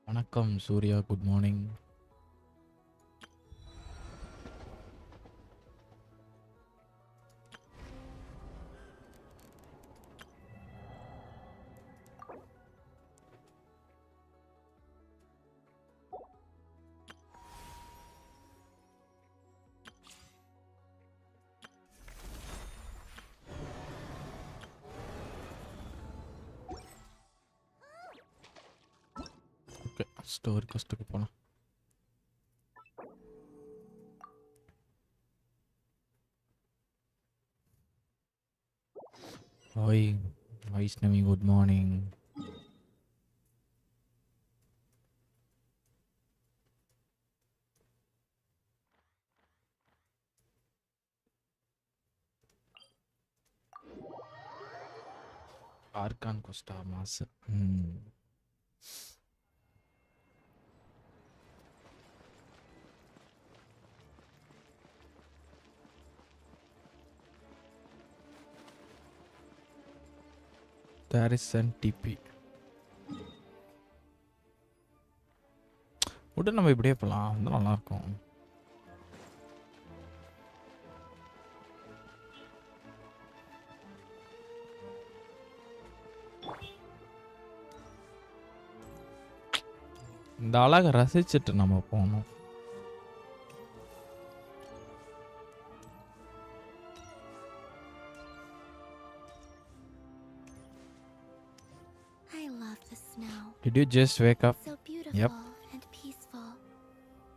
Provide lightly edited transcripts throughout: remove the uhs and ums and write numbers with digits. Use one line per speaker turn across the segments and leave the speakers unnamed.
வணக்கம் Surya, good morning. Story கஸ்ட்டுக்கு போகலாம். Hi Vaishnavi, good morning. ஆர்கான் கொஸ்டா மாசு. There is an TP. உடனே நம்ம இப்படியே போகலாம், வந்து நல்லா இருக்கும். இந்த அழகை ரசிச்சுட்டு நம்ம போகணும். Did you just wake up?
So beautiful.
Yep.
And peaceful.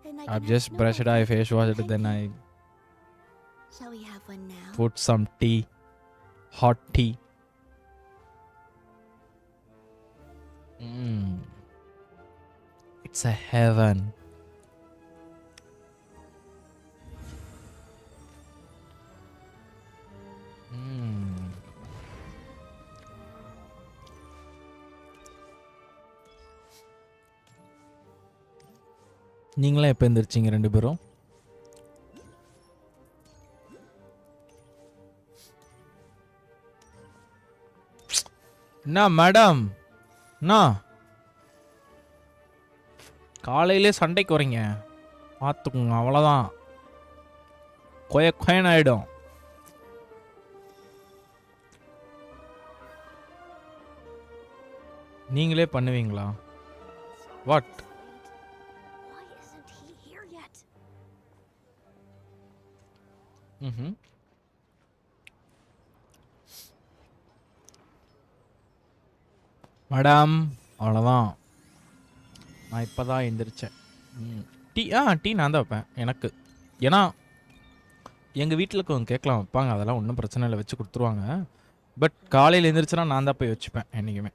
And
I've just brushed, I face washed, then I
Shall we have one now?
put some tea, hot tea. It's a heaven. நீங்களே எப்போ எந்திரிச்சிங்க ரெண்டு பேரும்? என்ன madam, என்ன காலையிலே சண்டைக்கு வரீங்க? பார்த்துக்குங்க, அவ்வளோதான், கொயன்னு ஆயிடும். நீங்களே பண்ணுவீங்களா? வாட்? மேடம் அவ்வளோதான், நான் இப்போ தான் எழுந்திரிச்சேன். டீ நான் தான் வைப்பேன் எனக்கு. ஏன்னா எங்கள் வீட்டில் இருக்கவங்க கேட்கலாம் வைப்பாங்க, அதெல்லாம் ஒன்றும் பிரச்சனை இல்லை, வச்சு கொடுத்துருவாங்க. பட் காலையில் எழுந்திரிச்சுன்னா நான் தான் போய் வச்சுப்பேன் என்றைக்குமே.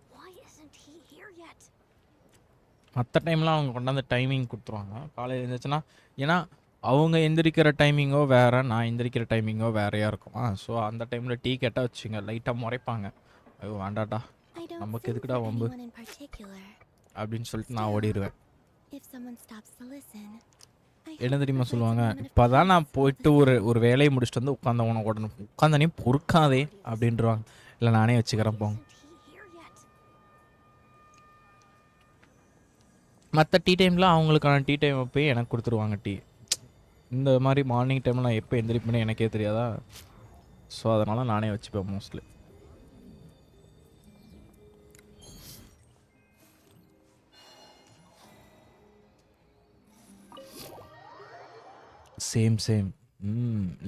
மற்ற டைம்லாம் அவங்க கொண்டாந்து டைமிங் கொடுத்துருவாங்க. காலையில் எழுந்திரிச்சுன்னா, ஏன்னா அவங்க எந்திரிக்கிற டைமிங்கோ வேறு, நான் எந்திரிக்கிற டைமிங்கோ வேறையாக இருக்கும். ஸோ அந்த டைமில் டீ கேட்டால் வச்சுங்க லைட்டாக முறைப்பாங்க. ஐயோ வேண்டாட்டா, நமக்கு எதுக்குடா வம்பு அப்படின்னு சொல்லிட்டு நான் ஓடிடுவேன். என்ன தெரியுமா சொல்லுவாங்க, இப்போ தான் நான் போயிட்டு ஒரு வேலையை முடிச்சுட்டு வந்து உட்காந்தனே பொறுக்காதே அப்படின்றவாங்க. இல்லை நானே வச்சுக்கிறேன் போங்க. மற்ற டீ டைமில் அவங்களுக்கான டீ டைம் போய் எனக்கு கொடுத்துருவாங்க டீ. இந்த மாதிரி மார்னிங் டைமில் நான் எப்போ எந்திரிப்பேன்னு எனக்கே தெரியாதா? ஸோ அதனால் நானே வச்சுப்பேன் மோஸ்ட்லி. Same same.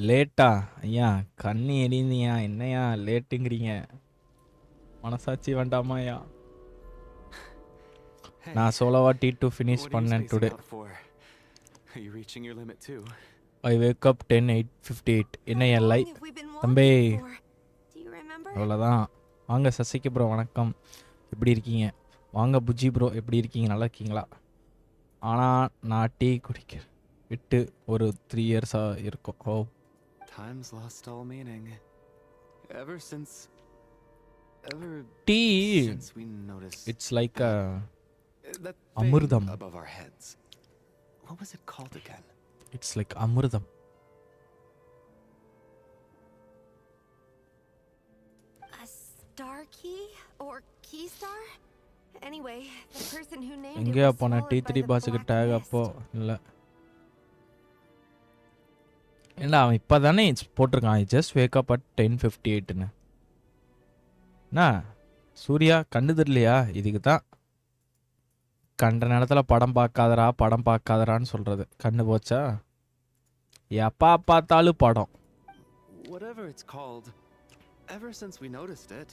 லேட்டா ஐயா கண்ணு எரியுதுயா என்னையா லேட்டுங்கிறீங்க மனசாட்சி வேண்டாமாயா நான் சோலோவா T2 ஃபினிஷ் பண்ணேன் today.
Are you reaching your limit too?
I wake up 10:58 என்ன
How
N
long
life
have we been
தம்பி
walking for? Do you remember?
அவ்வளோதான். வாங்க சசிக்கு ப்ரோ வணக்கம், எப்படி இருக்கீங்க? வாங்க புஜி ப்ரோ எப்படி இருக்கீங்க, நல்லா இருக்கீங்களா? ஆனால் நான் டீ குடிக்க விட்டு ஒரு 3 இயர்ஸாக இருக்கும். ஓ
Time's lost all meaning. Ever since
tea
we noticed
it's like
that
அமிர்தம்.
above our heads. What was it called again?
It's like அமிர்தம்.
A star key or key star? Anyway, the person who named it
எங்கேயா
was
போன
swallowed by
T3
the
பாஸுக்கு
black
டேக்
mist.
அப்போ இல்லை ஏண்டா அவன் இப்போ தானே போட்டிருக்கான். I just wake up at 10:58ன்னு. என்ன சூர்யா கண்டு தெரியலையா? இதுக்கு தான் கண்ட நேரத்தில் படம் பார்க்காதரான்னு சொல்கிறது. கண்ணு போச்சா? எப்பா பார்த்தாலும் படம்.
Whatever it's called, ever since we noticed it,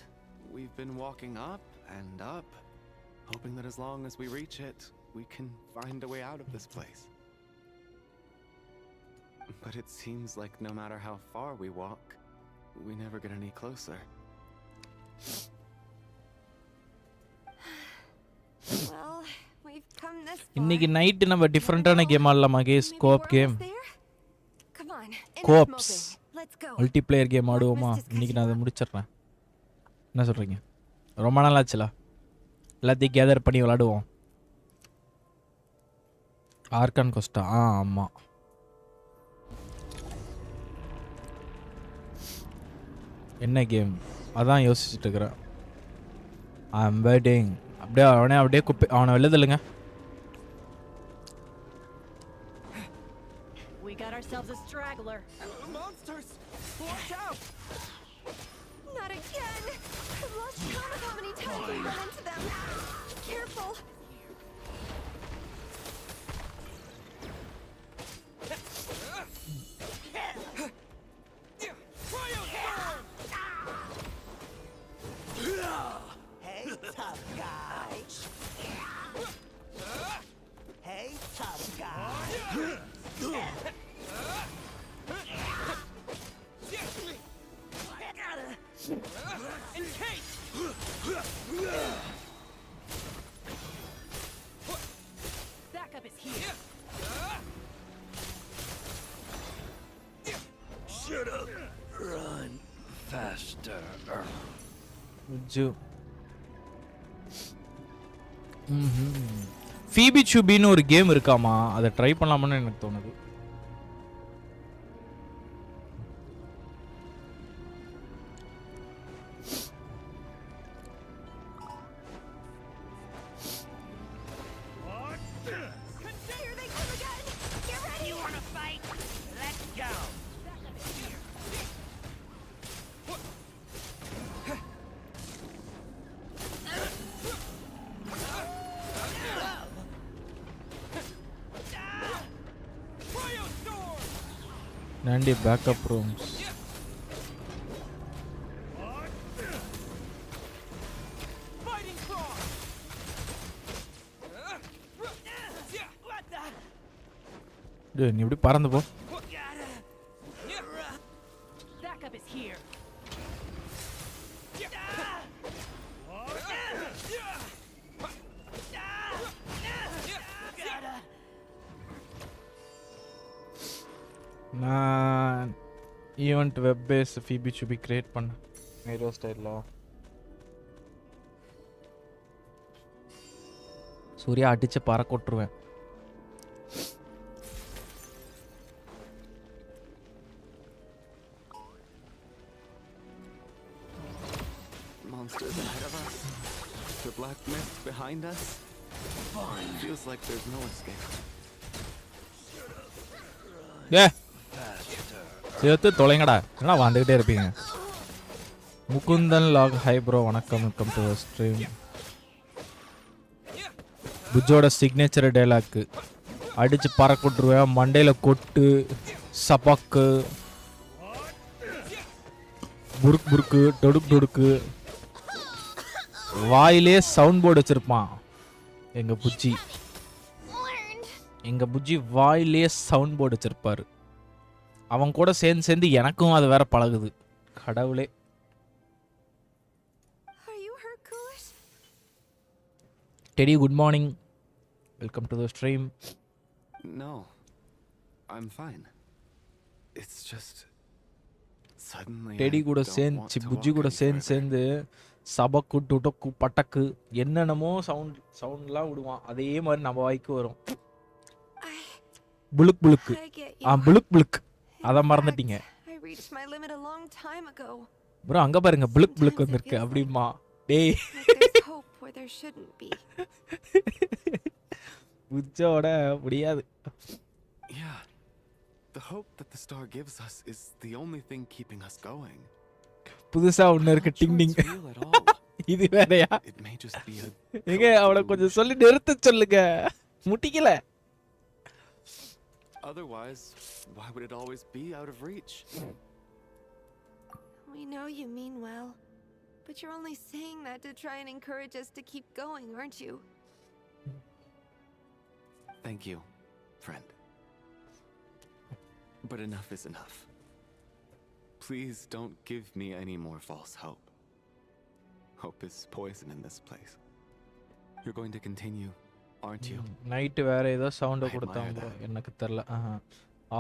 we've been walking up and up, hoping that as long as we reach it, we can find a way out of this place. But it seems like no matter how far we walk, we never get any closer.
Well, we've come this far.
இன்னைக்கு night நம்ம டிஃப்ரெண்ட்டான game ஆடலாம் Mahesh.
Maybe
கோப்
we're
game,
almost there? Come on, enough
கோப்ஸ்,
moping. Let's go.
Multiplayer game ஆடுவோமா? இன்னைக்கு நான் அதை முடிச்சிடுறேன். என்ன சொல்கிறீங்க? ரொம்ப நாள் ஆச்சுல, எல்லாத்தையும் கேதர் பண்ணி விளாடுவோம். Argon Costa? ஆமாம். என்ன கேம் அதான் யோசிச்சுட்டு இருக்கிறேன். I am waiting. அப்படியே அவனை வெளில தள்ளுங்க.
We got ourselves a straggler.
Monsters! Watch out!
Not again! I've lost count of how many times we run into them. Careful!
Hey, tough guy. Hey, tough guy.
Backup is here.
Shut up. Run faster.
ஃபீபி சுபின்னு ஒரு game இருக்காமா, அதை try பண்ணலாமான்னு எனக்கு தோணுது.
Here they come again! Get ready!
You wanna fight? Let's go.
Nandy backup rooms. டேய் நீ இப்படி பறந்து போ.
Backup is here.
நான் ஈவெண்ட் வெப் பேஸ் ஃபீபி சுபி கிரியேட் பண்ண ஹீரோ ஸ்டைலில். சூர்யா அடிச்சு பறக்க விட்டுருவேன்.
Monsters ahead of us. The black mist behind us. Feels like there's no escape.
ஏ சேர்த்து தொலைங்கடா, என்ன வந்துக்கிட்டே இருப்பீங்க. முகுந்தன் லாக் ஹை ப்ரோ வணக்கம், வெல்கம் டு ஸ்ட்ரீம். புஜோட சிக்னேச்சர் டைலாக்கு அடிச்சு பறக்க விட்டுருவேன். மண்டையில கொட்டு, சபாக்கு, புருக்கு புருக்கு, டொடுக்கு டொடுக்கு. வாயிலே சவுண்ட் போர்டு வச்சிருப்பான் எங்க புஜ்ஜி. எங்க புஜ்ஜி வாயிலே சவுண்ட் போர்டு வச்சிருப்பாரு. அவன் கூட சேர்ந்து சேர்ந்து எனக்கும் அது வேற பழகுது. கடவுளே.
Are you hurt, Kulish?
Teddy, good morning. Welcome to the stream.
No, I'm fine. It's just suddenly.
Teddy கூட
I don't
சேர்ந்து
want to
புஜ்ஜி
walk
கூட
any
சேர்ந்து
further.
சேர்ந்து சபக்கு டுடக்கு பட்டக்கு என்னென்னமோ சவுண்ட்லாம் விடுவான். அதே மாதிரி நம்ம வாய்க்கு வரும். புளுக் புளுக்கு.
I get you.
புளுக் புளுக்.
In
அத
fact,
மறந்துட்டீங்க
I reached my limit a long time ago.
Bro. அங்க பாருங்க புளுக் புளுக் வந்திருக்கு அப்படிமா. டேய்
Like there's hope where there shouldn't be.
புஜ்ஜோட முடியாது.
Yeah. The hope that the star gives us is the only thing keeping us going.
புதுசா ஒன்னு
I'm
இருக்கு
not
ding
sure
ding.
it's real at all.
இது வேறயா?
It may just be a
எங்க அவளை கொஞ்சம் சொல்லி நிறுத்த சொல்லுங்க. முட்டிக்கல.
Otherwise, why would it always be out of reach?
We know you mean well, but you're only saying that to try and encourage us to keep going, aren't you?
Thank you, friend. But enough is enough. Please don't give me any more false hope. Hope is poison in this place. You're going to continue, aren't you?
Night வேற ஏதோ sound
I admire
கொடுத்தாங்க bro.
that.
எனக்கு தெரியல.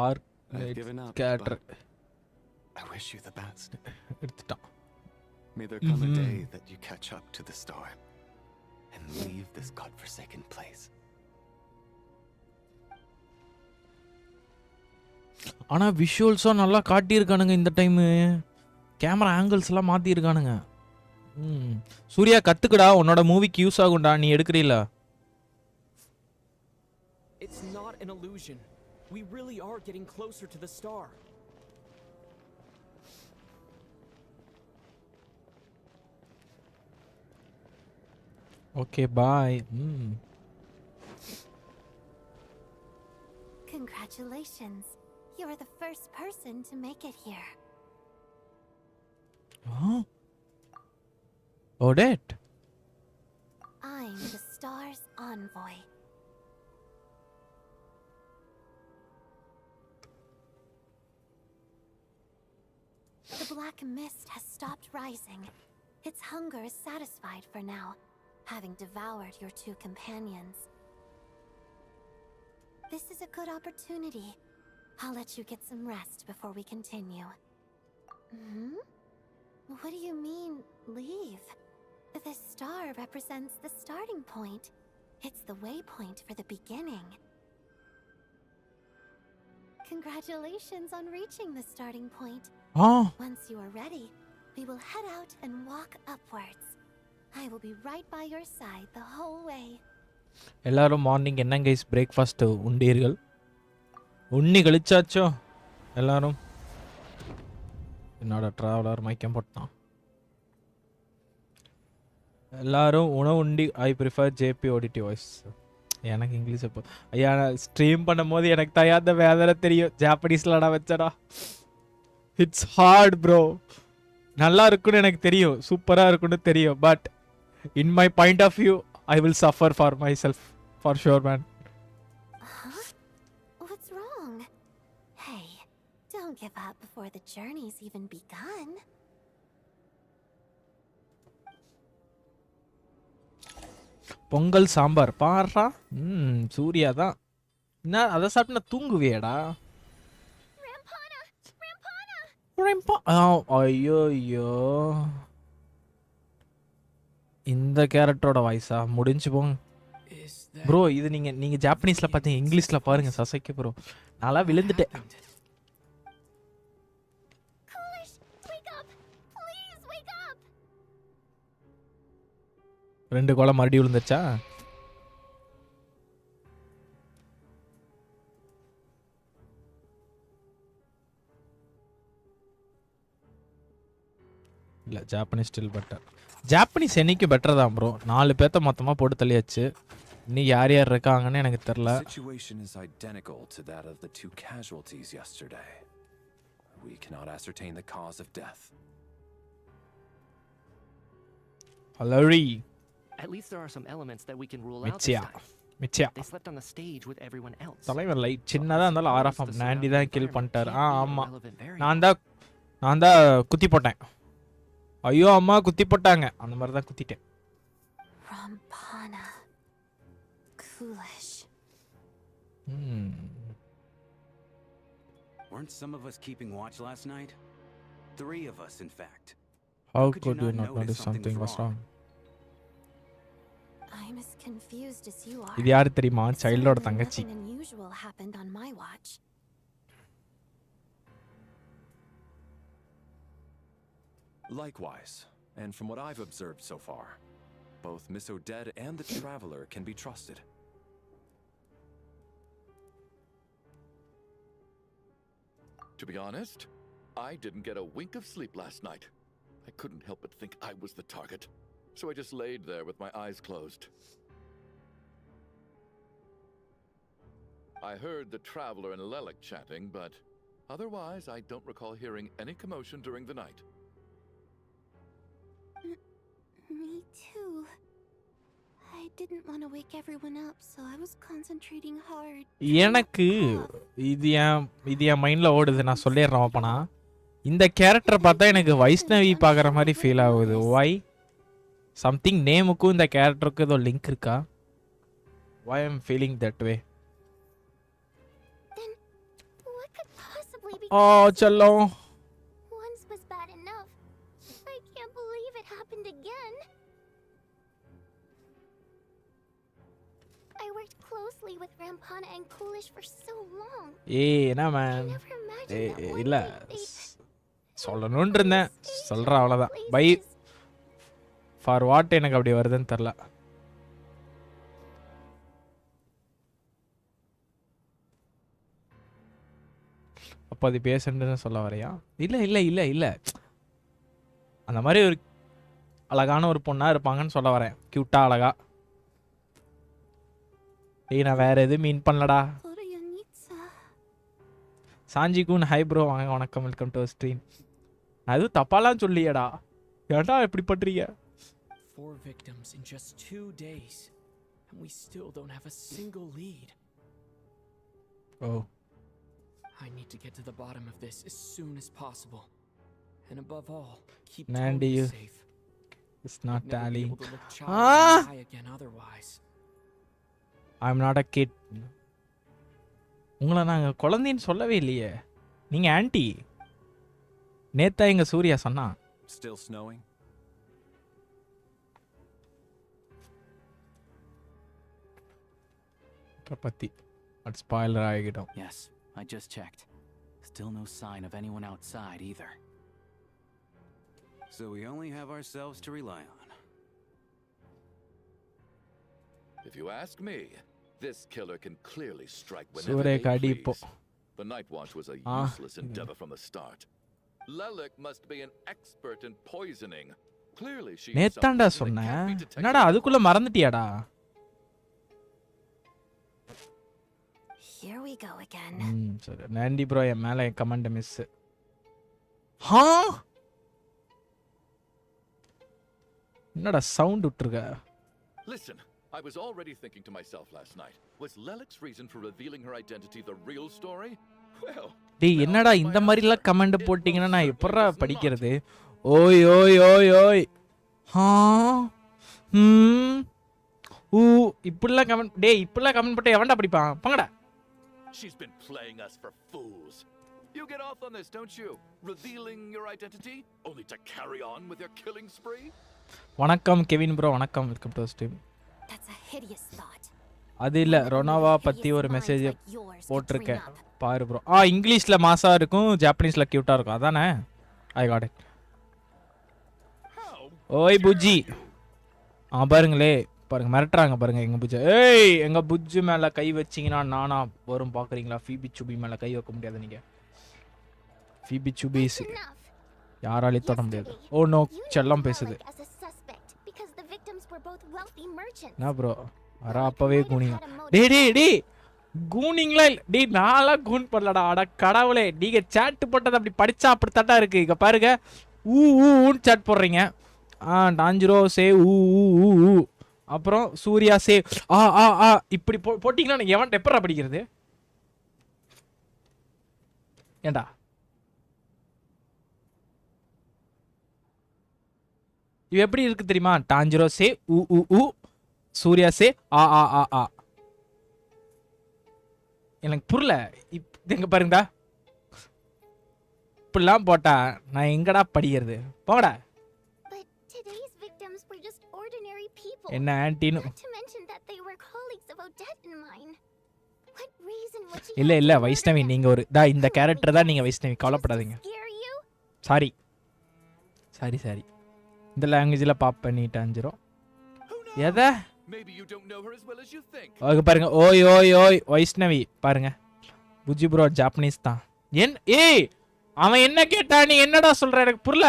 Are
I've given up,
skater
but I wish you the best.
எடுத்துட்டான்.
May there come a day that you catch up to the star and leave this godforsaken place.
ஆனா விஷுவல்ஸும் நல்லா காட்டியிருக்கானுங்க இந்த time. Camera angles எல்லாம் மாத்திருக்கானுங்க. சூர்யா கத்துக்கடா, உன்னோட மூவிக்கு use ஆகும்டா. நீ எடுக்கிறீல?
It's not an illusion. We really are getting closer to the star.
Okay bye.
Congratulations. You're the first person to make it here.
Odette.
I'm the star's envoy. The black mist has stopped rising. Its hunger is satisfied for now, having devoured your two companions. This is a good opportunity. I'll let you get some rest before we continue. What do you mean, leave? The star represents the starting point. It's the waypoint for the beginning. Congratulations on reaching the starting point. Once you are ready, we will head out and walk upwards. I will be right by your side the whole way.
எல்லாரும் morning என்ன guys breakfast உண்டீர்கள்? உண்ணி கழிச்சாச்சோ எல்லாரும்? என்னோட traveller மைக்கம் போட்டான். எல்லாரும் உணவு உண்டி. ஐ ப்ரிஃபர் ஜேபி ஓடிடி வாய்ஸ். எனக்கு இங்கிலீஷ் இப்போ ஐயா ஸ்ட்ரீம் பண்ணும்போது எனக்கு தயாத வேதனை தெரியும். ஜாப்பனீஸ்லடா வச்சடா. It's hard bro. நல்லா இருக்குன்னு எனக்கு தெரியும், சூப்பராக இருக்குன்னு தெரியும். But in my point of view I will suffer for myself, for sure, man.
What's wrong? Hey, don't give up before the journey's even begun.
Pongal sambar பாடுறா. சூர்யா தான். என்ன அதை சாப்பிட்டு நான் தூங்குவியடா? ஐயோ ஐயோ, இந்த கேரக்டரோட வாய்ஸா? முடிஞ்சு போங்க ப்ரோ. இது நீங்க ஜாப்பனீஸ்ல பார்த்தீங்க, இங்கிலீஷ்ல பாருங்க. சசைக்கு ப்ரோ, நல்லா விழுந்துட்டேன். ரெண்டு கோலம் மறுபடியும் விழுந்துச்சா? இல்லை, ஜாப்பனீஸ் ஸ்டில் பெட்டர். ஜாப்பனீஸ் என்னைக்கு பெட்டர் தான் ப்ரோ. 4 பேர்த்த மொத்தமாக போட்டு தள்ளியாச்சு. இன்னும் யார் யார் இருக்காங்கன்னு எனக்கு தெரியல.
The situation is identical to that of the 2 casualties yesterday. We cannot ascertain the cause of death.
Alari.
At least there are some elements that we can rule out this
மிச்சியா
time.
மிச்சியா
They slept on the stage with everyone else.
தலைவர் light சின்னதாக இருந்தாலும் ஆர்எஃப்எம் நாண்டி தான் kill பண்ணிட்டார். ஆமாம்
Relevant variable.
நான் தான் குத்தி போட்டேன். ஐயோ அம்மா குத்தி போட்டாங்க, அந்த மாதிரி தான் குத்திட்டேன்.
Rampana. Foolish.
Weren't some of us keeping watch last night? 3 of us, in fact.
How could you not notice something was wrong?
I'm as confused as you are.
இது யாரு தெரியுமா? சைல்டோட
Certainly
தங்கச்சி.
nothing unusual happened on my watch.
Likewise, and from what I've observed so far, both Miss Odette and the Traveler can be trusted.
To be honest, I didn't get a wink of sleep last night. I couldn't help but think I was the target, so I just laid there with my eyes closed. I heard the Traveler and ḽᴑ chatting, but otherwise I don't recall hearing any commotion during the night.
Me too. I didn't want to wake everyone up, so I was concentrating hard.
எனக்கு இது என் மைண்டில் ஓடுது, நான் சொல்லிடுறேன் அப்பனா. இந்த கேரக்டரை பார்த்தா எனக்கு வைஷ்ணவி பார்க்குற மாதிரி ஃபீல் ஆகுது. வை சம்திங் நேமுக்கும் இந்த கேரக்டருக்கும் ஏதோ லிங்க் இருக்கா? Why I am feeling that way?
Then what could possibly be?
செல்லம்.
Once was bad enough. I can't believe it happened again. I worked closely with Rampana and Coolish for so long.
என்ன
I
man?
never imagined that one
இல்லை
day they'd
சொல்லணும்னு இருந்தேன், சொல்கிறேன் அவ்வளோதான். By for what எனக்கு அப்படி வருதுன்னு தெரில. அப்போ அது பேசுன்னு சொல்ல வரையா? இல்லை இல்லை இல்லை இல்லை, அந்த மாதிரி ஒரு அழகான ஒரு பொண்ணாக இருப்பாங்கன்னு சொல்ல வரேன். க்யூட்டாக அழகா. ஏய் நான் வேறு எதுவும் மீன் பண்ணலடா. சாஞ்சிக்குன் ஹை ப்ரோ, வாங்க வணக்கம், வெல்கம் டு ஸ்ட்ரீம். நான் எதுவும் தப்பாலாம் சொல்லியடா, ஏன்டா எப்படி பண்ணுறீங்க?
4 victims in just 2 days, and we still don't have a single lead.
Oh.
I need to get to the bottom of this as soon as possible. And above all, keep
Nandy,
Tony safe.
It's not
I'd never be
tallying.
able to look child in the eye again otherwise.
I'm not a kid. உங்களை நாங்கள் குழந்தைன்னு சொல்லவே இல்லையே, நீங்கள் anti. நேத்தா எங்கள் சூர்யா சொன்னா.
Still snowing?
பத்தி அது ஸ்பாயிலர் ஆகிடும்.
Yes, I just checked. Still no sign of anyone outside either. So we only have ourselves to rely on.
If you ask me, this killer can clearly strike whenever
Sure
they
kadipo.
please. The Night Watch was a useless endeavor from the start. ḽᴑ must be an expert in poisoning. Clearly she is
நேத்தாண்டா
something that
சொன்னேன்,
can't be detected
என்னடா அதுக்குள்ள மறந்துட்டியாடா?
Here we go again.
சரி, நாண்டி bro என் மேலே comment miss. என்னடா sound விட்டுருக்க?
Listen, I was already thinking to myself last night, was ḽᴑ's reason for revealing her identity the real story? Well,
டேய் என்னடா இந்த மாதிரிலாம் கமெண்ட் போட்டிங்கன்னா நான் எப்படா படிக்கிறது? ஓய் ஓய் ஓய் ஓய் இப்படிலாம் கமெண்ட், டேய் இப்படிலாம் கமெண்ட் போட்டு எவன்டா படிப்பான்? Bangda.
she's been playing us for fools. You get off on this, don't you? Revealing your identity only to carry on with your killing spree?
வணக்கம் கெவின் ப்ரோ, வணக்கம், welcome to stream.
That's a hideous thought.
அது இல்லை, ரொனாவா பற்றி ஒரு message போட்டிருக்கேன் பாரு bro. இங்கிலீஷில் மாசாக இருக்கும், ஜாப்பனீஸில் க்யூட்டாக இருக்கும், அதானே? I got it. ஓய் புஜ்ஜி, பாருங்களே, பாருங்க மிரட்டுறாங்க பாருங்க எங்கள் புஜ்ஜி. ஏய் எங்கள் புஜ்ஜு மேலே கை வச்சிங்கன்னா நானா வரும் பார்க்குறீங்களா? ஃபீபி சுபி மேலே கை வைக்க முடியாது நீங்கள். ஃபீபி சுபிஸ் யாராலையும் தொட முடியாது. ஓ நோ, செல்லம் பேசுது. என்ன ப்ரோ வர அப்பவே கூனிங்க. டேய் டேய் டேய் கூனிங்களா இல்ல டேய் நான்லாம் கூன் பண்ணலடா. அட கடவுளே, நீங்க சாட் போட்டது அப்படி படிச்சா அப்படித்தாட்டா இருக்கு. இங்க பாருங்க, ஊன்னு சாட் போடுறீங்க. டாஞ்சிரோ சே ஊ. அப்புறம் சூர்யா சே ஆ இப்படி போட்டிங்கன்னா எவன் எப்பரா படிக்கிறது? ஏண்டா இது எப்படி இருக்கு தெரியுமா? டாஞ்சிரோ சே ஊ சூர்யா சே ஆ. எனக்கு புரியல. எங்க பாருங்கடா, இப்படிலாம் போட்டா நான் எங்கடா படிக்கிறது? போங்கடா. என்ன ஆன்டின்னு இல்ல வைஷ்ணவி, நீங்க ஒரு இந்த கேரக்டர் தான் நீங்க வைஷ்ணவி, கவலைப்படாதீங்க. சாரி இந்த லாங்குவேஜ்ல பாப் பண்ணிட்டாஞ்சிரும். எதை பாருங்க, ஓய் வைஷ்ணவி பாருங்க. புஜி ப்ரோ ஜாப்பனீஸ் தான். ஏய் அவன் என்ன கேட்டா நீ என்னடா சொல்ற? எனக்கு புரியல.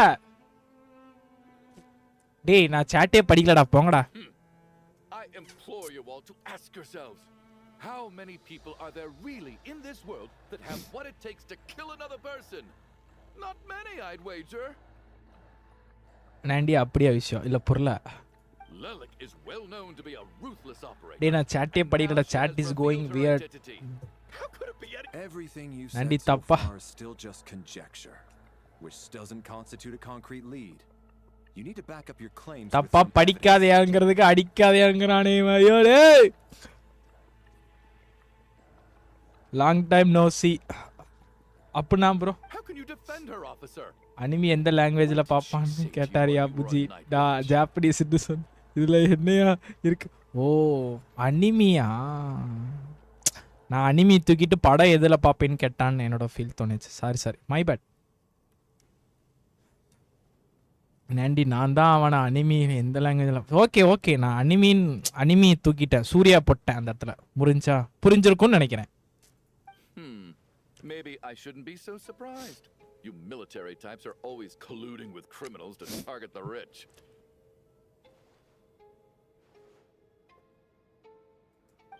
டேய் நான் சாட்டே படிக்கலடா, போங்கடா.
I implore you all to ask yourselves, how many people are there really in this world that have what it takes to kill another person? Not many, I'd wager.
நாண்டி அப்படியே விஷயம் இல்ல புரியல.
லிலிக் is well known to be a ruthless operator.
டேய் நான் சாட்டே படிக்கலடா. chat is going weird.
Everything you
said
so far is still just conjecture, which doesn't constitute a concrete lead. You need to back up your claims.
தப்பா படிக்காதேங்கிறதுக்கு அடிக்காதேங்கறானே ஐயோ டேய். long time no see. அப்பனா bro,
how can you defend her, officer?
Anime எந்த லாங்குவேஜ்ல பாப்பான்னு கேட்டாரியா Buji. Japanese சொன்ன இதுல என்னையா இருக்கு? ஓ அனிமியா. நான் அனிமி தூக்கிட்டு படம் எதுல பாப்பேன்னு கேட்டான்னு என்னோட ஃபீல் தோணுச்சு. Sorry my bad. நாண்டி நான் தான் அவனை அனிமி எந்த லாங்குவேஜில் ஓகே நான் அனிமி தூக்கிட்டேன், சூர்யா போட்டேன் அந்த இடத்துல. புரிஞ்சிருக்கும்னு நினைக்கிறேன்.
Maybe I shouldn't be so surprised. You military types are always colluding with criminals to target the rich.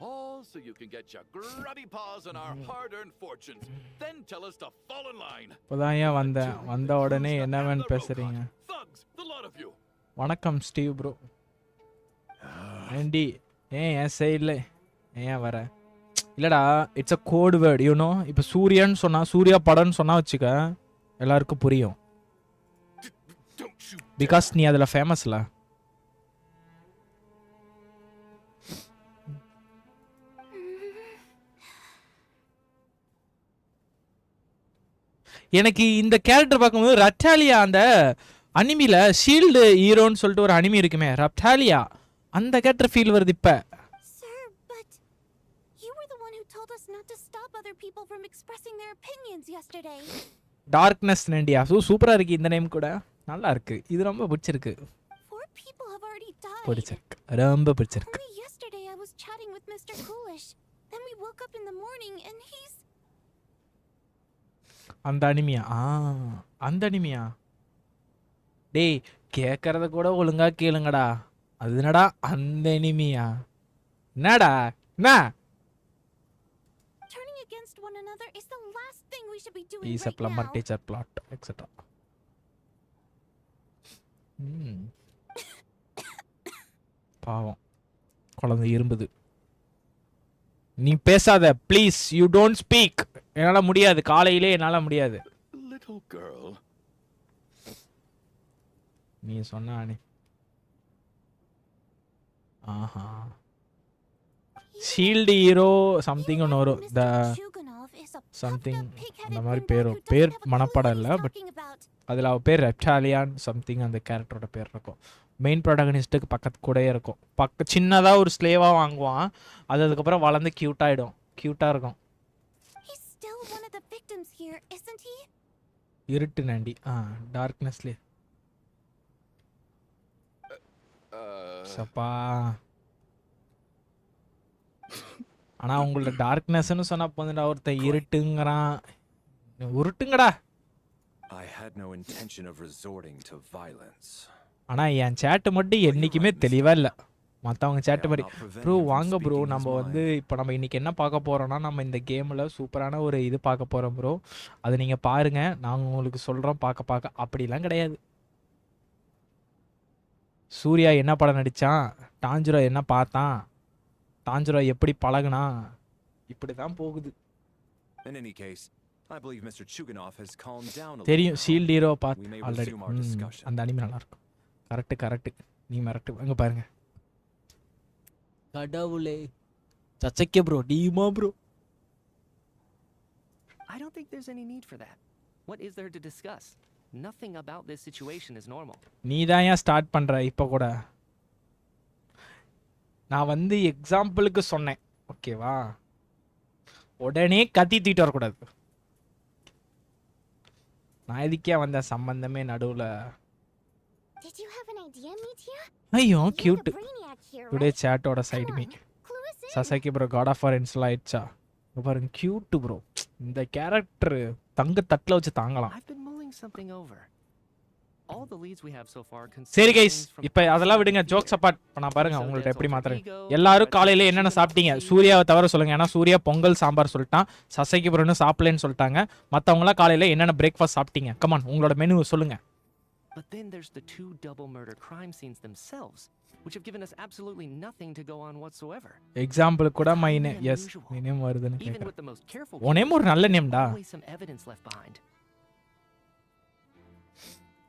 All so you can get your grubby paws on our hard-earned fortunes. Then tell us to fall in line.
இப்போதான் வந்த உடனே என்னவென்னு பேசுறீங்க?
Thugs, the lot of you.
வணக்கம் Steve bro. Andy என் சைடில் ஏன் வர? இல்லடா, it's a code word you know. இப்போ சூர்யான்னு சொன்னா, சூர்யா படம்னு சொன்னா வச்சுக்க எல்லாருக்கும் புரியும். பிகாஸ் நீ அதில் ஃபேமஸ்ல. எனக்கு இந்த கேரக்டர் பார்க்கும்போது ரப்டாலியா, அந்த அனிமில ஷீல்டு ஹீரோன்னு சொல்லிட்டு ஒரு அனிமி இருக்குமே ரப்டாலியா, அந்த கேரக்டர் ஃபீல் வருது இப்ப. டார்க்னஸ் நண்டியா சூப்பரா இருக்கு. இந்த நேம் கூட நல்லா இருக்கு. இது ரொம்ப பிடிச்சிருக்கு. ரொம்ப பிடிச்சிருக்கு. அந்த அனிமியா டேய் கேட்கறத கூட ஒழுங்கா கேளுங்கடா. அது என்னடா அந்த அனிமியா? என்னடா என்ன? He's a plumber, teacher, plot, etc. பாவம் குழந்தை இரும்புது. நீ பேசாத ப்ளீஸ். You don't speak. என்னால முடியாது, காலையிலே என்னால முடியாது. நீ சொன்னானே. ஆஹா ஷீல்டு ஹீரோ சம்திங் ஒன்று வரும். த சம்திங் அந்த மாதிரி பேர் மனப்படம் இல்லை. பட் அதில் அவள் பேர் ரெப்டாலியான் சம்திங் அந்த கேரக்டரோட பேர் இருக்கும். மெயின் ப்ரோட்டகனிஸ்ட்டுக்கு பக்கத்து கூடயே இருக்கும். சின்னதாக ஒரு ஸ்லேவாக வாங்குவான். அதுக்கப்புறம் வளர்ந்து க்யூட்டாக இருக்கும். இருட்டு நண்டி. டார்க்னஸ்லே சப்பா. ஆனா உங்களோட டார்க்னஸ்னு சொன்னா போதுடா, ஒருத்தன் இருட்டுங்கறான். உருட்டுங்கடா.
I had no intention of resorting to violence.
ஆனா என் சாட் மட்டும் என்னைக்குமே தெளிவா இல்ல. மற்றவங்க சேட்டு மாதிரி ப்ரோ வாங்க ப்ரோ நம்ம வந்து இப்போ நம்ம இன்றைக்கி என்ன பார்க்க போகிறோன்னா நம்ம இந்த கேமில் சூப்பரான ஒரு இது பார்க்க போகிறோம் ப்ரோ. அது நீங்கள் பாருங்கள், நாங்கள் உங்களுக்கு சொல்கிறோம் பார்க்க அப்படிலாம் கிடையாது. சூர்யா என்ன படம் நடித்தான், டாஞ்சுரா என்ன பார்த்தான், டாஞ்சுரா எப்படி பழகுனா, இப்படி தான் போகுது. தெரியும் ஷீல்ட் ஹீரோ பார்த்து ஆல்ரெடி. அந்த அனிமே நல்லாயிருக்கும். கரெக்டு நீ மிரட்டு அங்கே பாருங்க. கடவுளே சச்சக்கே ப்ரோ டீமா bro.
I don't think there's any need for that. What is there to discuss? Nothing about this situation is normal.
நீ தான் ஏன் ஸ்டார்ட் பண்ற இப்போ கூட? நான் வந்து எக்ஸாம்பிளுக்கு சொன்னேன், ஓகேவா? உடனே கத்தி தூக்கிட்டு வரக்கூடாது. நான் இதுக்கே வந்த சம்பந்தமே நடுவில். ஐயோ கியூட். டுடே சேட்டோட சைடு மீ Sasaki bro god of war install ஆயிடுச்சா? பாருங்க கியூட் ப்ரோ. இந்த கேரக்டர் தங்க தட்டில் வச்சு தாங்கலாம். சரி கைஸ், இப்போ அதெல்லாம் விடுங்க, ஜோக்ஸ் அப்பார்ட். நான் பாருங்க உங்கள்ட்ட எப்படி மாத்துறேன். எல்லாரும் காலையில என்னென்ன சாப்பிட்டீங்க? சூர்யாவை தவிர சொல்லுங்க, ஏன்னா சூர்யா பொங்கல் சாம்பார் சொல்லிட்டான், சசைக்கு ப்ரோன்னு சாப்பிடலன்னு சொல்லிட்டாங்க. மற்றவங்களாம் காலையில என்னென்ன பிரேக்ஃபாஸ்ட் சாப்பிட்டீங்க? கமான் உங்களோட மெனு சொல்லுங்க.
But then there's the 2 double murder crime scenes themselves, which have given us absolutely nothing to go on whatsoever.
Example கூட மைனே எஸ் நேம் வருதுன்னு கேக்குறேன். உன் நேம் ஒரு நல்ல நேம்டா.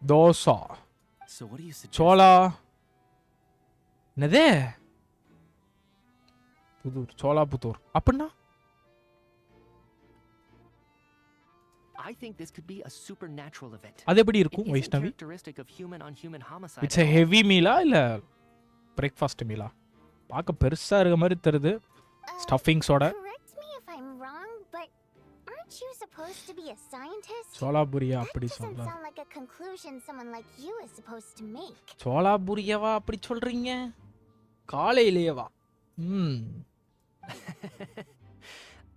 தோசா சோளா என்னது புதூர் சோளா புதூர் அப்படின்னா?
I think this could be a supernatural event.
அது எப்படி இருக்கும் Vaishnavi? It's a heavy meal இல்ல பிரேக்ஃபாஸ்ட் மீலா? பார்க்க பெருசா இருக்க மாதிரி தெரியுது ஸ்டஃபிங்ஸோட. சோலாபுரியா அப்படி சொல்ல. சோலாபுரியாவா அப்படி சொல்றீங்க காலையிலேவா?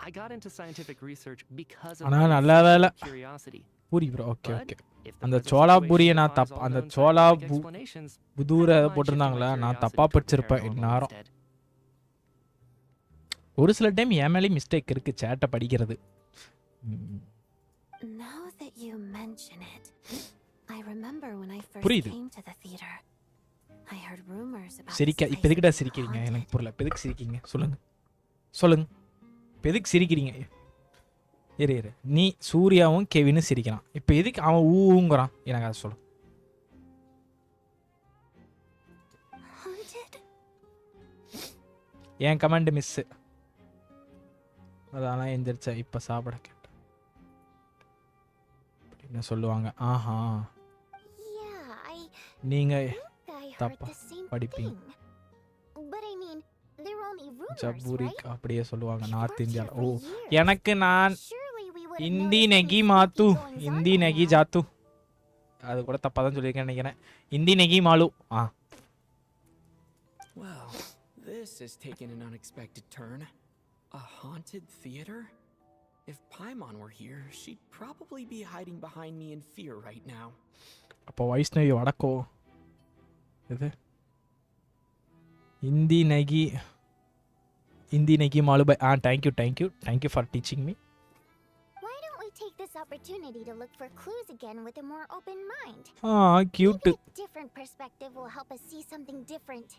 I got into scientific research because of curiosity.
Puri bro okay. அந்த சோலாபுரியை நான் அந்த சோலா புதூரை போட்டிருந்தாங்களா, நான் தப்பா படிச்சிருப்பேன் இந்நேரம். ஒரு சில டைம் என் மேலே மிஸ்டேக் இருக்கு சேட்டை படிக்கிறது. புரியுது. சிரிக்க இப்போ எதுக்கிட்ட சிரிக்கிறீங்க? எனக்கு புரியல. இப்போ எதுக்கு சிரிக்கீங்க சொல்லுங்க. இப்போ எதுக்கு சிரிக்கிறீங்க? இரு நீ சூர்யாவும் கெவினும் சிரிக்கிறான். இப்போ எதுக்கு அவன் ஊங்குறான்? எனக்கு அதை சொல்லு. என் கமெண்ட் மிஸ்ஸு அதெல்லாம் எந்திரிச்சா இப்போ சாப்பிட கேட்டேன் அப்படின்னு சொல்லுவாங்க. ஆஹா நீங்க தப்பா படிப்பீங்க. ஜபூரிக் அப்படியே சொல்லுவாங்க நார்த் இந்தியாவில். ஓ எனக்கு நான் இந்தி நெகி மாத்து இந்தி நெகி ஜாத்து அது கூட தப்பா தான் சொல்லியிருக்கேன் நினைக்கிறேன். இந்தி நெகி மாலு.
Well, this has taken an unexpected turn. A haunted theater? If Paimon were here, she'd probably be hiding behind me in fear right now.
அப்போ வைஷ்ணவி வடக்கோ இது இந்தி நெகி மாலு bye. thank you for teaching me.
Why don't we take this opportunity to look for clues again with a more open mind?
Cute.
Maybe a different perspective will help us see something different.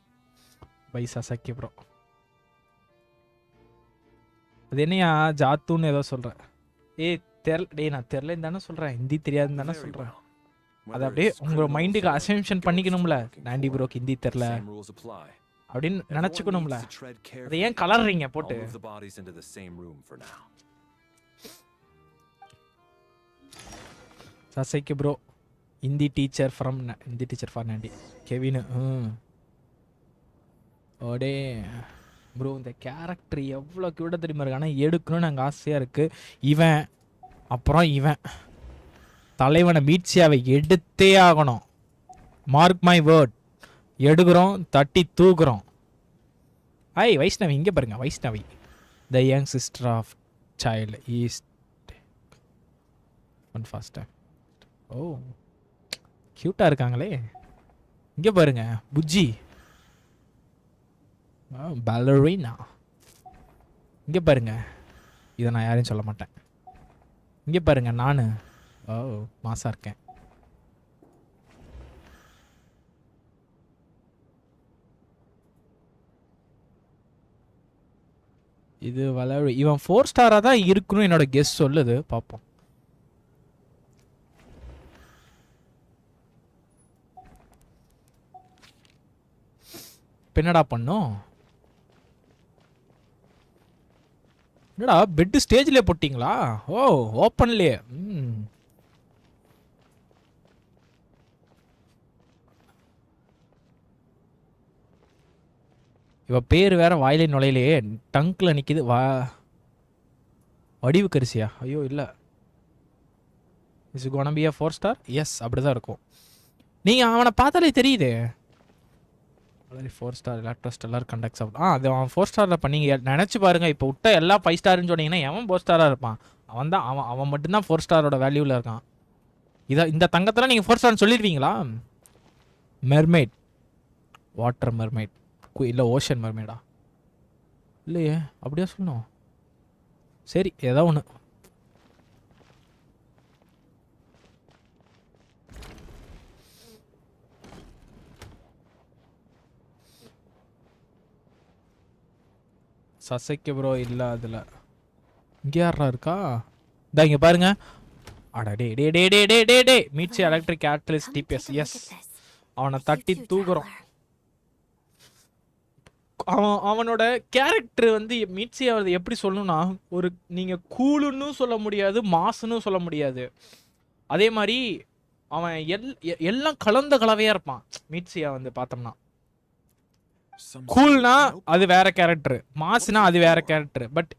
Bye Sasaki bro. அது என்னையா ஜாத்துன்னு ஏதோ சொல்கிறேன். நான் தெரிலன்னு தானே சொல்கிறேன், ஹிந்தி தெரியாதுன்னு தானே சொல்கிறேன். அது அப்படியே உங்கள் மைண்டுக்கு அசம்ஷன் பண்ணிக்கணும்ல. நாண்டி ப்ரோக்கு ஹிந்தி தெரில அப்படின்னு நினச்சிக்கணும்ல. அதை ஏன் கலர்றீங்க போட்டு? சசைக்கு ப்ரோ ஹிந்தி டீச்சர் ஃபார் நாண்டி கெவின். ஓடே ப்ரோ இந்த கேரக்டர் எவ்வளோ கியூட்டாக தெரியுமா இருக்கு. ஆனால் எடுக்கணும்னு எனக்கு ஆசையாக இருக்குது. இவன் தலைவனை மீட்சியாவை எடுத்தே ஆகணும். Mark my word. எடுக்கிறோம், தட்டி தூக்குறோம். வைஷ்ணவி இங்கே பாருங்க. Vaishnavi the young sister of child east one first time. Oh க்யூட்டாக இருக்காங்களே. இங்கே பாருங்க புஜ்ஜி. ballerina. இங்கே பாருங்க, இதை நான் யாரையும் சொல்ல மாட்டேன். இங்கே பாருங்க, நான் மாசா இருக்கேன். இது வளரு. இவன் 4 ஸ்டாராக தான் இருக்கணும் என்னோட கெஸ் சொல்லுது. பார்ப்போம். என்னடா பண்ணும்? என்னடா பெட் ஸ்டேஜ்லேயே போட்டிங்களா? ஓ, ஓப்பன்லேயே. இவ பேர் வேற வாயிலே நுழையிலையே, டங்கில் நிற்கிது. வடிவு கரிசியா? ஐயோ இல்லை. Is gonna be a 4 star? Yes, அப்படி தான் இருக்கும். நீங்கள் அவனை பார்த்தாலே தெரியுதே. 4 ஸ்டார் எலக்ட்ரோஸ்டெல்லார் கண்டக்ட்ஸ். அது அவன் 4 ஸ்டாரில் பண்ணீங்க. நினச்சி பாருங்கள், இப்போ விட்ட எல்லாம் 5 ஸ்டார்னு சொன்னீங்கன்னா எவன் 4 ஸ்டாராக இருப்பான்? அவன் மட்டும்தான் 4 ஸ்டாரோட வேல்யூவில் இருக்கான். இந்த தங்கத்தில் நீங்கள் 4 ஸ்டார்னு சொல்லிடுவீங்களா? மெர்மெய்ட், வாட்டர் மெர்மெய்ட், இல்லை ஓஷன் மெர்மெய்டா? இல்லையே, அப்படியா சொல்லணும். சரி, ஏதோ ஒன்று. சசைக்கு ப்ரோ இல்லை அதில். இங்கே யாரா இருக்கா? இதா இங்கே பாருங்க. அடா டே டே டே டே டே டே டே meets electric catalyst DPS. Yes, அவனை தட்டி தூக்குறோம். அவனோட கேரக்டர் வந்து மீட்ஸி அவர் எப்படி சொல்லணும்னா, ஒரு நீங்கள் கூலுன்னு சொல்ல முடியாது, மாசுன்னு சொல்ல முடியாது. அதே மாதிரி அவன் எல்லாம் கலந்த கலவையாக இருப்பான். மீட்ஸியா வந்து பார்த்தோம்னா, கூல்னா அது வேற கேரக்டர், மாசுனா அது வேற கேரக்டர். பட்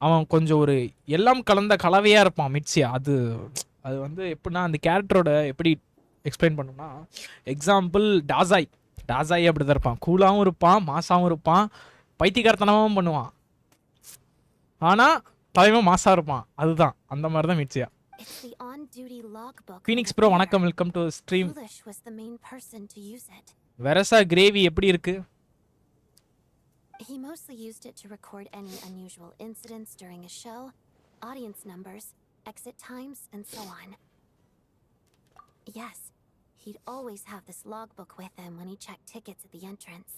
அவன் கொஞ்சம் ஒரு எல்லாம் கலந்த கலவையாக இருப்பான் மிட்சியா. அது வந்து எப்படின்னா, அந்த கேரக்டரோட எப்படி எக்ஸ்பிளைன் பண்ணணும்னா, எக்ஸாம்பிள் டாசாய் அப்படி தான் இருப்பான். கூலாகவும் இருப்பான், மாசாகவும் இருப்பான், பைத்தியக்காரத்தனமாகவும் பண்ணுவான். ஆனால் தலைவன் மாசா இருப்பான். அதுதான், அந்த மாதிரி தான் மிட்சியா. ஃபீனிக்ஸ் ப்ரோ வணக்கம், வெல்கம் டு ஸ்ட்ரீம். வெரசா கிரேவி எப்படி இருக்கு?
He mostly used it to record any unusual incidents during a show, audience numbers, exit times, and so on. Yes, he'd always have this logbook with him when he checked tickets at the entrance.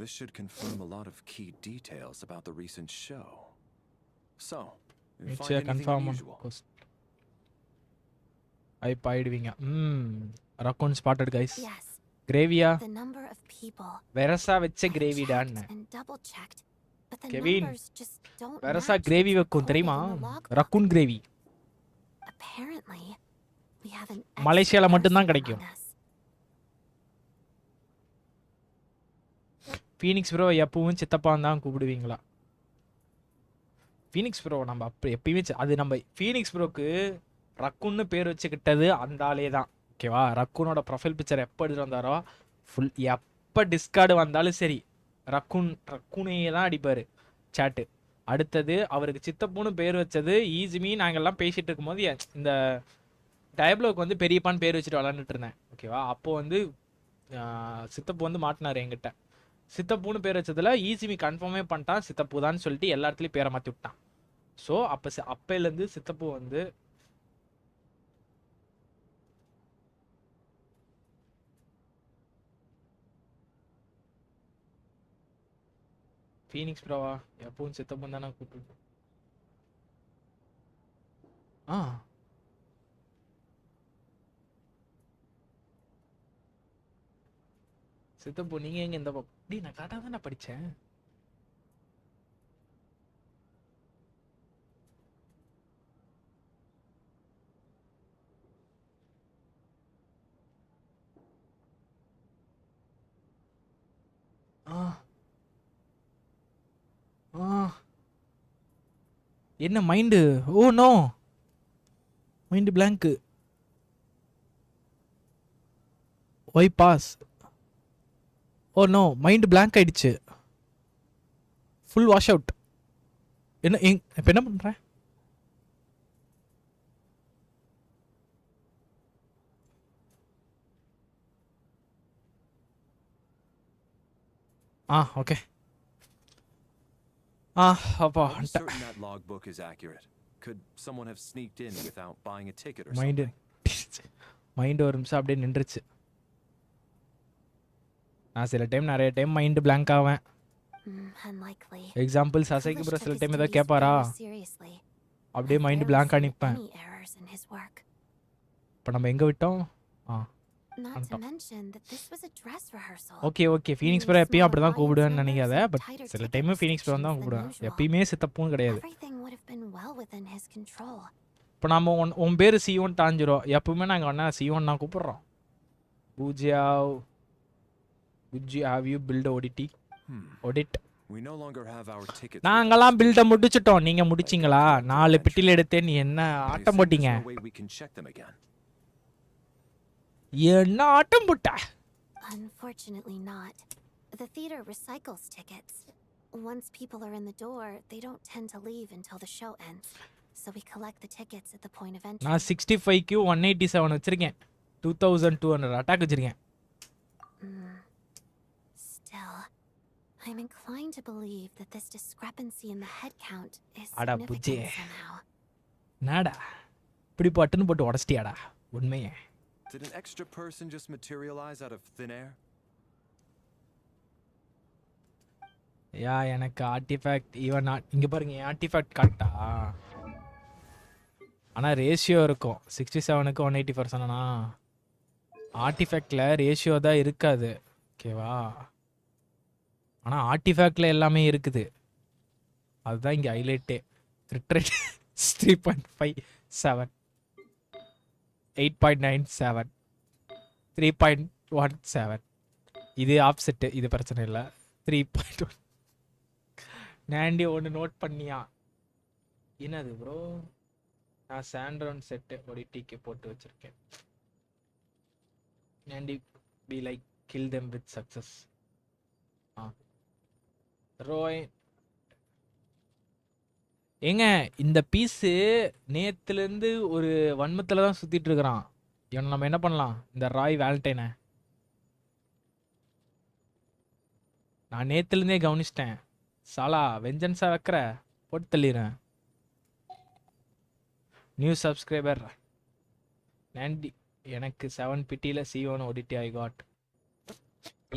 This should confirm a lot of key details about the recent show. So,
it's
find
a confirm
unusual?
I paidvinga. Raccoon spotted, guys.
Yes.
கிரேவியா?
The number of people.
வெரசா வெச்ச gravy Don. Kevin, வெரசா gravy வைக்கும் தெரியுமா? Raccoon gravy.
Apparently, we have an
மலேசியால மட்டும் தான் கிடைக்கும். Phoenix bro எப்பவும் சித்தப்பான் தான் கூப்பிடுவீங்களா? Phoenix bro நம்ம அப்படி எப்பயுமே அது நம்ம ஃபீனிக்ஸ் ப்ரோக்கு ரக்குன்னு பேர் வச்சுக்கிட்டது அந்த ஆளே தான். ஓகேவா? ரக்கூனோட ப்ரொஃபைல் பிக்சர் எப்போ எடுத்து வந்தாரோ, எப்போ டிஸ்கார்டு வந்தாலும் சரி ரக்கூனையே தான் அடிப்பார் சேட்டு. அடுத்தது அவருக்கு சித்தப்பூன்னு பேர் வச்சது ஈஸிமி. நாங்கள்லாம் பேசிகிட்டு இருக்கும்போது இந்த டயப்ளோக்கு வந்து பெரியப்பான்னு பேர் வச்சுட்டு விளாண்டுட்டு இருந்தேன். ஓகேவா? அப்போது வந்து சித்தப்பூ வந்து மாட்டினார் என்கிட்ட. சித்தப்பூன்னு பேர் வச்சதில் ஈஸிமி கன்ஃபார்மே பண்ணிட்டான் சித்தப்பூ தான் சொல்லிட்டு எல்லா இடத்துலையும் பேரை மாற்றி விட்டான். ஸோ அப்போலேருந்து சித்தப்பூ வந்து ஃபீனிக்ஸ் ப்ரோவா எப்பவும் சித்தப்பன் தானே கூப்பிட்டு. சித்தப்பூ நீங்க எங்க இந்த பக்கம்? நான் கரெக்டாக தான் படித்தேன். என்ன mind? Oh no, mind blank. Why boss? Oh no, mind blank ஆயிடுச்சு. Full wash out. என்ன இப்போ என்ன பண்ணுறேன்? ஓகே அப்பா
Are you certain that logbook is accurate? Could someone have sneaked in without buying a ticket or
mind
something?
Mind ஒரு நிமிஷம் அப்படியே நின்றுச்சு. நான் சில டைம் நிறைய டைம் மைண்ட் பிளாங்க் ஆவேன்.
Unlikely.
எக்ஸாம்பிள் சசைக்கு அப்புறம் சில டைம் ஏதாவது கேட்பாரா அப்படியே மைண்ட் பிளாங்காக நிற்பேன். இப்போ நம்ம எங்கே விட்டோம்?
Not to mention that this was a dress rehearsal.
Okay Phoenix bro எப்பயும் அப்படி தான் கூப்பிடுவேன்னு நினைக்காத. பட் சில டைம் ஃபீனிக்ஸ் ப்ரோ தான் கூப்பிடுவேன். எப்பயுமே சித்தப்பும் கிடையாது.
Everything would have been well within his control.
இப்போ நம்ம உன் பேர் C1 தாஞ்சிரும். எப்பவுமே நாங்கள் ஒன்றா C1 தான் கூப்பிட்றோம். have you build ODT? Audit.
We no longer have our tickets.
நாங்கலாம் பில்ட முடிச்சிட்டோம். நீங்க முடிச்சீங்களா? 4 பெட்டில எடுத்தே நீ என்ன ஆட்டம் போட்டீங்க?
We can check them again.
என்ன ஆட்டம் போட்ட?
Unfortunately not. The theater recycles tickets. Once people are in the door, they don't tend to leave until the show ends. So we collect the tickets at the point of entry.
நான் 65க்கு 187 வச்சிருக்கேன். 2200 attack வச்சிருக்கேன்.
Still, I'm inclined to believe that this discrepancy in the head count is significant somehow.
நாடா இப்படி பட்டுன்னு போட்டு உடைச்சிட்டியாடா உண்மையே.
Did an extra person just materialize out of thin air?
எனக்கு artifact even இங்க பாருங்க ஆர்டிஃபேக்ட் காட்டா. ஆனா ரேஷியோ இருக்கும் 67க்கு 180 சொன்னா ஆர்டிஃபேக்ட்ல ரேஷியோ தான் இருக்காது. ஓகேவா? ஆனா ஆர்டிஃபேக்ட்ல எல்லாமே இருக்குது. அதுதான் இங்க ஹைலைட்டே. ரிட் ரேட் 3.57 8.97 3.17 இது ஆப்செட். இது பிரச்சனை இல்லை. 3.1 நாண்டி ஒன்று நோட் பண்ணியா? என்னது ப்ரோ? நான் சாண்ட்ரோன் செட்டு ஒரு டிக்கு போட்டு வச்சிருக்கேன். நாண்டி be like kill them with success. ரோய் ஏங்க இந்த பீஸு நேத்துலேருந்து ஒரு வன்மத்தில் தான் சுற்றிட்டு இருக்கிறான். இவனை நம்ம என்ன பண்ணலாம்? இந்த ராய் வேலண்டைனை நான் நேத்துலேருந்தே கவனிச்சிட்டேன். சாலா வெஞ்சன்ஸாக வைக்கிற போட்டு தள்ளிடுறேன். நியூ சப்ஸ்கிரைபர் நாண்டி எனக்கு 7 பிட்டியில் C1 ODT ஐ காட்.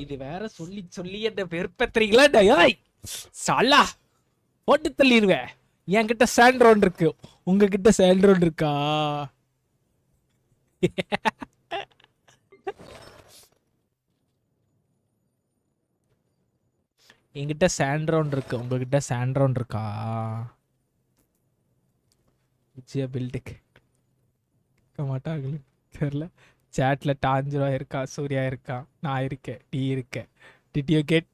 இது வேற சொல்லி சொல்லி என்ன வெறுப்பத்துறீங்களா? டயாய் சாலா போட்டு தள்ளிடுவேன். என்கிட்ட சாண்ட்ரோன் இருக்கு, உங்ககிட்ட சாண்ட்ரோன் இருக்கா? என்கிட்ட சாண்ட்ரோன் இருக்கு, உங்ககிட்ட சாண்ட்ரோன் இருக்கா? விஜயா பில்டுக்கு மாட்டாங்களே தெரியல. சாட்ல டாஞ்சிரா இருக்கா, சூர்யா இருக்கா, நான் இருக்கேன், நீ இருக்கேன். Did you get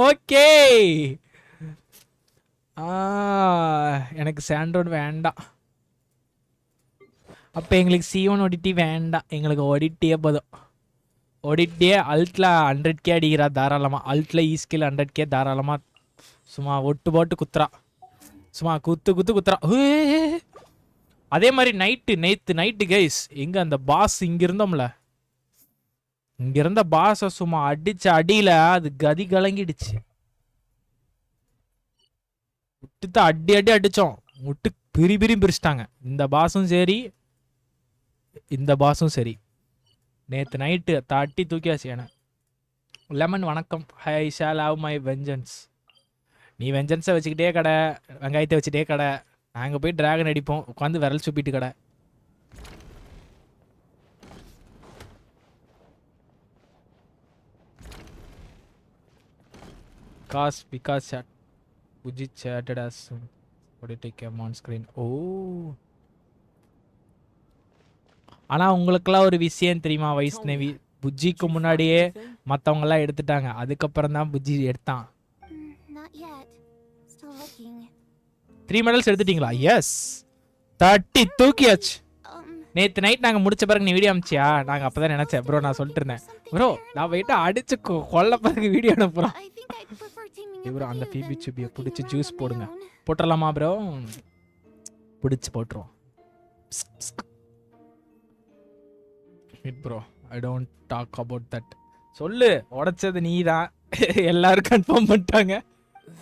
okay. எனக்கு சாண்ட்ரோன் வேண்டாம். அப்போ எங்களுக்கு C1 ODT வேண்டாம். எங்களுக்கு ODTயே போதும். ODTயே அல்ட்டில் 100K அடிக்கிறா தாராளமாக. அல்ட்டில் ஈஸ்கில் 100K தாராளமாக. சும்மா ஒட்டு போட்டு குத்துறா. சும்மா குத்துறா. அதே மாதிரி நேற்று நைட்டு கைஸ் எங்கே அந்த பாஸ் இங்கே இருந்தோம்ல, இங்கே இருந்த பாஸை சும்மா அடிச்ச அடியில் அது கதி கலங்கிடுச்சு. விட்டு அடி அடித்தோம். விட்டு பிரிச்சிட்டாங்க. இந்த பாஸும் சரி இந்த பாஸும் சரி. நேற்று நைட்டு தட்டி தூக்கியாச்சு. என லெமன் வணக்கம். I shall have my vengeance. நீ வெஞ்சன்ஸை வச்சுக்கிட்டே கடை, வெங்காயத்தை வச்சுட்டே கடை. நாங்கள் போய் டிராகன் அடிப்போம் உட்காந்து விரல் சுப்பிட்டு கடை. Because chat Buji chatted us. What did take him on screen? Oh. ஆனால் உங்களுக்கெல்லாம் ஒரு விஷயம் தெரியுமா வைஷ்ணவி? புஜ்ஜிக்கு முன்னாடியே மற்றவங்கெல்லாம் எடுத்துட்டாங்க. அதுக்கப்புறம் தான் புஜ்ஜி எடுத்தான். 3 மெடல்ஸ் எடுத்துட்டீங்களா? எஸ், 30 தூக்கியாச்சு. நேற்று நைட் நாங்கள் முடிச்ச பிறகு நீ வீடியோ அமிச்சியா? நாங்கள் அப்போ தான் நினச்சேன் ப்ரோ. நான் சொல்லிட்டு இருந்தேன் ப்ரோ நான் போயிட்டு அடிச்சு கொல்ல பிறகு வீடியோ அனுப்புகிறோம். ப்ரோ அந்த பிபி சுபியை பிடிச்சி ஜூஸ் போடுங்க. போட்டுடலாமா ப்ரோ? பிடிச்சி போட்டுருவோம். Bro I don't talk about that. சொல்லு, உடைச்சது நீ தான். எல்லாரும் கன்ஃபார்ம் பண்ணிட்டாங்க.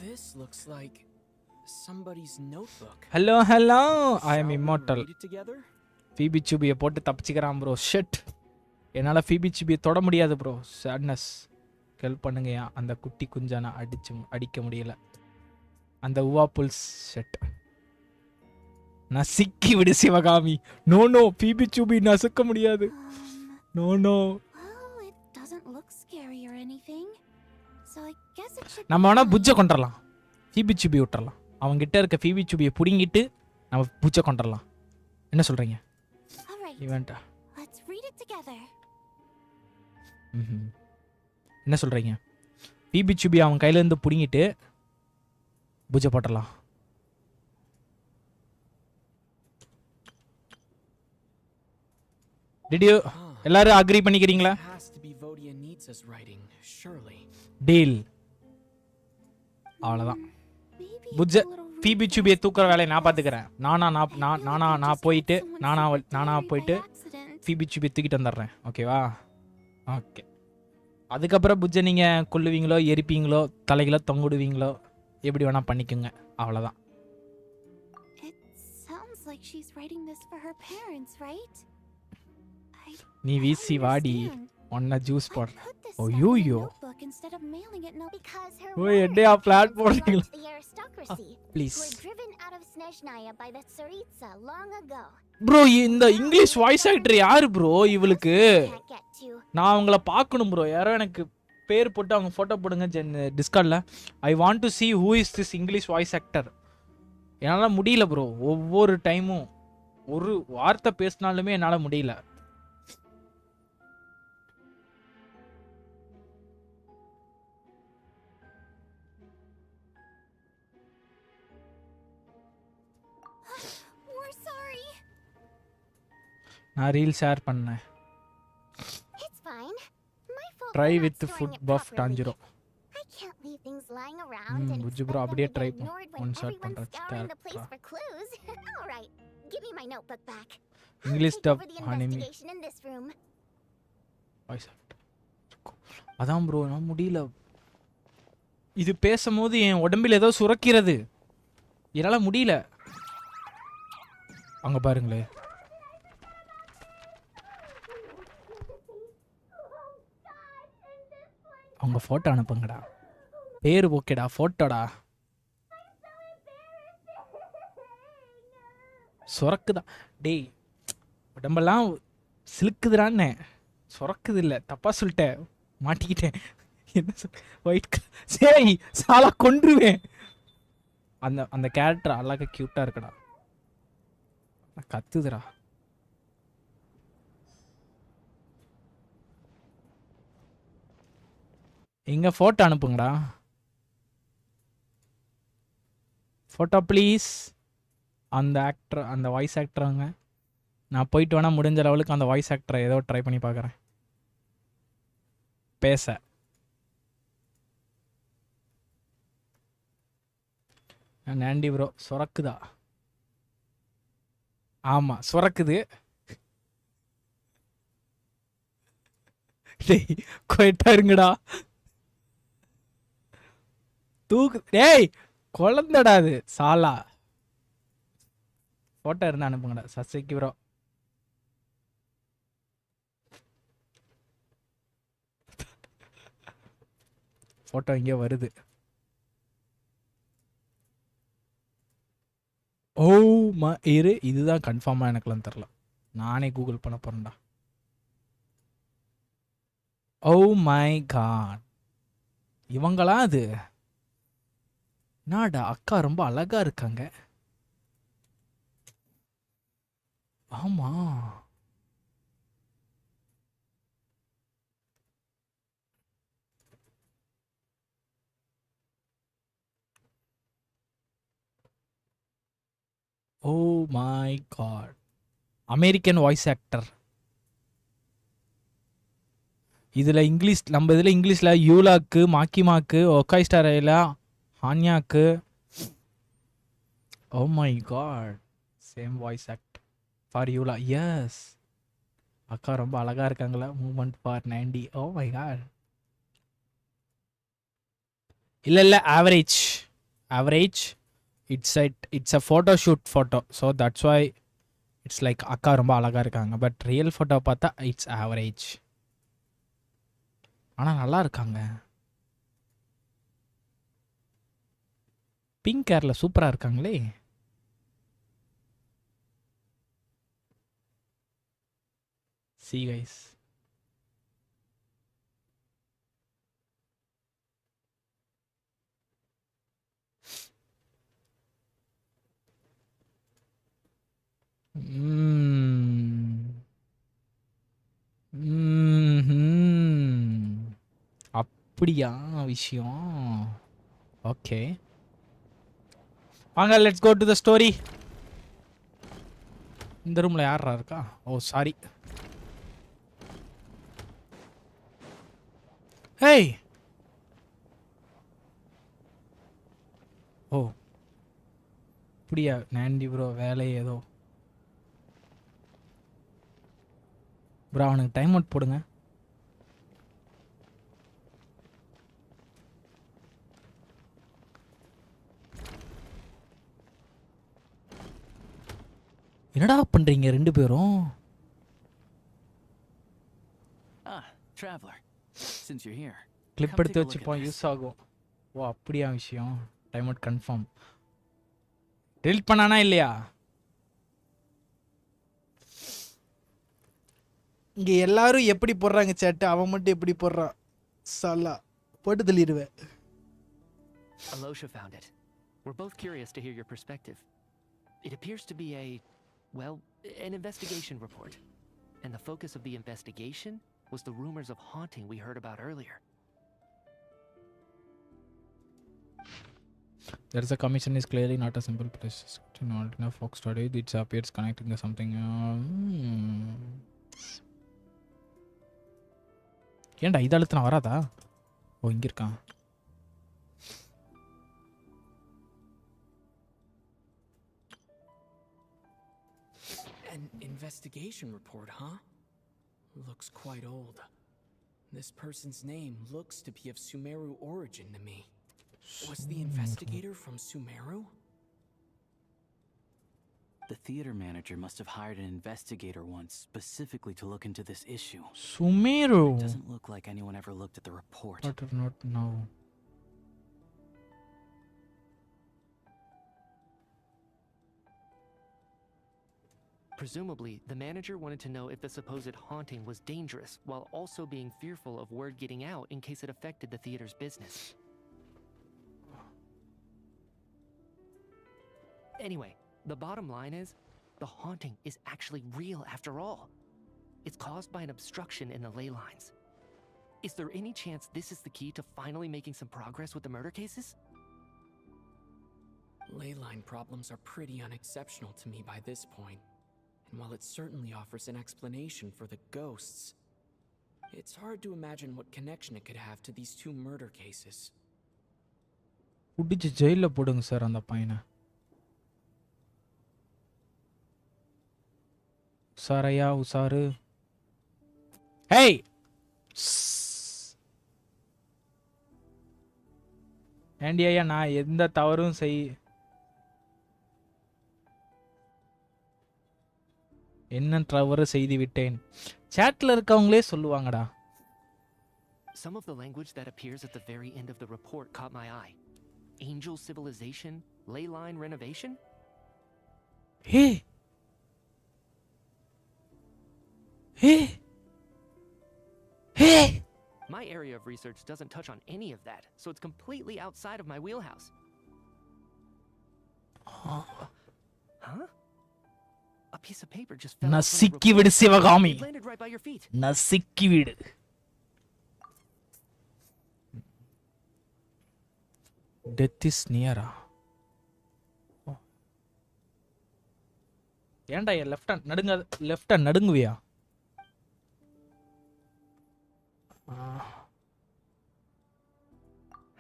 This looks like somebody's notebook.
Hello, I am
Shall we
immortal.
read it together?
ஃபீபி சூபியை போட்டு தப்பிச்சுக்கிறான் ப்ரோ. ஷிட், என்னால் ஃபீபி சூபியை தொட முடியாது ப்ரோ. சேட்னஸ். ஹெல்ப் பண்ணுங்கயா, அந்த குட்டி குஞ்சான அடிக்க முடியல. அந்த உவா புல்ஸ் ஷெட் நசுக்கி விடு சிவகாமி. நோ ஃபீபி சூபி நசுக்க முடியாது. No.
Well, it doesn't look scary or anything. So I guess it should
நம்ம வேணா புஜ்ஜை கொண்டுறலாம். ஃபீபி சூபி விட்டுறலாம். அவங்ககிட்ட இருக்க ஃபீபி சூபியை பிடுங்கிட்டு நம்ம புஜ்ஜை கொண்டுறலாம். என்ன சொல்றீங்க?
All right.
இவன்ட்டா
Let's read it together.
என்ன சொல்றீங்க? ஃபீபி சூபி அவன் கையில இருந்து பிடுங்கிட்டு புஜ்ஜை போட்டுடலாம். Did you எல்லாரும் அக்ரி பண்ணிக்கிறீங்களா?
Has to be Vodia needs us writing, surely.
Deal. அவ்வளோதான். புஜ்ஜை ஃபீபி சூபியை தூக்குற வேலையை நான் பார்த்துக்கிறேன். நான் போயிட்டு நானா போயிட்டு ஃபீபி சூபியை தூக்கிட்டு வந்துடுறேன். ஓகேவா? ஓகே. அதுக்கப்புறம் புஜ்ஜை நீங்கள் கொல்லுவீங்களோ எரிப்பீங்களோ தலைகளோ தொங்குடுவீங்களோ எப்படி வேணால் பண்ணிக்கோங்க. அவ்வளோதான்.
It sounds like she's writing this for her parents, right?
நீ வீசி வாடி ஒன்ன ஜூஸ் போடுற.
ஐயோ
ஓய் என்னையா பிளாட் போடுறீங்களா? ப்ளீஸ் ப்ரோ, இந்த இங்கிலீஷ் வாய்ஸ் ஆக்டர் யாரு ப்ரோ? இவளுக்கு நான் அவங்கள பார்க்கணும் ப்ரோ. யாரோ எனக்கு பேர் போட்டு அவங்க ஃபோட்டோ போடுங்க டிஸ்கார்டில். I want to see who is this English voice actor. என்னால் முடியல ப்ரோ. ஒவ்வொரு டைமும் ஒரு வார்த்தை பேசினாலுமே என்னால் முடியல. நான் ரீல் ஷேர் பண்ணேன். Try with food buff Tanjiro. Bujju bro அப்படியே ட்ரை ஒன் ஷாட் பண்ணுறேன். English dub anime voice actor. அதான் ப்ரோ நான் முடியல. இது பேசும்போது என் உடம்பில் ஏதோ சுரக்கிறது. என்னால் முடியல. அங்கே பாருங்களே. அவங்க ஃபோட்டோ அனுப்புங்கடா. பேர் ஓகேடா, ஃபோட்டோடா. சொரக்குதா டேய், உடம்பெல்லாம் சிலுக்குதுடான்னு. சொரக்குது இல்லை, தப்பா சொல்லிட்டேன், மாட்டிக்கிட்டேன். என்ன சொல் ஒயிட் சரி சாலா கொன்றுவேன். அந்த கேரக்டர் அழகாக க்யூட்டாக இருக்குடா. கத்துதுடா. எங்க ஃபோட்டோ அனுப்புங்கடா. Photo please. அந்த ஆக்டர், அந்த வாய்ஸ் ஆக்டருங்க. நான் போயிட்டு வேணா முடிஞ்ச லெவலுக்கு அந்த வாய்ஸ் ஆக்டரை ஏதோ ட்ரை பண்ணி பார்க்குறேன் பேச. நாண்டி ப்ரோ சொரக்குதா? ஆமாம் சொரக்குது. டேய் கொயிட்டா இருங்கடா. தூக்கு டேய் குழந்தடா அது சாலா. ஃபோட்டோ இருந்தால் அனுப்புங்கடா சசிக்கு ப்ரோ. ஃபோட்டோ இங்கே வருது. ஓ இதுதான் கன்ஃபார்மாக எனக்குலாம் தெரில. நானே கூகுள் பண்ண போகிறேன்டா. ஓ மை காட், இவங்களா அது? நாடா அக்கா ரொம்ப அழகா இருக்காங்க. ஆமா oh my god, American voice actor. இதில் இங்கிலீஷ், நம்ம இதில் இங்கிலீஷில் யூலாக்கு, மாக்கிமாக்கு, ஒக்காய் ஸ்டாரையில், ஹான்யாக்கு. Oh my god, same voice act for Yula. Yes, அக்கா ரொம்ப அழகாக இருக்காங்களா? Moment for 90. ஓ மை காட். இல்ல average. Average. It's a photo shoot photo. So that's why it's like அக்கா ரொம்ப அழகா இருக்காங்க. But real photo பார்த்தா it's average. ஆனா நல்லா இருக்காங்க. பிங்க் ஹேர்ல சூப்பரா இருக்காங்களே. See guys. அப்படியா விஷயம். ஓகே வாங்க let's go to the story. இந்த ரூம்ல யாரா இருக்கா? ஓ சாரி. ஹேய் ஓ அப்படியா நாண்டி ப்ரோ வேலை ஏதோ ப்ரோ அவனுக்கு டைம் அவுட் போடுங்க. என்னடா பண்றீங்க ரெண்டு பேரும்?
Traveler, since you're here,
clip எடுத்து வச்சுப்போம் யூஸ் ஆகும். ஓ அப்படியா விஷயம். Time out confirm. டெலிட் பண்ணானா இல்லையா? இங்க எல்லாரும் எப்படி போடுறாங்க சேட், அவன் மட்டும் எப்படி போடுறான்? சல்லா போட்டு தள்ளிடுவேன்.
Alosha found it. We're both curious to hear your perspective. It appears to be an investigation report. And the focus of the investigation was the rumors of haunting we heard about earlier.
There's a commission is clearly not a simple place. Not enough folk study. It appears connecting to something. ஏன்டா இது அழுத்தினா வராதா? ஓ இங்க இருக்கான்.
An investigation report, huh? Looks quite old. This person's name looks to be of Sumeru origin to me. Was the investigator from Sumeru?
The theater manager must have hired an investigator once specifically to look into this issue.
Sumeru.
It doesn't look like anyone ever looked at the report.
I do not know.
Presumably, the manager wanted to know if the supposed haunting was dangerous, while also being fearful of word getting out in case it affected the theater's business. Anyway, the bottom line is, the haunting is actually real after all. It's caused by an obstruction in the ley lines. Is there any chance this is the key to finally making some progress with the murder cases?
Ley line problems are pretty unexceptional to me by this point. And while it certainly offers an explanation for the ghosts, it's hard to imagine what connection it could have to these two murder cases.
புடிச்சு ஜெயில போடுங்க sir அந்த பையனை. உசாரையா உசாரு. Hey aunty ஐயா நான் எந்த தவறும் என்ன தவறு செய்து விட்டேன். சாட்ல இருக்கவங்களே சொல்லுவாங்கடா.
Some of the language that appears at the very end of the report caught my eye. Angel civilization, ley line renovation?
Hey! Hey! Hey!
My area of research doesn't touch on any of that, so it's completely outside of my wheelhouse. Huh? A piece of paper just fell out from the
நசிக்கி
report.
விடு Sivakami.
It landed right by your feet.
நசிக்கி விடு. Death is near. ஏன்டா என் left hand நடுங்குவியா?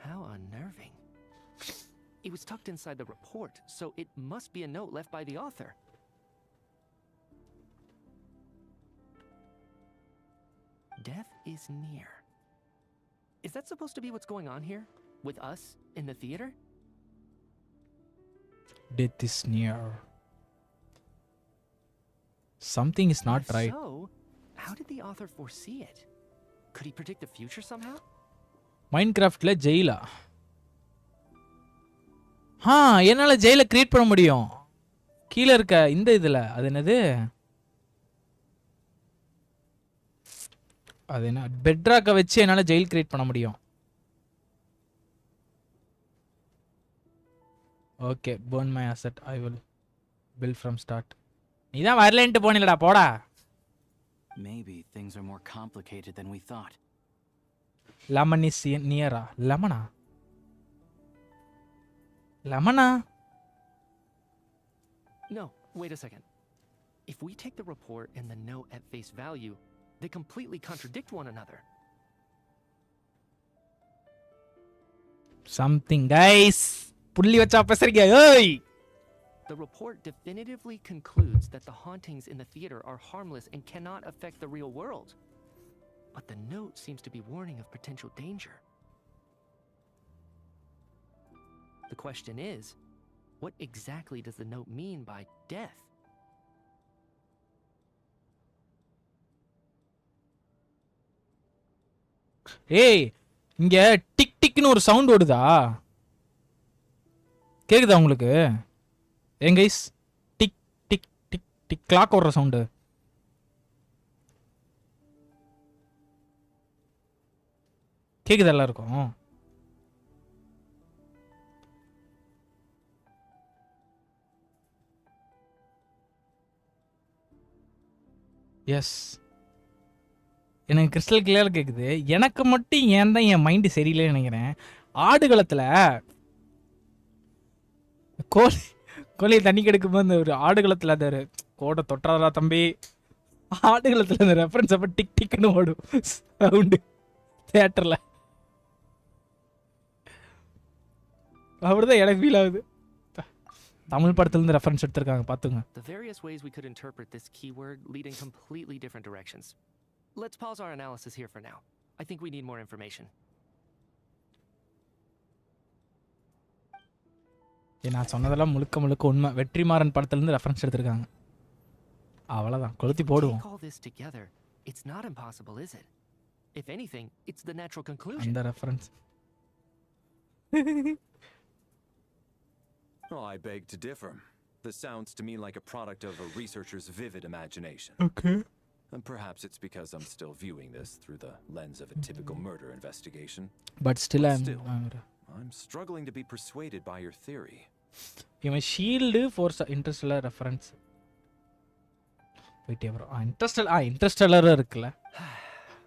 How unnerving. It was tucked inside the report, so it must be a note left by the author. Death is near. Is that supposed to be what's going on here? with us in the theater?
Death is near. Something is not
If
right.
So, how did the author foresee it? Could he predict the future somehow?
மைன்கிராஃப்ட்ல ஜெயிலா? என்னால ஜெயில create பண்ண முடியும். கீழே இருக்க இந்த இதுல அது என்னது? அது என்ன? பெட்ராக்க வச்சு என்னால ஜெயில் கிரியேட் பண்ண முடியும். Okay, burn my asset. I will build from start. நீ தான் வரலன்ட்டு போனிலடா போடா.
Maybe things are more complicated than we thought.
Lemon is near. Lemona? Lemona?
No, wait a second. If we take the report and the note at face value, they completely contradict one another.
Something, guys. புள்ளி வச்சா பேசுறீங்க. ஏய்.
The report definitively concludes that the hauntings in the theater are harmless and cannot affect the real world. But the note seems to be warning of potential danger. The question is, what exactly does the note mean by death?
ஏய், இங்க tick டிக்னு ஒரு sound ஓடுதா? கேக்குதா உங்களுக்கு? ஏங்க guys, tick tick tick tick clock ஓடுற sound. கேக்குதா எல்லாருக்கும்? எஸ், எனக்கு கிறிஸ்டல் கிளியர் கேக்குது. எனக்கு மட்டும் ஏன் தான் என் மைண்ட் சரியில்லைன்னு நினைக்கிறேன். ஆடுகளத்துல கோழி தண்ணி கெடுக்கும்போது அந்த ஒரு ஆடுகளத்துல அந்த கோடை தொட்டாரா தம்பி, ஆடுகளத்துல அந்த ரெஃபரன்ஸ் அப்ப டிக் டிக்னு ஓடும் சவுண்டு தியேட்டர்ல. அப்படிதான் எனக்கு ஃபீல் ஆகுது. தமிழ் படத்துல இருந்து ரெஃபரன்ஸ் எடுத்திருக்காங்க பாத்துங்க.
The various ways we could interpret this keyword lead in completely different directions. Let's pause our analysis here for now. I think we need more information.
நான் சொன்னதெல்லாம் முழுக்க முழுக்க உண்மை. வெற்றிமாறன் படத்துல இருந்து ரெஃபரன்ஸ் எடுத்திருக்காங்க. அவ்வளவுதான், கொளுத்தி போடுவோம்.
Take all this together, it's not impossible, is it? If anything, it's the natural conclusion.
அந்த reference.
Oh, I beg to differ. This sounds to me like a product of a researcher's vivid imagination.
Okay.
And perhaps it's because I'm still viewing this through the lens of a typical murder investigation.
But still
I'm struggling to be persuaded by your theory.
இவன் shield for interstellar reference போயிட்டே வரும். Interstellar இருக்குல்ல.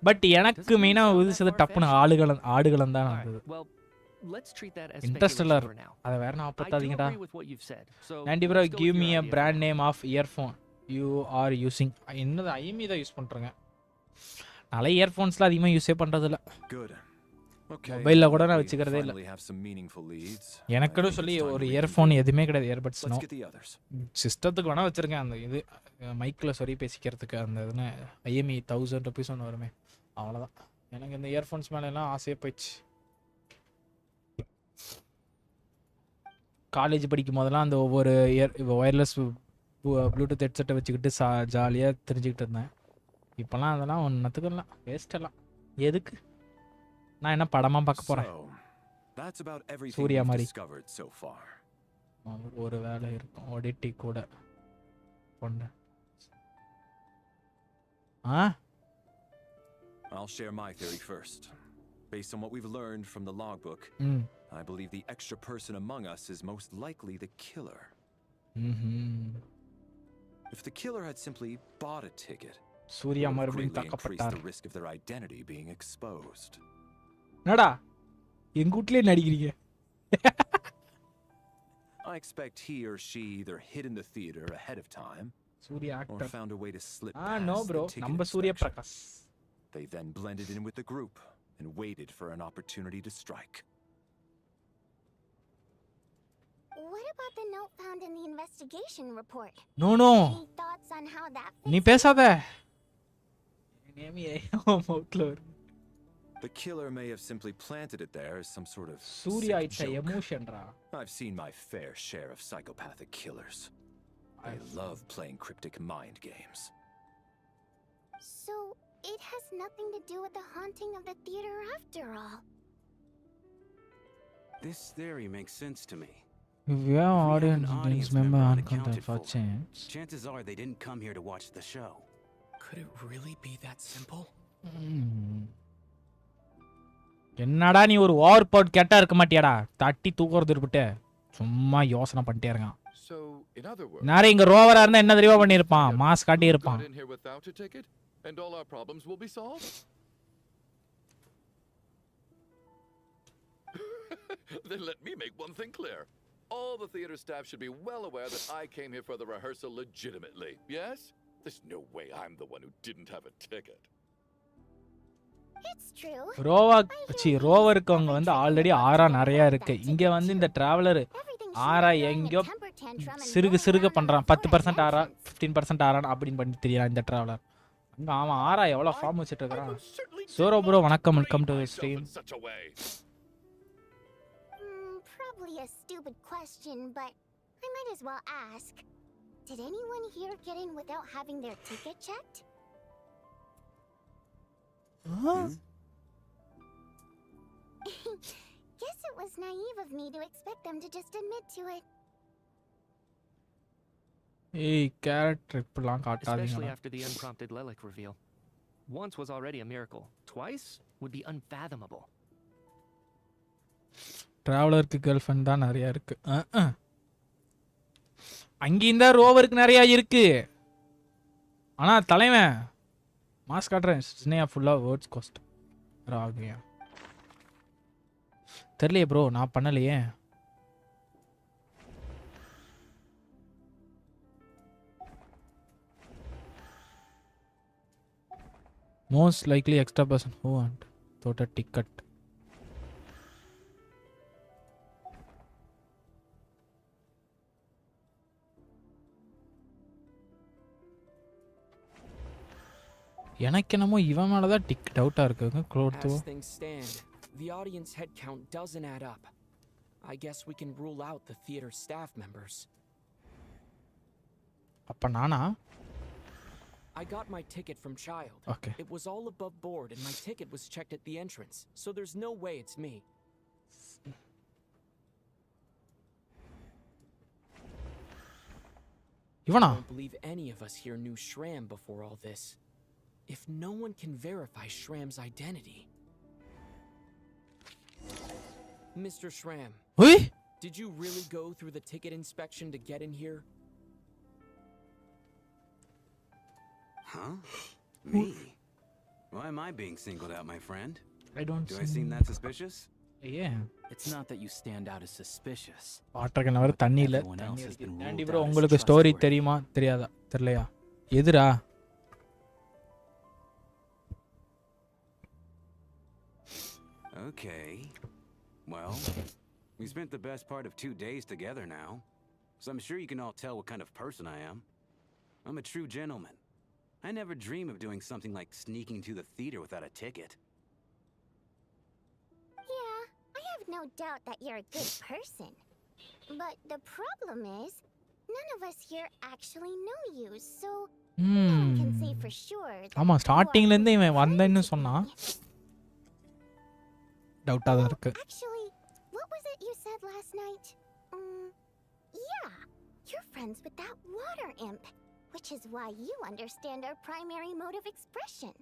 But எனக்கு மெயினா உதிச்சது டப்புன்னு ஆடுகளம் தான் வந்தது. Interstellar அதை வேற நான் பத்தாதீங்கடா. Andy bro, give me a brand name of earphone you are using. என்னது ஐஎம்இ தான் யூஸ் பண்றேங்க. நாளை இயர்ஃபோன்ஸ்ல அதிகமாக யூஸே பண்றது இல்ல. மொபைல்ல கூட நான் வச்சுக்கிறதே இல்ல. எனக்குன்னு சொல்லி ஒரு இயர்ஃபோன் எதுவுமே கிடையாது. Earbuds no. சிஸ்டத்துக்கு வேணா வச்சிருக்கேன் அந்த இது மைக்ல சொறி பேசிக்கிறதுக்கு அந்த இதுன்னு ஐஎம்இ 1000 rupees ஒன்று வருமே, அவ்வளோதான். எனக்கு இந்த இயர்ஃபோன்ஸ் மேலே எல்லாம் ஆசையே போயிடுச்சு. காலேஜ் படிக்கும் போதெல்லாம் அந்த ஒவ்வொரு ஒயர்லெஸ் ப்ளூடூத் ஹெட்செட்டை வச்சுக்கிட்டு ஜாலியாக தெரிஞ்சுக்கிட்டு இருந்தேன். இப்போல்லாம் அதெல்லாம் ஒன்றத்துக்குலாம் வேஸ்டெல்லாம் எதுக்கு? நான் என்ன படமா பார்க்க போறேன்? சூர்யா மாதிரி ஒரு வேலை இருக்கும். ஒடிட்டி கூட பொண்ணு.
I'll share my theory first. Based on what we've learned from the logbook, I believe the extra person among us is most likely the killer. If the killer had simply bought a ticket,
Surya மறுபடியும்
increased
தாக்கப்பட்டார்.
the risk of their identity being exposed.
என்னடா எங்க வீட்லயே நடிக்கிறீங்க?
I expect he or she either hid in the theater ahead of time
Suriya
or
actor.
found a way to slip past
no bro,
the ticket
நம்ம Surya
inspection.
Prakash.
They then blended in with the group and waited for an opportunity to strike.
What about the note found in the investigation report?
No.
Any thoughts on how that
நீ
fits?
பேசாத. நேமியே மவுத்ல வரும்.
The killer may have simply planted it there as some sort of
Surya
sick
it's a
joke.
emotion ra.
I've seen my fair share of psychopathic killers. They love playing cryptic mind games.
So, it has nothing to do with the haunting of the theater after all.
This theory makes sense to me.
If you have
If we have an
audience
audience
member
member
unaccounted
unaccounted
for
for,
change.
Chances are they didn't come here to watch the show.
Could it really be that simple?
என்னடா நீ ஒரு over பவுட் கெட்டா இருக்க மாட்டியாடா தட்டி தூக்குறது இருப்பிட்டு சும்மா யோசனை பண்ணிட்டே இருக்கான்
So, in other words,
நேரம் இங்க ரோவரா இருந்தா என்ன தெரியுமா பண்ணிருப்பான் மாஸ் காட்டி இருப்பான்
got in here without a ticket, and all our problems will be solved? Then let me make one thing clear. All the theater staff should be well aware that I came here for the rehearsal legitimately. Yes? There's no way I'm the one who didn't have a ticket.
It's true.
ரோவருக்கு அங்க வந்து already ஆரா நிறைய இருக்கு இங்க வந்து இந்த traveller ஆரா எங்கயோ சிறுக பண்றான் 10% ஆரா 15% ஆரா அப்படின்னு பண்ணி தெரியலாம் இந்த டிராவலர் அங்க அவன் ஆரா எவ்வளவு ஃபார்ம் வச்சிட்டு இருக்கான் சோரோ ப்ரோ வணக்கம் welcome to stream
Probably a stupid question, but I might as well ask. Did anyone here get in without having their ticket checked? Guess it was naive of me to expect them to just admit to it.
ஏய் character இப்பலாம்
Especially
காட்டாதீங்க
after the unprompted லிலக் reveal. Once was already a miracle. Twice would be unfathomable.
டிராவலருக்கு girl friend தான் நிறைய இருக்கு அங்கேயும் தான் ரோவருக்கு நிறைய இருக்கு ஆனா தலைவன் மாஸ் காட்டுறேன் ஸ்னேயா ஃபுல்லா வேர்ட்ஸ் காஸ்ட் ராகியா தெரியலையே ப்ரோ நான் பண்ணலையே most likely extra person who want thought a ticket எனக்கு என்னமோ இவன் மேல தான் டிக் டவுட்டா இருக்குங்க க்ளோத்தோ
As things stand, the audience head count doesn't add up. I guess we can rule out the theater staff members.
அப்ப நானா
I got my ticket from Child.
Okay.
It was all above board and my ticket was checked at the entrance. So there's no way it's me.
இவனா
I don't believe any of us here knew Shram before all this. If no one can verify Shram's identity. Mr. Shram,
Hey?
did you really go through the ticket inspection to get in here?
Huh? Me? Why am I being singled out, my friend?
I don't
Do I seem that suspicious?
Yeah.
It's not that you stand out as suspicious.
Water can வர தண்ணி இல்ல
Everyone else has been
aunty
ruled
bro
out as
உங்களுக்கு story
trustworthy.
தெரியுமா தெரியாதா தெரியலையா எதுடா
Okay. Well, we spent the best part of 2 days together now, so I'm sure you can all tell what kind of person I am. I'm a true gentleman. I never dream of doing something like sneaking to the theater without a ticket.
Yeah, I have no doubt that you're a good person. But the problem is, none of us here actually know you, so no one can say for sure that
ஆமா
you are
ஸ்டார்டிங்ல இருந்து
good
இவன் வந்தேன்னு
friends with
சொன்னான்
me.
டவுட்டா தான் இருக்கு
Actually, what was it you said last night? Yeah, you're friends with that water imp, which is why you understand our primary mode of expression.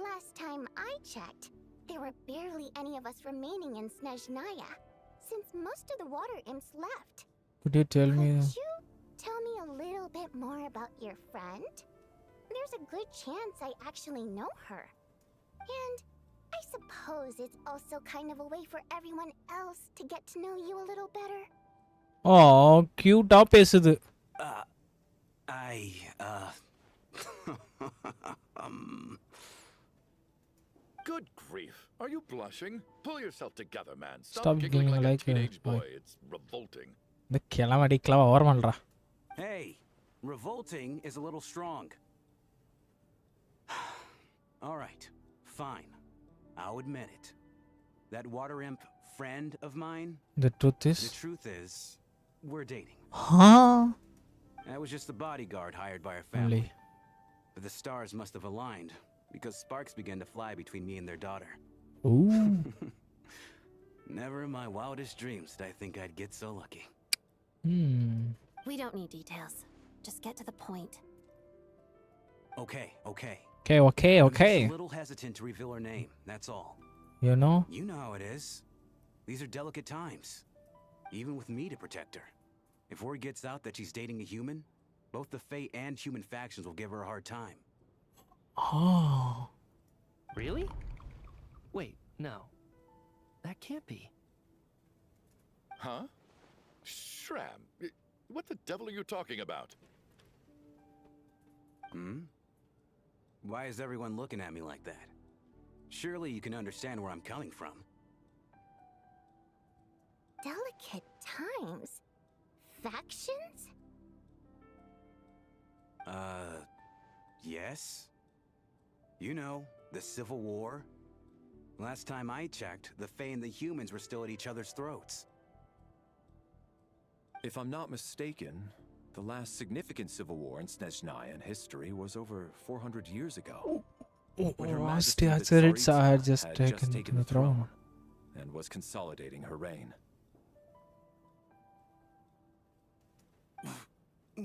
Last time I checked, there were barely any of us remaining in Snezhnaya, since most of the water imps left.
could you tell me
Could you tell me a little bit more about your friend? There's a good chance I actually know her. And I suppose it's also kind of a way for everyone else to get to know you a little better.
ஓ கியூட்டா பேசுது
Good grief. Are you blushing? Pull yourself together, man.
Stop
Stop giggling
giggling
like a
like a
teenage
boy.
boy. It's revolting.
இந்த கிளவடி கிளவ ஓரமல்றா
Hey, revolting is a little strong. All right, fine. I'll admit it. That water imp friend of mine,
The truth
the
is.
truth is, we're dating.
Huh?
I was just the bodyguard hired by our family.
Only.
But the stars must have aligned, because sparks began to fly between me and their daughter.
Ooh.
Never in my wildest dreams did I think I'd get so lucky.
Hmm.
We don't need details. Just get to the point.
Okay.
Okay.
I'm just a little hesitant to reveal her name, that's all.
You know?
You know how it is. These are delicate times. Even with me to protect her. If word gets out that she's dating a human, both the Fae and human factions will give her a hard time.
Oh.
Really? Wait, no. That can't be.
Huh? Shram, what the devil are you talking about?
Hmm? Why is everyone looking at me like that? Surely you can understand where I'm coming from.
Delicate times? Factions?
Yes? You know, the Civil War? Last time I checked, the Fae and the humans were still at each other's throats.
If I'm not mistaken, the last significant civil war in Snezhnaya history was over 400 years ago. When Her Majesty ᴰᴜᴜ had just taken the throne and was consolidating her reign.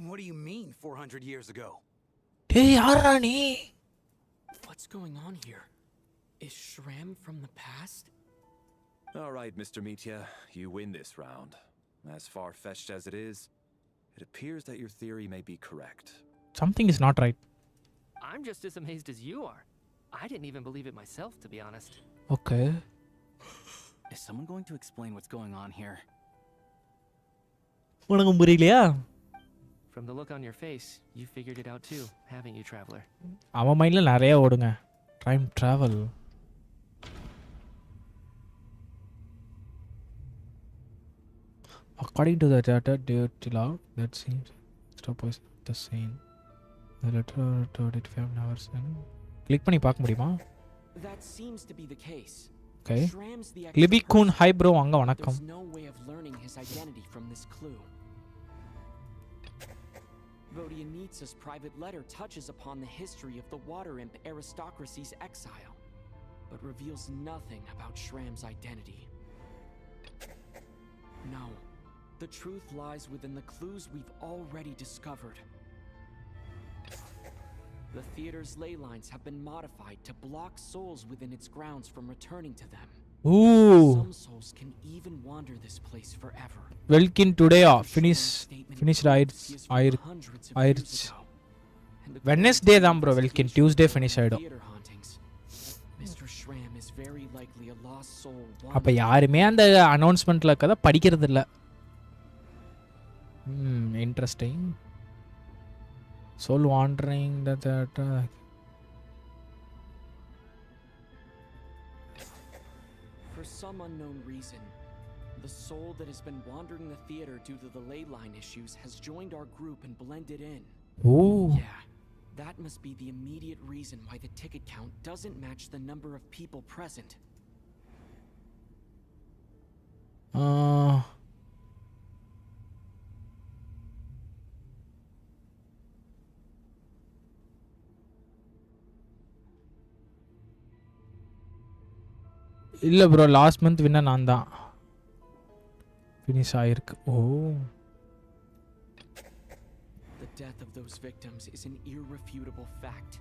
What do you mean, 400 years ago?
Hey, Arani.
What's going on here? Is Shram from the past?
All right, Mr. Mitya, you win this round. As far-fetched as it is, it appears that your theory may be correct.
Something is not right.
I'm just as amazed as you are. I didn't even believe it myself, to be honest.
Okay.
Is someone going to explain what's going on here?
உனக்கு புரியலையா?
From the look on your face, you figured it out too, haven't you, traveler?
அவன் மைண்ட்ல நிறைய ஓடுங்க. Time travel. According to the data dialogue, that seems stop was the same. The letter it found never sent. Click பண்ணி பார்க்க முடியுமா?
That seems to be the case.
Okay.
Shram's the
Libby Kun, hi bro, வாங்க வணக்கம்.
There's no way of learning his identity from this clue. Vodyanitsa's private letter touches upon the history of the water imp aristocracy's exile, but reveals nothing about Shram's identity. No, the truth lies within the clues we've already discovered. The theater's ley lines have been modified to block souls within its grounds from returning to them.
Ooh.
Some souls can even wander this place forever.
Welkin today finished Wednesday தான் bro Welkin Tuesday finish ஆயிடும்.
Mr. Shram is very likely a lost soul.
அப்ப யாருமே அந்த அனௌன்ஸ்மென்ட்ல கதை படிக்கிறது இல்ல. Interesting. Soul wandering that
For some unknown reason, the soul that has been wandering the theater due to the ley line issues has joined our group and blended in.
Ooh.
Yeah, that must be the immediate reason why the ticket count doesn't match the number of people present.
இல்ல bro last month winner நான் தான். Finish ஆயிருக்கு. Oh.
The death of those victims is an irrefutable fact.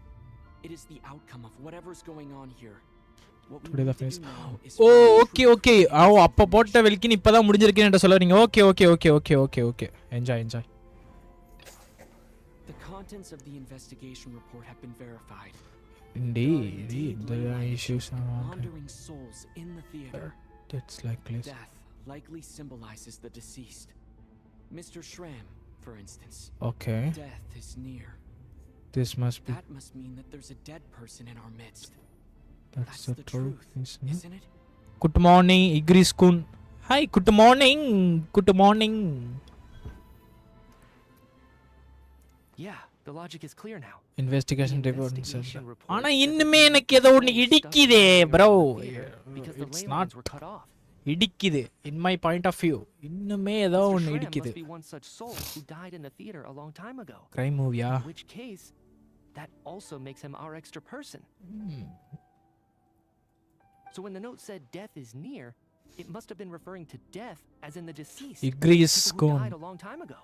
It is the outcome of whatever's going on here. What we
Today the
need to
face.
do now is
Oh, okay. அப்ப போட்ட வெல்கின் இப்பதான் முடிஞ்சிருக்குன்னு சொல்றீங்க. Okay. Enjoy.
The contents of the investigation report have been verified.
Indeed, there are issues around
wandering souls in the theater.
That's likely.
Death likely symbolizes the deceased. Mr. Shram, for instance.
Okay.
Death is near.
This must be.
That must mean that there's a dead person in our midst.
That's
the
truth,
isn't it?
Good morning, Igris Kun. Hi, good morning.
Yeah, the logic is clear now.
Investigation
The
report.
investigation report
ஆனா
said that
இன்னுமே
the
எனக்கு ஏதோ ஒன்னு
soul
இடிக்குதே
stuck in
bro.
the theater because the
It's
ley
not
lines were cut off.
இடிக்குது in my point of view. இன்னுமே ஏதோ
Mr.
ஒன்னு
Shram
இடிக்குது.
must be one such soul who died in the theater a long time ago.
Crime movie
In which case, that also makes him our extra person. So when the note said death is near, it must have been referring to death as in the deceased.
Igris
People who
gone.
died a long time ago.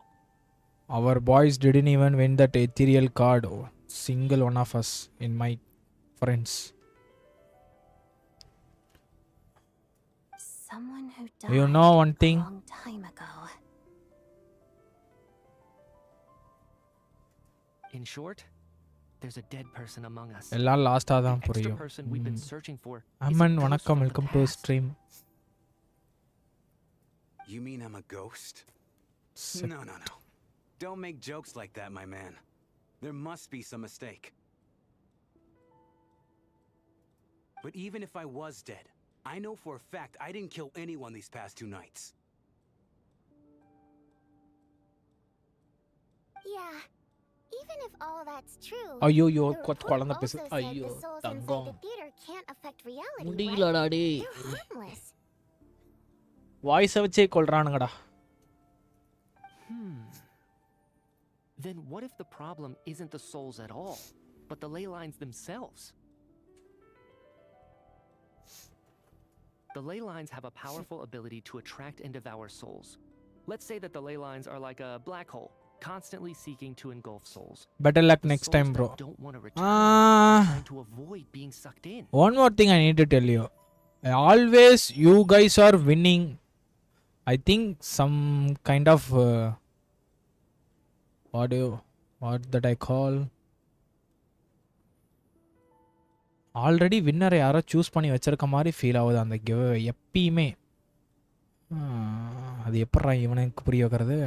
Our boys didn't even win that ethereal card. Oh, single one of us in my friends.
Someone who died
You know one thing?
a long time ago.
In short, there's a dead person among us.
எல்லாம் லாஸ்டா
The
தான்
extra
புரியும்.
person we've been searching for is a
Amman
ghost
வணக்கம்,
from the
welcome to
past.
Stream.
You mean I'm a ghost? No. Don't make jokes like that, my man. There must be some mistake. But even if I was dead, I know for a fact I didn't kill anyone these past 2 nights.
Yeah. Even if all that's true,
ஐயோ
the report
குழந்தை
also
பேசு.
said
ஐயோ
the souls inside
Thangam.
the theater can't affect reality, right?
முடியலடா டேய்.
They're harmless.
வாய்ஸை வச்சே கொல்றானுங்கடா.
Then what if the problem isn't the souls at all, but the ley lines themselves? The ley lines have a powerful ability to attract and devour souls. Let's say that the ley lines are like a black hole, constantly seeking to engulf souls.
Better luck
The
next
souls
time,
that
bro.
don't want to return are trying to avoid being sucked in.
One more thing I need to tell you. Always you guys are winning. I think some kind of what that I call already வின்னரை யாரோ choose பண்ணி வச்சிருக்க மாதிரி feel ஆகுது அந்த give எப்பயுமே. அது எப்படா இவனுக்கு புரிய வைக்கிறது?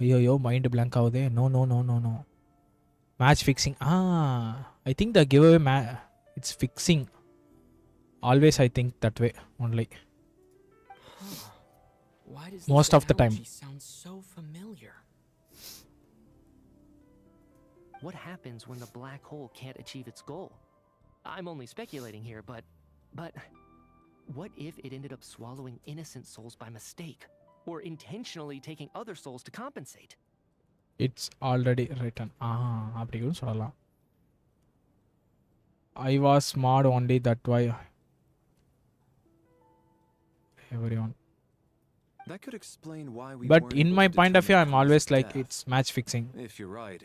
ஐயோ மைண்ட் blank ஆகுதே. No match fixing. I think the giveaway it's fixing. Always I think that way only.
Why does
Most
this
of the time.
analogy sound so familiar?
What happens when the black hole can't achieve its goal? I'm only speculating here, but what if it ended up swallowing innocent souls by mistake, or intentionally taking other souls to compensate?
It's already written. அப்படியும் சொல்லலாம். I was smart only that why everyone.
That could explain why we
But
weren't
in
able
my
to
point of view,
determine
I'm
cause
always
of
like
death.
it's match fixing.
If you're right,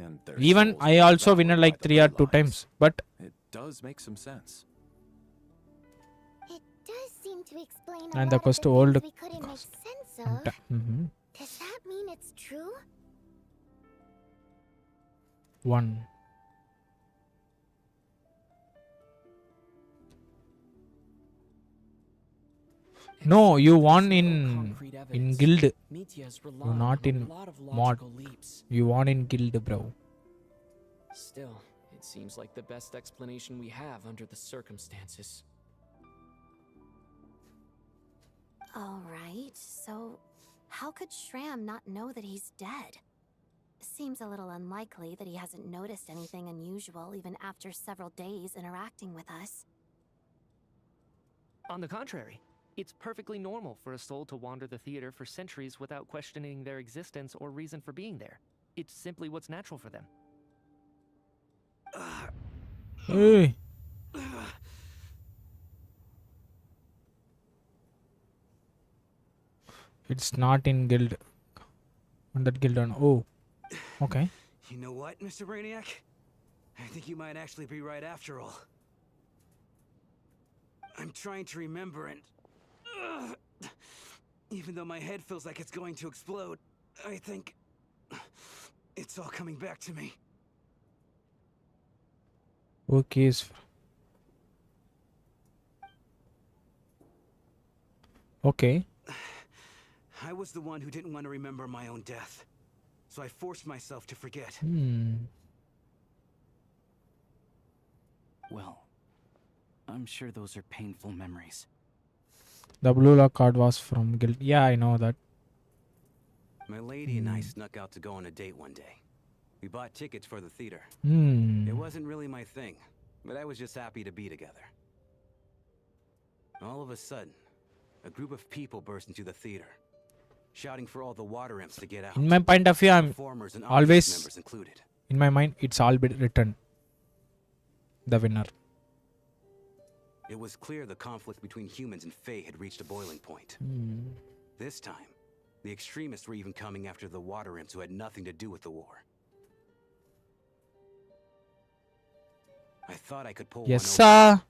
and their
Even
souls
I
were
also
devoured
winner
by
like
the
3 or
ley
2 times.
lines.
But
It does make some sense.
It does seem to explain a
And
lot
the
of
quest
the
to old
things we couldn't make sense of. Does that mean it's true?
1. No, you won in guild. You're not in mod. You won in guild, bro.
Still, it seems like the best explanation we have under the circumstances.
Alright, so how could Shram not know that he's dead? Seems a little unlikely that he hasn't noticed anything unusual even after several days interacting with us.
On the contrary, it's perfectly normal for a soul to wander the theater for centuries without questioning their existence or reason for being there. It's simply what's natural for them.
Hey. It's not in guild. On that guild on. Oh. Okay.
You know what, Mr. Brainiac? I think you might actually be right after all. I'm trying to remember and... even though my head feels like it's going to explode, I think... it's all coming back to me.
Okay. Okay.
I was the one who didn't want to remember my own death. So I forced myself to forget.
Well, I'm sure those are painful memories.
The blue lock card was from guild. Yeah, I know that.
My lady and I snuck out to go on a date one day. We bought tickets for the theater. It wasn't really my thing, but I was just happy to be together. All of a sudden, a group of people burst into the theater, shouting for all the water imps to get out.
In my point of view, I'm
Performers and
always
audience members included.
in my mind. It's all been written. The winner.
It was clear the conflict between humans and Fae had reached a boiling point. This time, the extremists were even coming after the water imps who had nothing to do with the war. I thought I could pull
Yes,
one
sir.
over,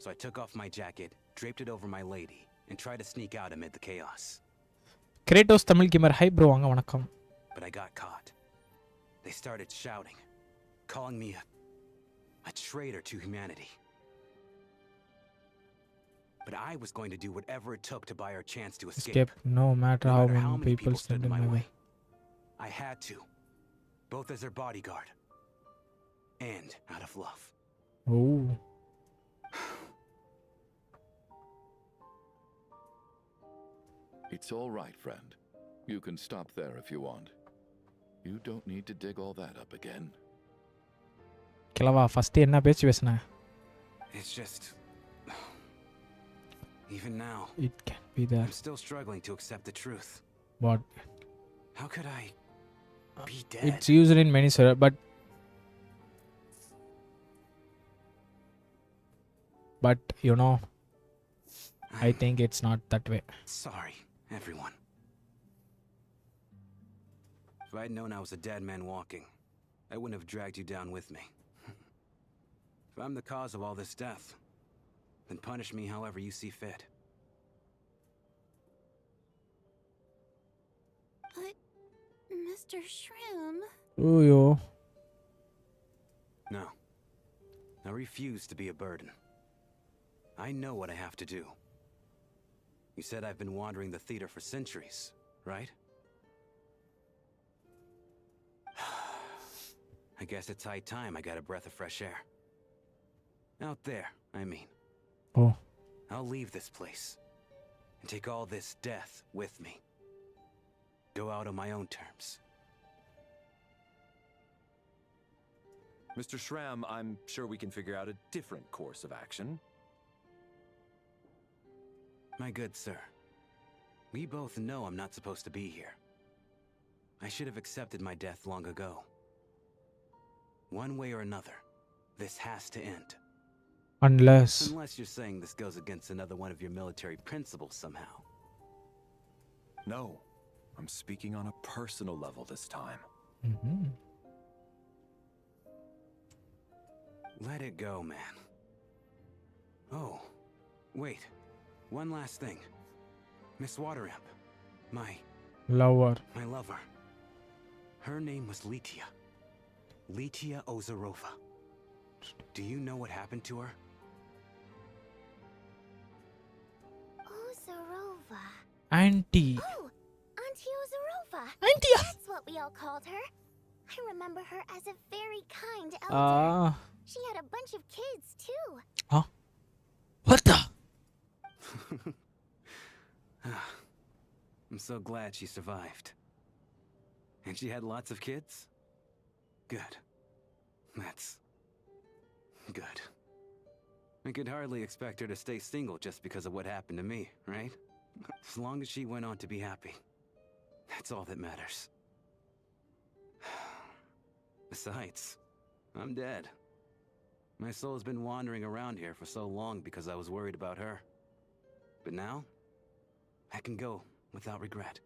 so I took off my jacket, draped it over my lady, and tried to sneak out amid the chaos.
Kratos Tamil gamer. Hi bro, வாங்க வணக்கம்.
But I got caught. They started shouting, calling me a traitor to humanity. But I was going to do whatever it took to buy our chance to escape.
No matter how many people
stood
stand in my way.
I had to, both as their bodyguard and out of love.
Oh.
It's all right, friend. You can stop there if you want. You don't need to dig all that up again.
கிளவா first என்ன பேச்சு பேசுன?
It's just, even now,
It can be there.
I'm still struggling to accept the truth.
But
How could I be dead?
it's used in many but you know, I think it's not that way.
Sorry, everyone. If I'd known I was a dead man walking, I wouldn't have dragged you down with me. If I'm the cause of all this death, then punish me however you see fit.
But, Mr. Shroom...
Oh, yo.
No. I refuse to be a burden. I know what I have to do. You said I've been wandering the theater for centuries, right? I guess it's high time I got a breath of fresh air. Out there, I mean.
Oh.
I'll leave this place and take all this death with me. Go out on my own terms.
Mr. Shram, I'm sure we can figure out a different course of action.
My good sir, we both know I'm not supposed to be here. I should have accepted my death long ago. One way or another, this has to end.
Unless
you're saying this goes against another one of your military principles somehow.
No, I'm speaking on a personal level this time.
Let it go, man. Oh, wait. One last thing. Miss Water Imp. My lover. Her name was ဣᴜᴜᴜᴜ. Do you know what happened to her?
ᴜᴜᴜᴜ.
Auntie.
Oh, Auntie ᴜᴜᴜᴜ.
Auntie.
That's what we all called her. I remember her as a very kind elder. She had a bunch of kids, too.
Huh? What the?
I'm so glad she survived. And she had lots of kids? Good. That's good. I could hardly expect her to stay single just because of what happened to me, right? As long as she went on to be happy. That's all that matters. Besides, I'm dead. My soul's been wandering around here for so long because I was worried about her. But now, I can go without regret.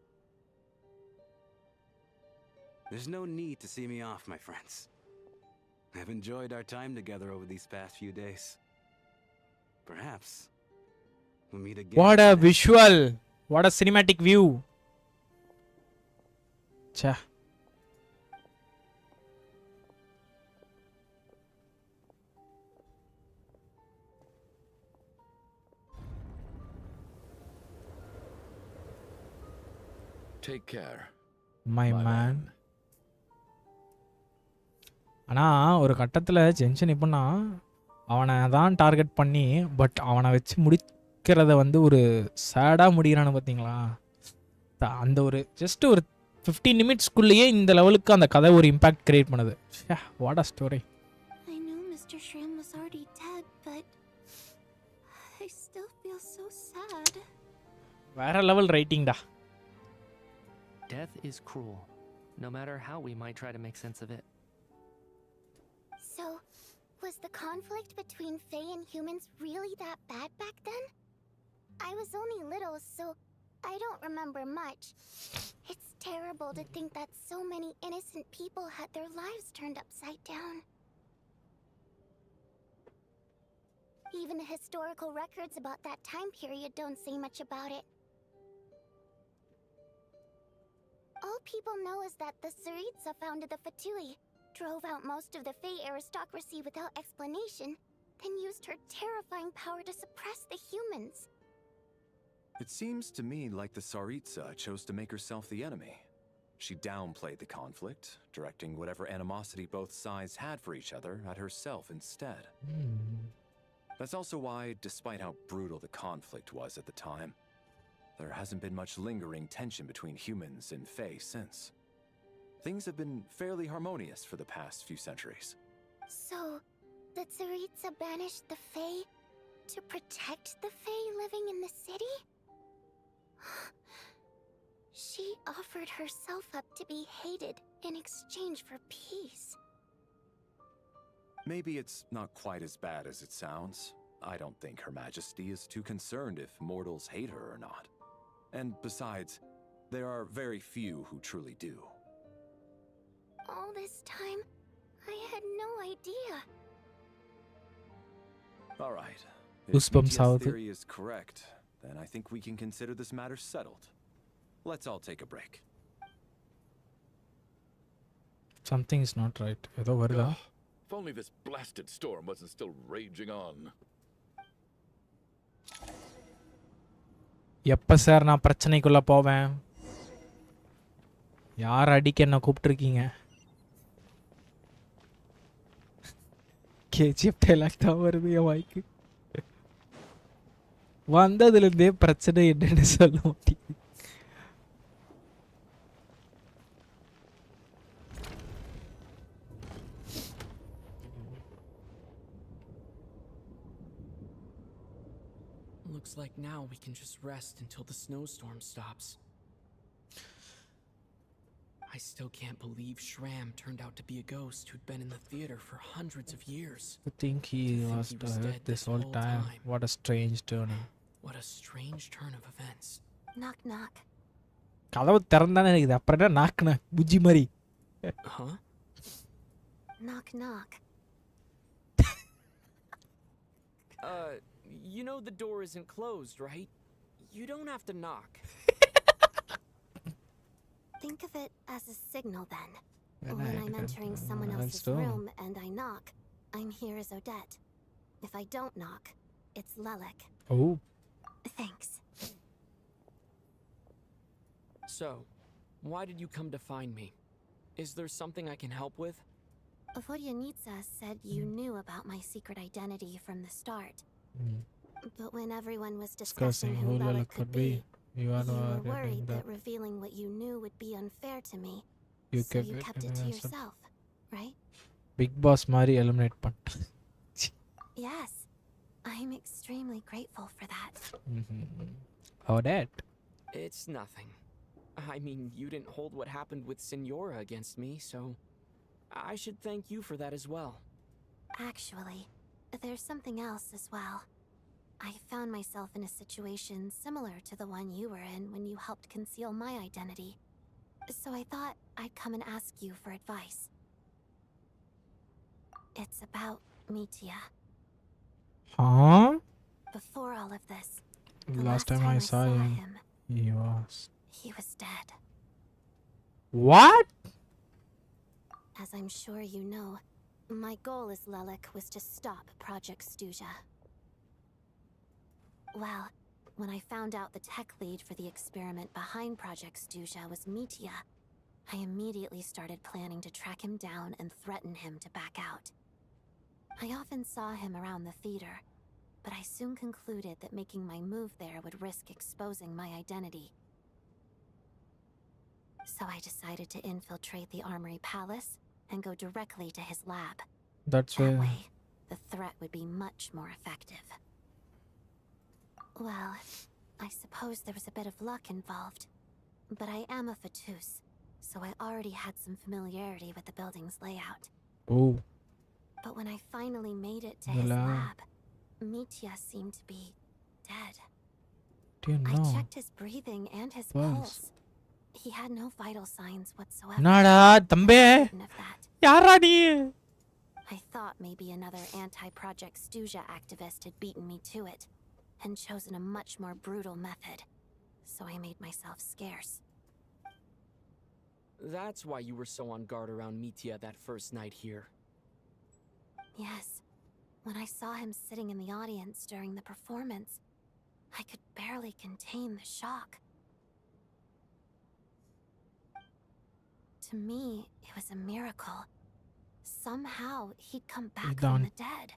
There's no need to see me off, my friends. I've enjoyed our time together over these past few days. Perhaps we'll meet again.
What a visual! What a cinematic view! Cha.
Take care.
My man. ஆனா ஒரு கட்டத்தில் gentian இப்போனா அவனை தான் target பண்ணி but அவனை வச்சு முடிக்கிறத வந்து ஒரு சேடாக முடிகிறான்னு பார்த்தீங்களா? அந்த ஒரு ஜஸ்ட் ஒரு 15 நிமிட்ஸ்க்குள்ளேயே இந்த லெவலுக்கு அந்த கதை ஒரு இம்பாக்ட் கிரியேட் பண்ணுது. What a story.
I knew Mr. Shram was already dead, but I still feel so sad.
வேற level ரைட்டிங்டா.
Death is cruel, no matter how we might try to make sense of it.
So, was the conflict between Fae and humans really that bad back then? I was only little, so I don't remember much. It's terrible to think that so many innocent people had their lives turned upside down. Even the historical records about that time period don't say much about it. All people know is that the ʀɪᴜ founded the ᴜᴜ, drove out most of the Fae aristocracy without explanation, then used her terrifying power to suppress the humans.
It seems to me like the ʌɪᴜ chose to make herself the enemy. She downplayed the conflict, directing whatever animosity both sides had for each other at herself instead. That's also why, despite how brutal the conflict was at the time, there hasn't been much lingering tension between humans and Fae since. Things have been fairly harmonious for the past few centuries.
So, the ʌɪᴜ banished the Fae to protect the Fae living in the city? She offered herself up to be hated in exchange for peace.
Maybe it's not quite as bad as it sounds. I don't think Her Majesty is too concerned if mortals hate her or not. And besides, there are very few who truly do.
All this time, I had no idea.
All right. If
Goosebumps
Mitya's
ஆகுது.
theory is correct, then I think we can consider this matter settled. Let's all take a break.
Something is not right. ஏதோ வருதா?
If only this blasted storm wasn't still raging on.
எப்போ sir நான் பிரச்சனைக்குள்ளே போவேன்? யார் அடிக்க என்ன கூப்பிட்டுருக்கீங்க? KGF dialogue தான் வருது என் வாய்க்கு. வந்ததுலேருந்தே பிரச்சனை என்னன்னு சொல்ல மாட்டேங்குது.
Looks like now we can just rest until the snowstorm stops. I still can't believe Shram turned out to be a ghost who'd been in the theater for hundreds of years.
I think he was dead this whole time. What a strange turning.
What a strange turn of events.
Knock knock.
கதவு திறந்தானே இருக்குது. அப்புறம் என்ன நாக்குன புஜ்ஜி மாதிரி?
Huh?
Knock knock.
You know the door isn't closed, right? You don't have to knock.
Think of it as a signal then.
When
When
I
I'm entering someone
enter
else's
room.
room and I knock, I'm here as Odette. If I don't knock, it's ḻeḻek.
Oh.
Thanks.
So, why did you come to find me? Is there something I can help with?
Vodyanica said you knew about my secret identity from the start. But when everyone was discussing who ḻeḻek could be,
You are
you were worried that revealing what you knew would be unfair to me.
You
So you kept it to yourself, right?
Big Boss மாதிரி eliminate பண்ணிட்டேன்.
Yes. I'm extremely grateful for that.
Oh, that.
It's nothing. I mean, you didn't hold what happened with Senora against me, so I should thank you for that as well.
Actually, there's something else as well. I found myself in a situation similar to the one you were in when you helped conceal my identity. So I thought I'd come and ask you for advice. It's about Mitya.
Huh?
Before all of this,
Last time I saw him, he was
dead.
What?
As I'm sure you know, my goal as ḻeḻek was to stop Project ʀ. Well, when I found out the tech lead for the experiment behind Project ʀ was Mitya, I immediately started planning to track him down and threaten him to back out. I often saw him around the theater, but I soon concluded that making my move there would risk exposing my identity. So I decided to infiltrate the Armory Palace and go directly to his lab.
That's
That
why.
way, the threat would be much more effective. Well, I suppose there was a bit of luck involved, but I am a 괜ʀ, so I already had some familiarity with the building's layout.
Oh,
But when I finally made it to
The
his
lab.
lab, Mitya seemed to be dead.
do you
I
know?
checked his breathing and his
Pulse.
pulse. He had no vital signs whatsoever.
Nada, tambe.
Certain of that.
Yara ni.
I thought maybe another anti-Project Stuja activist had beaten me to it and chosen a much more brutal method. So I made myself scarce.
That's why you were so on guard around Mitya that first night here.
Yes. When I saw him sitting in the audience during the performance, I could barely contain the shock. To me, it was a miracle. Somehow, he'd come back from
Done.
the dead.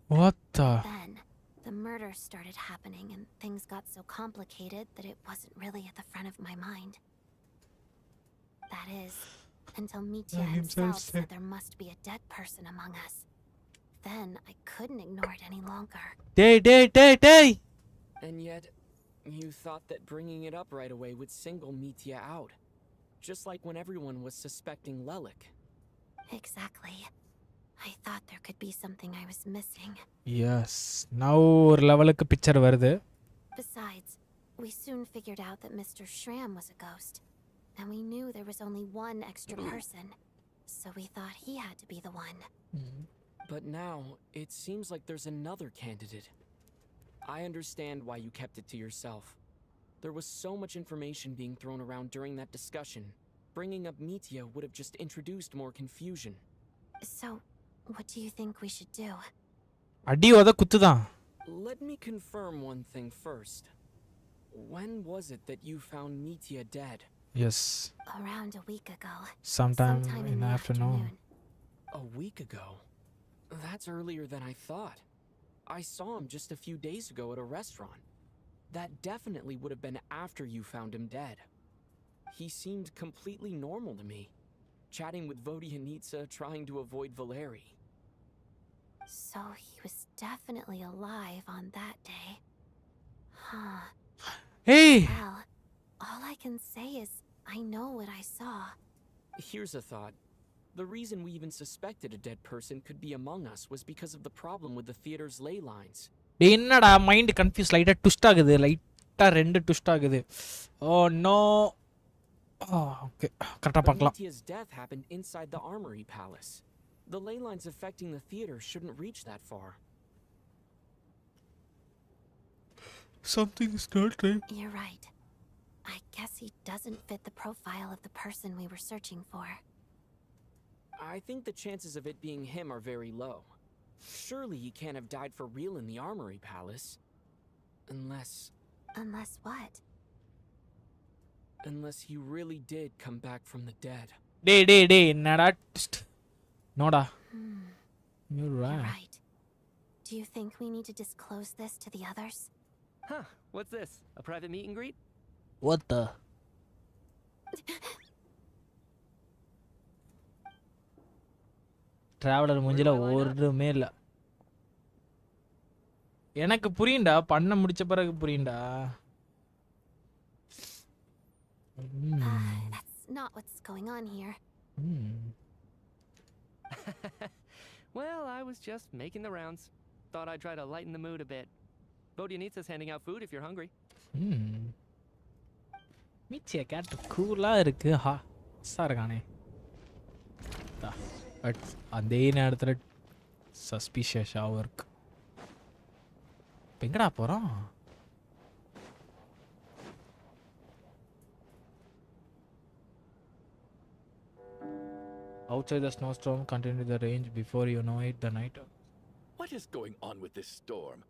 What the?
Then, the murders started happening and things got so complicated that it wasn't really at the front of my mind. That is, until Mitya
Yeah, himself
himself
said-
said there must be a dead person among us. Then, I couldn't ignore it any longer.
Day.
And yet, you thought that bringing it up right away would single Mitya out. Just like when everyone was suspecting ḻelik.
Exactly. I thought there could be something I was missing.
Yes. Now ஒரு லெவலுக்கு picture வருது.
Besides, we soon figured out that Mr. Schramm was a ghost. And we knew there was only one extra person. So we thought he had to be the one.
But now, it seems like there's another candidate. I understand why you kept it to yourself. There was so much information being thrown around during that discussion. Bringing up Mitya would have just introduced more confusion.
So, what do you think we should do?
அடி உத குத்துதான்.
Let me confirm one thing first. When was it that you found Mitya dead?
Yes.
Around a week ago.
Sometime in
in
the
the
afternoon.
A week ago? That's earlier than I thought. I saw him just a few days ago at a restaurant. That definitely would have been after you found him dead. He seemed completely normal to me, chatting with Vodyanitsa, trying to avoid Valeri.
So he was definitely alive on that day. Huh.
Hey.
Well, all I can say is I know what I saw.
Here's a thought. The reason we even suspected a dead person could be among us was because of the problem with the theater's ley lines.
டேய் என்னடா mind confuse லைட்டா twist ஆகுது. லைட்டா ரெண்டு twist ஆகுது. Oh no. Okay கரெக்ட்டா
But
பார்க்கலாம்.
Mitya's death happened inside the Armory Palace. The ley lines affecting the theater shouldn't reach that far.
Something is not right.
You're right. I guess he doesn't fit the profile of the person we were searching for.
I think the chances of it being him are very low. Surely he can't have died for real in the Armory Palace. Unless
What?
Unless he really did come back from the dead.
டேய் என்னடா twist. நோடா. You're
You're
right.
right. Do you think we need to disclose this to the others?
Huh, what's this? A private meet and greet?
What the? Traveller மூஞ்சில ஒருமே இல்ல. எனக்கு புரியும்டா, பண்ண முடிச்ச பிறகு புரியும்டா.
That's not what's going on here.
Well, I was just making the rounds. Thought I'd try to lighten the mood a bit. Vodyanitsa's handing out food if you're hungry.
மீச்சிய கேட்டு கூலா இருக்கு. ஹா இருக்கானே. பட் அதே நேரத்தில் சஸ்பிஷியஸாகவும் இருக்கு. இப்போ எங்கடா போகிறோம்? Outside the snowstorm continued the range. Before you know it, the night.
What is going on with this storm?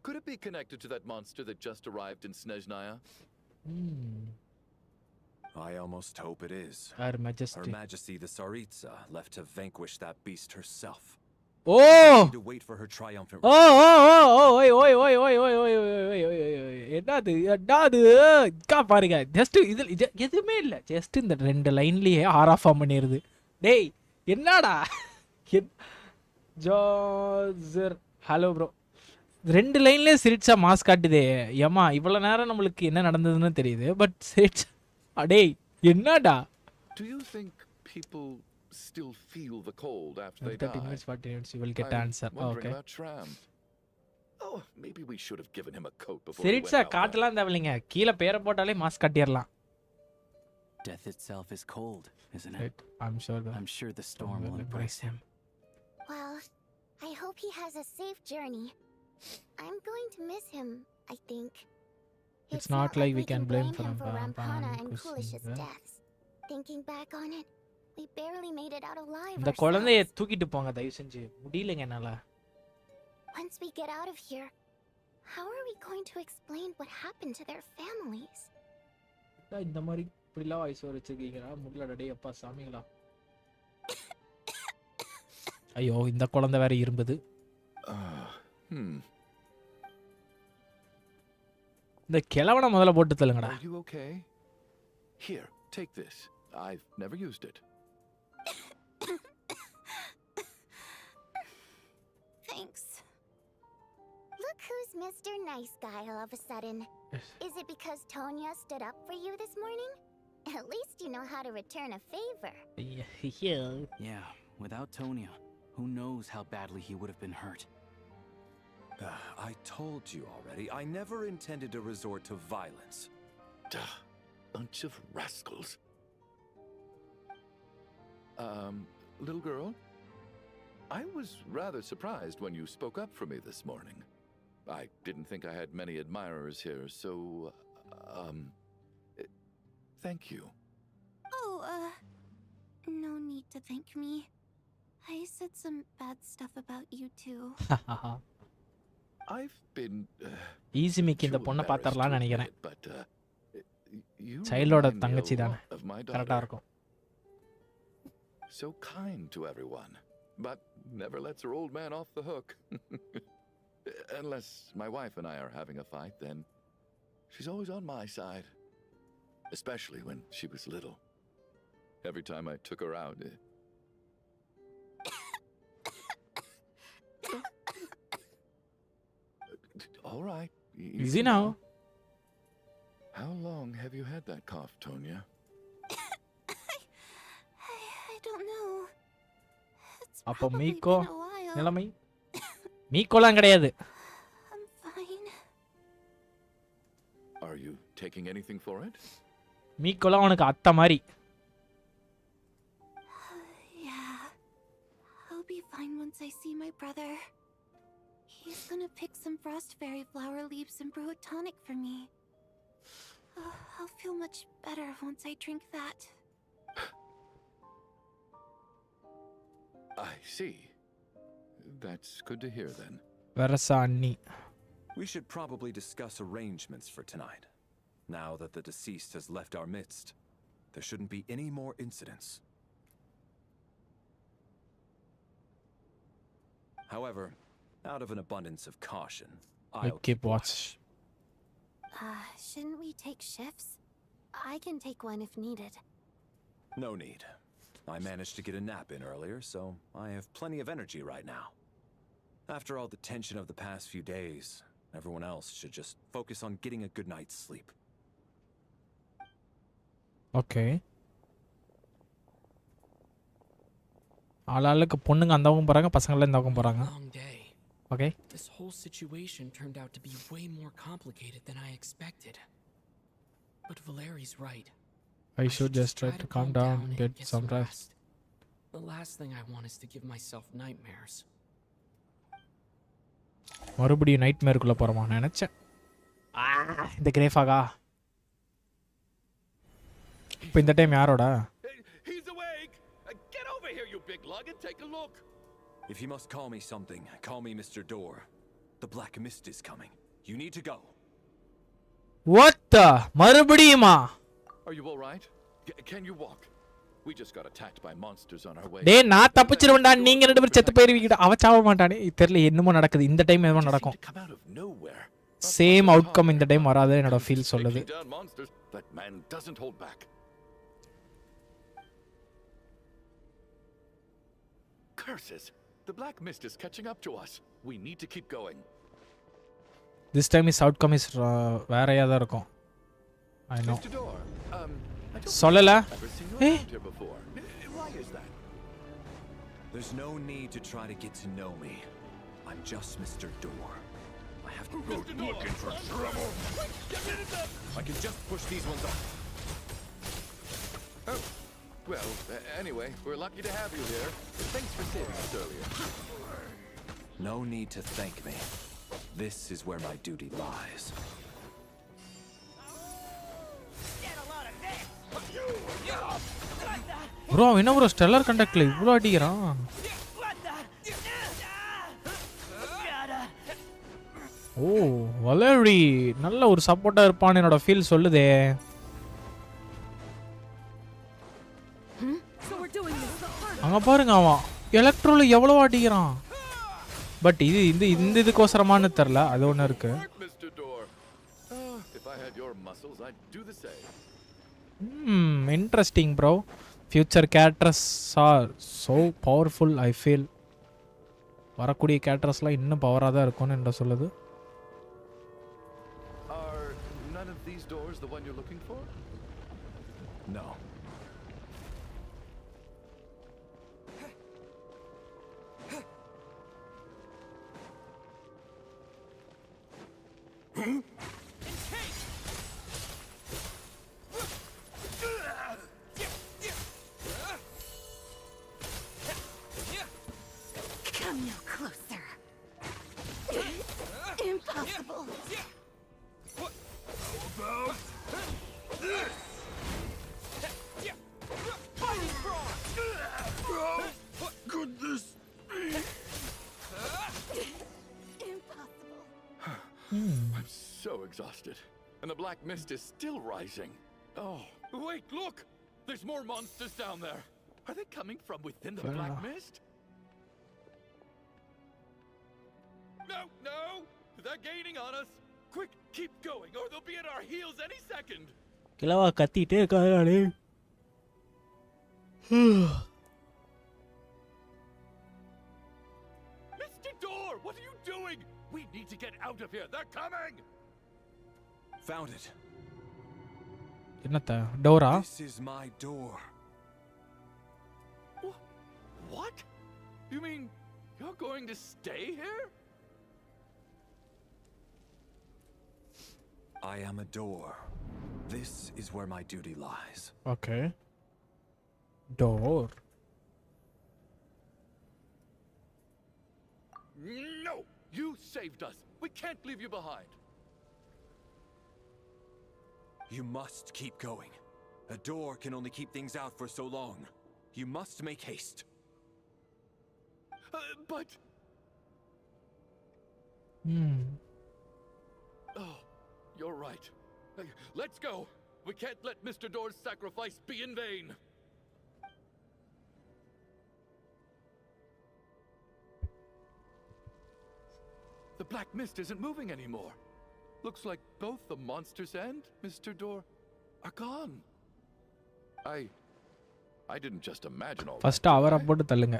Could it be connected to that monster that just arrived in Snezhnaya?
I almost hope it is.
Her Majesty.
Her Majesty the Tsaritsa left to vanquish that beast herself.
O
Need to wait for her triumphant.
ஓ ஓ ஓ ஓ ஓய் ஓய் ஓய் ஓய் ஓய் ஓய் ஓய் ஓய் ஓய் என்னது கா பாருங்க ஜஸ்ட் இது எதுவுமே இல்லை ஜஸ்ட் இந்த 2 லைன்லயே ஆஃப் பண்ணிடுது டேய் என்னடா ஜோசர் ஹலோ ப்ரோ 2 லைன்லயே சிரிச்சா மாஸ் காட்டுதே ஏமா இவ்வளவு நேரம் நம்மளுக்கு என்ன நடந்ததுன்னு தெரியுது பட் சிரிச்சா டேய் என்னடா
Do you think people still feel the cold after they
30
die?
minutes 40 minutes you will get
I'm
answer
wondering
okay
about Shram. Oh, maybe we should have given him a coat before we went
சிரிச்சா
out there.
காட்டலாம் தேவையில்லைங்க கீழே பேரை போட்டாலே mass காட்டிடலாம்
Death itself is cold, isn't it?
Right. I'm sure that
I'm sure the storm will embrace him.
Well, I hope he has a safe journey. I'm going to miss him, I think.
It's not like we can blame
him
him
for
for
Rampana and
Kusin,
Kulish's
right?
deaths. Thinking back on it, we barely made it out alive
இந்த குழந்தைய தூக்கிட்டு போங்க தயவு செஞ்சு முடியலங்க என்னால
Once we get out of here, how are we going to explain what happened to their families?
இந்த மாதிரி இப்படிலாம் வயசு வச்சிருக்கீங்களா முடியலடா டேய் அப்பா சாமிங்களா ஐயோ இந்த குழந்தை வேற இரும்புது இந்த கிழவனை முதல்ல போட்டு தள்ளுங்கடா
Are you okay? Here, take this. I've never used it.
Thanks. Look who's Mr. Nice Guy all of a sudden. Is it because Tonya stood up for you this morning? At least you know how to return a favor.
Yeah, without Tonya, who knows how badly he would have been hurt.
I told you already, I never intended to resort to violence.
Duh, bunch of rascals. Little girl, I was rather surprised when you spoke up for me this morning. I didn't think I had many admirers here, so, thank you.
Oh, no need to thank me. I said some bad stuff about you too.
I've been
easy mic இந்த
too
பொண்ணை
embarrassed to
பாத்தறலாம்னு
admit
நினைக்கிறேன்
it, but you
சைல்டோட
remind me a
தங்கச்சி தானே
lot of my
கரெக்டா
daughter.
இருக்கும்
So kind to everyone, but never lets her old man off the hook. Unless my wife and I are having a fight, then she's always on my side. Especially when she was little. Every time I took her out. All right.
Easy now.
How long have you had that cough, Tonya?
I don't know. It's
அப்போ
probably
மீக்கோ
been a while.
நிலைமை மீக்கோலாம் கிடையாது
I'm fine.
Are you taking anything for it?
மீக்கோலாம் உனக்கு அத்தை மாதிரி
Yeah. I'll be fine once I see my brother. He's gonna pick some frost fairy flower leaves and brew a tonic for me. I'll feel much better once I drink that.
I see. That's good to hear then.
வரசா அண்ணி
We should probably discuss arrangements for tonight. Now that the deceased has left our midst, there shouldn't be any more incidents. However, out of an abundance of caution, I'll
keep watch.
Shouldn't we take shifts? I can take one if needed.
No need. I managed to get a nap in earlier, so I have plenty of energy right now. After all the tension of the past few days, everyone else should just focus on getting a good night's sleep.
Okay ஆளாளுக்கு பொண்ணுங்க அந்த பக்கம் போறாங்க பசங்கள இந்த பக்கம் போறாங்க
Long day.
Okay
This whole situation turned out to be way more complicated than I expected. But Valeri's right.
I should just try to calm down and get some rest.
The last thing I want is to give myself nightmares.
மறுபடியும் night மேருக்குள்ள போறோமா நினைச்சேன் இந்த கிரேஃபாகா இப்போ இந்த time யாரோட
He's awake! Get over here, you big lug, and take a look!
If you must call me something, call me Mr. Door. The Black Mist is coming. You need to go.
What the மறுபடியுமா
Are you all right? Can you walk? We just got attacked by monsters on our way.
டேய் நான் தப்பிச்சிருவேன்டா நீங்க ரெண்டு பேரும் செத்து போயிருவீங்கடா அவ சாவ மாட்டானே தெரியல என்னமோ நடக்குது இந்த டைம் ஏதோ நடக்கும் சேம் அவுட்கம் இந்த டைம் வராது என்னோட ஃபீல் சொல்லுது
That man doesn't hold back. Curses! The black mist is catching up to us. We need to keep going.
This time his outcome is வேறயா தான் இருக்கும். I know. சொல்லல
Why is that?
There's no need to try to get to know me. I'm just Mr. Door. I have to go looking for trouble. I can just push these ones off.
Oh, well, anyway, we're lucky to have you here. Thanks for saving us earlier.
No need to thank me. This is where my duty lies.
bro என்ன bro stellar கண்டக்ட்ல இவ்ளோ அடிக்குறான் ஓ வலரி நல்ல ஒரு சப்போர்ட்டா இருப்பான்னு என்னோட feel சொல்லுதே அங்க பாருங்க அவன் எலக்ட்ரோல எவ்வளவு அடிக்குறான் பட் இது இந்த இதுக்கோசரமானு தெரியல அது ஒண்ணு இருக்கு interesting bro future characters are so powerful I feel வரக்கூடிய கேரக்டர்ஸ்லாம் இன்னும் பவரா தான் இருக்கும்னு என்ன சொல்லுது
Are none of these doors the one you're looking for?
No.
Come no closer. Impossible.
What could this be?
Impossible.
I'm so exhausted. And the black mist is still rising. Oh, wait, look! There's more monsters down there. Are they coming from within the black mist? No, no! They're gaining on us! Quick, keep going, or they'll be at our heels any second!
கிளவா கத்திட்டே இருக்கானே
Mr. Door, what are you doing? We need to get out of here. They're coming!
Found it.
என்னத்த Dora
This is my door.
What? You mean you're going to stay here?
I am a door. This is where my duty lies.
okay door
No! You saved us. We can't leave you behind.
You must keep going. A door can only keep things out for so long. You must make haste.
But... Oh, you're right. Let's go. We can't let Mr. Door's sacrifice be in vain. The black mist isn't moving anymore. Looks like both the monsters and Mr. Door are gone. I didn't just imagine all
first அவரை போட்டு தள்ளுங்க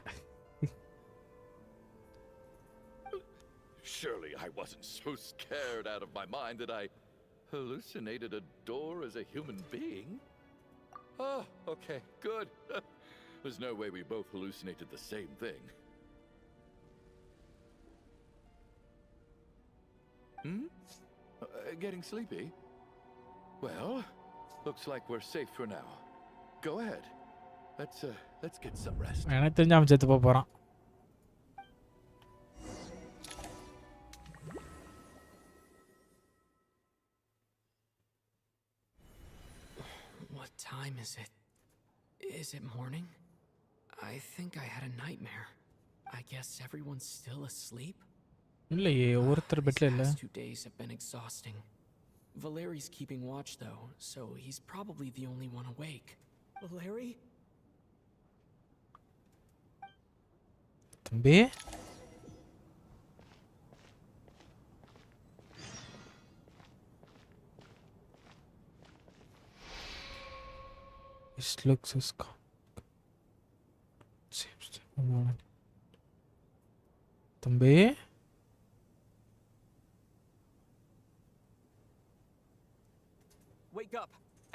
Surely I wasn't so scared out of my mind that I hallucinated a door as a human being. Oh, okay, good. There's no way we both hallucinated the same thing. Getting sleepy? Well, looks like we're safe for now. Go ahead. Let's get some rest.
எனக்கு தெரிஞ்ச அவன் செத்து போறான்
What time is it? Is it morning? I think I had a nightmare. I guess everyone's still asleep.
இல்லையே ஒருத்தர் பெட்ல இல்ல
These 2 days have been exhausting. Valeri's keeping watch though, so he's probably the only one awake. Valeri?
தம்பி This looks as seems to தம்பி
Wake up!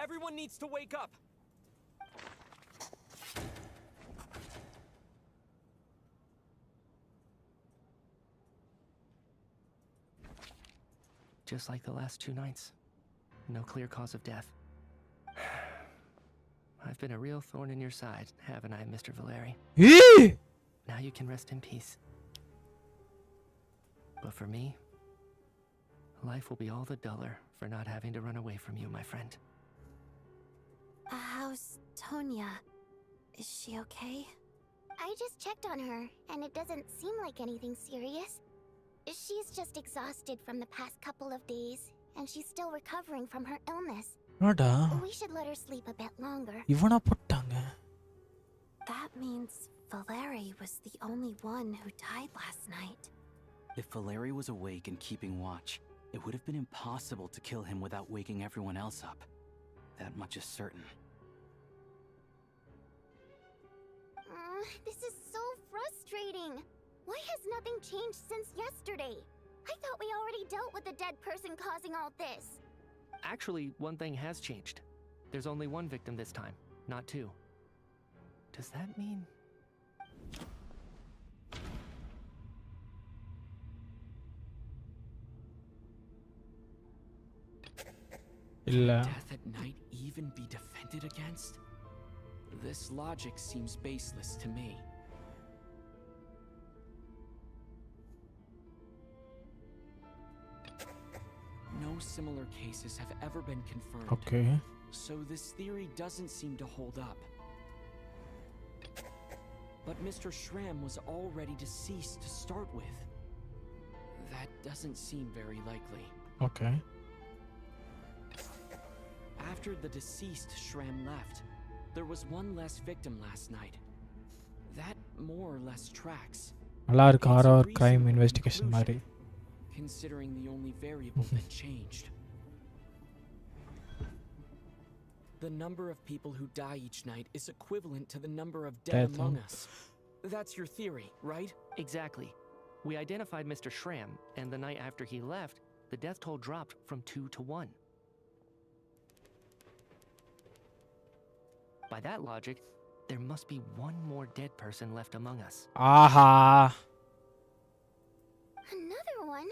Everyone needs to wake up!
Just like the last 2 nights. No clear cause of death. I've been a real thorn in your side, haven't I, Mr. Valeri? Now you can rest in peace. But for me, life will be all the duller for not having to run away from you, my friend.
How's Tonya? Is she okay? I just checked on her, and it doesn't seem like anything serious. She's just exhausted from the past couple of days, and she's still recovering from her illness.
என்னடா
We should let her sleep a bit longer.
இவனா போட்டாங்க
That means Valeri was the only one who died last night.
If Valeri was awake and keeping watch, it would have been impossible to kill him without waking everyone else up. That much is certain.
This is so frustrating. Why has nothing changed since yesterday? I thought we already dealt with the dead person causing all this.
Actually, one thing has changed. There's only 1 victim this time, not 2. Does that mean...
இல்ல
Death at night even be defended against? This logic seems baseless to me. No similar cases have ever been confirmed.
Okay.
So this theory doesn't seem to hold up. But Mr. Schramm was already deceased to start with. That doesn't seem very likely.
Okay.
After the deceased Schramm left, there was 1 less victim last night. That more or less tracks.
நல்லா இருக்கு
It's a
horror crime
reasonable
investigation மாதிரி
conclusion, considering the only variable that changed. The number of people who die each night is equivalent to the number of dead
Dead,
among
huh?
us. That's your theory, right?
Exactly. We identified Mr. Schramm, and the night after he left, the death toll dropped from 2 to 1. By that logic, there must be 1 more dead person left among us.
Aha
Another one?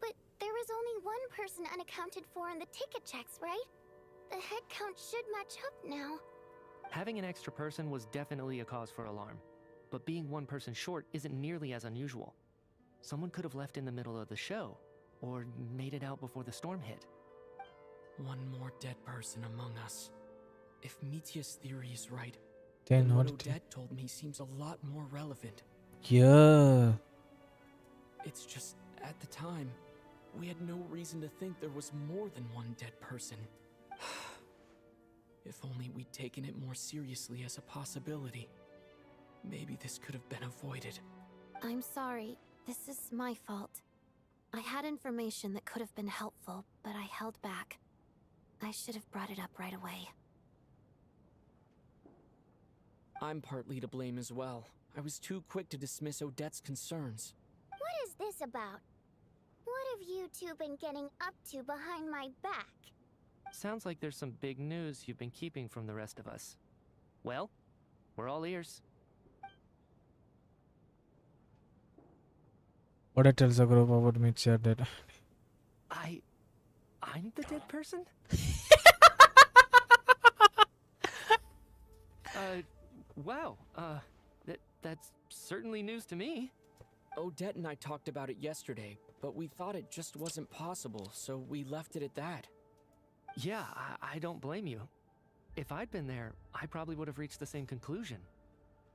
But there is only 1 person unaccounted for in the ticket checks, right? The head count should match up now.
Having an extra person was definitely a cause for alarm, but being 1 person short isn't nearly as unusual. Someone could have left in the middle of the show, or made it out before the storm hit.
1 more dead person among us. If Mitya's theory is right,
then
then what
what
Odette told me seems a lot more relevant.
yeah
It's just, at the time, we had no reason to think there was more than 1 dead person. If only we'd taken it more seriously as a possibility. Maybe this could have been avoided.
I'm sorry. This is my fault. I had information that could have been helpful, but I held back. I should have brought it up right away.
I'm partly to blame as well. I was too quick to dismiss Odette's concerns.
What is this about? What have you two been getting up to behind my back?
Sounds like there's some big news you've been keeping from the rest of us. Well, we're all ears.
what it tells a group about me share that
I'm the dead person? Wow. That's certainly news to me.
Odette and I talked about it yesterday, but we thought it just wasn't possible, so we left it at that.
Yeah, I don't blame you. If I'd been there, I probably would have reached the same conclusion.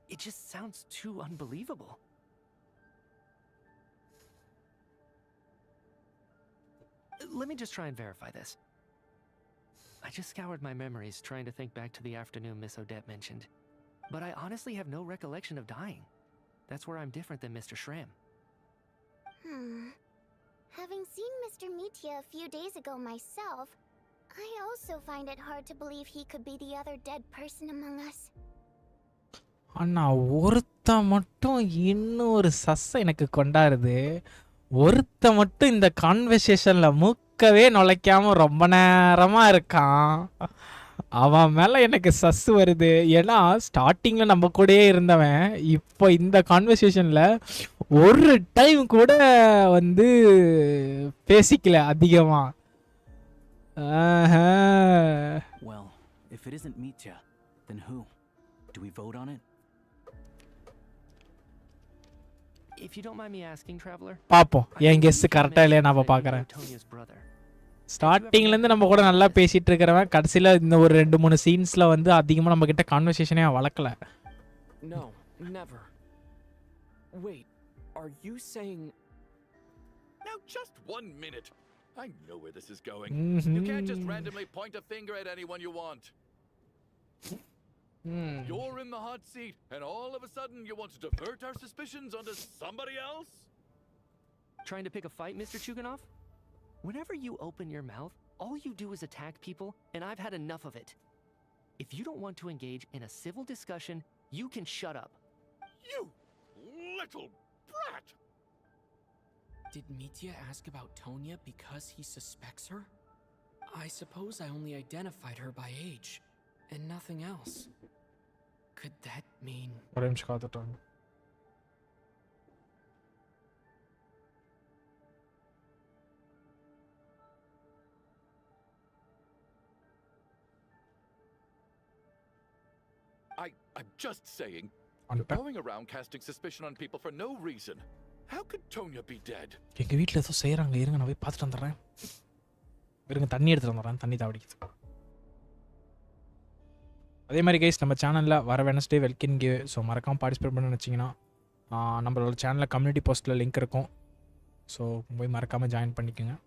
It just sounds too unbelievable. Let me just try and verify this. I just scoured my memories trying to think back to the afternoon Miss Odette mentioned, but I honestly have no recollection of dying. That's where I'm different than Mr. Schramm.
Having seen Mr. Mitya a few days ago myself, I also find it hard to believe he could be the other dead person among us.
அண்ணா ஒருத்த மட்டும் இன்னொரு சஸ்ஸை எனக்கு கொண்டாருது. ஒருத்த மட்டும் இந்த கான்வர்சேஷன்ல மூக்கவே நுழைக்காம ரொம்ப நேரமா இருக்கான். அவன் மேல எனக்கு சஸ் வருது. ஏன்னா ஸ்டார்டிங்ல நம்ம கூடயே இருந்தவன் இப்போ இந்த கான்வர்சேஷன்ல ஒரு டைம் கூட வந்து பேசிக்கல அதிகமா.
Well, if it isn't Mitya, then who? Do we vote on it?
If you don't mind me asking, Traveler.
பாப்போம் என் கெஸ் கரெக்டா இல்லையா நான் பார்க்கறேன்.
Tonya's brother.
ஸ்டார்டிங்ல இருந்து நம்ம கூட நல்லா பேசிட்டு இருக்கறவன் கடைசில இந்த ஒரு 2-3 சீன்ஸ்ல வந்து அதிகமா நம்ம கிட்ட கான்வர்சேஷனே வளக்கல.
No, never. Wait, are you saying...
Now, just 1 minute. I know where this is going. You can't just randomly point a finger at anyone you want. You're in the hot seat, and all of a sudden you want to divert our suspicions onto somebody else?
Trying to pick a fight, Mr. Chuganov? Whenever you open your mouth, all you do is attack people, and I've had enough of it. If you don't want to engage in a civil discussion, you can shut up.
You little brat!
Did Mitya ask about Tonya because he suspects her? I suppose I only identified her by age, and nothing else. Could that mean...
ஒரு நிமிஷம் காத்துட்டாங்க.
I'm just saying, you're going around casting suspicion on people for no reason. How could Tonya be dead?
எங்க வீட்ல ஏதோ செய்றாங்க. இருங்க நான் போய் பார்த்துட்டு வந்துறேன். இருங்க தண்ணி எடுத்துட்டு வந்துறேன். தண்ணி தாவடிக்குது. அதே மாதிரி கைஸ் நம்ம சேனல்ல வர வெட்னஸ்டே வெல்கம் கிவ். ஸோ மறக்காம பார்ட்டிசிபேட் பண்ண நினச்சிங்கன்னா நம்மளோட சேனலில் கம்யூனிட்டி போஸ்ட்டில் லிங்க் இருக்கும். ஸோ போய் மறக்காமல் ஜாயின் பண்ணிக்கோங்க.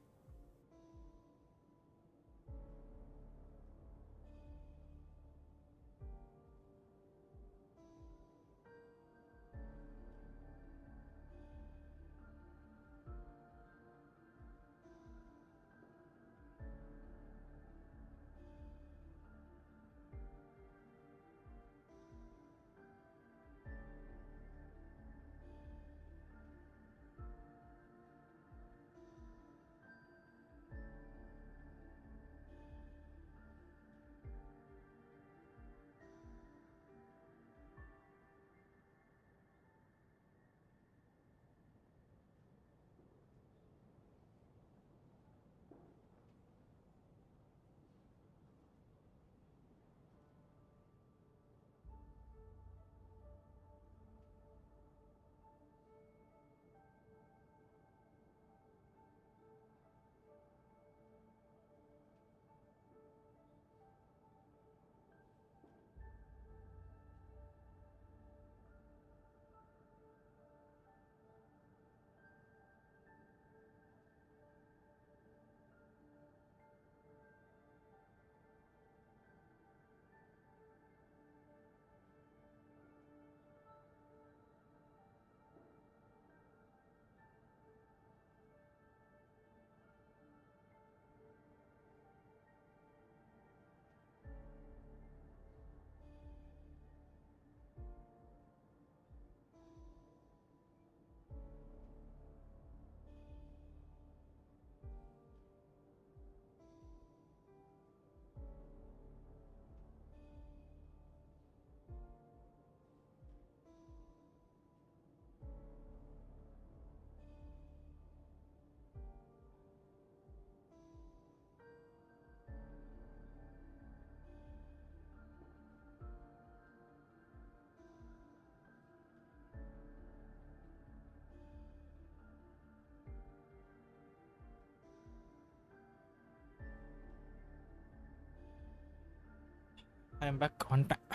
I am back on time.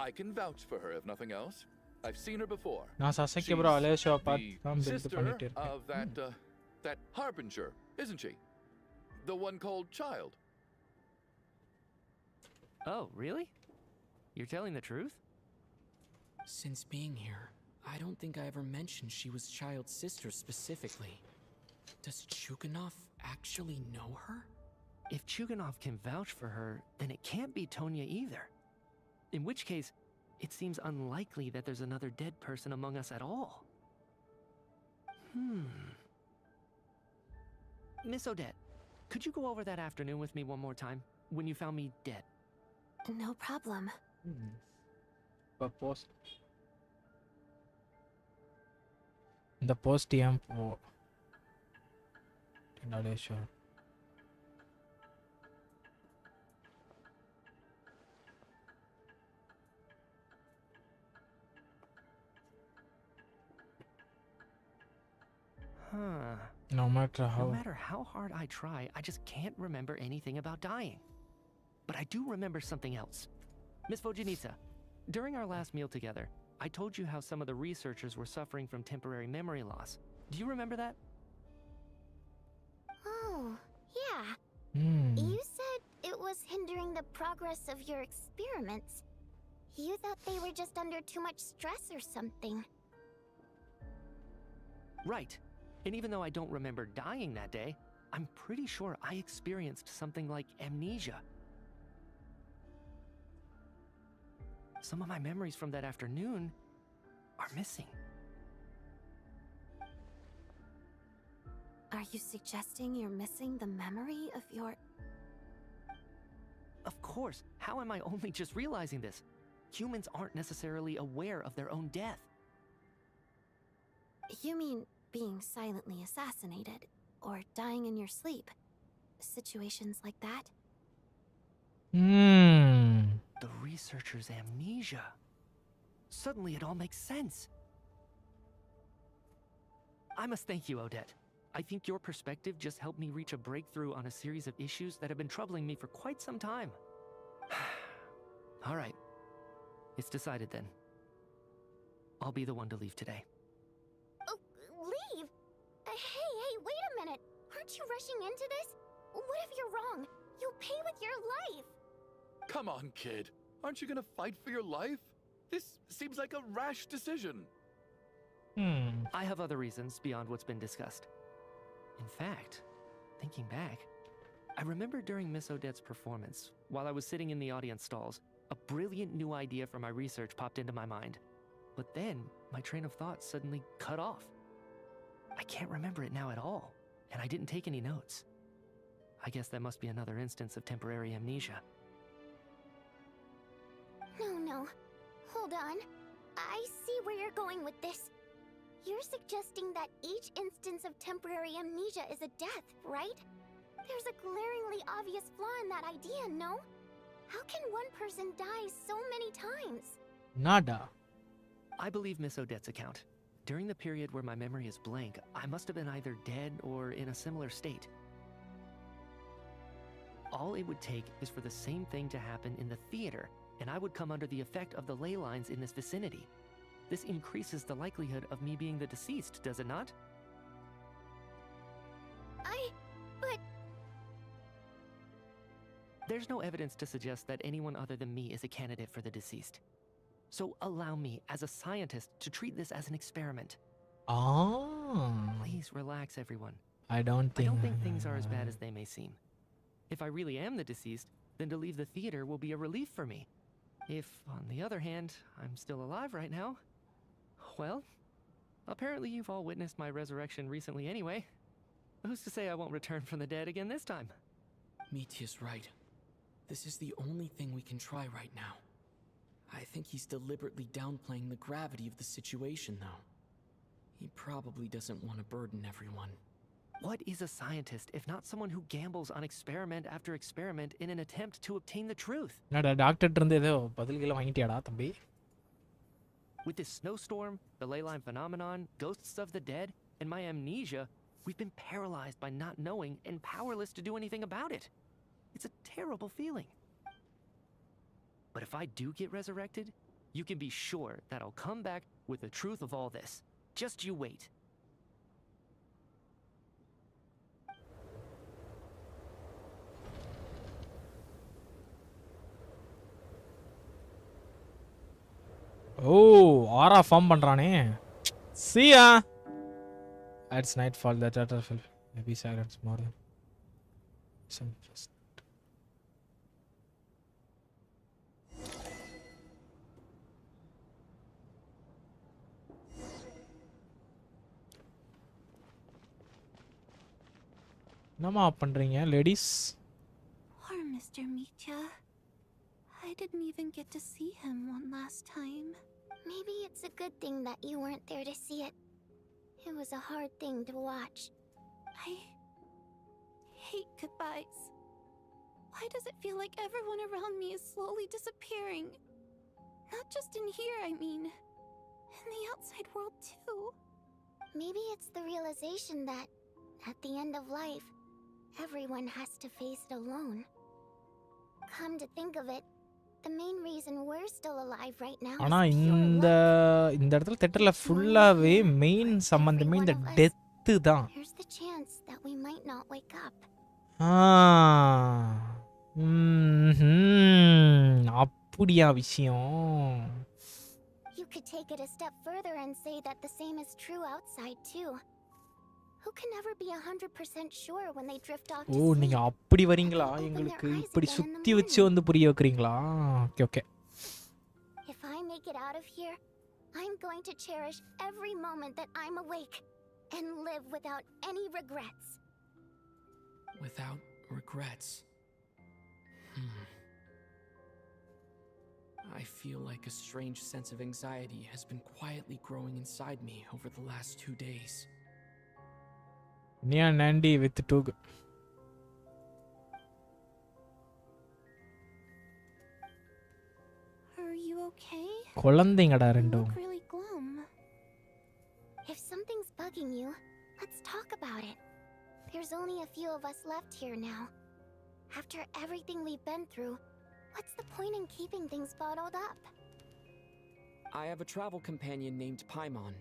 I can vouch for her if nothing else. I've seen her before.
நான் சசைக்கு bro அலேஷோ பார்த்து தான் பில்ட் பண்ணிட்டு இருக்கேன்.
Of that harbinger, isn't she? The one called Child.
Oh, really? You're telling the truth?
Since being here, I don't think I ever mentioned she was Child's sister specifically. Does ʀū actually know her?
If ʀū can vouch for her, then it can't be Tonya either. In which case, it seems unlikely that there's another dead person among us at all. Miss Odette, could you go over that afternoon with me one more time, when you found me dead?
No problem.
Post the post-tiempo. Not really sure. No matter
how hard I try, I just can't remember anything about dying. But I do remember something else. Miss Vodjanica, during our last meal together, I told you how some of the researchers were suffering from temporary memory loss. Do you remember that?
Oh, yeah. You said it was hindering the progress of your experiments. You thought they were just under too much stress or something.
Right. And even though I don't remember dying that day, I'm pretty sure I experienced something like amnesia. Some of my memories from that afternoon are missing.
Are you suggesting you're missing the memory of your...
Of course. How am I only just realizing this? Humans aren't necessarily aware of their own death.
You mean being silently assassinated, or dying in your sleep? Situations like that?
The researcher's amnesia. Suddenly it all makes sense. I must thank you, Odette. I think your perspective just helped me reach a breakthrough on a series of issues that have been troubling me for quite some time. All right. It's decided then. I'll be the one to leave today.
Oh, leave? Hey, wait a minute. Aren't you rushing into this? What if you're wrong? You'll pay with your life.
Come on, kid. Aren't you gonna fight for your life? This seems like a rash decision.
I have other reasons beyond what's been discussed. In fact, thinking back, I remember during Miss Odette's performance, while I was sitting in the audience stalls, a brilliant new idea for my research popped into my mind. But then, my train of thought suddenly cut off. I can't remember it now at all, and I didn't take any notes. I guess that must be another instance of temporary amnesia.
No. Hold on. I see where you're going with this. You're suggesting that each instance of temporary amnesia is a death, right? There's a glaringly obvious flaw in that idea, no? How can one person die so many times?
Nada.
I believe Miss Odette's account. During the period where my memory is blank, I must have been either dead or in a similar state. All it would take is for the same thing to happen in the theater, and I would come under the effect of the ley lines in this vicinity. This increases the likelihood of me being the deceased, does it not?
But...
There's no evidence to suggest that anyone other than me is a candidate for the deceased. So allow me, as a scientist, to treat this as an experiment. Please relax, everyone.
I don't think
things are as bad as they may seem. If I really am the deceased, then to leave the theater will be a relief for me. If, on the other hand, I'm still alive right now, well, apparently you've all witnessed my resurrection recently anyway. Who's to say I won't return from the dead again this time?
Mitia's right. This is the only thing we can try right now. I think he's deliberately downplaying the gravity of the situation, though. He probably doesn't want to burden everyone.
What is a scientist if not someone who gambles on experiment after experiment in an attempt to obtain the truth? With this snowstorm, the ley line phenomenon, ghosts of the dead, and my amnesia, we've been paralyzed by not knowing and powerless to do anything about it. It's a terrible feeling. But if I do get resurrected, you can be sure that I'll come back with the truth of all this. Just you wait.
ஓ ஆரா form பண்றானே. See ya. It's nightfall. The turtle will maybe silence more than some just. என்னம்மா பண்றீங்க ladies?
Poor Mr. Mitya. I didn't even get to see him one last time. Maybe it's a good thing that you weren't there to see it. It was a hard thing to watch. I hate goodbyes. Why does it feel like everyone around me is slowly disappearing? Not just in here, I mean. In the outside world too. Maybe it's the realization that, at the end of life, everyone has to face it alone. Come to think of it, the main reason we're still alive right now
ஆனா
is pure
இந்த
luck.
இந்த இடத்துல தியேட்டர்ல ஃபுல்லாவே main சம்பந்தமே இந்த death தான்.
There's the chance that we might not wake up.
அப்படியா விஷயம்?
You could take it a step further and say that the same is true outside too. Who can never be 100% sure when they drift off to
O
sleep?
நீங்க அப்படி வரீங்களா? எங்களுக்கு இப்படி சுத்தி வச்சு வந்து புரிய வைக்கிறீங்களா? Okay okay.
If I make it out of here, I'm going to cherish every moment that I'm awake and live without any regrets.
Without regrets. I feel like a strange sense of anxiety has been quietly growing inside me over the last 2 days.
Nia Nandi with Tug.
Are you okay?
குழந்தைங்கடா
You
ரெண்டும்.
look really glum. If something's bugging you, let's talk about it. There's only a few of us left here now. After everything we've been through, what's the point in keeping things bottled up?
I have a travel companion named Paimon.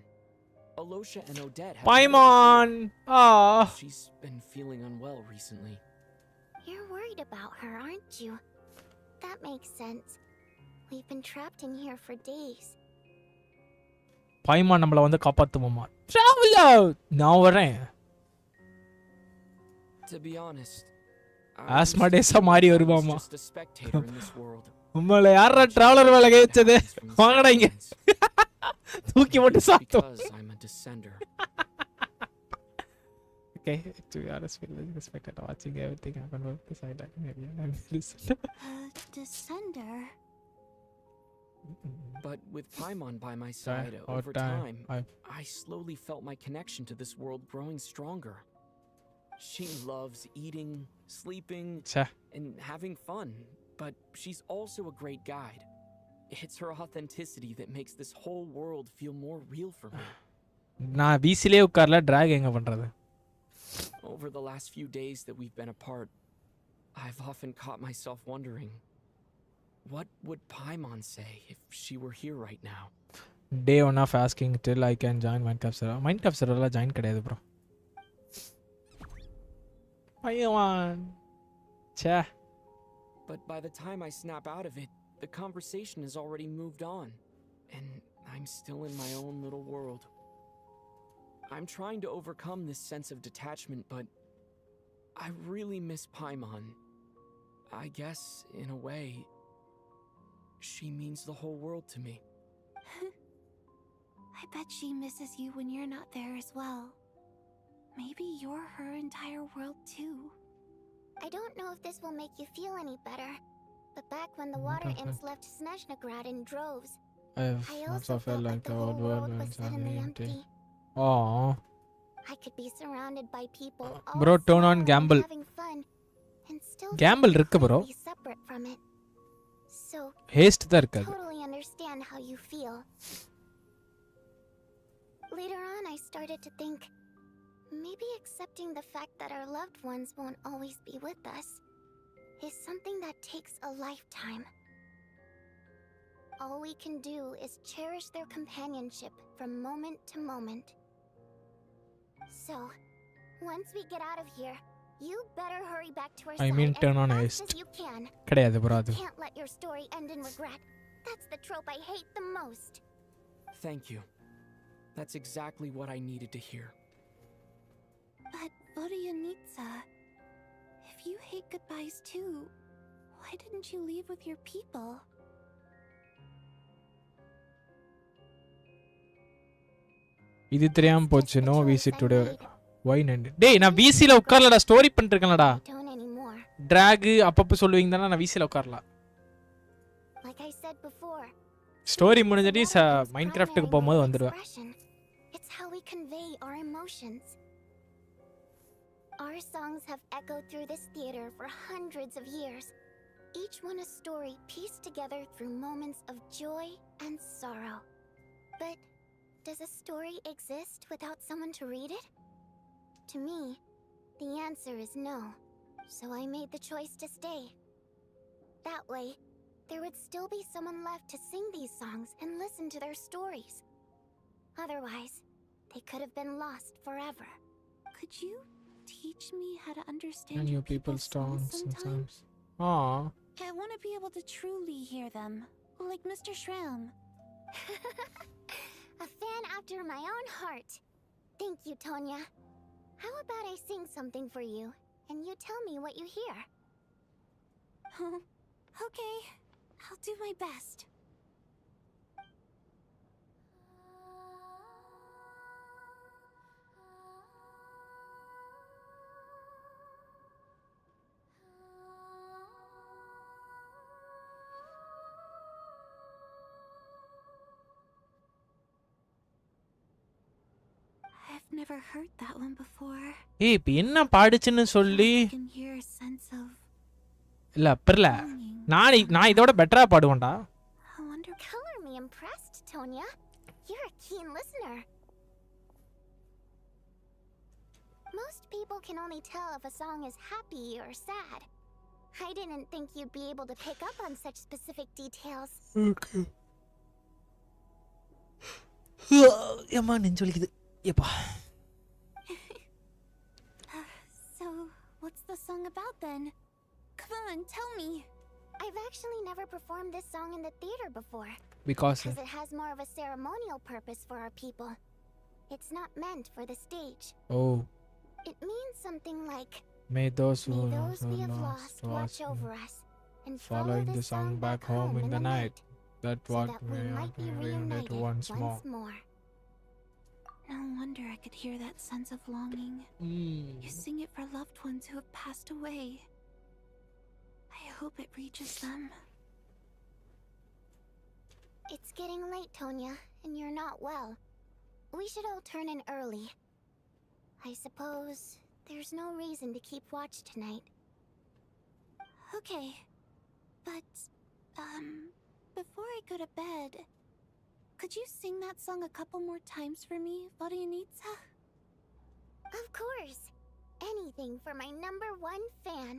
Alosha and Odette have
Paimon! Ah.
She's been feeling unwell recently.
You're worried about her, aren't you? That makes sense. We've been trapped in here for days.
பாய்மா நம்மள வந்து காப்பாத்துவோமா? Traveler! நான் வரேன்.
To be honest,
ஆஸ்மடேஸா மாறி வருவாமா?
just a spectator in this world.
உம்மள யாரா traveller வேலை கேச்சது? வாங்கடா இங்க. தூக்கி போட்டு சாத்தோம்.
Because I'm a descender.
Okay, to be honest, we really respected watching everything happen from the side. Maybe I'm listening.
Descender?
But with Paimon by my side, over time, I slowly felt my connection to this world growing stronger. She loves eating, sleeping, and having fun, but she's also a great guide. It's her authenticity that makes this whole world feel more real for me.
நான் வீசிலே உட்கார்ல track எங்க பண்றது?
Over the last few days that we've been apart, I've often caught myself wondering, what would Paimon say if she were here right now?
Day 1 of asking till I can join Minecraft server. Minecraft server la join கிடையாது bro. Paimon. Cha.
But by the time I snap out of it, the conversation has already moved on, and I'm still in my own little world. I'm trying to overcome this sense of detachment, but I really miss Paimon. I guess, in a way, she means the whole world to me.
I bet she misses you when you're not there as well. Maybe you're her entire world too. I don't know if this will make you feel any better, but back when the water imps left Snezhnaya in droves, I also felt like the whole world was suddenly empty.
Oh.
I could be surrounded by people
Bro,
all
turn on gamble.
having fun and still
Gamble
feel
இருக்கு bro.
completely separate from it. So
Haste தான் இருக்காது.
totally understand how you feel. Later on, I started to think maybe accepting the fact that our loved ones won't always be with us is something that takes a lifetime. All we can do is cherish their companionship from moment to moment. So, once we get out of here, you better hurry back to our side
turn on
as fast
haste.
as you can.
கிடையாது bro அது.
Can't let your story end in regret. That's the trope I hate the most.
Thank you. That's exactly what I needed to hear.
But ᴰᴜᴜ, if you hate goodbyes too, why didn't you leave with your people?
இது தெரியாம போச்சு. No VC today. why நண்டு டேய் நான் விசில உட்கார்லடா, story பண்ணிட்டு இருக்கேன்டா.
Don't anymore.
Track அப்பப்ப சொல்லுவீங்க தான, நான் விசில உட்கார்ல.
Like I said before,
story முடிஞ்சிட்டு மைன்கிராஃப்ட்டுக்கு போகும்போது வந்துடுவேன்.
it's how we convey our emotions. Our songs have echoed through this theater for hundreds of years, each one a story pieced together through moments of joy and sorrow. But does a story exist without someone to read it? To me, the answer is no, so I made the choice to stay. That way, there would still be someone left to sing these songs and listen to their stories. Otherwise, they could have been lost forever. Could you teach me how to understand your people's songs sometimes?
Aww.
I want to be able to truly hear them, like Mr. Shram. A fan after my own heart. Thank you, Tonya. How about I sing something for you, and you tell me what you hear? Okay, I'll do my best. I've never heard that one before.
ஏய் இப்போ என்ன பாடுச்சுன்னு சொல்லி
I can hear a sense of
இல்ல அப்பறல நான் இதோட பெட்டரா பாடுவேன்டா.
I wonder. Color me impressed, Tonya. You're a keen listener. Most people can only tell if a song is happy or sad. I didn't think you'd be able to pick up on such specific details.
Okay. ஏமா நெஞ்சு வலிக்குது. ஏப்பா.
So, what's the song about then? Come on, tell me. I've actually never performed this song in the theater before.
Because
it has more of a ceremonial purpose for our people. It's not meant for the stage.
Oh.
It means something like,
May those who
we have lost watch over us, and
following the song back home in the night, that
so
what
that we might be reunited
once more.
No wonder I could hear that sense of longing. You sing it for loved ones who have passed away. I hope it reaches them. It's getting late, Tonya, and you're not well. We should all turn in early. I suppose there's no reason to keep watch tonight. Okay, but, before I go to bed, could you sing that song a couple more times for me, ᴰᴜᴜ? Of course. Anything for my #1 fan.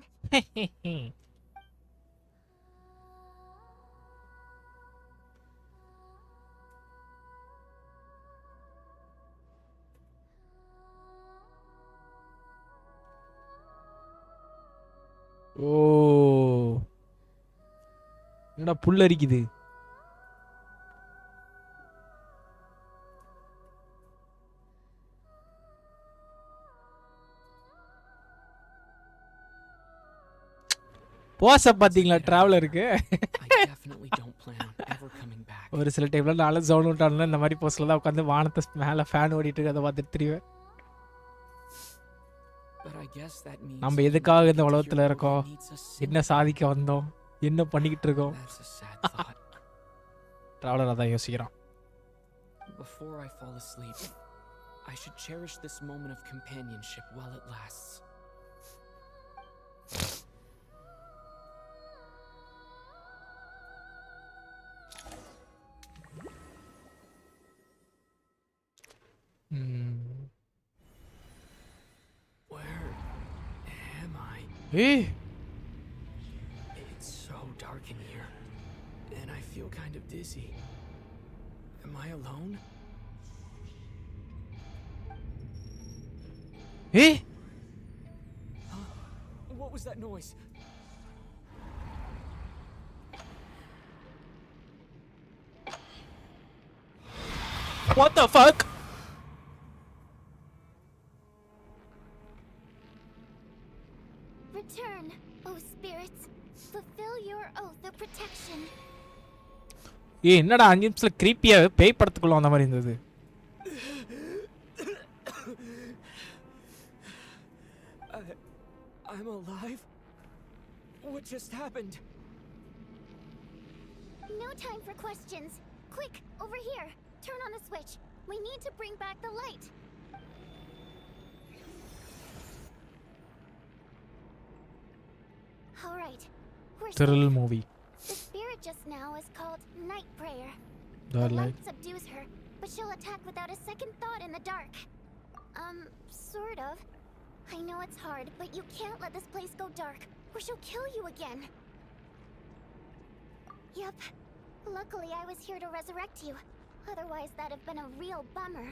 Oh. என்னடா புல் அரிக்குது. போஸ பாத்தீங்களா டிராவலருக்கு? ஒரு சில டைம்ல நாள zone அவுட்டானல இந்த மாதிரி போஸ்ல தான் உட்கார்ந்து வானத்தை மேல ஃபேன் ஓடிட்டு இருக்கு, அதை பார்த்துட்டு திரிவேன். நம்ம எதுக்காக இந்த உலகத்துல இருக்கோம், என்ன சாதிக்க வந்தோம், என்ன பண்ணிக்கிட்டு இருக்கோம், டிராவலர் அதான் யோசிக்கிறான்.
Before I fall asleep, I should cherish this moment of companionship while it lasts. Where am I?
Hey!
It's so dark in here, and I feel kind of dizzy. Am I alone?
Hey!
Huh? What was that noise?
What the fuck?
Return, O spirits. Fulfill your oath of protection.
ஏய் என்னடா 5 நிமிஷத்துல creepy-ஆ பேய் படத்துக்குள்ள வந்த மாதிரி இருந்தது.
I'm alive? What just happened?
No time for questions. Quick, over here. Turn on the switch. We need to bring back the light. All right. We're
Thrill
safe.
movie.
The spirit just now is called Night Prayer.
The
The
light.
light subdues her, but she'll attack without a second thought in the dark. Sort of. I know it's hard, but you can't let this place go dark, or she'll kill you again. Yep. Luckily, I was here to resurrect you. Otherwise, that'd have been a real bummer.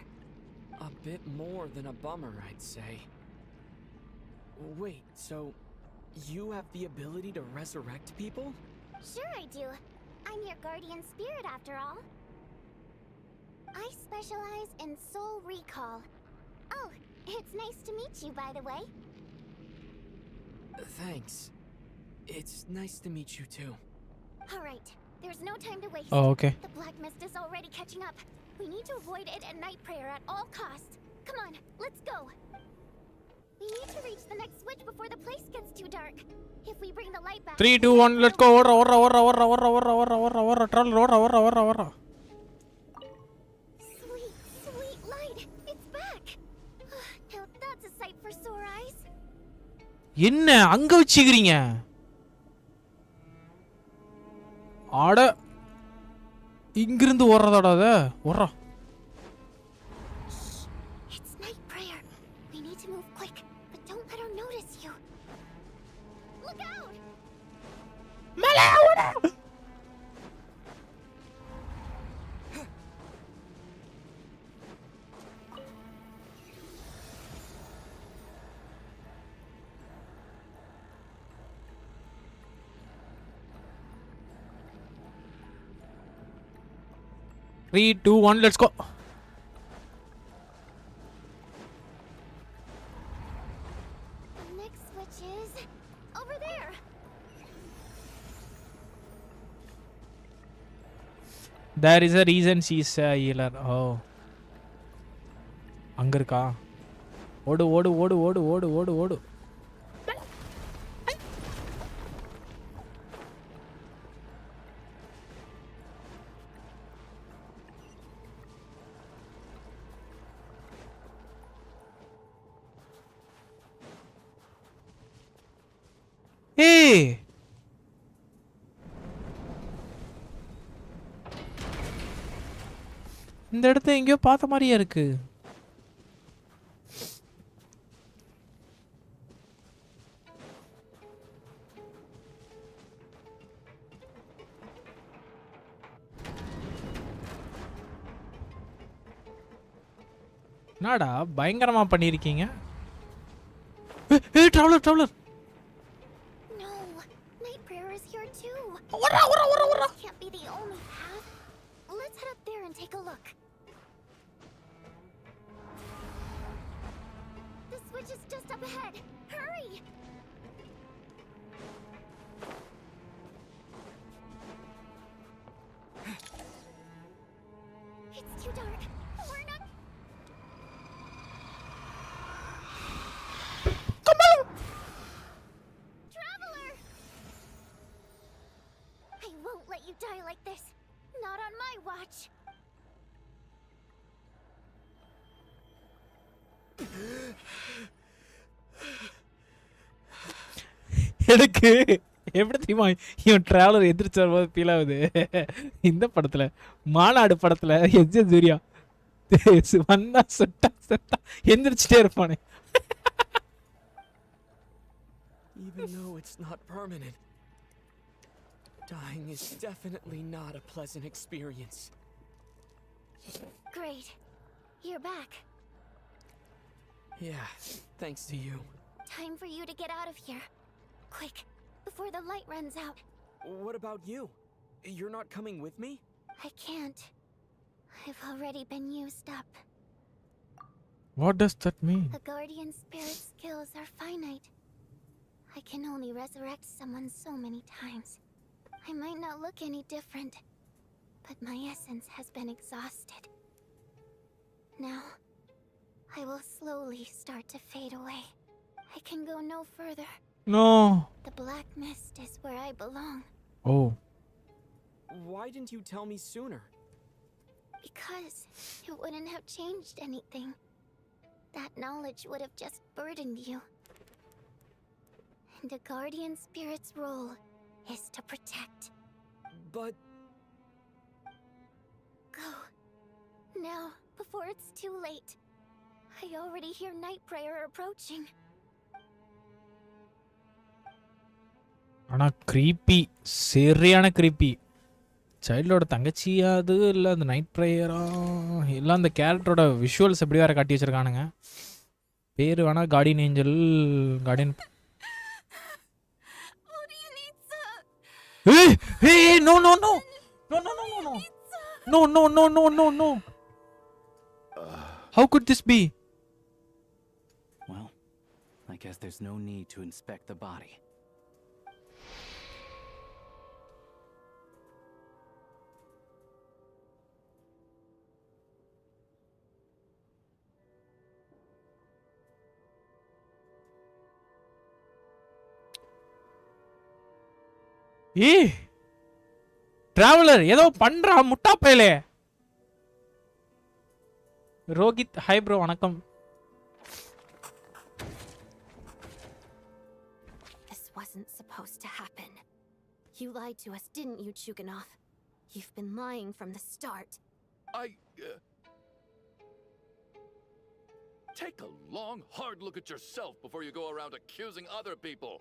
A bit more than a bummer, I'd say. Wait, so you have the ability to resurrect people?
Sure I do. I'm your guardian spirit after all. I specialize in soul recall. Oh, it's nice to meet you, by the way.
Thanks. It's nice to meet you too.
All right, there's no time to waste.
Oh, okay.
The black mist is already catching up. We need to avoid it at night prayer at all costs. Come on, let's go. We need to reach the next switch before the place gets too dark. If we bring the light back...
3, 2, 1, let's go. Orra. Traveler, orra.
Sweet, sweet light. It's back. Now that's a sight for sore eyes.
என்ன அங்க வச்சிக்கிறீங்க? ஆட இங்கிருந்து ஓடுறதாடா அது. ஓடுறா.
It's night prayer. We need to move quick, but don't let her notice you. Look out!
மேலே ஓடு. Three, 2, 1, let's go.
The next switch is over there.
There is a reason she's a healer. Oh. அங்க இருக்கா? ஓடு. ஏய் இந்த இடத்த எங்கேயோ பார்த்த மாதிரியே இருக்கு. என்னடா பயங்கரமா பண்ணிருக்கீங்க? ஏய் traveler.
No, night prayer is here too.
Orra.
This can't be the only path. Let's head up there and take a look. The switch is just up ahead. Hurry! It's too dark. We're not... Traveler! I won't let you die like this. Not on my watch.
எனக்கு எப்படி தெரியுமா இவன் traveller எந்திரிச்சு வரும்போது feel ஆகுது. இந்த படத்துல மாநாடு படத்துல சூர்யா வந்தா செட்டா எந்திரிச்சிட்டே இருப்பானே.
Even though it's not permanent, dying is definitely not a pleasant experience.
Great. You're back.
Yeah, thanks to you.
Time for you to get out of here. Quick, before the light runs out.
What about you? You're not coming with me?
I can't. I've already been used up.
What does that mean?
The guardian spirit's skills are finite. I can only resurrect someone so many times. I might not look any different, but my essence has been exhausted. Now, I will slowly start to fade away. I can go no further.
No.
The black mist is where I belong.
Oh.
Why didn't you tell me sooner?
Because it wouldn't have changed anything. That knowledge would have just burdened you. And a guardian spirit's role is to protect.
But
Go. Now, before it's too late. I already hear night prayer approaching.
ஆனா creepy, சரியான creepy. சைல்டோட தங்கச்சியா அது இல்ல அந்த night ப்ரேயரா இல்ல அந்த கேரக்டரோட visuals எப்படி வேற காட்டி வச்சிருக்கானுங்க. பேரு வேணா Guardian angel, guardian. Hey hey no no no no no no no no no no no no no. How could this be?
Well, I guess there's no need to inspect the body.
ஏய் traveller ஏதோ பண்றா முட்டா பயலே. Rohit hi bro வணக்கம்.
This wasn't supposed to happen. You lied to us, didn't you, ᴛＧᴜᴜᴜ? You've been lying from the start.
Take a long, hard look at yourself before you go around accusing other people.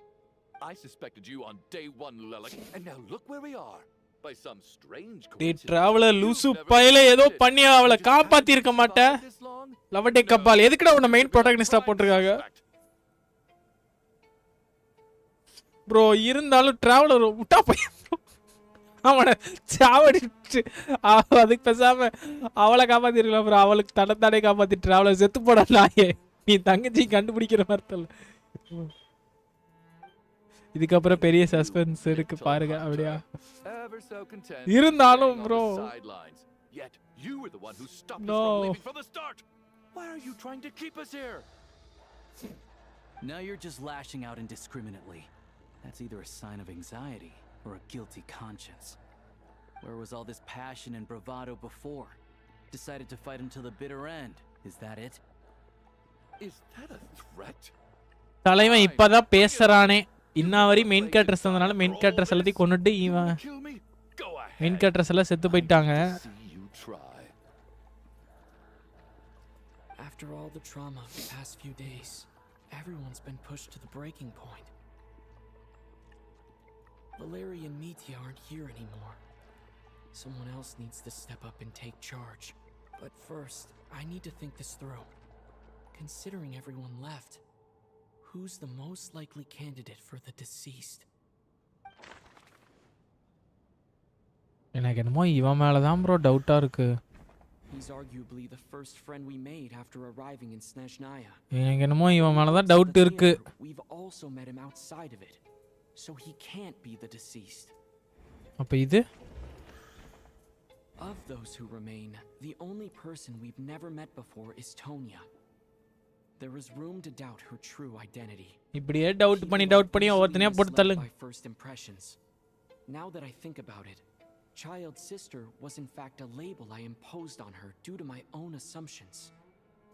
I suspected you on day one, லிலக், and now look where we are. By some strange coincidence.
Traveller லூசு பயலே ஏதோ பண்ணி அவளை காப்பாத்தி இருக்க மாட்டே. லவடே கப்பால் எதுக்குடா உன்னை மெயின் ப்ரோட்டகனிஸ்டா போட்டுருக்காங்க? ப்ரோ இருந்தாலும் டிராவலர் முட்டா பையன். அவனை சாவடிச்சு அதுக்கு பேசாம அவளை காப்பாத்திருக்கலாம் ப்ரோ. அவளுக்கு தடத்தாடே காப்பாத்தி டிராவலர் செத்து போடாயே. நீ தங்கச்சி கண்டுபிடிக்கிற மாதிரி தெரியல. இதுக்கப்புறம் பெரிய சஸ்பென்ஸ் இருக்கு பாருங்க. அப்படியா இருந்தாலும் bro
Yet you were the one who stopped
No.
us from leaving from the start. Why are you trying to keep us here?
Now you're just lashing out indiscriminately. That's either a sign of anxiety or a guilty conscience. Where was all this passion and bravado before? Decided to fight until the bitter end. Is that it?
Is that a threat?
தலைவன் இப்பதான் பேசுறானே. இன்னவரி main characters வந்தனால main characters எல்லாத்தையும் கொன்னுட்டு இவன் main characters எல்லாம் செத்து போயிட்டாங்க.
After all the trauma of the past few days, everyone's been pushed to the breaking point. Valeria and Mitya aren't here anymore. Someone else needs to step up and take charge. But first, I need to think this through. Considering everyone left, who's the most likely candidate for the deceased?
எனக்கு என்னமோ இவன் மேல தான் bro டவுட்டா இருக்கு.
He's arguably the first friend we made after arriving in Snezhnaya.
எனக்கு என்னமோ இவன் மேல தான் டவுட் இருக்கு.
We've also met him outside of it, so he can't be the deceased.
அப்ப இது
Of those who remain, the only person we've never met before is Tonya. There is room to doubt her true identity.
இப்படியே doubt பண்ணி ஒவ்வொருத்தனையா போட்டு தள்ளுங்க.
By first impressions. Now that I think about it, child's sister was in fact a label I imposed on her due to my own assumptions.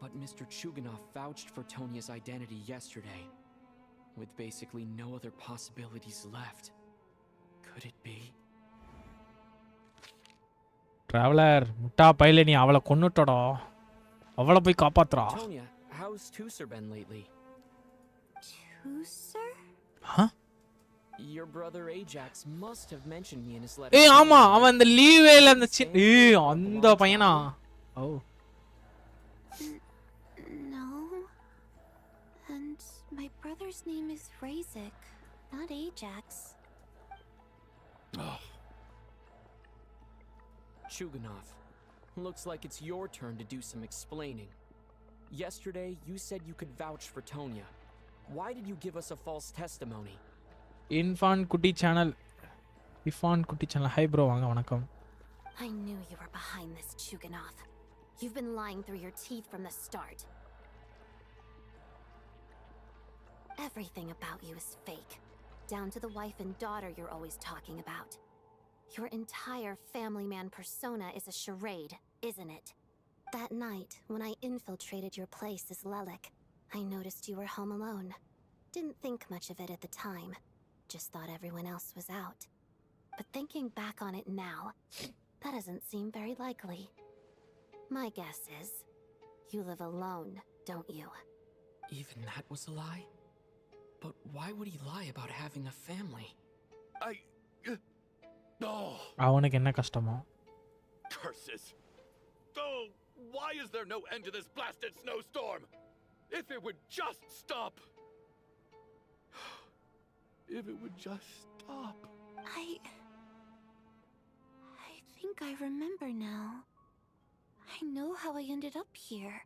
But Mr. ᴛＧᴜᴜᴜ vouched for Tonya's identity yesterday, with basically no other possibilities left. Could it be?
Traveller முட்டா பையலே நீ அவளை கொன்னுட்டடா. அவளை போய் காப்பாத்துறா.
Tonya, how's ⴑ been lately?
ⴑ?
Huh?
Your brother Ajax must have mentioned me in his letter.
ஏய் ஆமா அவன் அந்த லீவேல அந்த ஏய் அந்த பையனா? ஓ.
No. And my brother's name is ⴑ, not Ajax.
ⴑGᴜᴜᴜ, Looks like it's your turn to do some explaining. Yesterday, you said you could vouch for Tonya. Why did you give us a false testimony?
Infan Kuti channel. Ifan Kuti channel. Hi bro, வாங்க வணக்கம்.
I knew you were behind this, ᴛＧᴜᴜᴜ. You've been lying through your teeth from the start. Everything about you is fake. Down to the wife and daughter you're always talking about. Your entire family man persona is a charade, isn't it? That night, when I infiltrated your place as ḻeḻᴇ, I noticed you were home alone. Didn't think much of it at the time. Just thought everyone else was out. But thinking back on it now, that doesn't seem very likely. My guess is, you live alone, don't you?
Even that was a lie? But why would he lie about having a family?
அவனுக்கு என்ன கஷ்டமோ?
Curses! Oh, why is there no end to this blasted snowstorm? If it would just stop! If it would just stop!
I think I remember now. I know how I ended up here.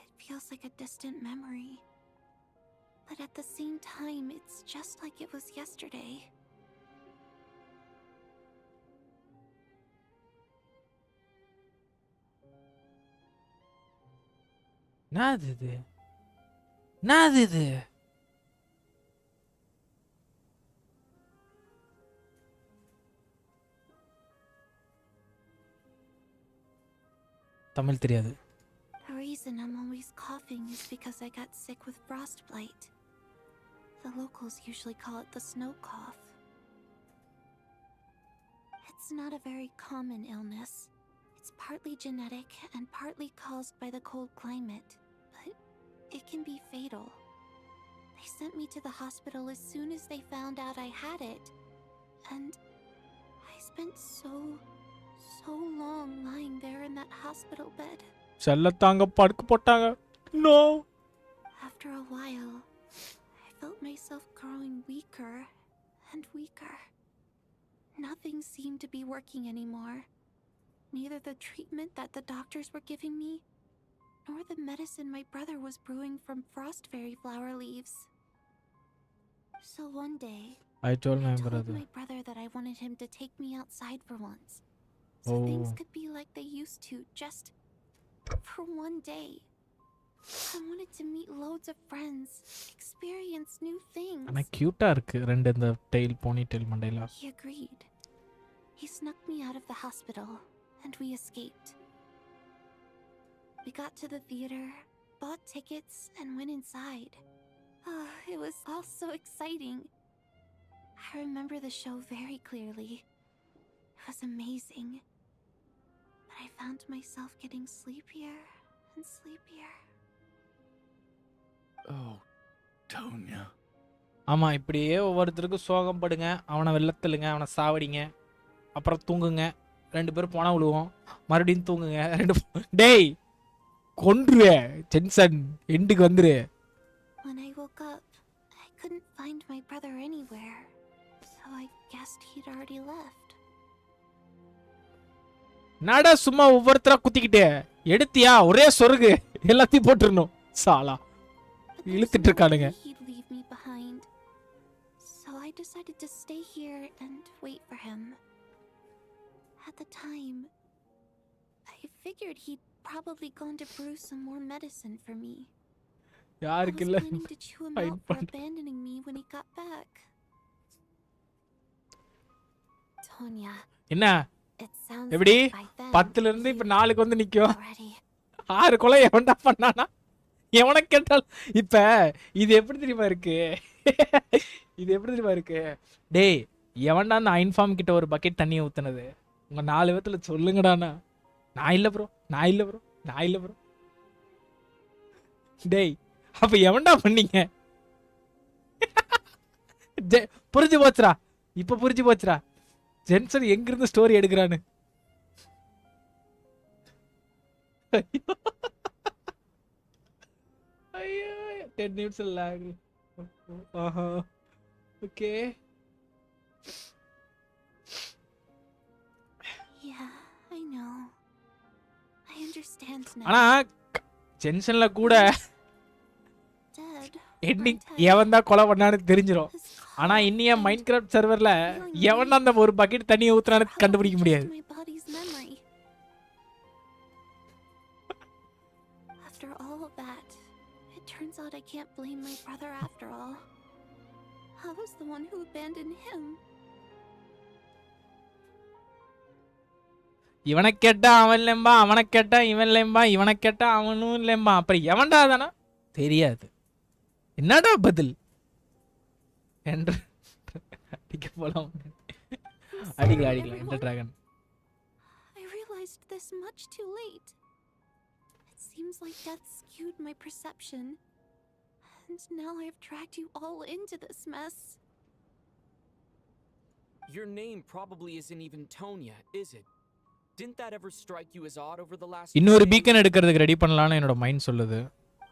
It feels like a distant memory. But at the same time, it's just like it was yesterday.
என்னது இது? என்னது இது? தமிழ் தெரியாது.
The reason I'm always coughing is because I got sick with frostbite. The locals usually call it the snow cough. It's not a very common illness. It's partly genetic and partly caused by the cold climate, but it can be fatal. They sent me to the hospital as soon as they found out I had it, and I spent so long lying there in that hospital bed.
செல்லத்தாங்க படுக்க போட்டாங்க. No.
After a while, I felt myself growing weaker and weaker. Nothing seemed to be working anymore. Neither the treatment that the doctors were giving me, nor the medicine my brother was brewing from frost fairy flower leaves. So one day,
I told my
brother that I wanted him to take me outside for once. So things could be like they used to, just for one day. I wanted to meet loads of friends, experience new things.
ஆனா கியூட்டா இருக்கு ரெண்டு இந்த tail Fani tail மண்டையில.
He agreed. He snuck me out of the hospital, and we escaped. We got to the theater, bought tickets, and went inside. Oh, it was all so exciting. I remember the show very clearly. It was amazing. But I found myself getting sleepier and sleepier.
Oh, Tonya.
ஆமா இப்படியே ஒவ்வொருத்தருக்கும் சோகம் படுங்க, அவனை வெள்ளத்தலுங்க, அவனை சாவடிங்க, அப்புறம் தூங்குங்க, ரெண்டு பேரும் போனா விழுவோம், மறுபடியும் தூங்குங்க, ரெண்டு டேய் கொன்றுவே ஜென்சன் எண்டுக்கு வந்துரு.
When I woke up, I couldn't find my brother anywhere, so I guessed he'd already left.
நாடா சும்மா ஒவ்வொருத்தரா குத்திக்கிட்டே எடுத்தியா ஒரே சொருகு எல்லாத்தையும் போட்டுறணும் சாலா இழுத்துட்டு இருக்கானுங்க.
He'd leave me behind, so I decided to stay here and wait for him. At the time, I figured he'd probably gone to brew some more medicine for me. I was planning to chew him out for abandoning me when he got back. Tonya.
என்ன எப்படி 10ல இருந்து இப்ப 4க்கு வந்து நிக்கும். 6 கொலை எவன்டா பண்ணானா? எவனை கேட்டால் இப்ப இது எப்படி தெரியுமா இருக்கு? இது எப்படி தெரியுமா இருக்கு? டேய் எவன்டா அந்த ஐன்ஃபார்ம் கிட்ட ஒரு பக்கெட் தண்ணி ஊத்துனது? உங்க 4 பேத்துல சொல்லுங்கடானா. நான் இல்ல ப்ரோ, நான் இல்ல ப்ரோ, நான் இல்ல ப்ரோ. டேய் அப்ப எவன்டா பண்ணீங்க? புரிஞ்சு போச்சுடா, இப்ப புரிஞ்சு போச்சுடா. ஜென்சன் எங்க இருந்து ஸ்டோரி எடுக்கிறானு. ஐயோ 10 நிமிஷம் லாக். ஆஹா okay.
Yeah, I know. I understand now.
ஆனா ஜென்ஷன்ல கூட
Dead.
எண்டிங் எவன் தான் கொலை பண்ணான்னு தெரிஞ்சிடும். ஆனா இன்னிய மைன்கிராஃப்ட் சர்வர்ல எவன் அந்த ஒரு பக்கெட் தண்ணியை ஊத்துறான்னு கண்டுபிடிக்க முடியாது.
My body's memory. After all of that, it turns out I can't blame my brother after all. I was the one who abandoned him.
இவனை கேட்டா அவன் இல்லம்பா, அவனை கேட்டா இவன் இல்லம்பா, இவனை கேட்டா அவனும் இல்லம்பா. அப்புறம் எவன்டா தானா தெரியாது. என்னடா பதில் என்று அடிக்க போலாம். அடிக்கலாம் இந்த dragon.
I realized this much too late. It seems like death skewed my perception. And now I have dragged you all into this mess.
Your name probably isn't even Tonya, is it? Didn't that ever strike you as odd over the last
இன்னொரு
2
beacon
days?
எடுக்கிறதுக்கு ready பண்ணலாம்னு என்னோட mind சொல்லுது.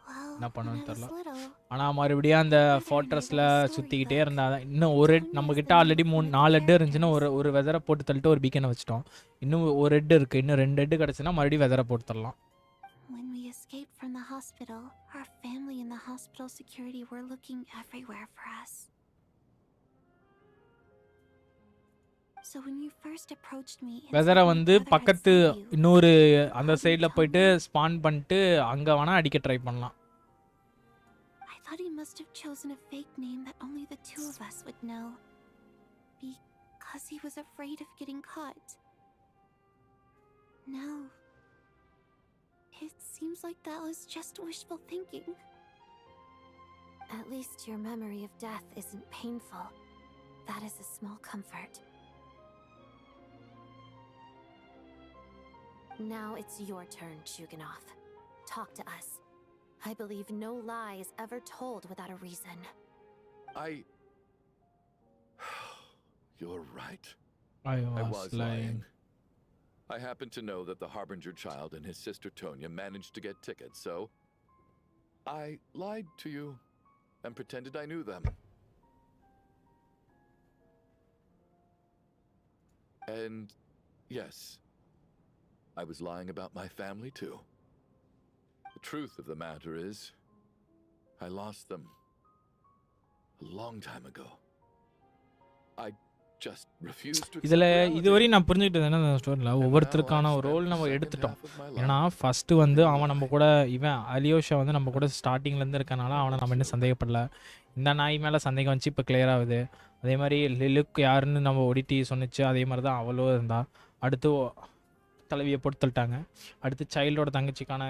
Well,
என்ன
when
பண்ணணும்னு
I was
தெரியல.
little,
ஆனா மறுபடியும் அந்த ஃபார்ட்ரஸ்ல சுத்திக்கிட்டே இருந்தா இன்னும் ஒரு நம்ம கிட்ட ஆல்ரெடி 4 ஹெட் இருந்துச்சுன்னா ஒரு வெதரை போட்டு தள்ளிட்டு ஒரு பீக்கனை வச்சிட்டோம். இன்னும் ஒரு ஹெட் இருக்கு. இன்னும் 2 ஹெட் கிடைச்சுன்னா மறுபடியும் வெதரை போட்டு தள்ளலாம்.
when we escaped from the hospital, our family and the hospital security were looking everywhere for us. So when you first approached me, and
வெதரை
said my
வந்து
brother had
பக்கத்து
sent you,
இன்னொரு அந்த
how did you
சைடில்
tell
போயிட்டு
me?
Span பண்ணிட்டு அங்கே வேணா அடிக்க ட்ரை பண்ணலாம்.
I thought he must have chosen a fake name that only the two of us would know. Because he was afraid of getting caught. No. It seems like that was just wishful thinking. At least your memory of death isn't painful. That is a small comfort. Now it's your turn, ᴛᴜᴜᴜ. Talk to us. I believe no lie is ever told without a reason.
You're right.
I
I
was
was
lying.
lying. I happen to know that the Harbinger child and his sister Tonya managed to get tickets, so I lied to you and pretended I knew them. And yes, I was lying about my family too. The truth of the matter is, I lost them a long time ago. I just refused to
இதில்
accept
இதுவரை
reality.
நான் புரிஞ்சுக்கிட்டது என்ன அந்த ஸ்டோரியில் ஒவ்வொருத்தருக்கான ஒரு role நம்ம எடுத்துட்டோம். ஏன்னா ஃபஸ்ட்டு வந்து அவன் நம்ம கூட இவன் அலியோஷா வந்து நம்ம கூட ஸ்டார்டிங்லேருந்து இருக்கனால அவனை நம்ம இன்னும் சந்தேகப்படல. இந்த நாய் மேலே சந்தேகம் வந்துச்சு, இப்போ கிளியர் ஆகுது. அதே மாதிரி லிலுக் யாருன்னு நம்ம ஒடிட்டி சொன்னிச்சு, அதே மாதிரி தான் அவளோ இருந்தா. அடுத்து தலைவியை பொறுத்தல்ட்டாங்க. அடுத்து சைல்டோட தங்கச்சிக்கான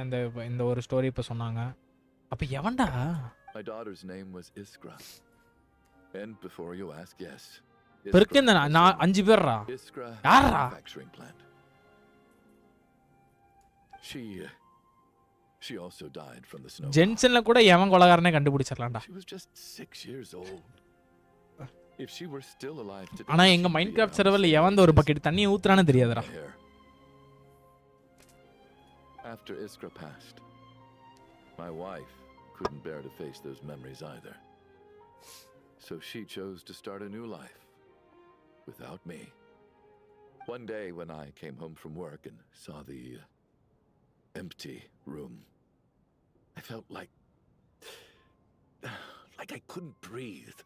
இந்த ஒரு ஸ்டோரி இப்போ சொன்னாங்க. அப்போ எவன்டா?
My daughter's name was Iskra. And before you ask, yes.
பெருக்கு இந்த நான் 5 பேர்ரா.
Iskra
யாரா?
manufacturing plant. She also died from the snow.
ஜென்சனில் கூட எவன் கொலகாரனே கண்டுபிடிச்சிடலாம்டா.
She was just 6 years old. If she were still alive today.
ஆனா எங்க மைன்கிராஃப்ட் சர்வரில் எவன் ஒரு பக்கெட் தண்ணியை ஊத்துறான்னு தெரியாதுடா.
After Iskra passed, my wife couldn't bear to face those memories either. So she chose to start a new life without me. One day when I came home from work and saw the empty room, I felt like I couldn't breathe.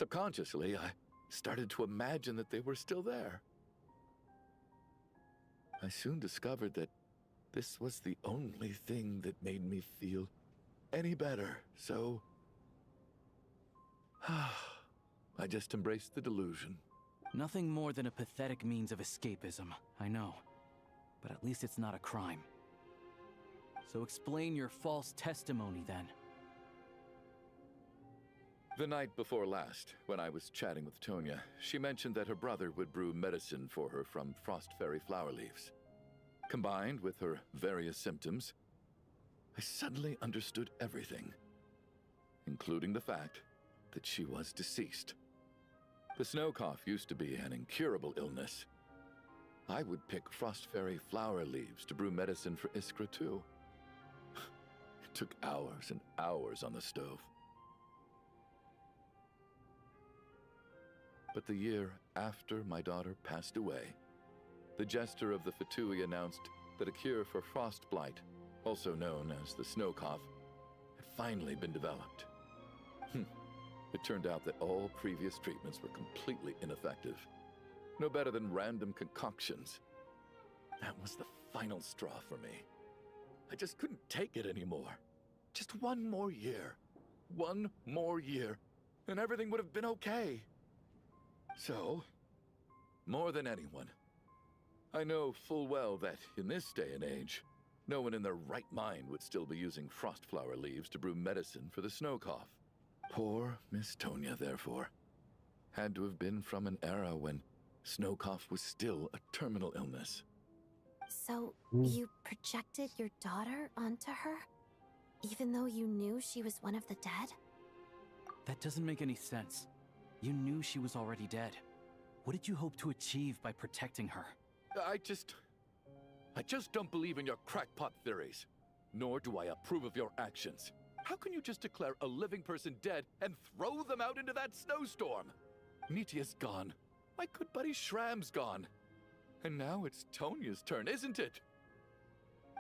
Subconsciously, I started to imagine that they were still there. I soon discovered that this was the only thing that made me feel any better, so I just embraced the delusion.
Nothing more than a pathetic means of escapism, I know. But at least it's not a crime. So explain your false testimony then.
The night before last, when I was chatting with Tonya, she mentioned that her brother would brew medicine for her from frost fairy flower leaves. Combined with her various symptoms, I suddenly understood everything, including the fact that she was deceased. The snow cough used to be an incurable illness. I would pick frost fairy flower leaves to brew medicine for Iskra too. It took hours and hours on the stove. But the year after my daughter passed away, the jester of the Fatui announced that a cure for frostblight, also known as the snow cough, had finally been developed. It turned out that all previous treatments were completely ineffective. No better than random concoctions. That was the final straw for me. I just couldn't take it anymore. Just one more year. One more year. And everything would have been okay. So, more than anyone, I know full well that in this day and age, no one in their right mind would still be using frost flower leaves to brew medicine for the snow cough. Poor Miss Tonya, therefore, had to have been from an era when snow cough was still a terminal illness.
So, you projected your daughter onto her? Even though you knew she was one of the dead?
That doesn't make any sense. You knew she was already dead. What did you hope to achieve by protecting her?
I just don't believe in your crackpot theories. Nor do I approve of your actions. How can you just declare a living person dead and throw them out into that snowstorm? Nitia's gone. My good buddy Shram's gone. And now it's Tonya's turn, isn't it?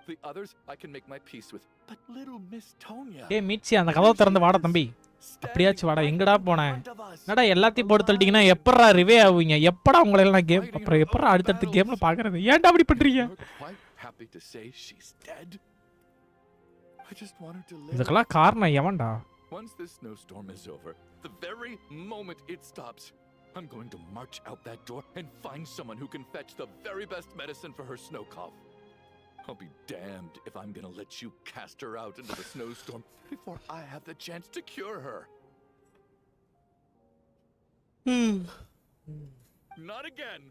The others I can make my peace with, but little Miss Tonya.
டேய் மீட்சி அந்த கதவை திறந்து வாடா தம்பி. அப்படியாச்சு வாடா. எங்கடா போனே? என்னடா எல்லாத்தையும் போட்டு தள்ளிட்டீங்கன்னா எப்பறா ரிவே ஆவீங்க? எப்படா உங்களை எல்லாம் கேம் அப்புறம் எப்பறா அடுத்த கேம்ல பாக்குறது? ஏன்டா அப்படி பண்றீங்க?
Happy to say she's dead. I just want her to live.
இதுக்கெல்லாம் காரணம் எவன்டா?
Once this snowstorm is over, the very moment it stops, I'm going to march out that door and find someone who can fetch the very best medicine for her snow cough. I'll be damned if I'm gonna let you cast her out into the snowstorm before I have the chance to cure her. Not again.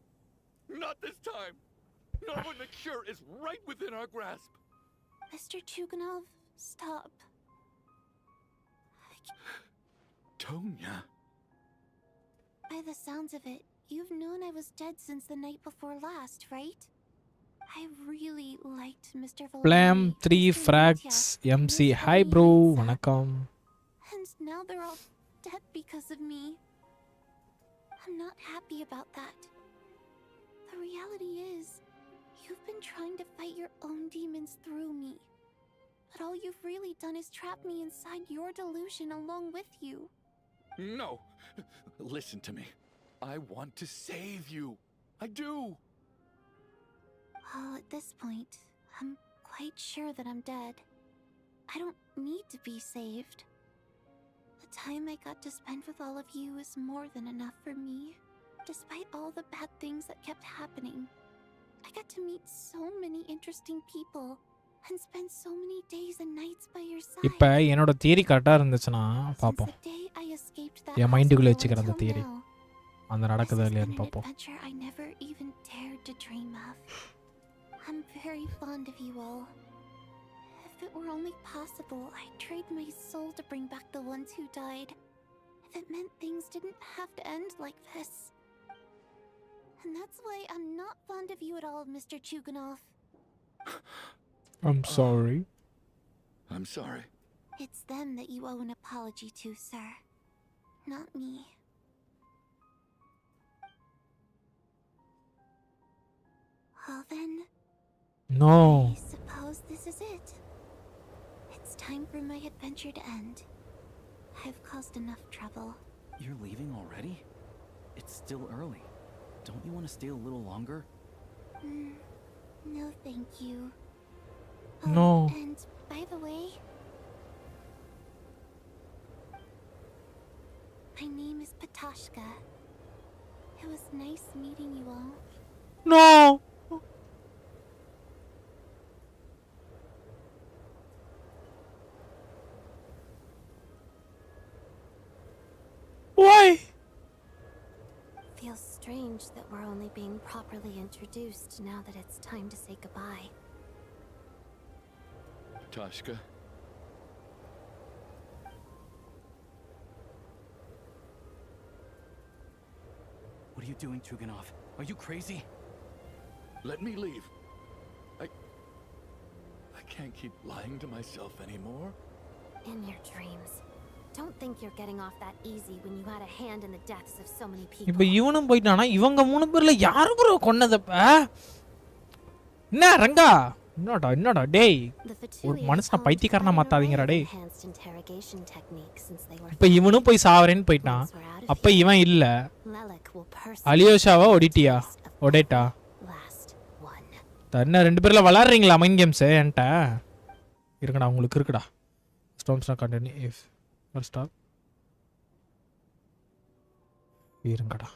Not this time. Not when the cure is right within our grasp.
Mr. ʀ, stop.
Tonya.
By the sounds of it, you've known I was dead since the night before last, right? I really liked Mr.
Blam
Volney,
3
Mr.
frags
Nitya,
MC.
Miss
Hi
Volney,
bro.
and Zack.
வணக்கம்.
And now they're all dead because of me. I'm not happy about that. The reality is, you've been trying to fight your own demons through me. But all you've really done is trap me inside your delusion along with you.
No. Listen to me. I want to save you. I do.
Well, at this point, I'm quite sure that I'm dead. I don't need to be saved. The time I got to spend with all of you is more than enough for me. Despite all the bad things that kept happening, I got to meet so many interesting people and spend so many days and nights by your side.
இப்போ என்னோட theory கரெக்டா இருந்துச்சுனா பாப்போம்.
Since the day I escaped that
N மைண்டுக்குள்ள
hospital
வச்சுக்கிற அந்த
until
theory
now,
அந்த நடக்குதா
this has
இல்லையான்னு
been an
பாப்போம்.
adventure I never even dared to dream of. I'm very fond of you all. If it were only possible, I'd trade my soul to bring back the ones who died. If it meant things didn't have to end like this. And that's why I'm not fond of you at all, Mr. ʀ.
I'm sorry.
I'm sorry.
It's them that you owe an apology to, sir. Not me. Well then,
No.
I suppose this is it. It's time for my adventure to end. I've caused enough trouble.
You're leaving already? It's still early. Don't you want to stay a little longer?
No, thank you.
No.
And by the way, my name is Patashka. It was nice meeting you all.
No. Why?
Feels strange that we're only being properly introduced now that it's time to say goodbye.
Tashka.
What are you doing, ʀ? Are you crazy?
Let me leave. I can't keep lying to myself anymore.
In your dreams. Don't think you're getting off that easy when you had a hand in the deaths of so many people.
இப்போ இவனும் போயிட்டானா இவங்க மூணு பேர்ல யாரு bro கொன்னதப்ப என்ன ரங்கா என்னடா டேய்
The
ஒரு
Fatui
மனுஷனை
honed
பைத்தியக்காரனா
quite an
மாத்தாதீங்கடா
array of
டேய்.
enhanced interrogation techniques since they were
இப்போ இவனும் போய் சாவறேன்னு போயிட்டான்.
Once we're out of
அப்ப
here,
இவன் இல்ல.
Lilac will
அலியோஷாவா
personally
ஒடிட்டியா
taste of
ஒடேட்டா
the last one.
தன்ன ரெண்டு பேர்ல விளையாடுறீங்களா மைண்ட் கேம்ஸ் என்கிட்ட இருக்குடா உங்களுக்கு இருக்குடா ஸ்டோம்ஸ் நான் கண்டினியூ இஃப் ஃபர்ஸ்ட் ஸ்டாப் இருங்கடா.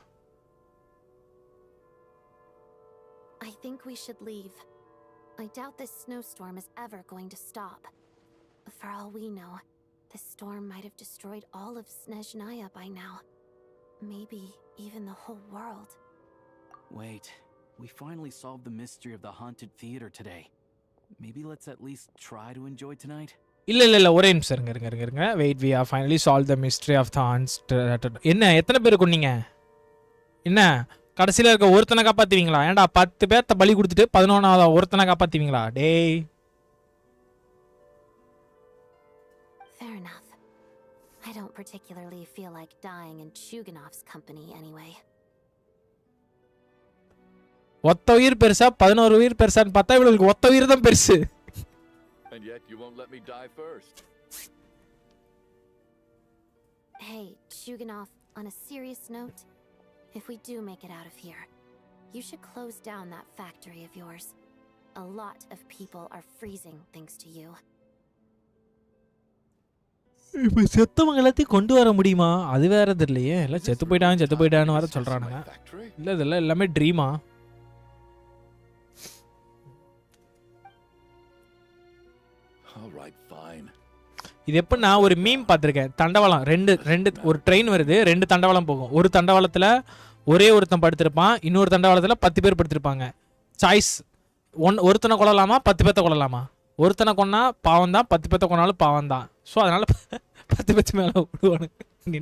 I think we should leave. I doubt this snowstorm is ever going to stop. For all we know, this storm might have destroyed all of Snezhnaya by now. Maybe even the whole world.
Wait, we finally solved the mystery of the haunted theater today. Maybe let's at least try to enjoy tonight?
இல்ல ஒரே நிமிஷம் இருங்க wait we are finally solve the mystery of the என்ன எத்தனை பேர் கொன்னீங்க என்ன கடைசியில் இருக்க ஒருத்தனை காப்பாற்றுவீங்களா ஏன்டா 10 பேர்த்த பலி கொடுத்துட்டு 11வது ஒருத்தனை காப்பாற்றுவீங்களா டேய்
Fair enough. I don't particularly feel like dying in ᴤᴜᴜnov's company anyway.
ஒத்த உயிர் பெருசா 11 உயிர் பெருசான்னு பார்த்தா இவளுக்கு ஒத்த உயிர் தான் பெருசு.
And yet you won't let me die first.
Hey, ᴤᴜᴜnov, on a serious note, if we do make it out of here, you should close down that factory of yours. A lot of people are freezing thanks to you.
இப்போ செத்தவங்க எல்லாத்தையும் கொண்டு வர முடியுமா அது வேற தெரியலையே எல்லாம் செத்து போயிட்டான்னு வர சொல்றானுங்க. இல்லை இதெல்லாம் எல்லாமே ட்ரீமா?
All right, fine.
இது எப்படின்னா ஒரு மீம் பார்த்துருக்கேன் தண்டவாளம் ரெண்டு ஒரு ட்ரெயின் வருது 2 தண்டவாளம் போகும் ஒரு தண்டவாளத்தில் ஒரே ஒருத்தன் படுத்திருப்பான் இன்னொரு தண்டவாளத்தில் 10 பேர் படுத்திருப்பாங்க சாய்ஸ் ஒருத்தனை கொள்ளலாமா 10 பேர்த்த கொள்ளலாமா ஒருத்தனை கொன்னா பாவம் தான் 10 பேர்த்த கொன்னாலும் பாவம் தான் ஸோ அதனால 10 பேர்த்து மேலே விடுவானு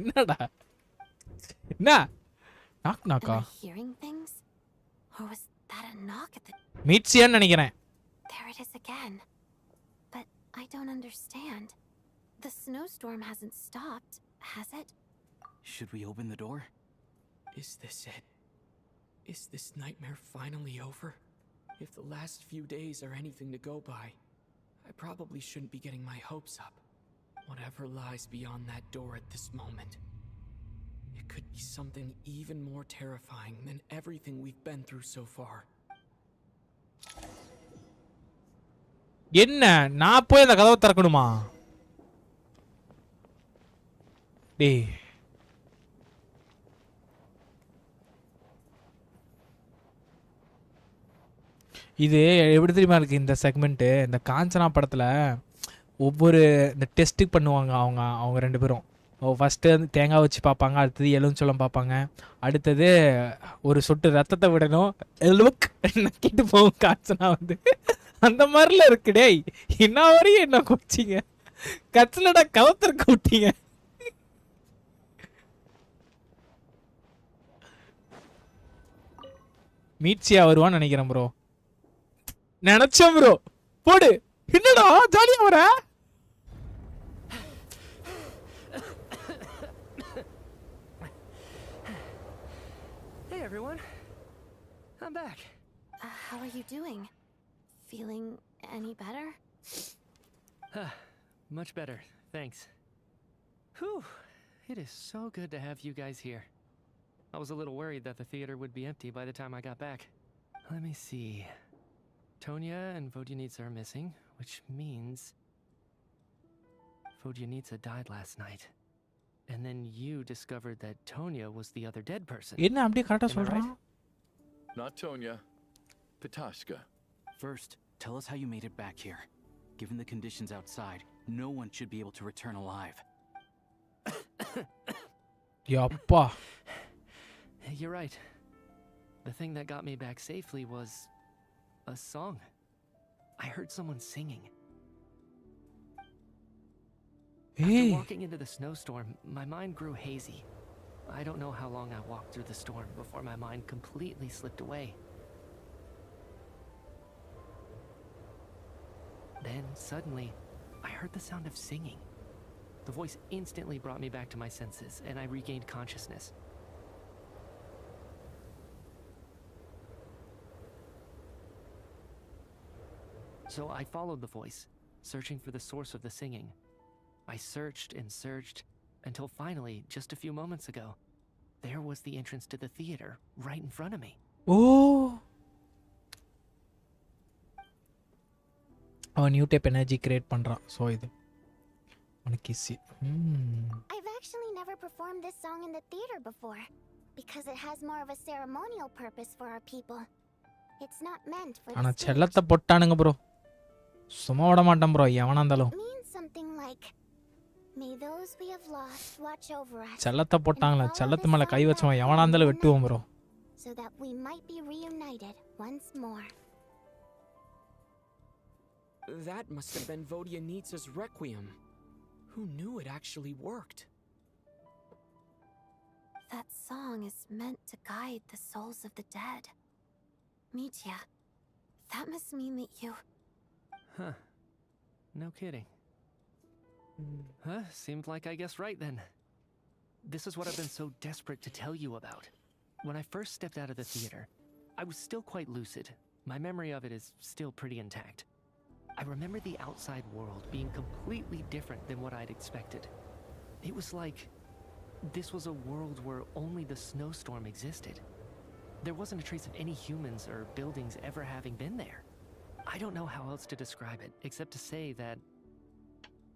என்னடா என்ன நாக்கா மீட்சியான்னு நினைக்கிறேன்.
There it is again. But I don't understand. The snowstorm hasn't stopped, has it?
Should we open the door?
Is this it? Is this nightmare finally over? If the last few days are anything to go by, I probably shouldn't be getting my hopes up. Whatever lies beyond that door at this moment, it could be something even more terrifying than everything we've been through so far.
என்ன நான் போய் அந்த கதவை திறக்கணுமா டேய் இது எப்படி தெரியுமா இருக்கு இந்த செக்மெண்ட்டு இந்த காஞ்சனா படத்தில் ஒவ்வொரு இந்த டெஸ்ட்டுக்கு பண்ணுவாங்க அவங்க 2 பேரும் ஃபஸ்ட்டு வந்து தேங்காய் வச்சு பார்ப்பாங்க அடுத்தது எலுமிச்சம்பழம் பார்ப்பாங்க அடுத்தது ஒரு சொட்டு ரத்தத்தை விடணும் லுக் நக்கிட்டு போகும் காஞ்சனா வந்து அந்த மாதிரில இருக்கு டேய் என்ன வரையும் என்ன குடிச்சிங்க கச்சிலடா கவத்திற்கு விட்டீங்க மீட்சியா வருவான்னு நினைக்கிறேன் ப்ரோ நினைச்சேன் ப்ரோ போடு என்னடா ஜாலியா வர
Hey everyone, I'm back.
How are you doing? Feeling any better?
Much better, thanks. Whew, it is so good to have you guys here. I was a little worried that the theater would be empty by the time I got back. Let me see. Tonya and Vodyanitsa are missing, which means Vodyanitsa died last night. And then you discovered that Tonya was the other dead person.
என்ன அப்படியே கரெக்ட்டா சொல்றான்?
Not Tonya. Pitashka.
First, tell us how you made it back here. Given the conditions outside, no one should be able to return alive.
Yappa.
You're right. The thing that got me back safely was a song. I heard someone singing.
Hey.
After walking into the snowstorm, my mind grew hazy. I don't know how long I walked through the storm before my mind completely slipped away. Then, suddenly, I heard the sound of singing. The voice instantly brought me back to my senses, and I regained consciousness. So I followed the voice, searching for the source of the singing. I searched and searched until finally, just a few moments ago, there was the entrance to the theater right in front of me.
Oh. அவன் new type energy create பண்றான். So இது உனக்கு easy.
I've actually never performed this song in the theater before because it has more of a ceremonial purpose for our people. It's not meant for
ஆனா
the stage.
செல்லத்தை போட்டானுங்க bro. சும்மா விட மாட்டான் bro எவனா இருந்தாலும்.
It means something like, may those we have lost watch over us.
செல்லத்தை போட்டாங்களே, செல்லத்து மேல கை வச்சவன் எவனா இருந்தாலும் வெட்டுவோம் bro.
So that we might be reunited once more.
That must have been Vodyanitsa's requiem. Who knew it actually worked?
That song is meant to guide the souls of the dead. Mitya, that must mean that you...
Huh. No kidding. Huh? Seemed like I guessed right then. This is what I've been so desperate to tell you about. When I first stepped out of the theater, I was still quite lucid. My memory of it is still pretty intact. I remember the outside world being completely different than what I'd expected. It was like this was a world where only the snowstorm existed. There wasn't a trace of any humans or buildings ever having been there. I don't know how else to describe it, except to say that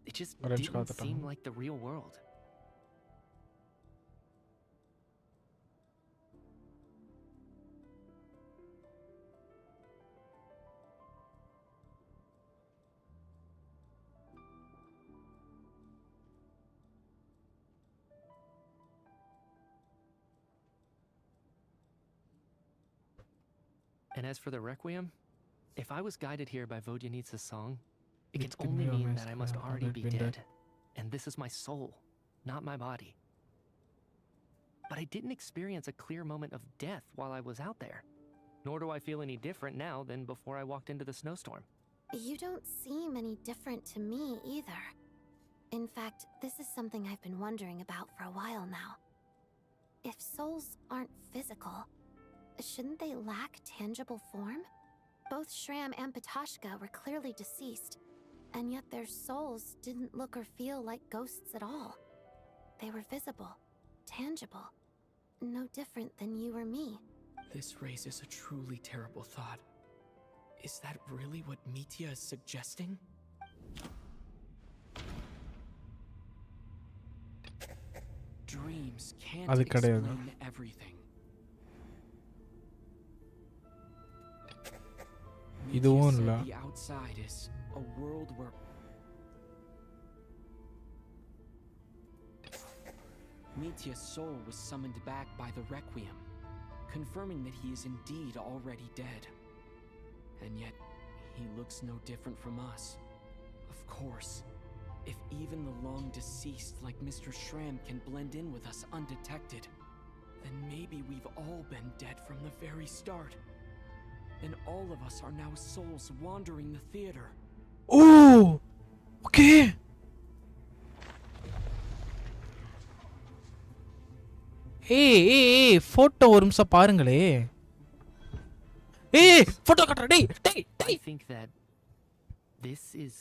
it just didn't seem like the real world. And as for the requiem, if I was guided here by Vodyanitsa's song, it can only mean that I must already be dead. And this is my soul, not my body. But I didn't experience a clear moment of death while I was out there. Nor do I feel any different now than before I walked into the snowstorm.
You don't seem any different to me either. In fact, this is something I've been wondering about for a while now. If souls aren't physical, shouldn't they lack tangible form? Both Shram and Petashka were clearly deceased, and yet their souls didn't look or feel like ghosts at all. They were visible, tangible, no different than you or me.
This raises a truly terrible thought. Is that really what Mitya is suggesting? Dreams can't explain everything. Mitya said the outside is a world where Mitya's soul was summoned back by the Requiem, confirming that he is indeed already dead. And yet, he looks no different from us. Of course, if even the long deceased like Mr. Shram can blend in with us undetected, then maybe we've all been dead from the very start. And all of us are now souls wandering the theater.
Oh! Okay! Hey, photo ஒரு நிமிஷம் பாருங்களே. Hey, photo கட்டற டேய்.
I think that this is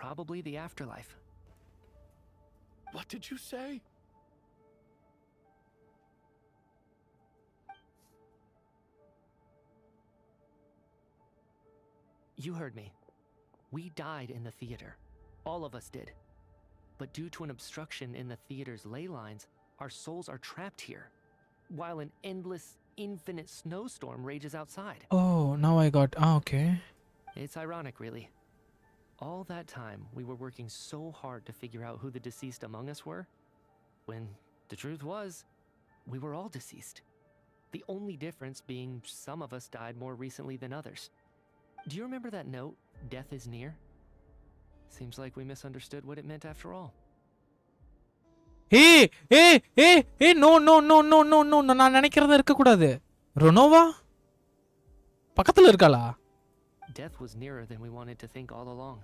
probably the afterlife.
What did you say?
You heard me. We died in the theater. All of us did. But due to an obstruction in the theater's ley lines, our souls are trapped here, while an endless, infinite snowstorm rages outside.
Oh, now I got... okay.
It's ironic, really. All that time, we were working so hard to figure out who the deceased among us were, when the truth was, we were all deceased. The only difference being some of us died more recently than others. Do you remember that note, "Death is near"? Seems like we misunderstood what it meant after all.
Hey, no, நான் நினைக்கிறத இருக்க கூடாது. ரோனோவா பக்கத்துல இருக்காளா?
Death was nearer than we wanted to think all along.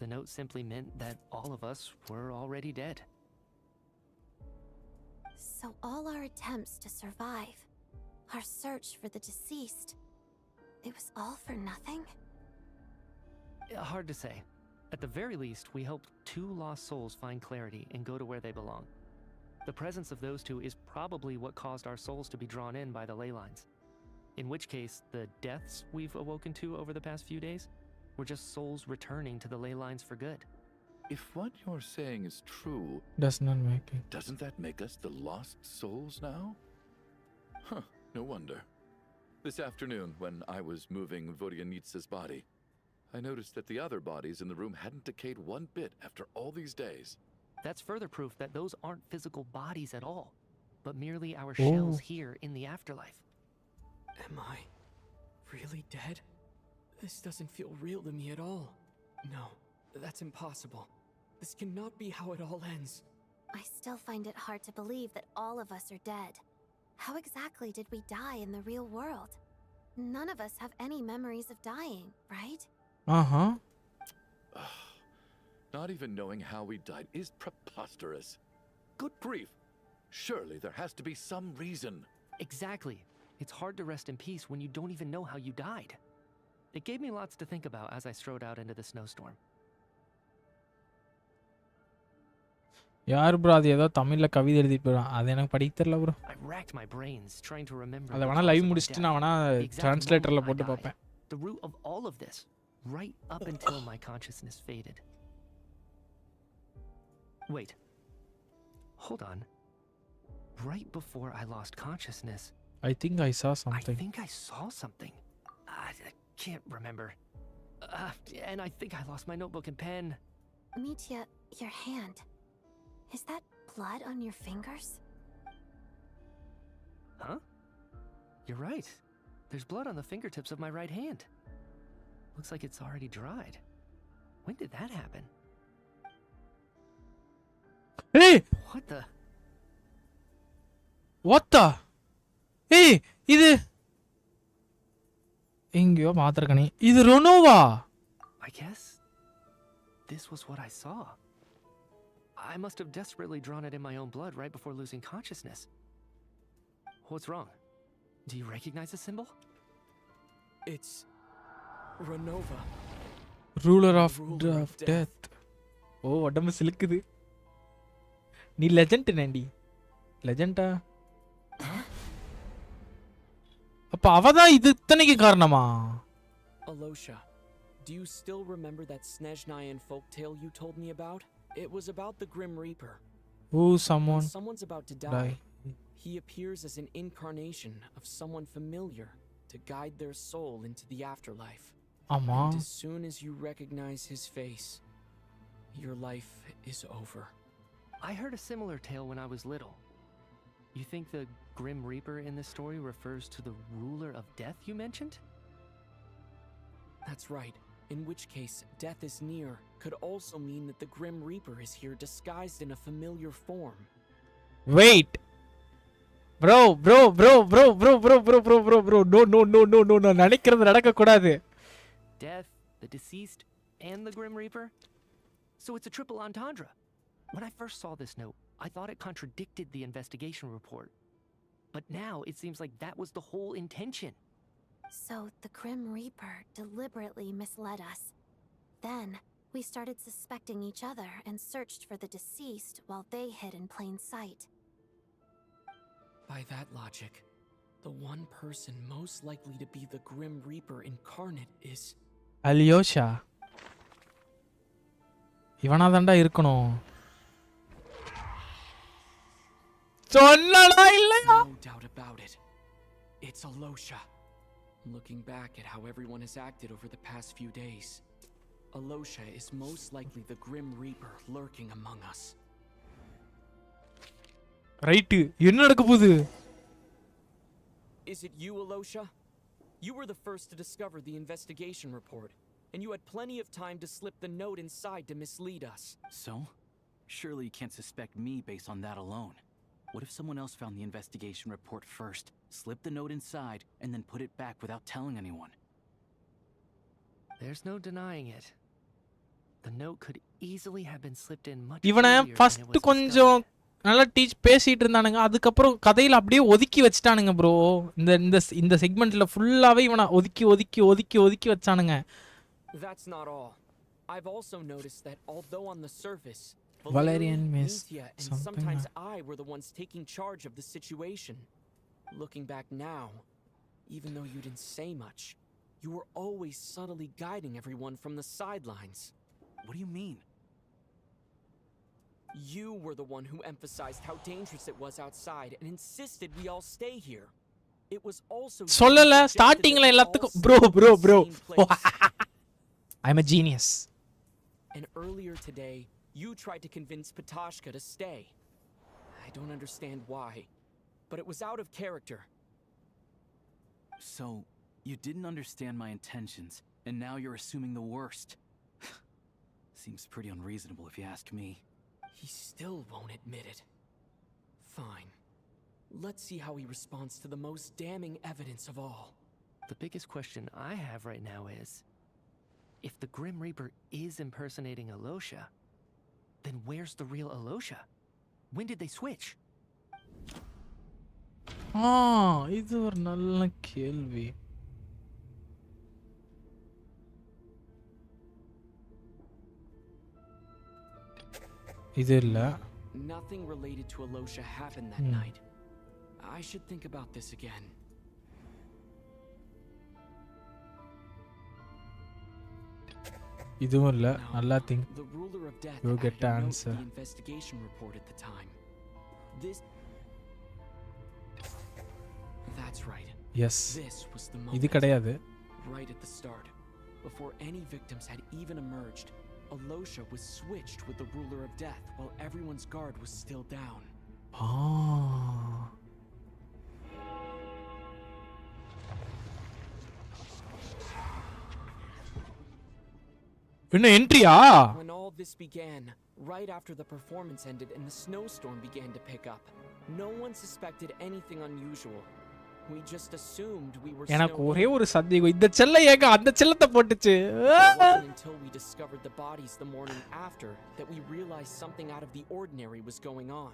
The note simply meant that all of us were already dead.
So all our attempts to survive, our search for the deceased, it was all for nothing?
Hard to say. At the very least, we hope 2 lost souls find clarity and go to where they belong. The presence of those 2 is probably what caused our souls to be drawn in by the ley lines. In which case, the deaths we've awoken to over the past few days were just souls returning to the ley lines for good.
If what you're saying is true,
Does not make it.
doesn't that make us the lost souls now? Huh, no wonder. This afternoon, when I was moving Vodyanitsa's body, I noticed that the other bodies in the room hadn't decayed one bit after all these days.
That's further proof that those aren't physical bodies at all, but merely our
Oh.
shells here in the afterlife.
Am I really dead? This doesn't feel real to me at all. No, that's impossible. This cannot be how it all ends.
I still find it hard to believe that all of us are dead. How exactly did we die in the real world? None of us have any memories of dying, right?
Uh-huh.
Not even knowing how we died is preposterous. Good grief. Surely there has to be some reason.
Exactly. It's hard to rest in peace when you don't even know how you died. It gave me lots to think about as I strode out into the snowstorm.
யார் bro அது ஏதோ தமிழ்ல கவிதை எழுதி போறான் அது எனக்கு படிக்க தெரியல bro
I racked my brains trying to remember.
அத வேணா லைவ் முடிச்சிட்டு நான் வேணா டிரான்ஸ்லேட்டர்ல போட்டு பாப்பேன்.
The root of all of this, right up until my consciousness faded. Wait. Hold on. Right before I lost consciousness,
I think I saw something.
I think I saw something. I can't remember. And I think I lost my notebook and pen.
Mitya, your hand. Is that blood on your fingers?
Huh? You're right. There's blood on the fingertips of my right hand. Looks like it's already dried. When did that happen?
Hey!
What the?
What the? Hey! இது எங்கயோ மாத்திரக்கணி இது ரொனோவா
I guess this was what I saw. I must have desperately drawn it in my own blood right before losing consciousness. What's wrong? Do you recognize the symbol?
It's Renova.
ruler of death. ஓ உடம்பு சிலுக்குது நீ legend நண்டி லெஜெண்டா அப்ப அவதான் இது இத்தனைக்கு காரணமா
Alosha, do you still remember that Snezhnayan folktale you told me about? It was about the Grim Reaper.
When
someone's about to die, he appears as an incarnation of someone familiar to guide their soul into the afterlife.
Ama.
And as soon as you recognize his face, your life is over.
I heard a similar tale when I was little. You think the Grim Reaper in this story refers to the ruler of death you mentioned?
That's right. In which case, death is near could also mean that the Grim Reaper is here disguised in a familiar form.
Wait. Bro. No. நினைக்கிறது நடக்க கூடாது.
Death, the deceased, and the Grim Reaper? So it's a triple entendre. When I first saw this note, I thought it contradicted the investigation report. But now it seems like that was the whole intention.
So the Grim Reaper deliberately misled us. Then we started suspecting each other and searched for the deceased while they hid in plain sight.
By that logic, the one person most likely to be the Grim Reaper incarnate is
Alyosha. இவனாதான்டா இருக்கணும். சொன்னடா இல்லையா?
No doubt about it. It's Alosha. Looking back at how everyone has acted over the past few days, Alosha is most likely the Grim Reaper lurking among us.
Right. என்ன நடக்க போகுது?
Is it you, Alosha? You were the first to discover the investigation report, and you had plenty of time to slip the note inside to mislead us.
So? Surely you can't suspect me based on that alone. What if someone else found the investigation report first, slipped the note inside, and then put it back without telling anyone?
There's no denying it. The note could easily have been slipped in much
இவனை
earlier than it
first
was
கொஞ்சம்
discovered.
நல்லா பேசிட்டு இருந்தானுங்க. அதுக்கப்புறம் கதையில அப்படியே ஒதுக்கி வச்சிட்டானுங்க bro. இந்த செக்மெண்ட்ல ஃபுல்லாவே இவனை ஒதுக்கி வச்சானுங்க.
That's not all. I've also noticed that although on the surface,
Valerian missed
Nithya, and
something.
sometimes I were the ones taking charge of the situation. Looking back now, even though you didn't say much, you were always subtly guiding everyone from the sidelines.
What do you mean?
You were the one who emphasized how dangerous it was outside and insisted we all stay here. It was also
சொல்லல ஸ்டார்டிங்ல எல்லாத்துக்கும் bro I'm a genius.
And earlier today, you tried to convince Patashka to stay. I don't understand why, but it was out of character.
So, you didn't understand my intentions, and now you're assuming the worst. Seems pretty unreasonable if you ask me.
He still won't admit it. Fine. Let's see how he responds to the most damning evidence of all.
The biggest question I have right now is, if the Grim Reaper is impersonating Ylosha, then where's the real Ylosha? When did they switch?
இது ஒரு நல்ல கேள்வி. இது இல்ல.
Nothing related to Ylosha happened that night. I should think about this again.
இதுவும் இல்ல. நல்லா think.
The ruler of death
You get
added
the
a note to
answer.
the investigation report at the time. That's right.
Yes.
This was the
இது
moment.
கிடையாது.
Right at the start, before any victims had even emerged, Ylosha was switched with the ruler of death while everyone's guard was still down.
என்ன என்ட்ரியா?
When all this began, right after the performance ended and the snowstorm began to pick up, no one suspected anything unusual. We just assumed we were
எனக்கு
snowed
ஒரே
in.
ஒரு சந்தேகம். இந்த செல்ல ஏங்க அந்த செல்லத்தை போட்டுச்சு?
It wasn't until we discovered the bodies the morning after that we realized something out of the ordinary was going on.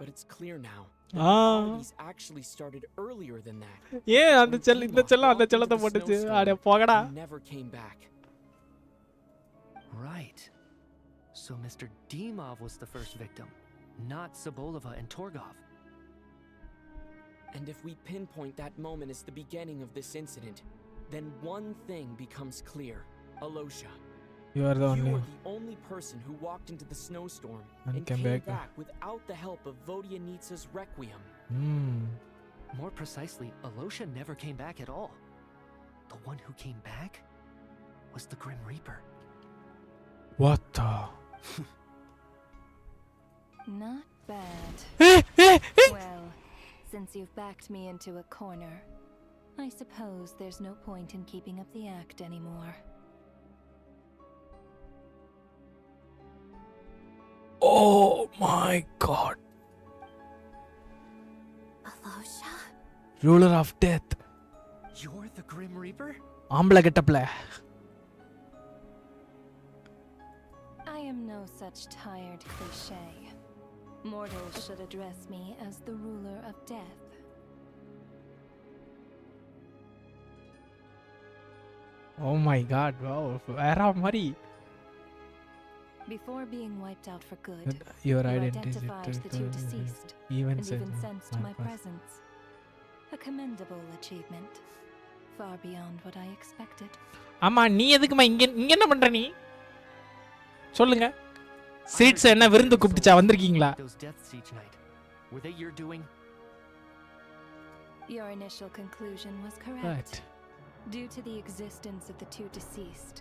But it's clear now that the oddities actually started earlier than that.
ஏன் அந்த
When
செல்ல இந்த
Dima
செல்ல அந்த
walked into
செல்லத்தை
the
போட்டுச்சு?
snowstorm,
அட போகடா.
he never came back.
Right. So Mr. Dimov was the first victim, not Sobolova and Torgov.
And if we pinpoint that moment as the beginning of this incident, then one thing becomes clear. Ylosha,
You are the
you
only
are the only person who walked into the snowstorm
And
and
came
came
back.
back without the help of Vodyanitsa's Requiem.
More precisely, Ylosha never came back at all. The one who came back was the Grim Reaper.
What the?
Not bad. Well, since you've backed me into a corner, I suppose there's no point in keeping up the act anymore.
Oh my god.
Ylosha?
Ruler of death.
You're the Grim Reaper?
ஆம்பளை கெட்டப்ல.
I am no such tired cliché. Mortals should address me as the ruler of death.
Oh my god. Wow. வேற மாதிரி.
Before being wiped out for good,
Your
you
identity
identified the two deceased
even
and even sensed my presence. A commendable achievement, far beyond what I expected.
ஆமா நீ எதுக்குமா இங்க இங்க என்ன பண்ற நீ? சொல்லுங்க. சீட்ஸ் என்ன விருந்து கூப்பிடுச்சா வந்திருக்கீங்களா?
Those deaths each night. Were they your doing?
Your initial conclusion was correct.
Right.
Due to the existence of the two deceased,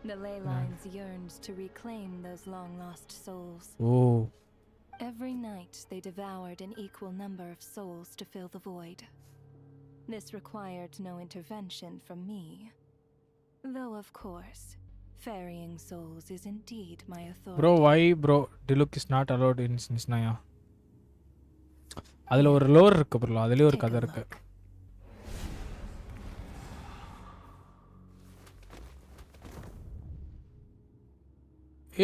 the ley lines yearned to reclaim those long-lost souls.
Oh.
Every night they devoured an equal number of souls to fill the void. This required no intervention from me. Though, of course, ferrying souls is indeed my authority.
Bro, why bro? Diluc is not allowed in Snezhnaya. அதுல ஒரு லோர் இருக்கு bro. அதுலயே ஒரு கதை இருக்கு.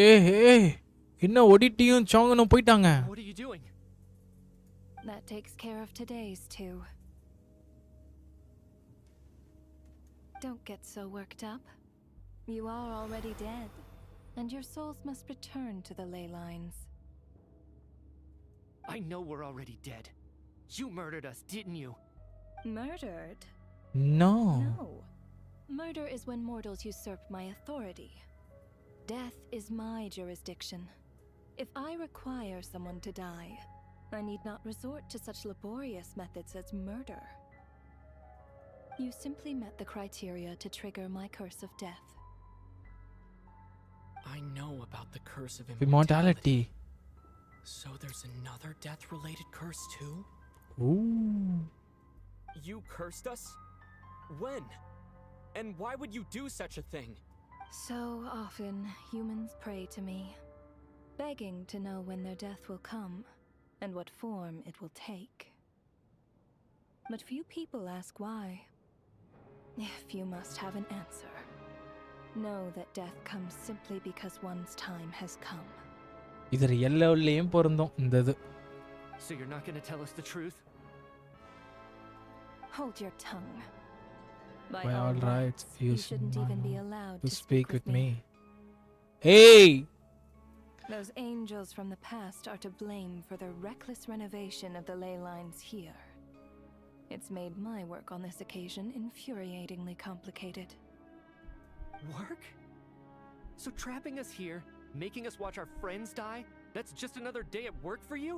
ஏய் என்ன ஒடிட்டியும் சாங்கனும் போயிட்டாங்க.
What are you doing?
That takes care of today's two.
Don't get so worked up. You are already dead, and your souls must return to the ley lines.
I know we're already dead. You murdered us, didn't you?
Murdered?
No.
No. Murder is when mortals usurp my authority. Death is my jurisdiction. If I require someone to die, I need not resort to such laborious methods as murder. You simply met the criteria to trigger my curse of death.
I know about the curse of
Immortality.
So there's another death-related curse too?
Ooh.
You cursed us? When? And why would you do such a thing?
So often, humans pray to me, begging to know when their death will come and what form it will take. But few people ask why. If you must have an answer, know that death comes simply because one's time has come.
இதுல எல்லாலயும் பொருந்தும் இந்த இது.
So you're not going to tell us the truth?
Hold your tongue.
By all rights, you
shouldn't even be allowed
to
to
speak with me.
Hey!
Hey!
Those angels from the past are to blame for the reckless renovation of the ley lines here. It's made my work on this occasion infuriatingly complicated.
Work? So trapping us here, making us watch our friends die, that's just another day at work for you?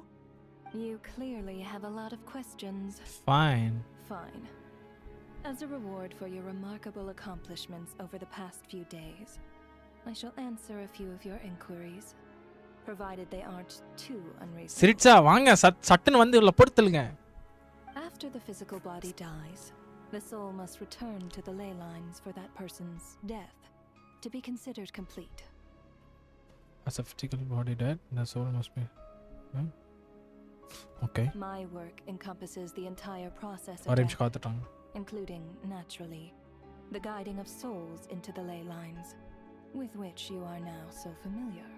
You clearly have a lot of questions.
Fine.
Fine. As a reward for your remarkable accomplishments over the past few days, I shall answer a few of your inquiries, provided they aren't too unreasonable.
சிரிச்சா வாங்க சட்டுன்னு வந்து உள்ள போடுங்க.
After the physical body dies, the soul must return to the ley lines for that person's death to be considered complete.
As a physical body dead, the soul must be. Okay.
My work encompasses the entire process of
Orange
death,
காத்துட்டாங்க.
including, naturally, the guiding of souls into the ley lines, with which you are now so familiar.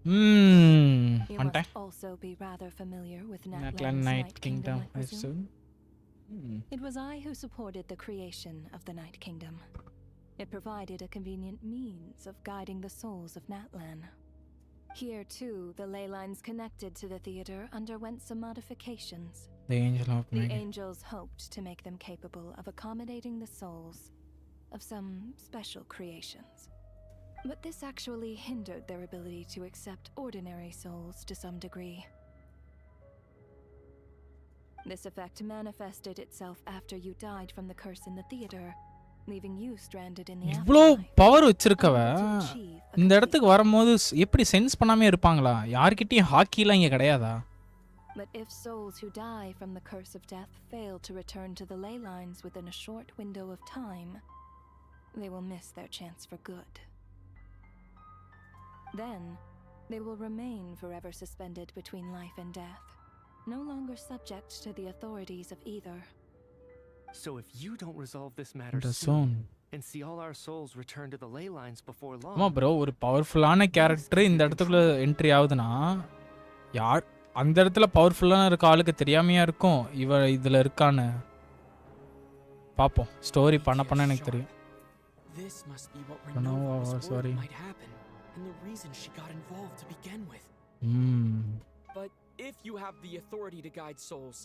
You must also be rather familiar with Natlan's Night Kingdom, I presume. It was I who supported the creation of the Night Kingdom. It provided a convenient means of guiding the souls of Natlan. Here, too, the ley lines connected to the theater underwent some modifications.
The
angels hoped to make them capable of accommodating the souls of some special creations. But this actually hindered their ability to accept ordinary souls to some degree. This effect manifested itself after you died from the curse in the theater, leaving you stranded in the
இவ்ளோ
afterlife.
Power வச்சிருக்கவ இந்த இடத்துக்கு வரும்போது எப்படி sense பண்ணாமே இருப்பாங்களா? யார்கிட்டயும் ஹாக்கிலாம் இங்க கிடையாதா?
But if souls who die from the curse of death fail to return to the ley lines within a short window of time, they will miss their chance for good. Then, they will remain forever suspended between life and death, no longer subject to the authorities of either.
So if you don't resolve this matter
The
soon,
zone.
and see all our souls return to the ley lines before long.
ஆமா bro, ஒரு பவர்ஃபுல்லான character இந்த இடத்துக்குள்ள entry ஆகுதுனா அந்த இடத்துல பவர்ஃபுல்லான இருக்க ஆளுக்கு தெரியாமையா இருக்கும் இவ இதுல இருக்கான்னு. பாப்போம் ஸ்டோரி பண்ண எனக்கு தெரியும்.
This must be what
No,
Renova was
sorry.
worried might happen, and the reason she got involved to begin with. But if you have the authority to guide souls,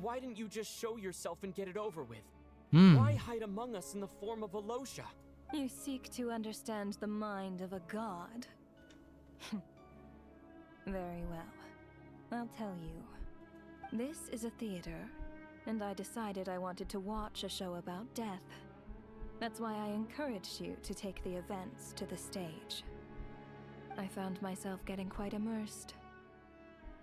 why didn't you just show yourself and get it over with? Why hide among us in the form of Ylosha?
You seek to understand the mind of a god. Very well. I'll tell you. This is a theater, and I decided I wanted to watch a show about death. That's why I encouraged you to take the events to the stage. I found myself getting quite immersed.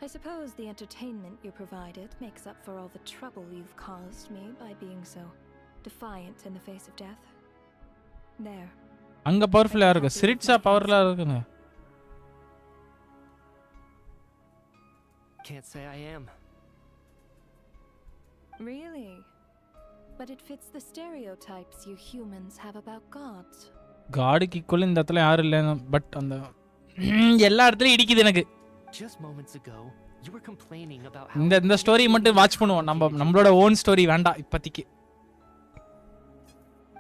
I suppose the entertainment you provided makes up for all the trouble you've caused me by being so defiant in the face of death. There.
அங்க பவர்ஃபுல்லா இருக்கு. சிரிட்ஸா பவர்ல இருக்குங்க.
Can't say I am.
Really? But it fits the stereotypes you humans have about gods.
காடுக்கு equal இந்த இடத்துல யாரும் இல்ல. But அந்த எல்லா இடத்துலயும் இடிக்குது எனக்கு.
Just moments ago, you were complaining about how
இந்த ஸ்டோரி மட்டும் வாட்ச் பண்ணுவோம். நம்மளோட ஓன் ஸ்டோரி வேண்டாம் இப்போதைக்கு.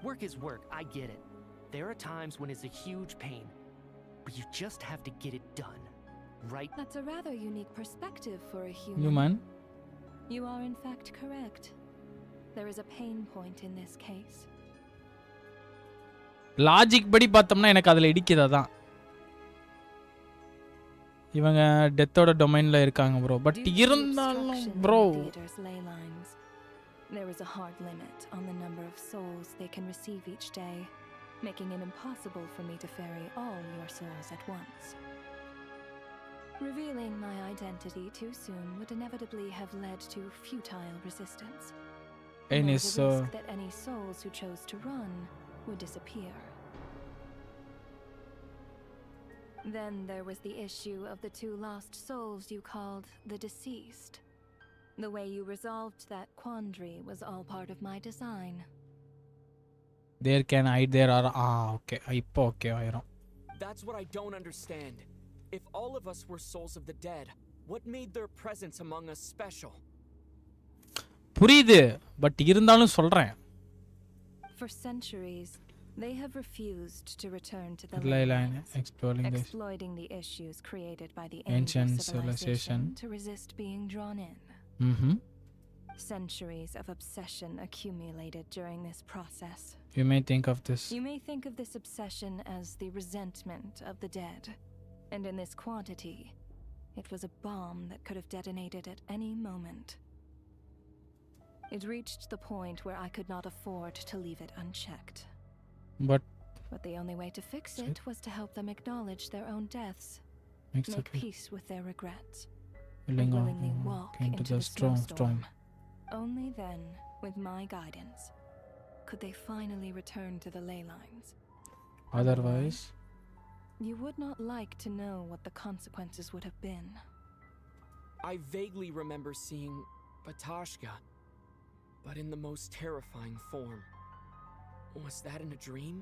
Work is work, I get it. There are times when it's a huge pain, but you just have to get it done, right?
That's a rather unique perspective for a
Human.
You are in fact correct. There is a pain point in this case.
Logic படி பார்த்தோம்னா எனக்கு அதுல இடிக்குது அதான். இவங்க டெத்தோட டொமைன்ல இருக்காங்க bro. But இருந்தாலும் bro
there is a hard limit on the number of souls they can receive each day, making it impossible for me to ferry all your souls at once. Revealing my identity too soon would inevitably have led to futile resistance. There was a risk that any souls who chose to run would disappear. Then there was the issue of the 2 lost souls you called the deceased. The way you resolved that quandary was all part of my design.
There can hide there are okay. இப்போ okay ஆயிரும்.
That's what I don't understand. If all of us were souls of the dead, what made their presence among us special?
புரியுது but இருந்தாலும் சொல்றேன்.
For centuries they have refused to return to the
line,
exploiting the issues created by the
ancient
civilization to resist being drawn in. Centuries of obsession accumulated during this process.
You may think of this.
You may think of this obsession as the resentment of the dead. And in this quantity, it was a bomb that could have detonated at any moment. It reached the point where I could not afford to leave it unchecked.
But
the only way to fix it was to help them acknowledge their own deaths, make peace with their regrets, and willingly walk into the snowstorm. Only then, with my guidance, could they finally return to the ley lines.
Otherwise,
you would not like to know what the consequences would have been.
I vaguely remember seeing Batashka, but in the most terrifying form. Was that in a dream?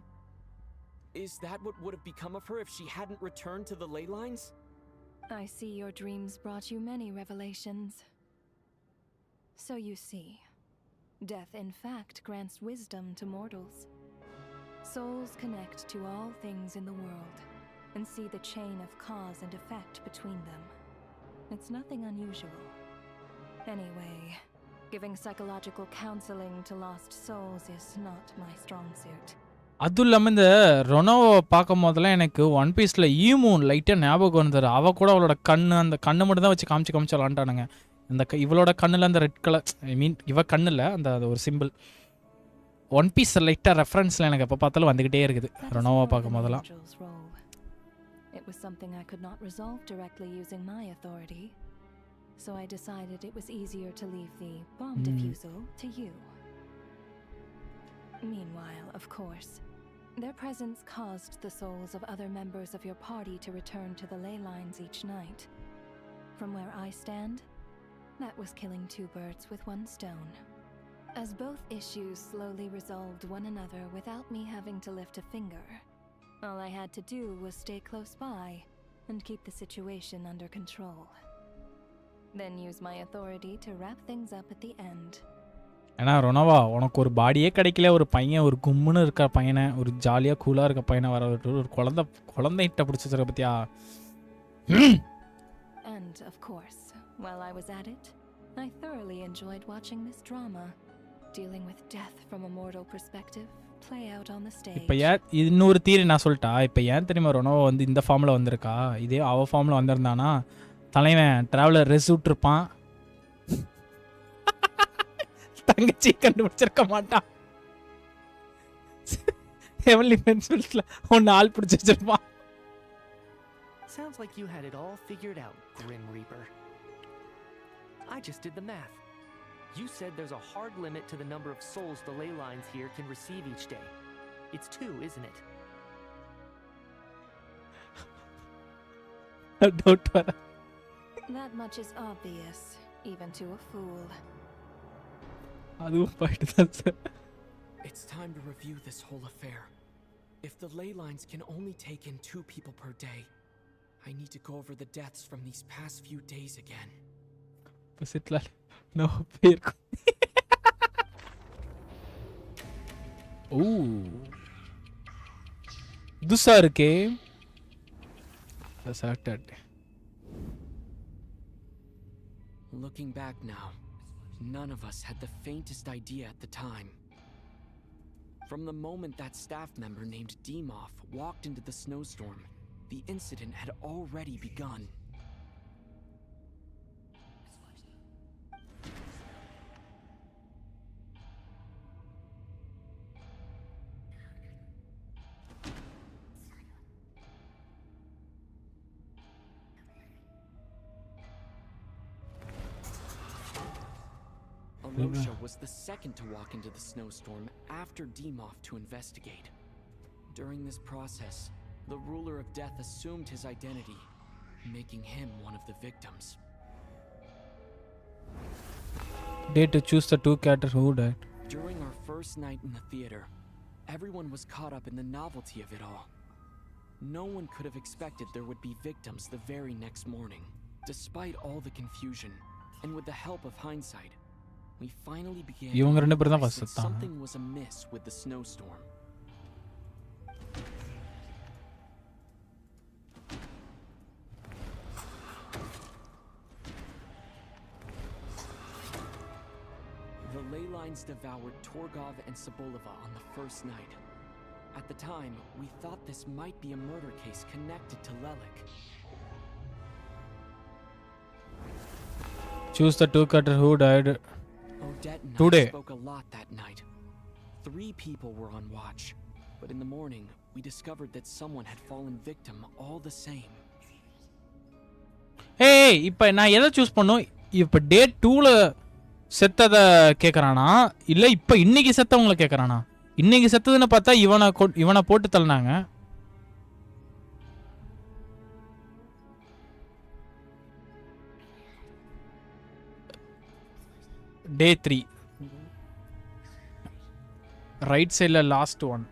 Is that what would have become of her if she hadn't returned to the ley lines?
I see your dreams brought you many revelations. So you see, death in fact grants wisdom to mortals. Souls connect to all things in the world and see the chain of cause and effect between them. It's nothing unusual. Anyway, giving psychological counseling to lost souls is not my strong suit.
அதுவும் இல்லாமல் இந்த ரொனோவை பார்க்கும் போதெல்லாம் எனக்கு one பீஸில் ஈமூன் லைட்டாக ஞாபகம் வந்தது. அவள் கூட அவளோட அந்த கண்ணை மட்டும் தான் வச்சு காமிச்சு விளாண்டானுங்க. இந்த இவளோட கண்ணில் அந்த ரெட் கலர் இவ கண்ணில் அந்த ஒரு சிம்பிள் ஒன் பீஸ் லைட்டாக ரெஃபரன்ஸில் எனக்கு எப்போ பார்த்தாலும் வந்துக்கிட்டே இருக்குது ரொனோவை பார்க்கும் போதெல்லாம்.
It was something I could not resolve directly using my authority, so I decided it was easier to leave the bomb defusal to you. Meanwhile, of course, their presence caused the souls of other members of your party to return to the ley lines each night. From where I stand, that was killing 2 birds with 1 stone. As both issues slowly resolved one another without me having to lift a finger, all I had to do was stay close by and keep the situation under control. then use my authority to wrap things up at the end.
ஏன்னா ரொனவா உனக்கு ஒரு பாடியே கிடைக்கல, ஒரு பையன் ஒரு கும்முன்னு இருக்க பையனை, ஒரு ஜாலியாக கூலாக இருக்க பையனை வர விட்டு ஒரு குழந்தைகிட்ட பிடிச்சி வச்சுருக்க பத்தியா.
And of course, while I was at it, I thoroughly enjoyed watching this drama, dealing with death from a mortal perspective play out on the stage.
இப்போ ஏன் இன்னொரு தீரி நான் சொல்லிட்டா, இப்போ ஏன் தெரியுமா ரொனவா வந்து இந்த ஃபார்மில் வந்திருக்கா, இதே அவ ஃபார்மில் வந்திருந்தானா தலைவன் ட்ராவலர் ரெஸ் விட்டுருப்பான், தங்கச்சி கண்டுபிடிச்சிருக்க மாட்டான், ஹெவன்லி பென்சில்ஸ்ல ஒன்னு ஆள் பிடிச்சி வச்சிருப்பான்.
Sounds like you had it all figured out, Grim Reaper. I just did the math. You said there's a hard limit to the number of souls the ley lines here can receive each day. It's 2, isn't it?
Don't worry.
That much is obvious, even to a fool.
It's time to review this whole affair. If the ley lines can only take in 2 people per day, I need to go over the deaths from these past few days again.
No. Ooh. Dusa irukke. Asserted.
Looking back now, none of us had the faintest idea at the time. From the moment that staff member named Demoff walked into the snowstorm, the incident had already begun. Alosha was the second to walk into the snowstorm after Demoff to investigate. During this process, the ruler of death assumed his identity, making him one of the victims.
Day to choose the 2 characters who died.
During our first night in the theater, everyone was caught up in the novelty of it all. No one could have expected there would be victims the very next morning. Despite all the confusion, and with the help of hindsight, we finally began to realize that something was amiss with the snowstorm. The ley lines devoured Torgov and Țăbolava on the first night. At the time, we thought this might be a murder case connected to ʌ.
Choose the 2 characters who died.
Odette and
Today.
I spoke a lot that night. 3 people were on watch, but in the morning, we discovered that someone had fallen victim all the same.
Hey, இப்போ நான் எதை choose பண்ணோம்? இப்போ டே 2ல செத்தத கேக்குறானா இல்ல இப்போ இன்னைக்கு செத்தவங்கள கேக்குறானா? இன்னைக்கு செத்ததுன்னு பார்த்தா இவனை போட்டு தள்ளினாங்க. Day 3. Right side la last one.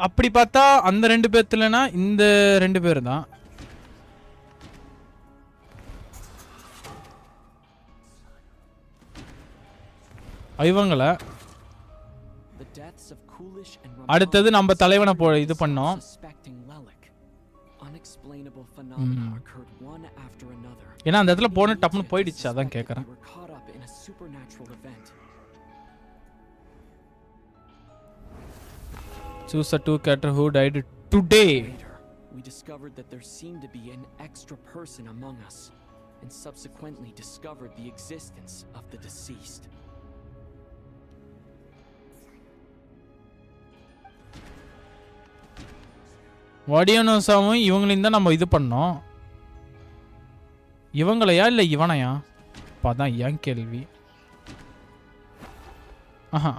அப்படி பார்த்தா அந்த 2 பேர்லனா இந்த 2 பேர் தான். இவங்கள அடுத்தது நம்ம தலைவனை இது பண்ணோம். ஏன்னா அந்த இடத்துல போன டப்னு போயிடுச்சு, அதான் கேக்குறேன். Choose the 2 characters who died today.
We discovered that there seemed to be an extra person among us, and subsequently discovered the existence of the deceased.
வடியனோசாவும் இவங்களையும் தான் நம்ம இது பண்ணோம். இவங்களையா இல்ல இவனையா? அதான் ஏன் கேள்வி. ஆஹா.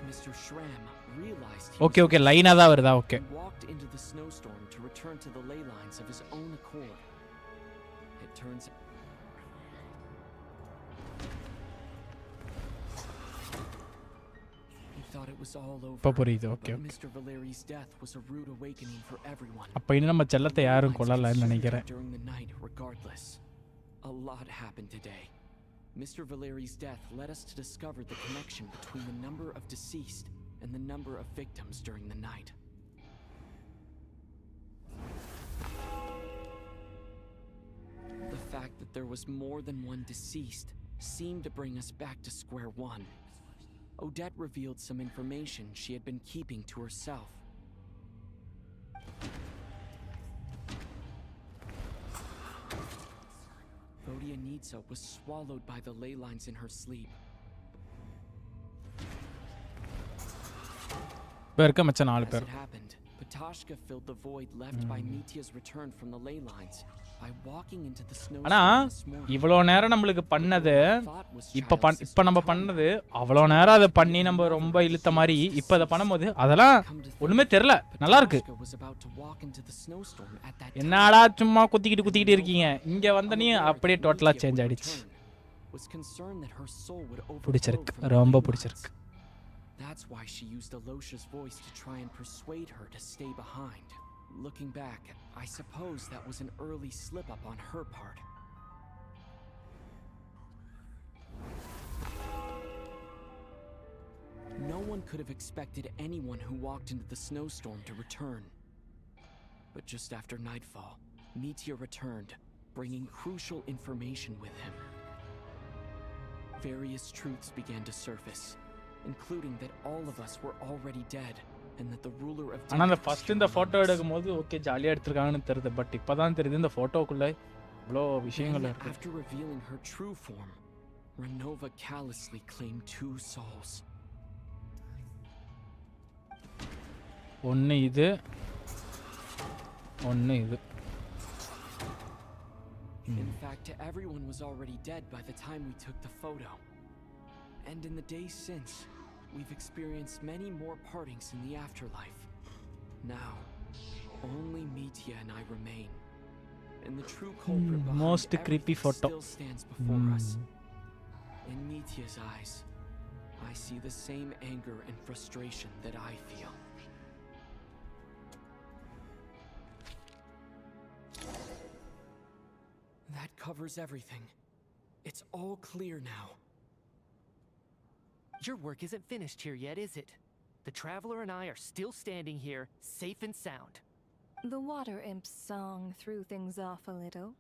Mr. Schramm realized
okay okay லைனா தான் வருதா? Okay.
walked into the snowstorm to return to the ley lines of his own accord. It turns thought it was all over.
இப்போ புரியுது. Okay
But
okay.
Mr. Valeri's death was a rude awakening for everyone.
அப்ப இனி நம்ம செல்லத்தை யாரும் கொல்லலன்னு நினைக்கிறேன்.
During the night, regardless. A lot happened today. Mr. Valeri's death led us to discover the connection between the number of deceased and the number of victims during the night. The fact that there was more than one deceased seemed to bring us back to square one. Odette revealed some information she had been keeping to herself. ᴰᴜᴛᴏᴜ was swallowed by the ley lines in her sleep.
பேர்க்க Machcha 4
As
பேர்.
it happened, Ptashka filled the void left by Mitya's return from the ley lines by walking into the snowstorm
ஆனா
this morning.
இவ்வளோ நேரம் நம்மளுக்கு பண்ணது இப்போ நம்ம பண்ணது அவ்வளோ நேரம் அதை பண்ணி நம்ம ரொம்ப இழுத்த மாதிரி இப்போ அதை பண்ணும்போது அதெல்லாம் ஒண்ணுமே தெரியல. நல்லா இருக்கு.
Ptashka was about to walk into the snowstorm at that time.
என்னடா சும்மா குத்திக்கிட்டு இருக்கீங்க. இங்க வந்தனே அப்படியே டோட்டலா சேஞ்ச் ஆயிடுச்சு.
Was concerned that her soul would overflow
பிடிச்சிருக்கு.
from the
ரொம்ப
ley
பிடிச்சிருக்கு.
lines. That's why she used Alosha's voice to try and persuade her to stay behind. Looking back, I suppose that was an early slip-up on her part. No one could have expected anyone who walked into the snowstorm to return. But just after nightfall, Mitya returned, bringing crucial information with him. Various truths began to surface, including that all of us were already dead and that the ruler of
ஆனா அந்த first இந்த photo எடுக்கும்போது okay ஜாலியா எடுத்துருக்காங்கன்னு தெரியுது. But இப்பதான் தெரியுது இந்த போட்டோக்குள்ள இவ்வளோ விஷயங்கள் இருக்கு.
After revealing her true form, Renova callously claimed 2 souls.
ஒன்னு இது ஒன்னு இது.
In fact, everyone was already dead by the time we took the photo. And in the days since, we've experienced many more partings in the afterlife. Now, only Mitya and I remain. And the true culprit behind
most creepy
everything
photo.
still stands before us. In Mitya's eyes, I see the same anger and frustration that I feel. That covers everything. It's all clear now.
Your work isn't finished here yet, is it? The Traveler and I are still standing here, safe and sound.
The water imp's song threw things off a little,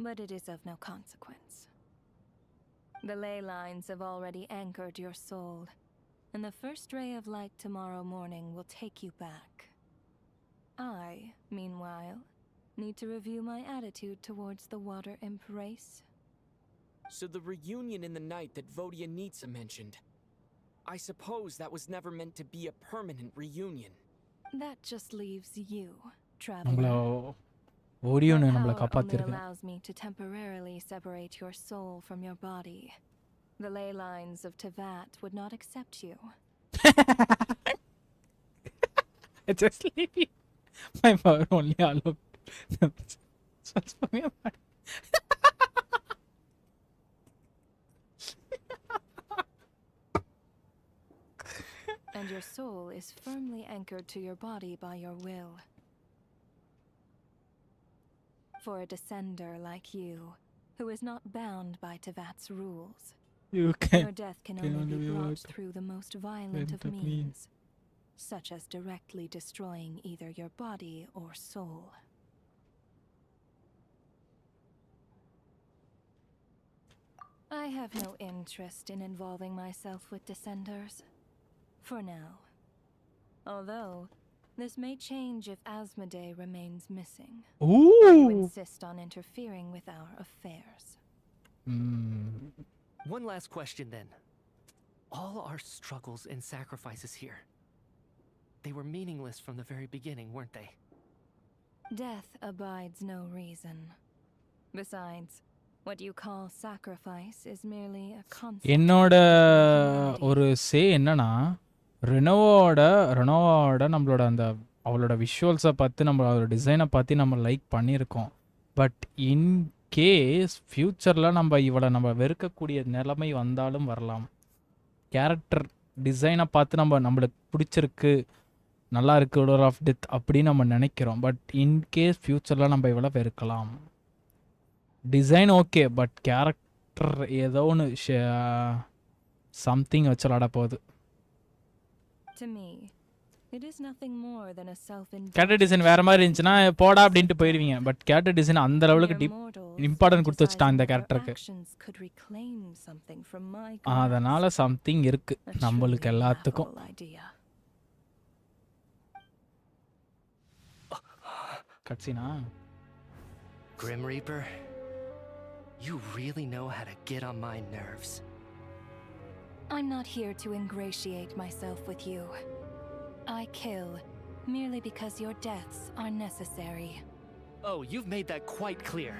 but it is of no consequence. The ley lines have already anchored your soul, and the first ray of light tomorrow morning will take you back. I, meanwhile, need to review my attitude towards the water imp race.
So the reunion in the night that ᴰᴜᴛᴏᴜ mentioned, I suppose that was never meant to be a permanent reunion.
That just leaves you,
நம்மள
traveler.
ஓடியோன்னு நம்மள
Power only
காப்பாத்திருக்கு.
allows me to temporarily separate your soul from your body. The ley lines of Teyvat would not accept you.
It's just sleepy. My power only allowed. That's for me.
And your soul is firmly anchored to your body by your will. For a descender like you, who is not bound by Teyvat's rules, your death can only be brought through the most violent of means, such as directly destroying either your body or soul. I have no interest in involving myself with descenders. For now. Although, this may change if Asmodee remains missing. Or you insist on interfering with our affairs.
One last question then. All our struggles and sacrifices here, they were meaningless from the very beginning, weren't they?
Death abides no reason. Besides, what you call sacrifice is merely a concept.
என்னோட ஒரு சே என்னன்னா ரெனோவோட நம்மளோட அந்த அவளோட விஷுவல்ஸை பார்த்து நம்ம அவளோட டிசைனை பார்த்து நம்ம லைக் பண்ணியிருக்கோம். பட் இன் கேஸ் ஃப்யூச்சரில் நம்ம இவளை நம்ம வெறுக்கக்கூடிய நிலைமை வந்தாலும் வரலாம். கேரக்டர் டிசைனை பார்த்து நம்மளுக்கு பிடிச்சிருக்கு, நல்லா இருக்கு ஆர்டர் ஆஃப் டெத் அப்படின்னு நம்ம நினைக்கிறோம். பட் இன்கேஸ் ஃப்யூச்சரில் நம்ம இவ்வளோ வெறுக்கலாம். டிசைன் ஓகே, பட் கேரக்டர் ஏதோ ஒன்று சம்திங் வச்சு விளாட போகுது. கேரக்டர் டிசைன் வேறு மாதிரி இருந்துச்சுன்னா போடா அப்படின்ட்டு போயிடுவீங்க. பட் கேரக்டர் டிசைன் அந்த லெவலுக்கு இம்பார்ட்டன்ட் கொடுத்து வச்சுட்டான் இந்த கேரக்டருக்கு. அதனால சம்திங் இருக்கு நம்மளுக்கு எல்லாத்துக்கும். கட்சினா
Grim Reaper, you really know how to get on my nerves.
I'm not here to ingratiate myself with you. I kill merely because your deaths are necessary.
Oh, you've made that quite clear.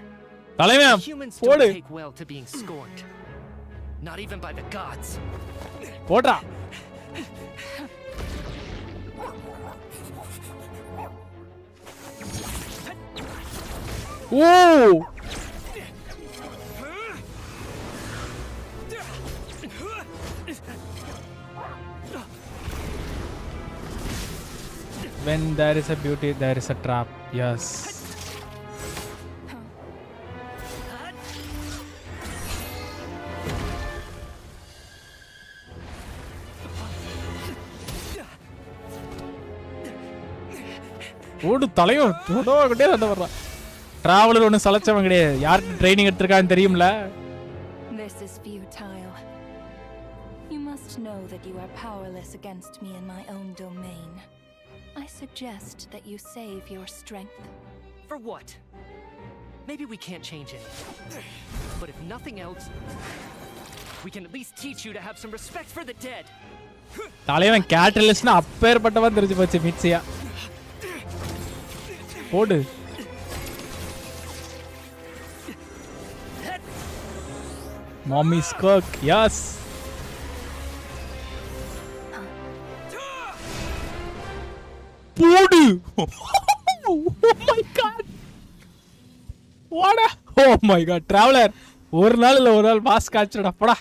Humans
don't
take well to being scorned. Not even by the gods.
போடா. Ooh! When there is a beauty, there is a trap. Yes. ஓடு தலையும் கிட்டே சண்டை வர்றான். Traveller ஒன்றும் சலைச்சவன் கிடையாது. யாருக்கு training எடுத்திருக்கான்னு தெரியும்ல.
This is futile. You must know that you are powerless against me in my own domain. I suggest that you save your strength.
For what? Maybe we can't change it. But if nothing else, we can at least teach you to have some respect for the dead.
தலைவன் கேட்டலிஸ்ட்னா அப்பேற்பட்டவன் தெரிஞ்சு போச்சு மிட்சியா. போடு. Mommy's cook, yes. போடு. Oh my god. What a oh my god, traveler. ஒரு நாள் இல்ல ஒரு நாள் பாஸ் காட்சிடா போடா.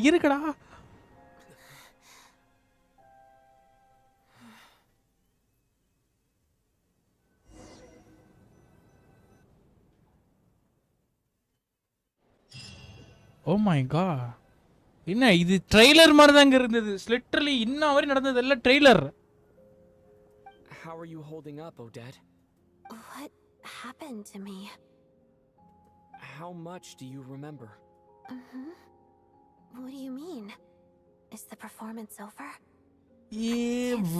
இருக்குடா. ஓ மை காட், என்ன இது ட்ரெய்லர் மாதிரி தாங்க இருந்தது. லிட்டரலி இன்னும் வரை நடந்தது எல்லாம் trailer.
How are you holding up, Odette?
What happened to me?
How much do you remember?
What do you mean? Is the performance over?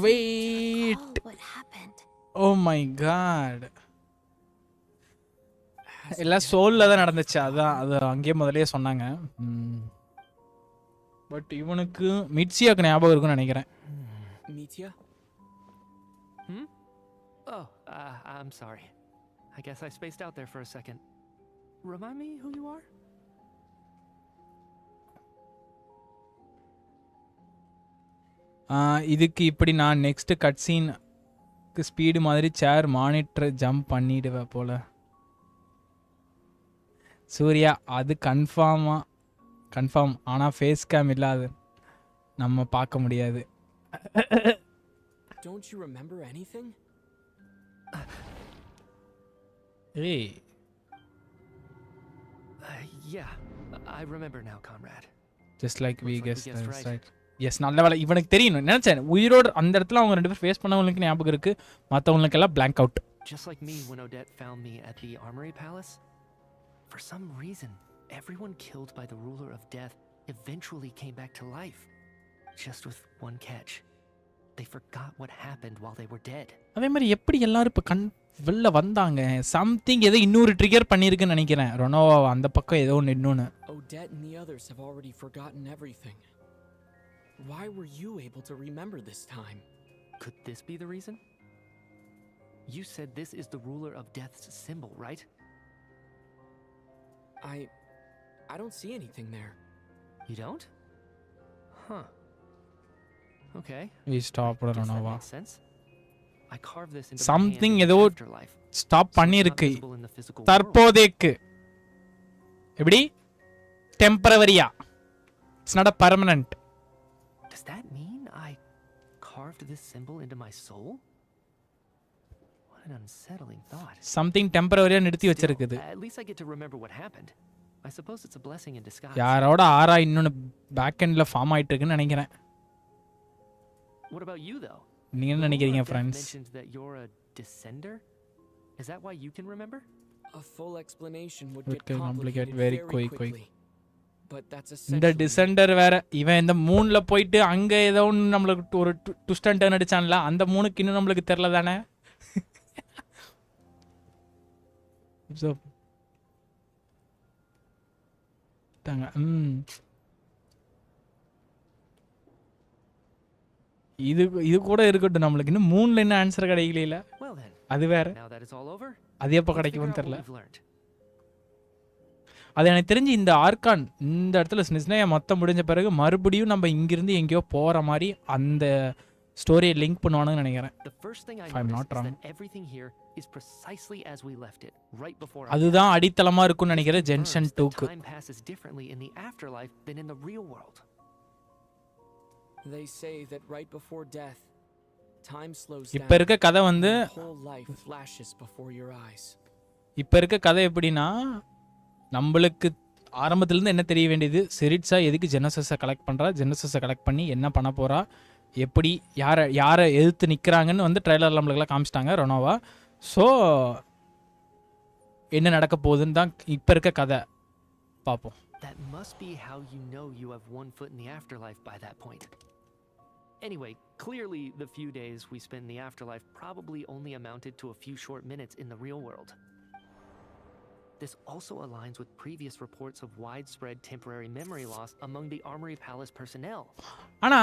Wait.
What happened?
Oh my god. எல்லாம் சோல்ல தான் நடந்துச்சு. அதான் அது அங்கேயே முதல்லயே சொன்னாங்க. பட் இவனுக்கு மிட்சியாக்கு ஞாபகம் இருக்கும்னு நினைக்கிறேன்.
Mitya?
Oh, I'm sorry. I guess I spaced out there for a second. Remind me who you are?
இதுக்கு இப்படி நான் நெக்ஸ்ட் கட் சீனுக்கு ஸ்பீடு மாதிரி சேர் மானிட்டர் ஜம்ப் பண்ணிடுவேன் போல. சூர்யா, அது கன்ஃபார்ம். ஆனால் ஃபேஸ் கேம் இல்லாது நம்ம பார்க்க முடியாது.
Don't you remember anything?
Hey.
Yeah, I remember now, comrade.
Just like we
Looks
guessed,
like we guessed
that's
right.
right. Yes, நல்ல வேளை இவனுக்கு தெரியும் நினைச்சேன் உயிரோடு அந்த இடத்துல அவங்க ரெண்டு பேர் ஃபேஸ் பண்ணவங்களுக்கு ஞாபகம் இருக்கு மற்றவங்களுக்கு எல்லாம் blank out.
Just like me when Odette found me at the Armory Palace. For some reason, everyone killed by the ruler of death eventually came back to life. Just with one catch. They forgot what happened while they were dead.
அதே மாதிரி எப்படி எல்லாரும் இப்போ வெளில வந்தாங்க something ஏதோ இன்னொரு trigger பண்ணியிருக்குன்னு நினைக்கிறேன் ரொனோவா அந்த பக்கம் ஏதோ ஒன்று இன்னொன்று.
Odette and the others have already forgotten everything. Why were you able to remember this time?
Could this be the reason? You said this is the ruler of death's symbol, right?
I don't see anything there.
You don't? Huh. Okay.
We stopped
Guess that
ரொனோவா.
makes sense. I carved this into
Something
my hand
ஏதோ
in the afterlife.
Stop
So it's not
பண்ணியிருக்கு
visible in the physical world.
தற்போதைக்கு. எப்படி டெம்பரவரியா it's not a permanent.
Does that mean I carved this symbol into my soul? What an unsettling thought.
Something டெம்பரவரியா நிறுத்தி வச்சிருக்குது.
At least I get to remember what happened. I suppose it's a blessing in disguise.
யாரோட ஆரா இன்னொன்று back எண்டில் form ஆயிட்டு இருக்குன்னு நினைக்கிறேன்.
What about you though?
நீங்க என்ன நினைக்கிறீங்க friends?
Mentioned that you're a descender. Is that why you can remember?
A full explanation would
Would
get
get
complicated
complicated very
very
quick.
quickly. But that's
இந்த
essentially
டிசெண்டர் வேற இவன் இந்த மூணுல போயிட்டு அங்க ஏதோ ஒன்று நம்மளுக்கு ஒரு ட்விஸ்ட் அண்ட் டர்ன் அடிச்சான்ல அந்த மூணுக்கு இன்னும் நம்மளுக்கு தெரியல தானே. இது இது கூட இருக்கட்டும் நம்மளுக்கு இன்னும் மூணுல என்ன ஆன்சர் கிடைக்கல.
Well then.
அது வேற.
Now that it's all over.
அது எப்போ
let's figure
கிடைக்கும்னு
out what
தெரியல.
we've learned.
அது எனக்கு தெரிஞ்சு இந்த ஆர்கான் இந்த இடத்துல ஸ்னெஸ்னயா மொத்தம் முடிஞ்ச பிறகு மறுபடியும் நம்ம இங்கிருந்து எங்கேயோ போற மாதிரி அந்த ஸ்டோரியை லிங்க் பண்ணுவானுன்னு நினைக்கிறேன்.
The first thing I
If I'm
noticed
not
is
wrong.
that everything here is precisely as we left it, right before.
அதுதான் அடித்தளமா இருக்கும்னு நினைக்கிறேன் ஜென்ஷன் 2க்கு.
Time passes differently in the afterlife than in the real world.
They say that right before death, time slows down.
இப்ப இருக்க கதை வந்து
and the whole life flashes before your eyes.
இப்ப இருக்க கதை எப்படின்னா நம்மளுக்கு ஆரம்பத்துல இருந்து என்ன தெரிய வேண்டியது செரிட்ஸா எதுக்கு ஜெனசஸை கலெக்ட் பண்றா, ஜெனசஸை கலெக்ட் பண்ணி என்ன பண்ண போறா, எப்படி யாரை எதிர்த்து நிற்கிறாங்கன்னு வந்து ட்ரெய்லரில் நம்மளுக்கெல்லாம் காமிச்சிட்டாங்க ரொனோவா. ஸோ என்ன நடக்க போகுதுன்னு தான் இப்போ இருக்க கதை பார்ப்போம்.
That must be how you know you have one foot in the afterlife by that point. Anyway, clearly the few days we spent in the afterlife probably only amounted to a few short minutes in the real world. This also aligns with previous reports of widespread temporary memory loss among the Armory Palace personnel.
ஆனா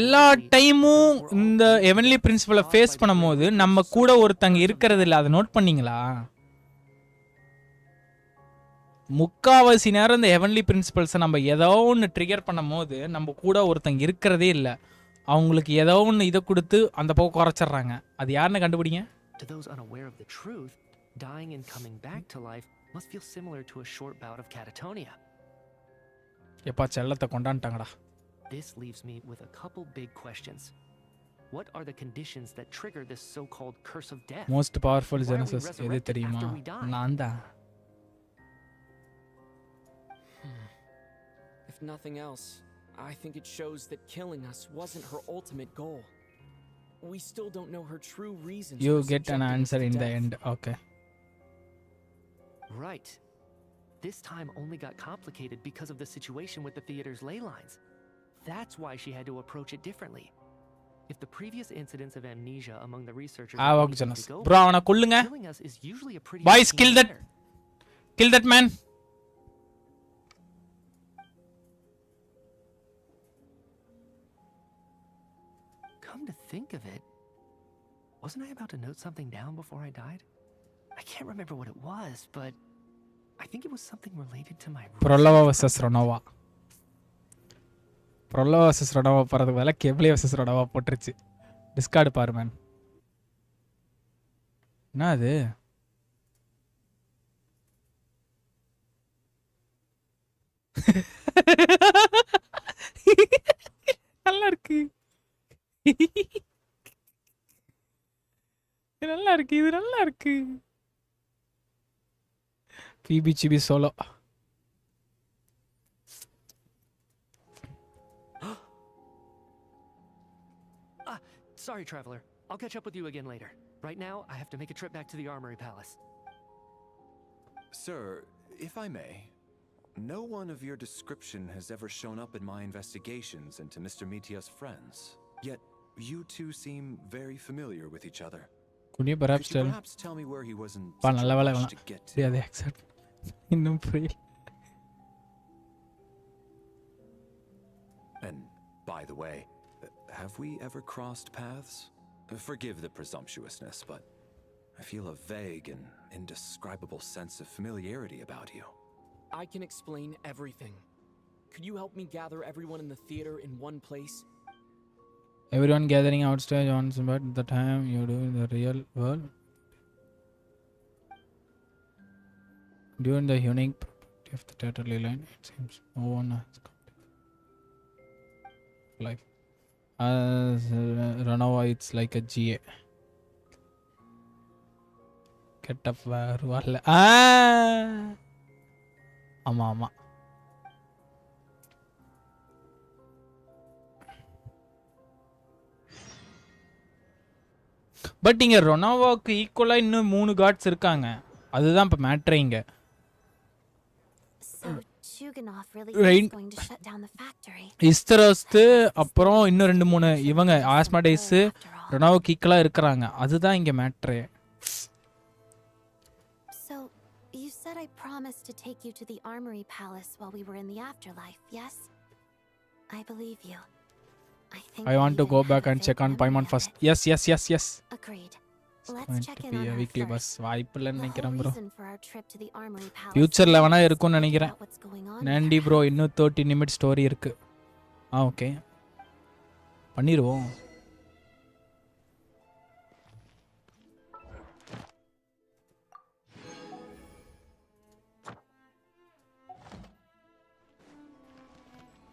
எல்லா டைமும் இந்த heavenly பிரின்சிபலை face பண்ணும்போது நம்ம கூட ஒருத்தங்க இருக்கிறது இல்லை. அதை நோட் பண்ணீங்களா? முக்காவாசி நேரம் இந்த ஹெவன்லி பிரின்சிபல்ஸை நம்ம ஏதோ ஒன்று ட்ரிகர் பண்ணும் போது நம்ம கூட ஒருத்தங்க இருக்கிறதே இல்லை. அவங்களுக்கு ஏதோ ஒன்று இதை கொடுத்து அந்த பக்கம் குறைச்சிட்றாங்க. அது யாருன்னு கண்டுபிடிங்க.
To those unaware of the truth, dying and coming back to life must feel similar to a short bout of catatonia.
எப்பா செல்லத்தை கொண்டாண்டாங்கடா.
This leaves me with a couple big questions. What are the conditions that trigger this so-called curse of death?
Most powerful
Why are we
Genesis எது
resurrected
தெரியுமா?
after we die?
நான் தான்.
If nothing else, I think it shows that killing us wasn't her ultimate goal. We still don't know her true reasons.
You
for
get an
subjecting us
answer
to
in the
death.
end. Okay.
Right. This time only got complicated because of the situation with the theater's ley lines. That's why she had to approach it differently. If the previous incidents of amnesia among the researchers are
Okay,
anything
Jonas.
to go
Bro,
by,
அவனை கொல்லுங்க.
killing us is usually a pretty
Boys,
routine
kill that.
matter.
Kill that man.
Come to think of it, wasn't I about to note something down before I died? I can't remember what it was, but I think it was something related to my
Prolava vs ரொனோவா. Prolava vs ரொனோவா போறதுக்கு பதிலா கெப்லே vs ரொனோவா போட்டுருச்சு. Discord பாரு man. என்ன அது? நல்லா இருக்கு. நல்லா இருக்கு இது நல்லா இருக்கு. பிபிசிபி solo.
Sorry, traveler. I'll catch up with you again later. Right now, I have to make a trip back to the Armory Palace.
Sir, if I may, no one of your description has ever shown up in my investigations into Mr. Mitia's friends. Yet, you two seem very familiar with each other.
Could you
perhaps tell me where he was in such a rush to get to?
Yeah, they accept. இன்னும் புரியல.
And by the way, have we ever crossed paths? Forgive the presumptuousness, but I feel a vague and indescribable sense of familiarity about you.
I can explain everything. Could you help me gather everyone in the theater in one place?
Everyone gathering outstage on but the time you do in the real world. During the unique property of the theater line, it seems no one has come to life. As Runova, it's like a GA. Get up where ஆமா. But இங்க ரொனாவாக்கு ஈக்குவலா இன்னும் 3 God's இருக்காங்க. அதுதான் இப்ப matter இங்க. இஸ்தரோஸ்து அப்புறம் இன்னும் 2-3 இவங்க ஆஸ்மாடைஸ் ரொனாவாக்கு ஈக்குவலா இருக்கறாங்க. அதுதான் இங்க matter.
So you said I promised to take you to the Armory Palace while we were in the afterlife, yes? I believe you.
I want to go back and check on Paimon first. Yes.
Agreed.
It's
Let's
going
check
to
in
be
on
a
her
weekly bus.
first.
வாய்ப்பில்லை
The
நினைக்கிறேன்
whole
bro.
reason for our trip to the Armory Palace
ஃபியூச்சர்ல வேணா
was
இருக்கும்னு
to
நினைக்கிறேன்.
find out what's going on
நாண்டி
there.
Bro இன்னும் 30 நிமிட் story இருக்கு. Okay பண்ணிடுவோம்.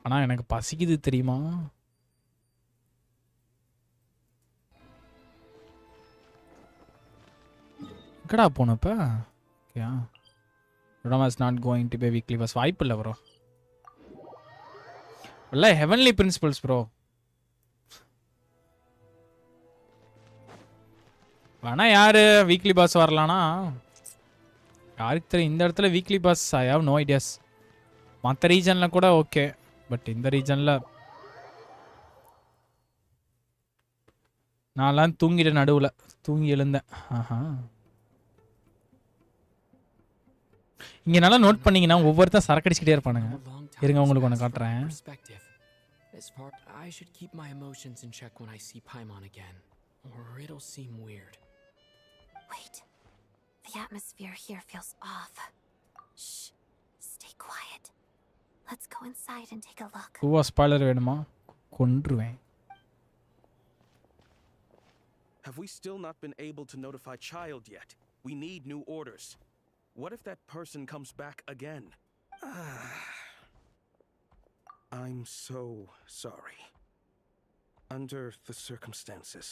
ஆனா எனக்கு பசிக்குது தெரியுமா? எங்கடா போனப்ப? ஓகேயா Rama is not going to be a weekly bus. வாய்ப்பு இல்லை ப்ரோ. இல்ல ஹெவன்லி பிரின்சிபல்ஸ் ப்ரோ. வேணா யாரு வீக்லி பாஸ் வரலானா யாருக்கு தெரியும். இந்த இடத்துல weekly pass I have no ideas. மற்ற ரீஜனில் கூட ஓகே, பட் இந்த ரீஜனில் நான்லாம் தூங்கிட்ட நடுவில் தூங்கி எழுந்தேன். இங்கே நல்லா நோட் பண்ணீங்கன்னா ஒவ்வொருத்தரும் சரக்கடிச்சிக்கிட்டே இருப்பானுங்க. இருங்க உங்களுக்கு ஒன்று காட்டுறேன்.
I should keep my emotions in check when I see Paimon again, or it'll seem weird.
Wait. The atmosphere here feels off. Shh. Stay quiet. Let's go inside and take a look.
ஓ spoiler வேணுமா? கொன்றுவேன்.
Have we still not been able to notify Child yet? We need new orders. What if that person comes back again? I'm so sorry. Under the circumstances,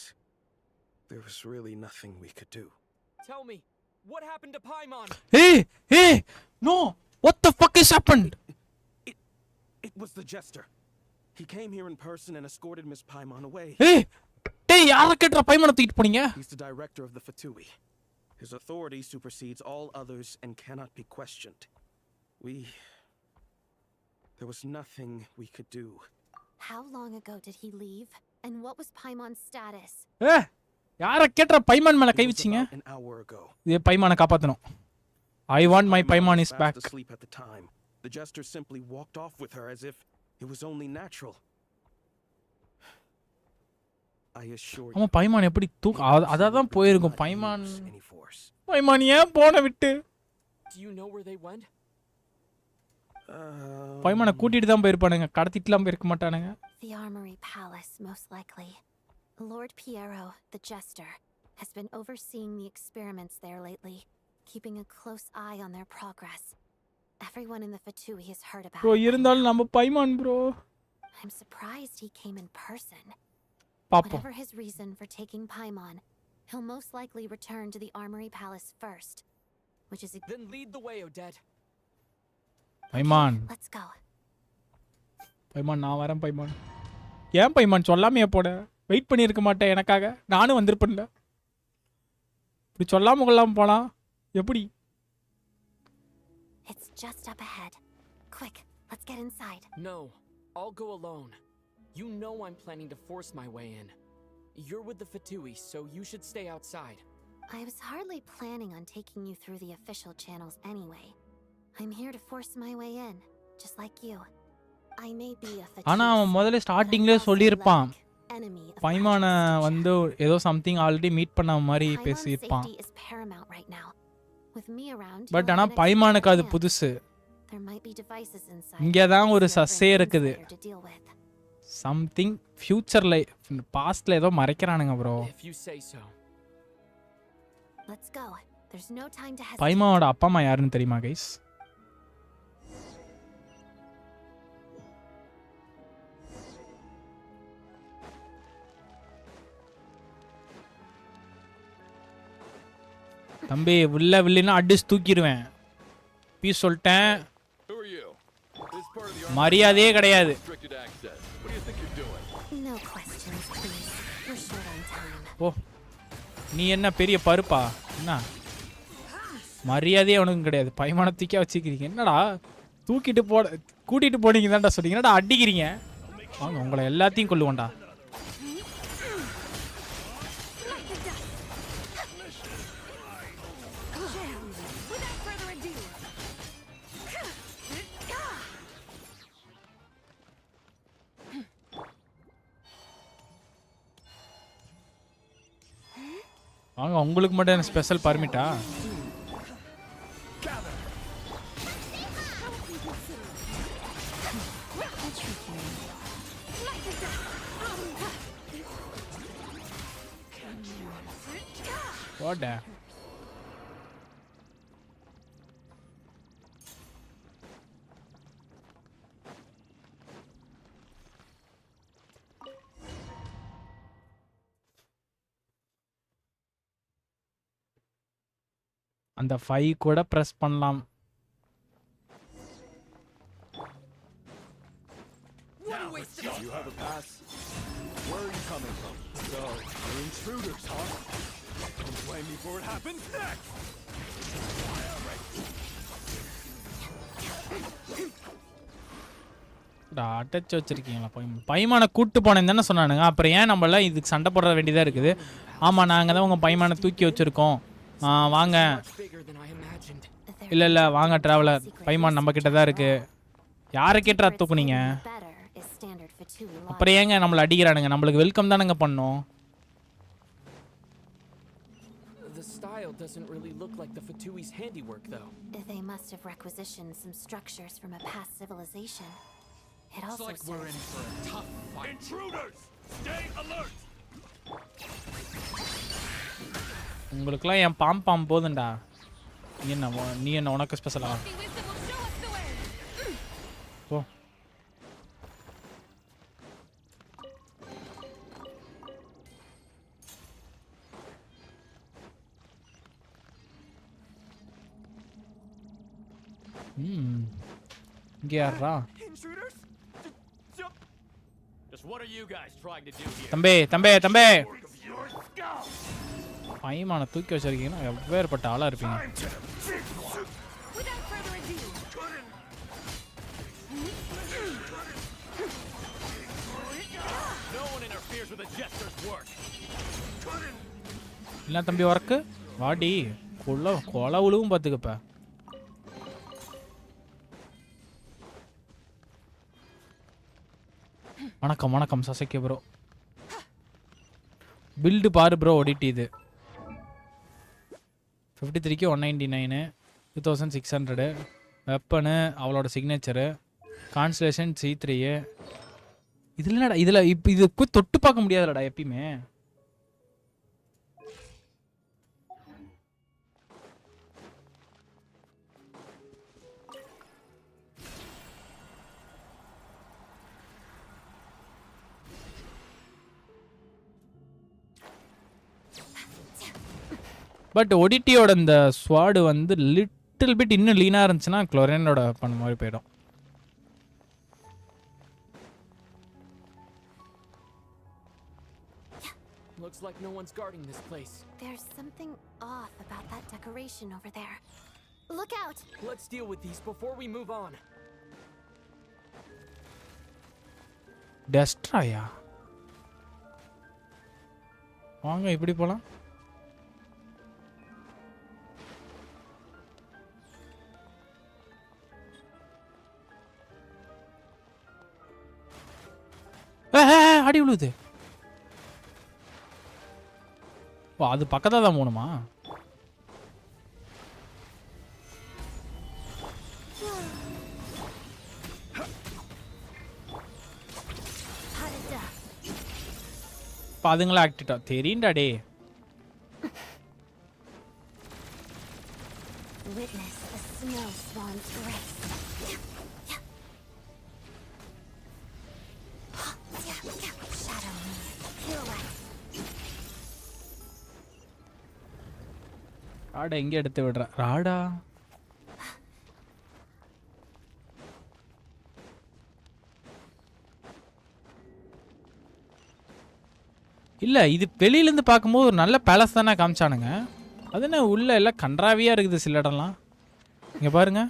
there was really nothing we could do.
Tell me, what happened to Paimon?
Hey! No! What the fuck has happened?
It was the Jester. He came here in person and escorted Miss Paimon away.
Hey! யார கேட்ற பைமனை தூக்கிட்டு போனீங்க?
He's the director of the Fatui. His authority supersedes all others and cannot be questioned. There was nothing we could do.
How long ago did he leave? And what was Paimon's status?
யார கேட்ற பைமன் மேல கை வச்சீங்க?
An hour ago.
இது பைமனை காப்பாத்தணும். I want my Paimon is back.
Asleep at the time. The Jester simply walked off with her as if it was only natural. I assure you.
பைமான் எப்படி அதான் போயிருக்கும். பைமான் ஏன் போன விட்டு?
Do you know where they went?
பைமானை கூட்டிட்டு தான் போயிருப்பானுங்க, கடத்திட்டுலாம் போயிருக்க மாட்டானுங்க.
The Armory Palace, most likely. Lord Piero, the Jester, has been overseeing the experiments there lately, keeping a close eye on their progress. Everyone in the Fatui has heard about it.
Bro, இருந்தாலும் நம்ம பைமான் bro.
I'm surprised he came in person.
பாப்போம்.
Whatever his reason for taking Paimon, He'll most likely return to the Armory Palace first, which is
Then lead the way, Odette.
பைமான்
Let's go.
பைமான் நான் வரேன் பைமான். ஏன் பைமான் சொல்லாமையே போட? Wait பண்ணியிருக்க மாட்டேன் எனக்காக? நானும் வந்திருப்பேன்ல. இப்படி சொல்லாம கொள்ளாம போனா எப்படி?
It's just up ahead. Quick, let's get inside.
No, I'll go alone. You know I'm planning to force my way in. You're with the Fatui, so you should stay outside.
I was hardly planning on taking you through the official channels anyway. I'm here to force my way in, just like you. I may be a Fatui.
ஆனா அவன் முதல்ல ஸ்டார்டிங்லேயே சொல்லியிருப்பான். பைமான வந்து ஏதோ something already meet பண்ண மாதிரி பேசியிருப்பான். But ஆனா பைமானுக்கு அது புதுசு. இங்கே தான் ஒரு சஸ்ஸே இருக்குது. சம்திங் ஃபியூச்சர்ல பாஸ்ட்ல ஏதோ மறைக்கிறானுங்க ப்ரோ. பைமாவோட அப்பா அம்மா யாருன்னு தெரியுமா கைஸ்? தம்பி உள்ள வில்லினா அடிச்சு தூக்கிடுவேன். பீஸ் சொல்லிட்டேன். மரியாதையே கிடையாது. ஓ நீ என்ன பெரிய பருப்பா? என்ன மரியாதையே உனக்கு கிடையாது. பைமான தூக்கி வச்சுக்கிறீங்க. என்னடா தூக்கிட்டு கூட்டிட்டு போனீங்க தான்டா சொல்றீங்க. என்னடா அடிக்கிறீங்க? வாங்க உங்களை எல்லாத்தையும் கொல்லுவோண்டா. வாங்க உங்களுக்கு மட்டும் என்ன ஸ்பெஷல் பர்மிட்டா? வாடா அந்த 5 கூட பிரஸ் பண்ணலாம்.
You have a pass. Where are you coming from? So, you're intruders, huh? Don't blame me for what happens next.
Attach வச்சிருக்கீங்களா? பைமான கூட்டு போனேன்னு தானே சொன்னானுங்க. அப்புறம் ஏன் நம்மள இதுக்கு சண்டை போட வேண்டியதா இருக்குது? ஆமா நாங்க தான் உங்க பைமான தூக்கி வச்சிருக்கோம். வாங்க. இல்ல வாங்க டிராவலர். பைமான் நம்ம கிட்ட தான் இருக்கு. யாரை கேட்டா தூக்குனீங்க? அப்புறம் ஏங்க நம்மள அடிக்கிறானுங்க? நம்மளுக்கு வெல்கம் தானங்க பண்ணோம்.
The style doesn't really look like the Fatui's handiwork though.
They must have requisitioned some structures from a past civilization. It also
looks like we're in for a tough fight. Intruders, stay alert.
உங்களுக்குலாம் என் bomb போதுண்டா. நீ என்ன உனக்கு ஸ்பெஷலா? போ. இங்க யாரா? தம்பே பைமான தூக்கி வச்சிருக்கீங்கன்னா எவ்வேறுபட்ட ஆளா இருப்பீங்க. என்ன தம்பி ஒர்க்கு? வாடி கொலை உழுவும் பார்த்துக்கப்ப. வணக்கம் சசைக்கு ப்ரோ. பில்டு பாரு ப்ரோ ஓடிட்டு இது 53க்கு 199 2600 வெப்பனு அவளோட சிக்னேச்சரு கான்ஸ்டலேஷன் C3 இதில் இப்போ இது தொட்டு பார்க்க முடியாதுலடா எப்பயுமே. பட் ஒடிட்டியோட இந்த ஸ்வாடு வந்து லிட்டில் பிட் இன்னும் லீனா இருந்துச்சுன்னா க்ளோரேனோட பண்ண மாதிரி போயிடும்.
Looks like no one's guarding this place.
There's something off about that decoration over there. Look out!
Let's deal with these before we move on.
டெஸ்ட்ராயா? வாங்க இப்படி போலாம். அடி விழுது. அது பக்கத்துல தான் போகணுமா? அதுங்களா ஆக்டிட்டா தெரியும்டா டே.
Witness a snow swan's race. Shadow me.
Rada எங்க எடுத்து விடுற ராடா? இல்ல இது வெளியில இருந்து பார்க்கும்போது ஒரு நல்ல பேலஸ் தானே காமிச்சானுங்க. அது என்ன உள்ள எல்லாம் கன்றாவியா இருக்குது சில இடம்லாம். இங்க பாருங்க.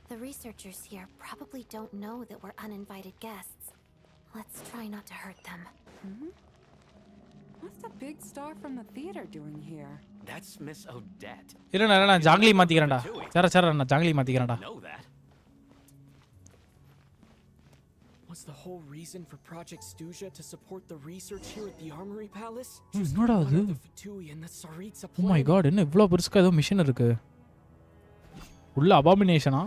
The researchers here probably don't know that we're uninvited guests. Let's try not to hurt them.
What's the big star from the theater doing here?
That's Miss Odette.
இரு நான் ஜாங்லி மாத்திக்கிறேன்டா. சர நான் Junglee மாத்திக்கிறேன்டா.
Know that.
Was the whole reason for Project Snezhnaya to support the research here at the Armory Palace?
என்னடா இது? Oh my god, என்ன இவ்ளோ பெருசா ஏதோ மிஷன் இருக்கு. உள்ள அபாமினேஷனா?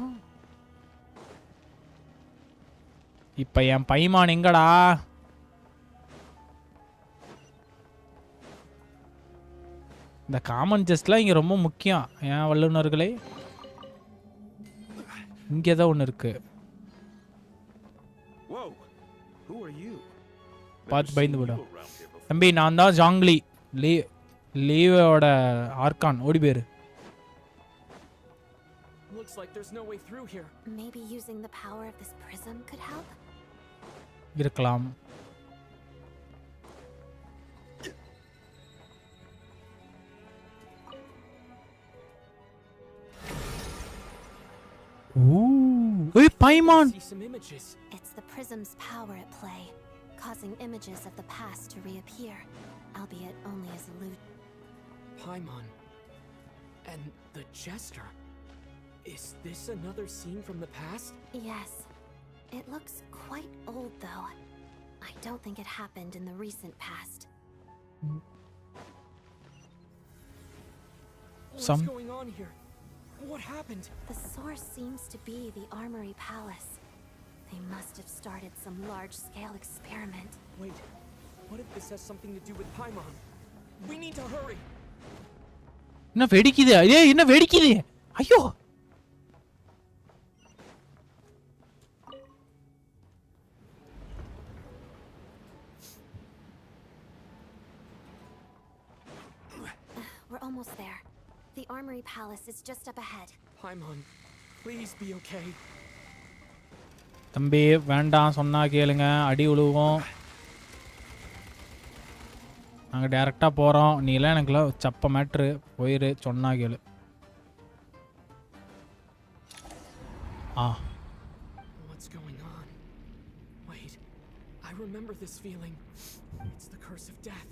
இப்ப என் பைமான் எங்கடா? இந்த காமன் ஜெஸ்ட்லாம் இங்க ரொம்ப முக்கியம். ஏன் வல்லுநர்களே? இங்க ஏதோ ஒன்னு இருக்கு. பாத்து பயந்து போடா. தம்பி நான் தான் ஜாங்லி. லீவோட ஆர்கான் ஓடி பேரு.
Looks like there's no way through here.
Maybe using the power of this prism could help?
இருக்கலாம். Ooh, hey Paimon.
It's the prism's power at play, causing images of the past to reappear, albeit only as illusion.
Paimon and the jester. Is this another scene from the past?
Yes. It looks quite old, though. I don't think it happened in the recent past.
What's going on here? What happened?
The source seems to be the Armory Palace. They must have started some large-scale experiment.
Wait, what if this has something to do with Paimon? We need to hurry.
என்ன வெடிக்குது? ஏய் என்ன வெடிக்குது? ஐயோ.
We're almost there. The Armory Palace is just up ahead.
Paimon, please be okay.
தம்பி வேண்டாம் சொன்னா கேளுங்க அடி உழுவோம். நாங்க டைரக்டா போறோம். நீ எல்லாம் எனக்குலாம் சப்ப மேட்ரு போயிரு சொன்னா கேளு.
What's going on? Wait, I remember this feeling. It's the curse of death.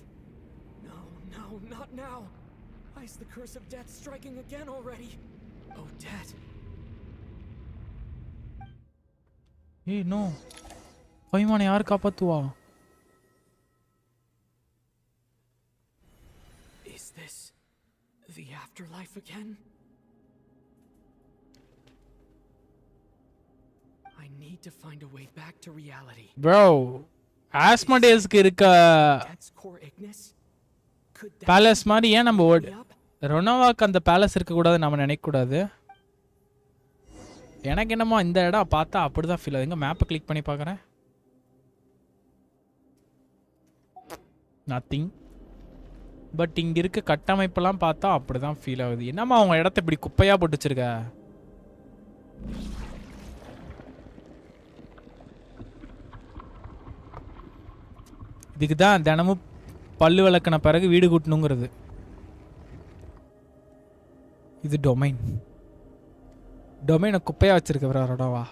No, not now. Why is the curse of death striking again already? Odette.
Hey, no. Paimon yaar kaapathuva?
Is this the afterlife again? I need to find a way back to reality.
Bro, Asmodeusக்கு இருக்க palace மாதிரி ஏன் நம்ம ரோனோவாக்கு அந்த palace இருக்க கூடாது நம்ம நினைக்க கூடாது? எனக்கு என்னமோ இந்த இடம் பார்த்தா அப்படிதான் ஃபீல் ஆகுது. எங்க மேப்பை கிளிக் பண்ணி பார்க்குறேன். நத்திங். பட் இங்கே இருக்க கட்டமைப்பெல்லாம் பார்த்தா அப்படி தான் ஃபீல் ஆகுது. என்னம்மா அவங்க இடத்த இப்படி குப்பையாக போட்டு வச்சிருக்க? இதுக்கு தான் தினமும் பல்லு விளக்கின பிறகு வீடு கூட்டணுங்கிறது. இது டொமைன். டொமைனை குப்பையாக வச்சிருக்க வரடவா.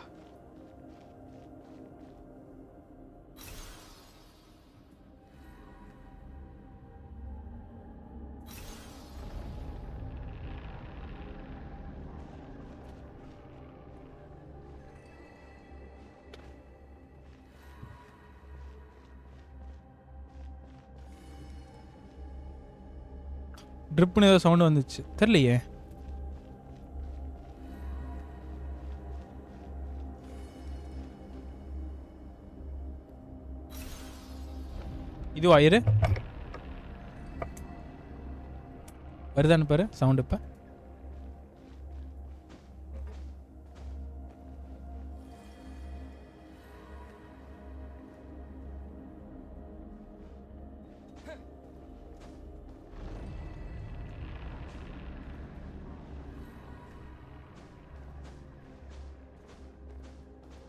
ட்ரிப்னு ஏதோ சவுண்டு வந்துச்சு தெரியலையே. இது வயிறு வருதான்னு பாரு சவுண்ட். இப்போ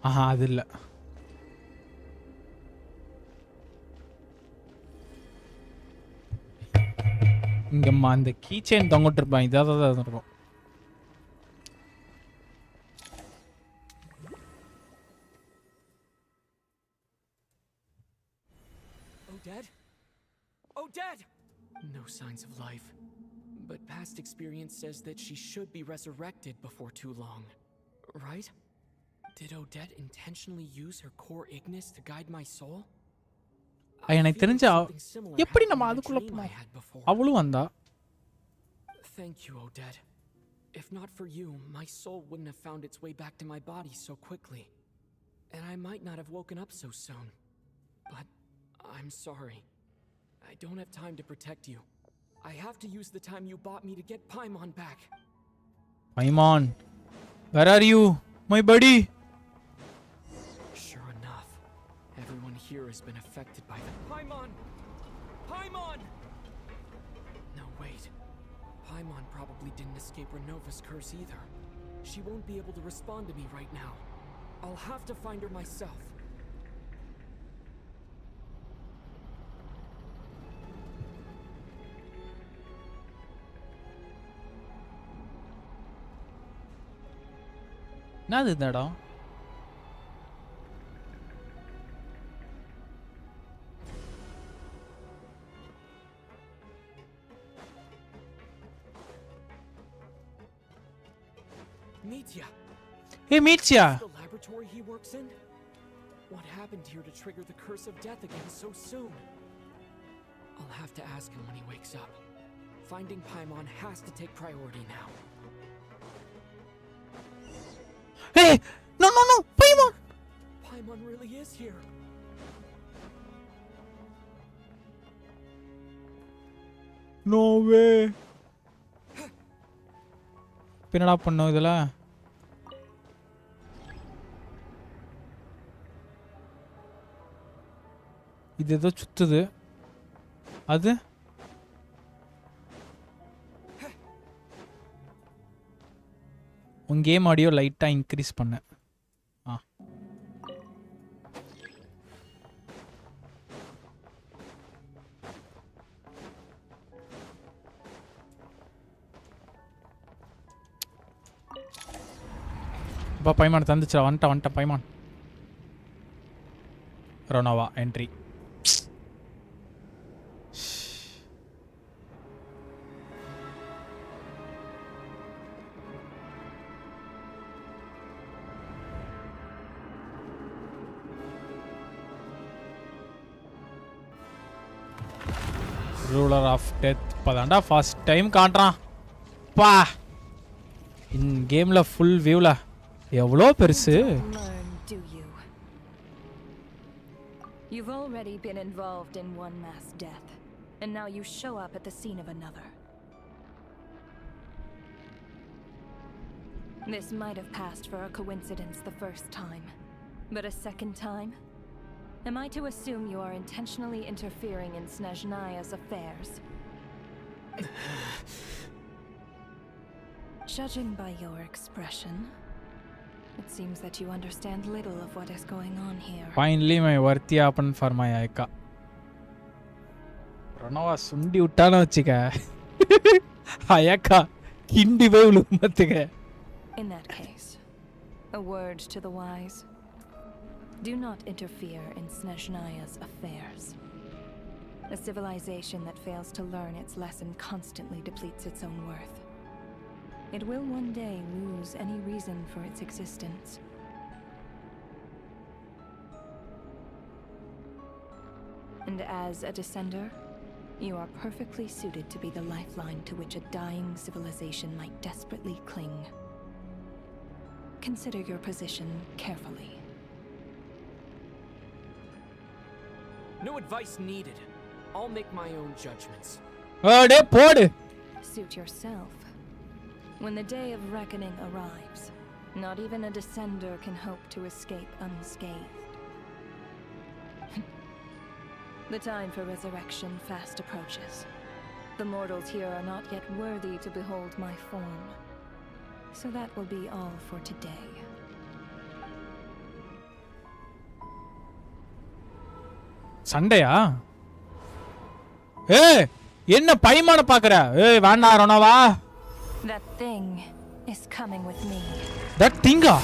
ஆஹா அது இல்லை. இங்கம்மா அந்த கீச்சைன் தொங்கிட்டு இருப்பான். இதாக தான் இருக்கும்.
Oh, Dad? Oh, Dad! No signs of life. But past experience says that she should be resurrected before too long. Right? Did Odette intentionally use her core Ignis to guide my soul?
எனக்கு தெரிஞ்ச எப்படி நம்ம அதுக்குள்ள போனோம்? அவளும் வந்தா.
Thank you, Odette. If not for you, my soul wouldn't have found its way back to my body so quickly. And I might not have woken up so soon. But I'm sorry. I don't have time to protect you. I have to use the time you bought me to get Paimon back.
Paimon, where are you, my buddy?
Sure enough, everyone here has been affected by the Paimon! Paimon! No, wait. Paimon probably didn't escape Renova's curse either. She won't be able to respond to me right now. I'll have to find her myself.
என்னது இந்த இடம்?
Mitya.
Hey, Mitya.
The laboratory he works in? What happened here to trigger the curse of death again so soon? I'll have to ask him when he wakes up. Finding Paimon has to take priority now.
Hey! No, no, no! Paimon!
Paimon really is here.
No way. என்னடா பண்ணோம் இதுல? இது ஏதோ சுத்துது. அது உன் game audio லைட்டா increase பண்ண. இப்போ பைமான் தந்துச்சா? வந்துட்டேன் Paimon. Ronova entry. Ruler of death. இப்போதான்டா ஃபர்ஸ்ட் டைம் காட்டுறான். பா இன் கேம்ல ஃபுல் வியூல எவ்வளோ பெருசு.
You've already been involved in one mass death, and now you show up at the scene of another. This might have passed for a coincidence the first time, but a second time? Am I to assume you are intentionally interfering in Snezhnaya's affairs? Judging by your expression, it seems that you understand little of what is going on here.
Finally, my worthy open for my Aika. Pranava sundi uttana vachika. Ayaka kindi vai ulummathiga.
In that case, a word to the wise. Do not interfere in Snezhnaya's affairs. A civilization that fails to learn its lesson constantly depletes its own worth. It will one day lose any reason for its existence. And as a descender, you are perfectly suited to be the lifeline to which a dying civilization might desperately cling. Consider your position carefully.
No advice needed. I'll make my own judgments.
Suit yourself. When the day of reckoning arrives, not even a descender can hope to escape unscathed. The time for resurrection fast approaches. The mortals here are not yet worthy to behold my form. So that will be all for today.
சண்டையா? ஏய் என்ன பைமான பாக்குற? ஏய் வேண்டா ரணவா.
That thing is coming with me.
That thinga?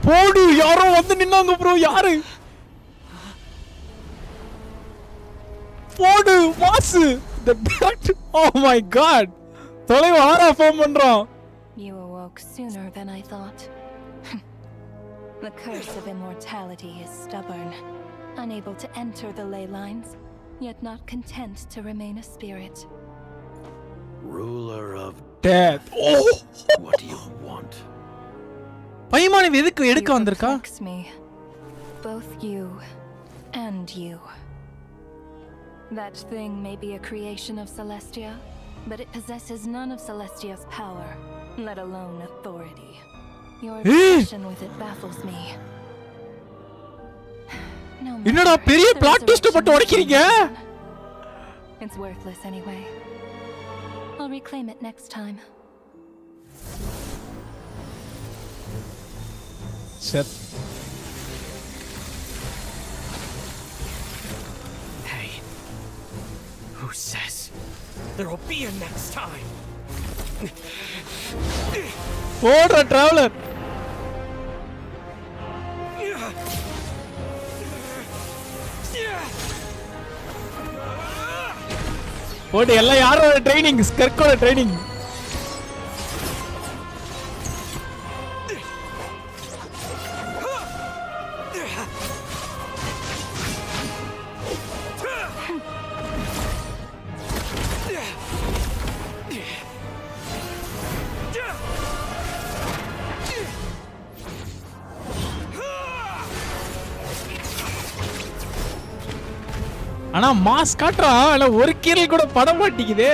போடு யாரோ வந்து நின்னாங்க bro யாரு? போடு Vasu. The bat. Oh my god. தொலைவா ஆரா ஃபார்ம் பண்றான்.
You awoke sooner than I thought. The curse of immortality is stubborn, unable to enter the ley lines, yet not content to remain a spirit.
Ruler of
death. Oh!
What do you want?
பைமானி எதுக்கு எடுக்க வந்திருக்கா?
Me, both you and you. That thing may be a creation of Celestia, but it possesses none of Celestia's power, let alone authority. Your obsession with it baffles me.
என்னடா பெரிய plot twist போட்டு உடைக்கிறீங்க?
It's worthless anyway. I'll reclaim it next time.
Shit.
Hey, who says there'll be a next time?
Order traveler. போடு எல்லாம் யாரோட training? ஸ்கர்க்கோட training. ஆனா mass காட்றா இல்ல ஒரு கீரல் கூட பட மாட்டேங்குதே.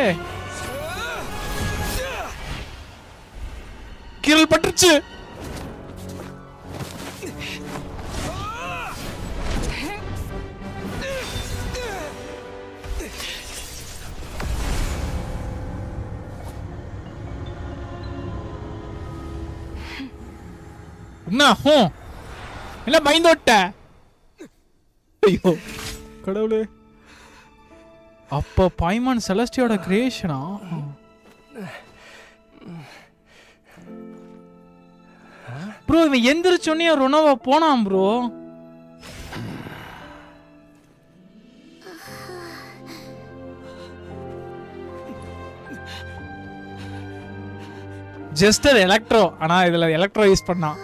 கீரல் பட்டுச்சு. என்ன பயந்தோட்ட? ஐயோ கடவுளே. அப்ப பைமான் செலஸ்டியோட கிரியேஷனா? ப்ரோ இவன் எந்திரிச்சோன்னே ரொனோவா போனான் ப்ரோ. Just electro. ஆனா இதுல எலக்ட்ரோ யூஸ் பண்ணான்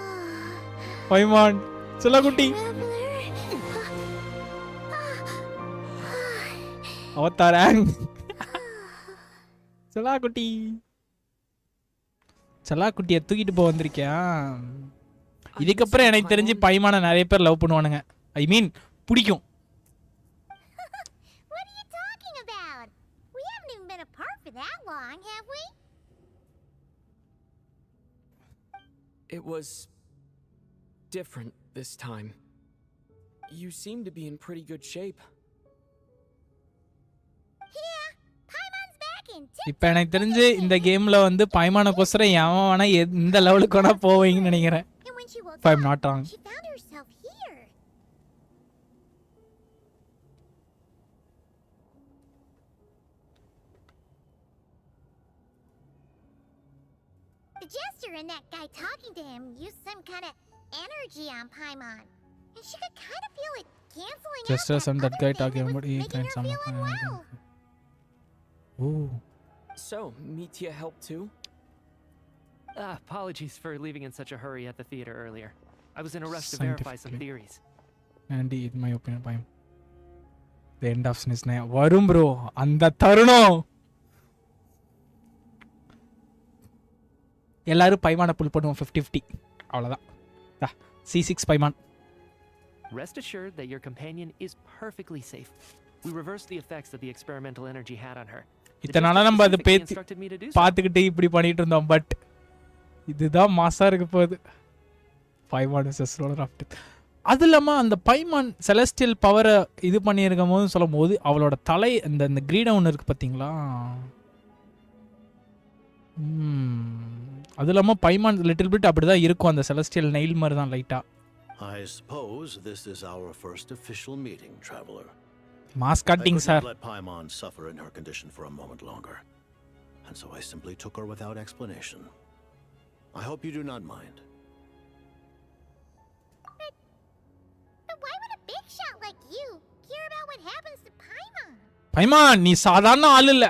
பைமான். செல்லகுட்டி அவதாரங். செல்லாக்குட்டி செல்லாக்குட்டியை தூக்கிட்டு போக வந்திருக்கியா? இதுக்கப்புறம் எனக்கு தெரிஞ்சு பைமான நிறைய பேர் லவ் பண்ணுவானுங்க. ஐ மீன் பிடிக்கும்.
What are you talking about? even been apart for that long, have we?
It was different this time. You seem to be in pretty good shape.
Yeah, Paimon's back in
இப்போ எனக்கு தெரிஞ்சு இந்த கேம்ல வந்து பைமானக்கோசரம் எவன் வேணா இந்த லெவலுக்கு வேணா போவீங்கன்னு நினைக்கிறேன்.
And when she woke
If I'm not wrong.
she found herself here. The jester and that guy talking to him used some kind of energy on Paimon. And she could kind of feel it canceling
Jester
out
and that
other
guy
thing
talking
was
about he
making
can
her
some
feel unwell.
Ooh.
So, Mitya helped too?
Apologies for leaving in such a hurry at the theater earlier. I was in a rush to verify some theories.
And in my opinion, Paim. The end of Snezhnaya. Varum bro, அந்த தருணம். எல்லாரும் பைமான புல் பண்ணுவோம் 50-50. அவ்வளவுதான். C6 பைமான்.
Rest assured that your companion is perfectly safe. We reversed the effects that the experimental energy had on her.
இத்தனால நம்ம அது பார்த்துக்கிட்டு இப்படி பண்ணிட்டு இருந்தோம் பட் இதுதான் மாசா இருக்க போகுது. பைமான் vs ரோலர் ஆஃப் டெத். அது இல்லாமல் அந்த பைமான் செலஸ்டியல் பவரை இது பண்ணியிருக்கும் போது சொல்லும் போது அவளோட தலை இந்த கிரீடம் ஒன்று இருக்குது பார்த்தீங்களா? அது இல்லாமல் பைமான் லிட்டில் பிட் அப்படி தான் இருக்கும், அந்த செலஸ்டியல் நெயில் மாதிரி தான் லைட்டாக.
I suppose this is our first official meeting, traveler.
Mask cutting, sir.
I couldn't let Paimon suffer in her condition for a moment longer, and so I simply took her without explanation. I hope you do not mind.
But why would a big shot like you care about what happens to Paimon?
பைமான் நீ சாதாரண ஆள் இல்ல.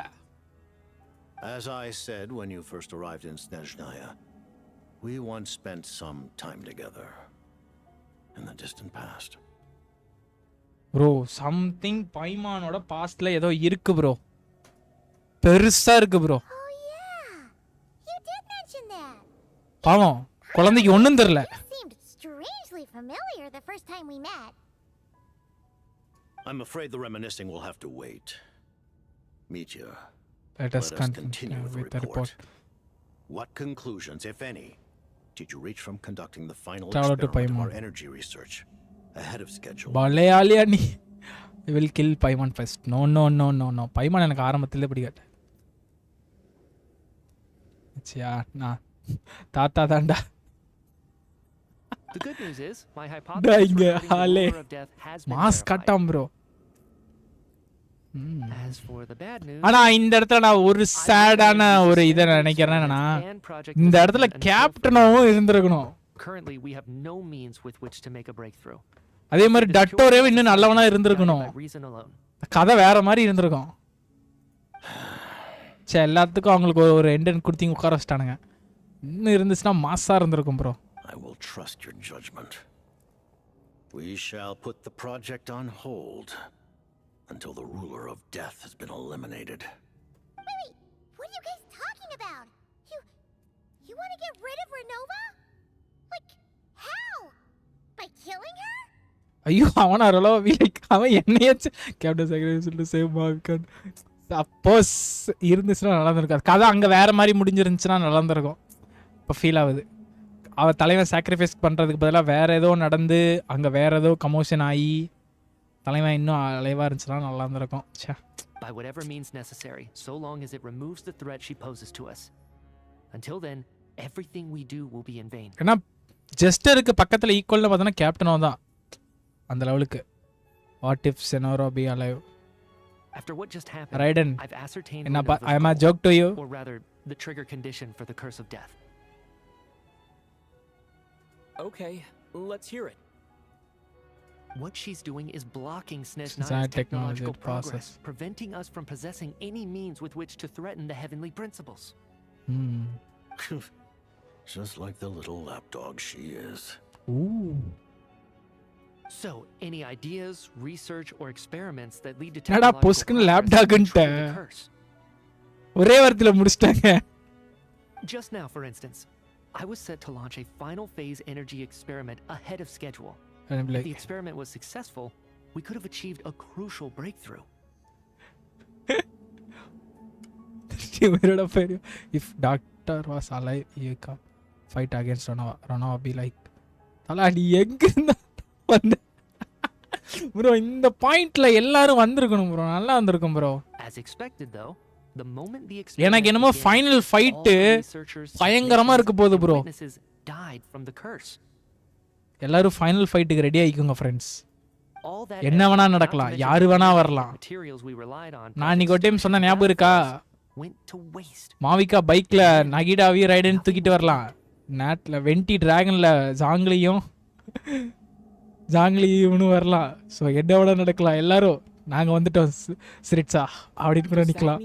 As I said when you first arrived in Snezhnaya, we once spent some time together in the distant past.
Bro, something பைமானோட பாஸ்ட்ல ஏதோ இருக்கு bro. பெருசா இருக்கு bro.
Oh yeah. You did mention that.
பாவம் குழந்தைக்கு ஒண்ணும் தெரியல.
You seemed strangely familiar the first time we met.
I'm afraid the reminiscing will have to wait. Mitya,
let us continue with the report.
What conclusions, if any, did you reach from conducting the final
Travel to
experiment of
Paimon.
our energy research ahead of schedule?
பலையாலியா நீ. I will kill Paimon first. No. பைமான் எனக்கு ஆரம்பத்திலே பிடிக்காது. அச்சியா நான் தாத்தா தாண்டா.
The good news is my hypothesis regarding the order of death has been
mask
verified.
கட்டாம் bro.
As for the bad news,
ஆனா இந்த இடத்துல நான் ஒரு சேடான ஒரு இத நினைக்கிறேன்னா இந்த இடத்துல கேப்டனாவும் இருந்திருக்கணும்.
currently we have no means with which to make a breakthrough.
அதே மாதிரி டட்டோரேவும் இன்னும் நல்லவனா இருந்திருக்கணும்.
Reason alone.
கதை வேற மாதிரி இருந்திருக்கும். சே எல்லாத்துக்கும் அவங்களுக்கு ஒரு எண்ட் கொடுத்தீங்க உட்கார வச்சிட்டானுங்க. இன்னும் இருந்துச்சுன்னா மாசா இருந்திருக்கும் bro.
I will trust your judgment. We shall put the project on hold until the ruler of death has been eliminated.
Wait, what are you guys talking about? You want to get rid of Renova? Like, how? By killing her?
ஐயோ அவனா ரொலோ like அவன் என்னையாச்சு captain secretary சொல்லிட்டு save மார்க்கன் suppose இருந்துச்சுன்னா நல்லா இருந்திருக்காது. கதை அங்கே வேற மாதிரி முடிஞ்சிருந்துச்சுன்னா நல்லா இருந்திருக்கும். இப்போ ஃபீல் ஆகுது அவள் தலைவன் சாக்ரிஃபைஸ் பண்ணுறதுக்கு பதிலாக வேற ஏதோ நடந்து அங்கே வேற ஏதோ கமோஷன் ஆகி தலைவன் இன்னும் அலைவாக இருந்துச்சுன்னா நல்லா இருந்திருக்கும். சே
By whatever means necessary, so long as it removes the threat she poses to us. Until then, everything we do will be in vain.
ஏன்னா ஜெஸ்டருக்கு பக்கத்தில் ஈக்குவல்னு பார்த்தோன்னா கேப்டனோ தான் அந்த லெவலுக்கு. What if Signora be alive?
After what just happened,
Raiden,
I've ascertained
என்னப்பா
Renova
I am a joke to you?
or rather, the trigger condition for the curse of death.
Okay, let's hear it.
What she's doing is blocking
Snezhnaya's
Snezhnaya's technological
technology
progress,
process.
preventing us from possessing any means with which to threaten the heavenly principles.
Just like the little lapdog she is.
Ooh.
So, any ideas, research, or experiments that lead to
என்னடா
technological
பொஸ்க்குன்னு
progress
லேப்டாக்ன்ட்ட
trigger the curse.
ஒரே வாரத்தில் முடிச்சிட்டாங்க.
Just now, for instance, I was set to launch a final phase energy experiment ahead of schedule. If the experiment was successful, we could have achieved a crucial breakthrough.
If doctor was alive, he could fight against Ronova. Ronova be like, தல நீ எங்க இருந்தா வந்து bro இந்த பாயிண்ட்ல எல்லாரும் வந்திருக்கணும் bro. நல்லா வந்திருக்கும் bro.
As expected though, the moment the
எனக்கு என்னமோ ஃபைனல் ஃபைட் பயங்கரமா இருக்க போகுது bro.
died from the curse.
எல்லாரும் ஃபைனல் ஃபைட்டுக்கு ரெடி ஆயிக்குங்க फ्रेंड्स. என்ன வேணா நடக்கலாம், யாரு வேணா வரலாம். நான் இன்னைக்கு ஒரு டைம் சொன்ன ஞாபகம் இருக்கா? மாவிகா பைக்ல நகிடாவி ரைடன் தூக்கிட்டு வரலாம். நேட்ல வெண்டி டிராகன்ல ஜாங்லியும் வரலாம். ஸோ என்ன வேணா நடக்கலாம். எல்லாரும் நாங்க வந்துட்டோம் சிரிட்ஸா அப்படின்னு கூட நிக்கலாம்.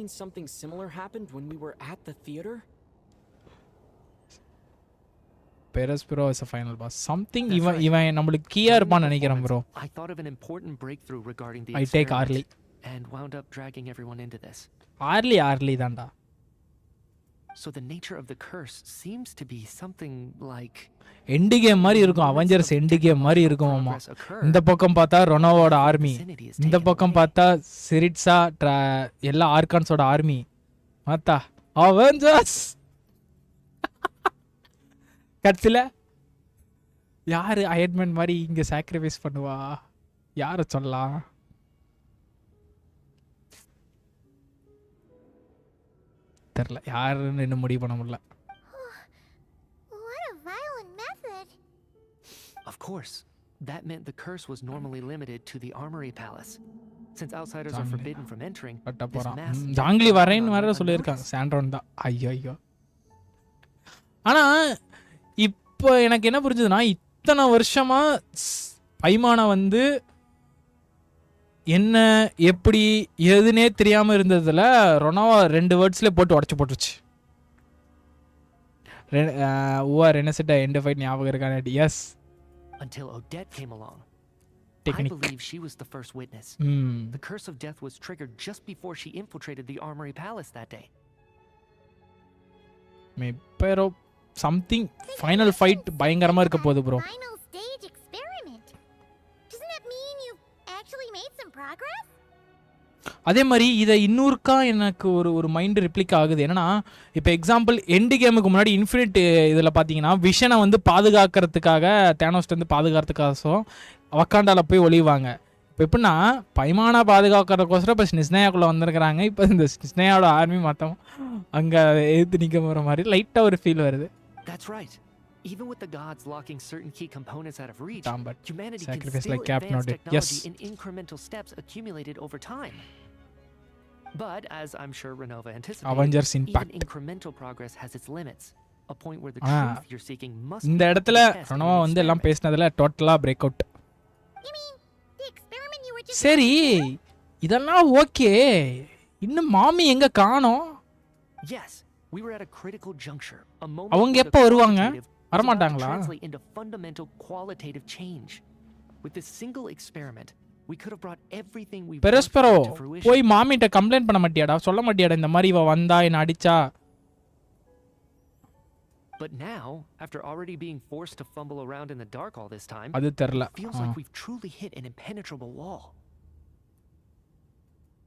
Perospero is a final boss. Something even நம்மளுக்கு கீயா இருப்பான்னு நினைக்கிறேன் bro.
I thought of an important breakthrough regarding the
I take Arlie
and wound up dragging everyone into this.
Arlie தான்டா.
So the nature of the curse seems to be something like
end game மாதிரி இருக்கும். Avengers end game மாதிரி இருக்கும். ஆமா. இந்த பக்கம் பார்த்தா ரொனோவோட army, இந்த பக்கம் பார்த்தா சிரிட்ஸா எல்லா ஆர்கான்ஸோட ஆர்மி. மாத்தா அவெஞ்சர்ஸ் கட்சில யாரு அயர்மேன் மாதிரி இங்க சாக்ரிஃபைஸ் பண்ணுவா? யார சொல்லலாம்? தெரியல, யாருன்னு இன்னும் முடிவு பண்ண முடியல.
What a violent method.
Of course, that meant the curse was normally limited to the armory palace. Since outsiders are forbidden from entering, this mass
Junglee வரேன்னு வர சொல்லியிருக்காங்க. சாண்ட்ரோன் தான். ஐயோ. ஆனா இப்போ எனக்கு என்ன புரிஞ்சதுன்னா, இத்தனை வருஷமா பைமானா வந்து என்ன எப்படி எதுனே தெரியாம இருந்ததுல ரொனோவா 2 வேர்ட்ஸ்ல போட்டு உடைச்சு போட்டுருச்சு. ரெனசெட்டா எண்ட் ஃபைட் ஞாபகம் இருக்கானே? S.
Until Odette came along.
Technique.
I believe she was the first witness. The curse of death was triggered just before she infiltrated the armory palace that day.
Pero something final fight பயங்கரமா இருக்க போகுது bro.
Final stage experiment. Doesn't that mean you actually made some progress?
அதே மாதிரி இதை இன்னொருக்கா எனக்கு ஒரு mind replica ஆகுது. என்னன்னா இப்போ எக்ஸாம்பிள் எண்டு கேமுக்கு முன்னாடி இன்ஃபினிட் இதில் பார்த்தீங்கன்னா விஷனை வந்து பாதுகாக்கிறதுக்காக தேனோஸ்ட் வந்து பாதுகாக்கிறதுக்காக வக்காண்டால போய் ஒளிவாங்க. இப்போ எப்படின்னா பைமானா பாதுகாக்கிறதுக்கோசரம் இப்போ ஸ்னெஸ்னயாக்குள்ளே வந்திருக்கிறாங்க. இப்போ இந்த ஸ்னெஸ்னயாவோட ஆர்மி மொத்தம் அங்கே எதிர்த்து நிற்க போகிற மாதிரி லைட்டாக ஒரு ஃபீல் வருது.
That's right. Even with the gods locking certain key components out of reach, humanity can
sacrifice
still
like Cap
advance
noted.
technology
Yes.
in incremental steps accumulated over time. But as I'm sure Renova anticipated,
Avengers impact.
even incremental progress has its limits. A point where the truth you're seeking must
இந்த இடத்துல ரொனோவா வந்து எல்லாம் பேசினதுல டோட்டலா break out. சரி இதெல்லாம் okay, இன்னும் மாமி எங்க காணோம்?
Yes, we were at a critical juncture. A moment
அவங்க எப்ப வருவாங்க? வர மாட்டாங்களா?
translate into fundamental qualitative change. With this single experiment, we could have brought everything we
பெரோஸ்பெரோ போய் மாமிட்ட கம்ப்ளைண்ட் பண்ண மாட்டியாடா? சொல்ல மாட்டியாடா இந்த மாதிரி இவ வந்தா என்ன அடிச்சா?
But now, after already being forced to fumble around in the dark all this time,
அது தெரியல.
it feels like we've truly hit an impenetrable wall.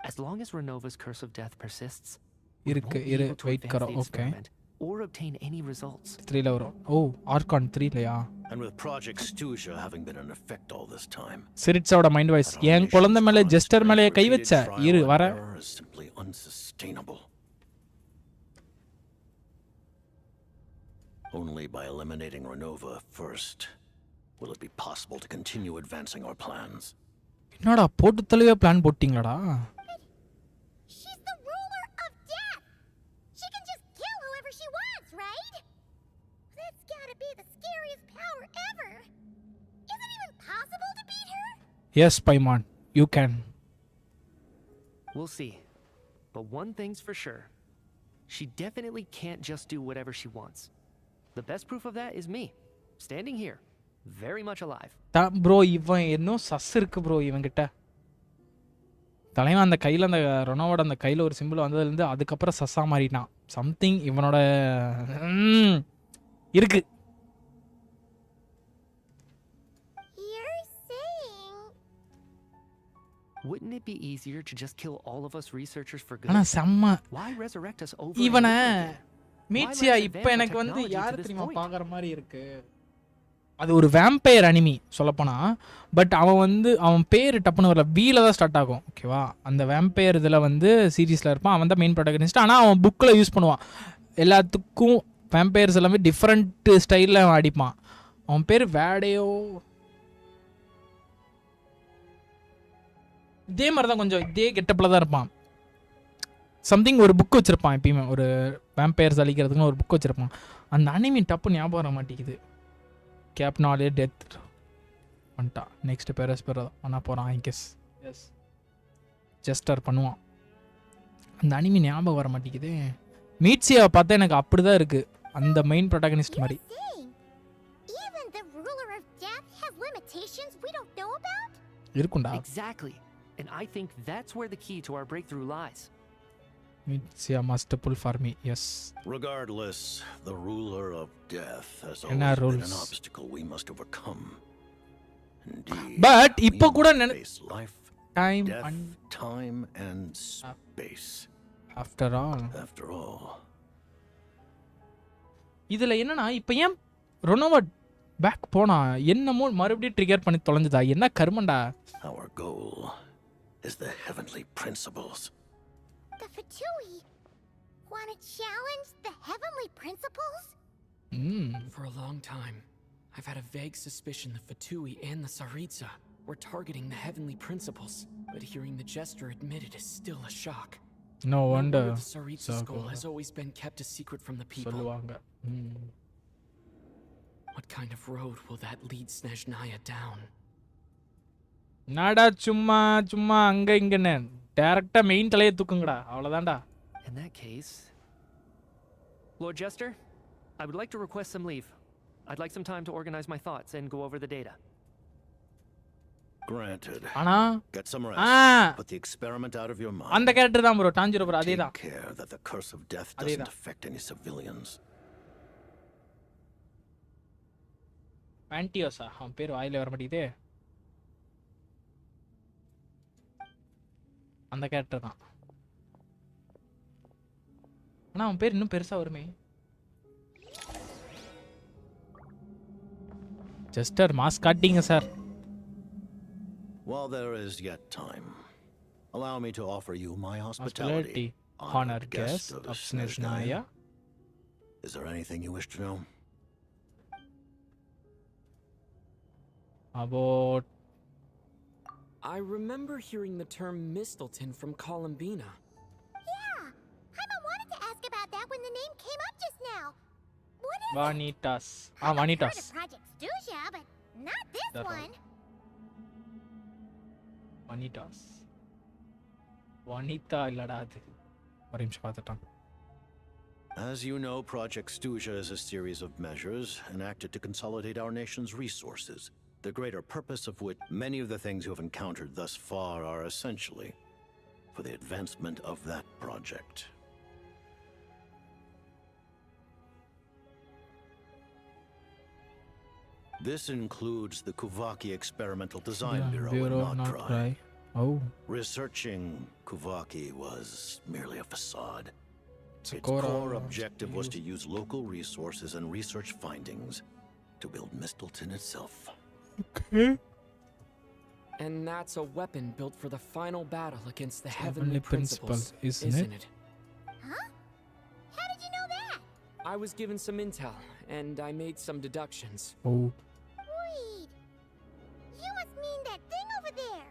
As long as Renova's curse of death persists,
இருக்கு wait கரோ. Okay.
Or obtain any results.
3 ல வரும். ஓ argon 3 லயா?
And with Project Snezhnaya having been in effect all this time,
சிரிட்ஸோட mind voice ஏன் குழந்தை மேல gesture மேல கை வச்ச இரு வர.
simply unsustainable. Only by eliminating Renova first will it be possible to continue advancing our plans.
என்னடா போட்டு தலவே plan போட்டீங்களாடா?
She's the ruler of death. She can just kill whoever she wants, right? That's gotta be the scariest power ever. Is it even possible to beat her?
Yes, Paimon, you can.
We'll see. But one thing's for sure. She definitely can't just do whatever she wants. The best proof of that is me, standing here, very much alive.
Bro இவன் இன்னும் சஸ் இருக்கு bro இவன்கிட்ட. தலைவன் அந்த கையில் அந்த ரொனோவோட அந்த கையில் ஒரு சிம்பிள் வந்ததுலேருந்து அதுக்கப்புறம் சஸ்ஸா மாறிட்டான். சம்திங் இவனோட இருக்கு.
You're saying
Wouldn't it be easier to just kill all of us researchers for
ஆனா
good?
செம்ம
Why resurrect us over
இவன
and over again?
மீட்சியா
Why let's
இப்போ
advance our
எனக்கு வந்து
technology to
யார்
this
தெரியுமா
point?
பார்க்குற மாதிரி இருக்கு. அது ஒரு வேம்பயர் அனிமி சொல்லப்போனா. பட் அவன் பேர் டப்புன்னு வரல, வீல தான் ஸ்டார்ட் ஆகும். ஓகேவா, அந்த வேம்பயர் இதில் வந்து சீரீஸில் இருப்பான். அவன் தான் மெயின் ப்ரோட்டகனிஸ்ட். ஆனால் அவன் புக்கில் யூஸ் பண்ணுவான். எல்லாத்துக்கும் வேம்பயர்ஸ் எல்லாமே டிஃப்ரெண்ட் ஸ்டைலில் அடிப்பான். அவன் பேர் வேடையோ, இதே மாதிரி தான், கொஞ்சம் இதே கெட்டப்பில் தான் இருப்பான். சம்திங் ஒரு புக் வச்சுருப்பான். எப்பயுமே ஒரு வேம்பயர்ஸ் அழிக்கிறதுக்குன்னு ஒரு புக் வச்சுருப்பான். அந்த அனிமி டப்பு ஞாபகம் வர மாட்டேங்குது. கேப்னாலே டெத் பண்ணிட்டா. நெக்ஸ்ட் பேரஸ் பேர் ஆனால் போகிறான். ஐ கெஸ் எஸ் ஜெஸ்டர் பண்ணுவான். அந்த அனிமி ஞாபகம் வர மாட்டேங்குது. மீட்சியாவை பார்த்தா எனக்கு அப்படி தான் இருக்குது, அந்த மெயின் ப்ரோட்டகனிஸ்ட் மாதிரி.
Even the ruler of death has limitations we don't know about?
இருக்கும்டா.
Exactly. And I think that's where the key to our breakthrough lies.
Mitsuya must pull for me, yes.
Regardless, the ruler of death has
And
always
our
been an
rules.
obstacle we must overcome. Indeed,
But
we
இப்போ கூட
must face life,
time
death,
and
time and space.
after all.
After all.
இதுல என்னன்னா இப்போ ஏன் ரொனோவா back போனா என்னமோ மறுபடியும் trigger பண்ணி தொலைஞ்சதா? என்ன கர்மண்டா?
Our goal is the heavenly principles.
The Fatui want to challenge the heavenly principles?
For a long time, I've had a vague suspicion the Fatui and the ᴤᴜ were targeting the heavenly principles, but hearing the jester admit it is still a shock.
No wonder.
The ᴤᴜ's goal has always been kept a secret from the people.
சொல்லுவாங்க.
What kind of road will that lead Snezhnaya down?
நாடா சும்மா சும்மா அங்க இங்கன்னு டைரக்டா main தலையை தூக்குங்கடா, அவ்வளவுதான்டா.
In that case, Lord Jester, I would like to request some leave. I'd like some time to organize my thoughts and go over the data.
Granted.
ஆனா
Get some rest. Put the experiment out of your mind.
அந்த character தான் bro, டாஞ்சிரோ bro, அதேதான்.
Take care that the curse of death doesn't affect any civilians.
ஆன்டியோஸா அவன் பேர் வாயில வர மாட்டேங்குதே. அந்த கேரக்டர் தான். ஆனா அவன் பேர் இன்னும் பெருசா வருமே. ஜஸ்டர் மாஸ்க் காட்டிங்க sir.
While there is yet time, allow me to offer you my hospitality,
honored guest of Snezhnaya.
Is there anything you wish to know?
About...
I remember hearing the term Mistelton from Columbina.
Yeah, Haima wanted to ask about that when the name came up just now. What is
Vanitas.
I've
Vanitas.
heard of Project Snezhnaya, but not this
That
one.
Vanitas. Vanita இல்லடா அது. ஒரு நிமிஷம் பார்த்துட்டான்.
As you know, Project Snezhnaya is a series of measures enacted to consolidate our nation's resources, the greater purpose of which many of the things you have encountered thus far are essentially for the advancement of that project. This includes the ᴜᴜᴜ Experimental Design Bureau in Notrai.
Oh.
Researching ᴜᴜᴜ was merely a facade. Its
core
core objective was to use local resources and research findings to build Mistelton itself.
Okay.
And that's a weapon built for the final battle against the heavenly principles,
isn't
it?
Huh? How did you know that?
I was given some intel, and I made some deductions.
Oh.
Wait. You must mean that thing over there.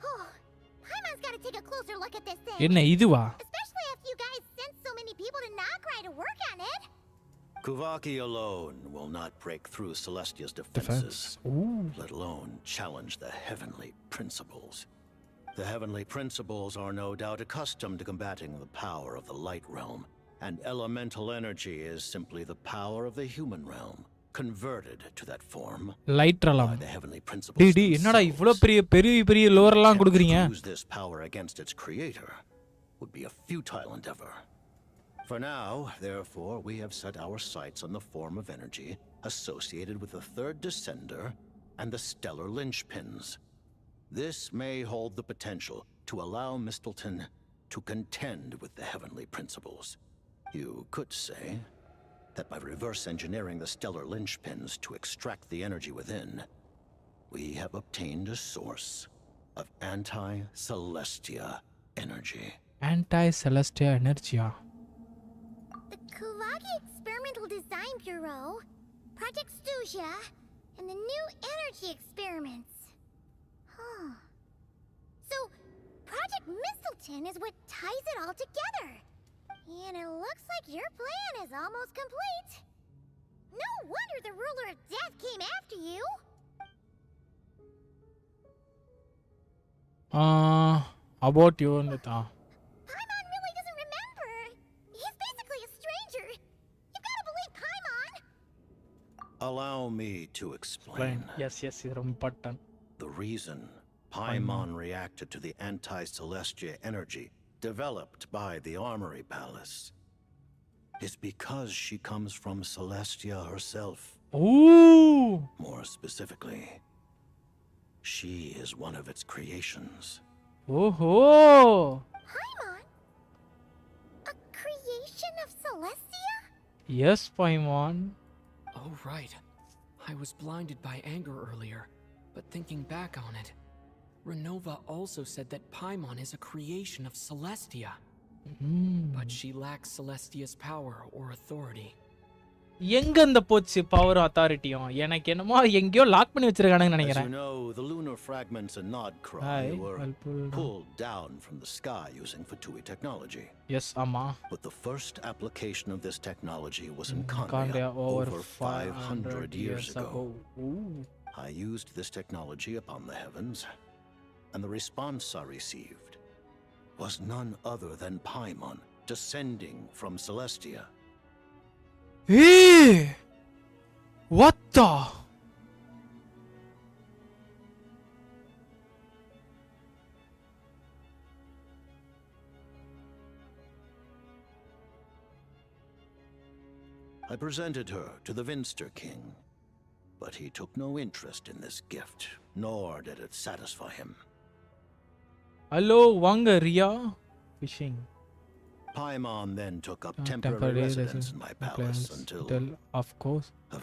Oh, Paimon's got to take a closer look at this thing.
என்ன இதுவா?
Especially if you guys sent so many people to Nagrai to work on it.
ᴜᴜᴜ alone will not break through Celestia's defenses, let alone challenge the heavenly principles. The heavenly principles are no doubt accustomed to combating the power of the light realm, and elemental energy is simply the power of the human realm, converted to that form
light realm.
by the heavenly principles.
டி என்னடா இவ்ளோ பெரிய லோர் எல்லாம் கொடுக்குறீங்க?
To use this power against its creator would be a futile endeavor. For now, therefore, we have set our sights on the form of energy associated with the third descender and the stellar linchpins. This may hold the potential to allow Mistleton to contend with the heavenly principles. You could say that by reverse engineering the stellar linchpins to extract the energy within, we have obtained a source of anti-Celestia energy.
Anti-Celestia energy.
The 괜ᴜ Experimental Design Bureau, Project Snezhnaya, and the new energy experiments. Huh. So, Project Mistleton is what ties it all together. And it looks like your plan is almost complete. No wonder the ruler of death came after you.
About you and
Paimon really doesn't remember. He's basically a stranger. You gotta believe Paimon.
Allow me to explain.
Yes, it's important.
The reason Paimon reacted to the anti-Celestia energy developed by the Armory Palace is because she comes from Celestia herself.
Ooh!
More specifically, she is one of its creations.
Oh!
Paimon? A creation of Celestia?
Yes, Paimon.
Oh, right. I was blinded by anger earlier, but thinking back on it, Renova also said that Paimon is a creation of Celestia. But she lacks Celestia's power or authority.
எங்க இந்த போச்சு power அத்தாரிட்டியும் எனக்கு என்னமோ எங்கயோ lock பண்ணி வச்சிருக்கானுங்க
As
நினைக்கிறேன்.
you know, the lunar fragments in Nodcry were pulled down from the sky using Fatui technology.
Yes, ஆமா.
But the first application of this technology was in Kandria over 500 years ago. I used this technology upon the heavens, and the response I received was none other than Paimon descending from Celestia.
Hey! What the?
I presented her to the Vinster King, but he took no interest in this gift, nor did it satisfy him.
Hello, வாங்க Riya fishing.
Paimon then took up temporary residence in my palace until,
of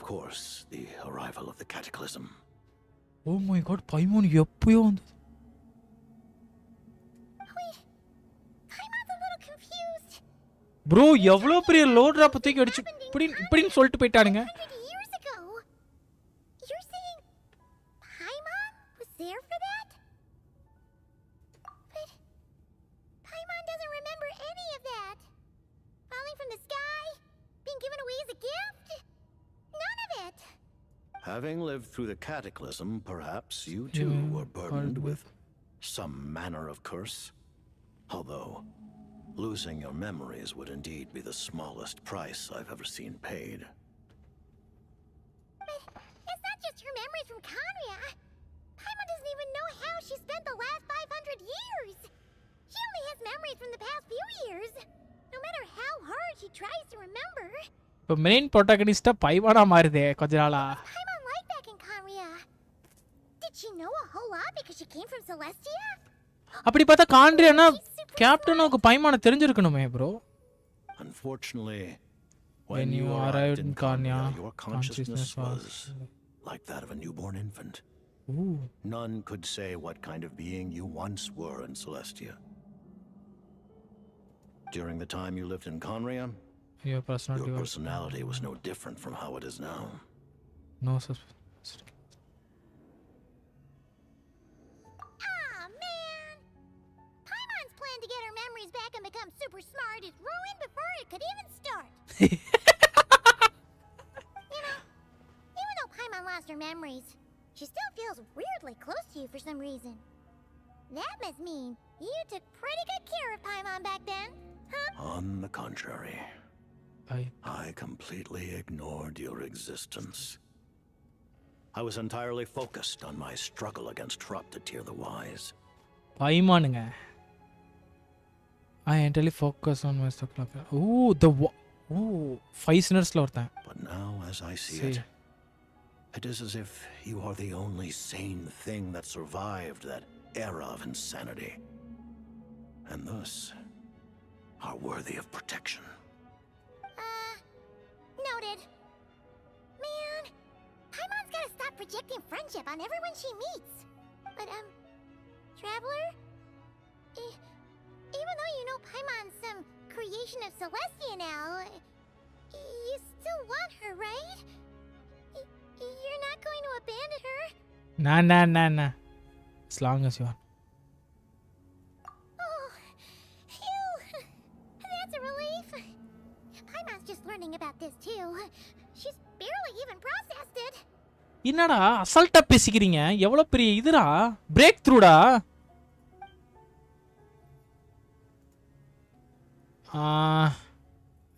course,
the arrival of the cataclysm.
Oh my god, Paimon எப்பயோ வந்தது.
Paimon's a little confused.
Bro, எவ்வளவு பெரிய load drop தூக்கி அடிச்சு இப்படின்னு சொல்லிட்டு போயிட்டானுங்க.
100 years ago. You're saying Paimon was there for that? But Paimon doesn't remember any of that. Falling from the sky, being given away as a gift. None of it.
Having lived through the cataclysm, perhaps you too were burdened with some manner of curse. Although, losing your memories would indeed be the smallest price I've ever seen paid.
But it's not just her memories from Kandria. Paimon doesn't even know how she spent the last 500 years. She only has memories from the past few years. No matter how hard she tries to remember.
இப்போ main ப்ரோட்டகனிஸ்டா பைவானா மாறுதே கொஞ்ச நாளா.
Paimon like back in Kandria. Did she know a whole lot because she came from Celestia?
அப்படி பார்த்தா காண்ட்ரியானா கேப்டனுக்கு பைமான தெரிஞ்சிருக்கணுமே bro.
Unfortunately,
when you arrived in Kandria,
your consciousness was like that of a newborn infant.
Ooh.
None could say what kind of being you once were in Celestia. During the time you lived in Kandria,
your
personality was no different from how it is now.
No suspicion.
Aw, man! Paimon's plan to get her memories back and become super smart is ruined before it could even start. You know, even though Paimon lost her memories, she still feels weirdly close to you for some reason. That must mean you took pretty good care of Paimon back then, huh?
On the contrary, I completely ignored your existence. I was entirely focused on my struggle against Hraptatyr the Wise.
பைமானுங்க. I entirely focus on my struggle. Ooh, five sinners-ல ஒருத்தன்.
But now as I see it, it is as if you are the only sane thing that survived that era of insanity, and thus are worthy of protection.
Noted. Man, Paimon's gotta stop projecting friendship on everyone she meets. But, Traveler? Even though you know Paimon's some creation of Celestia now, you still want her, right? You're not going to abandon her?
Nah. As long as you want.
Oh, phew. That's a relief. Paimon's just learning about this too. She's barely even processed it.
என்னடா அசால்ட்டா பேசிக்கிறீங்க? எவ்வளவு பெரிய இதுடா? Break த்ரூடா?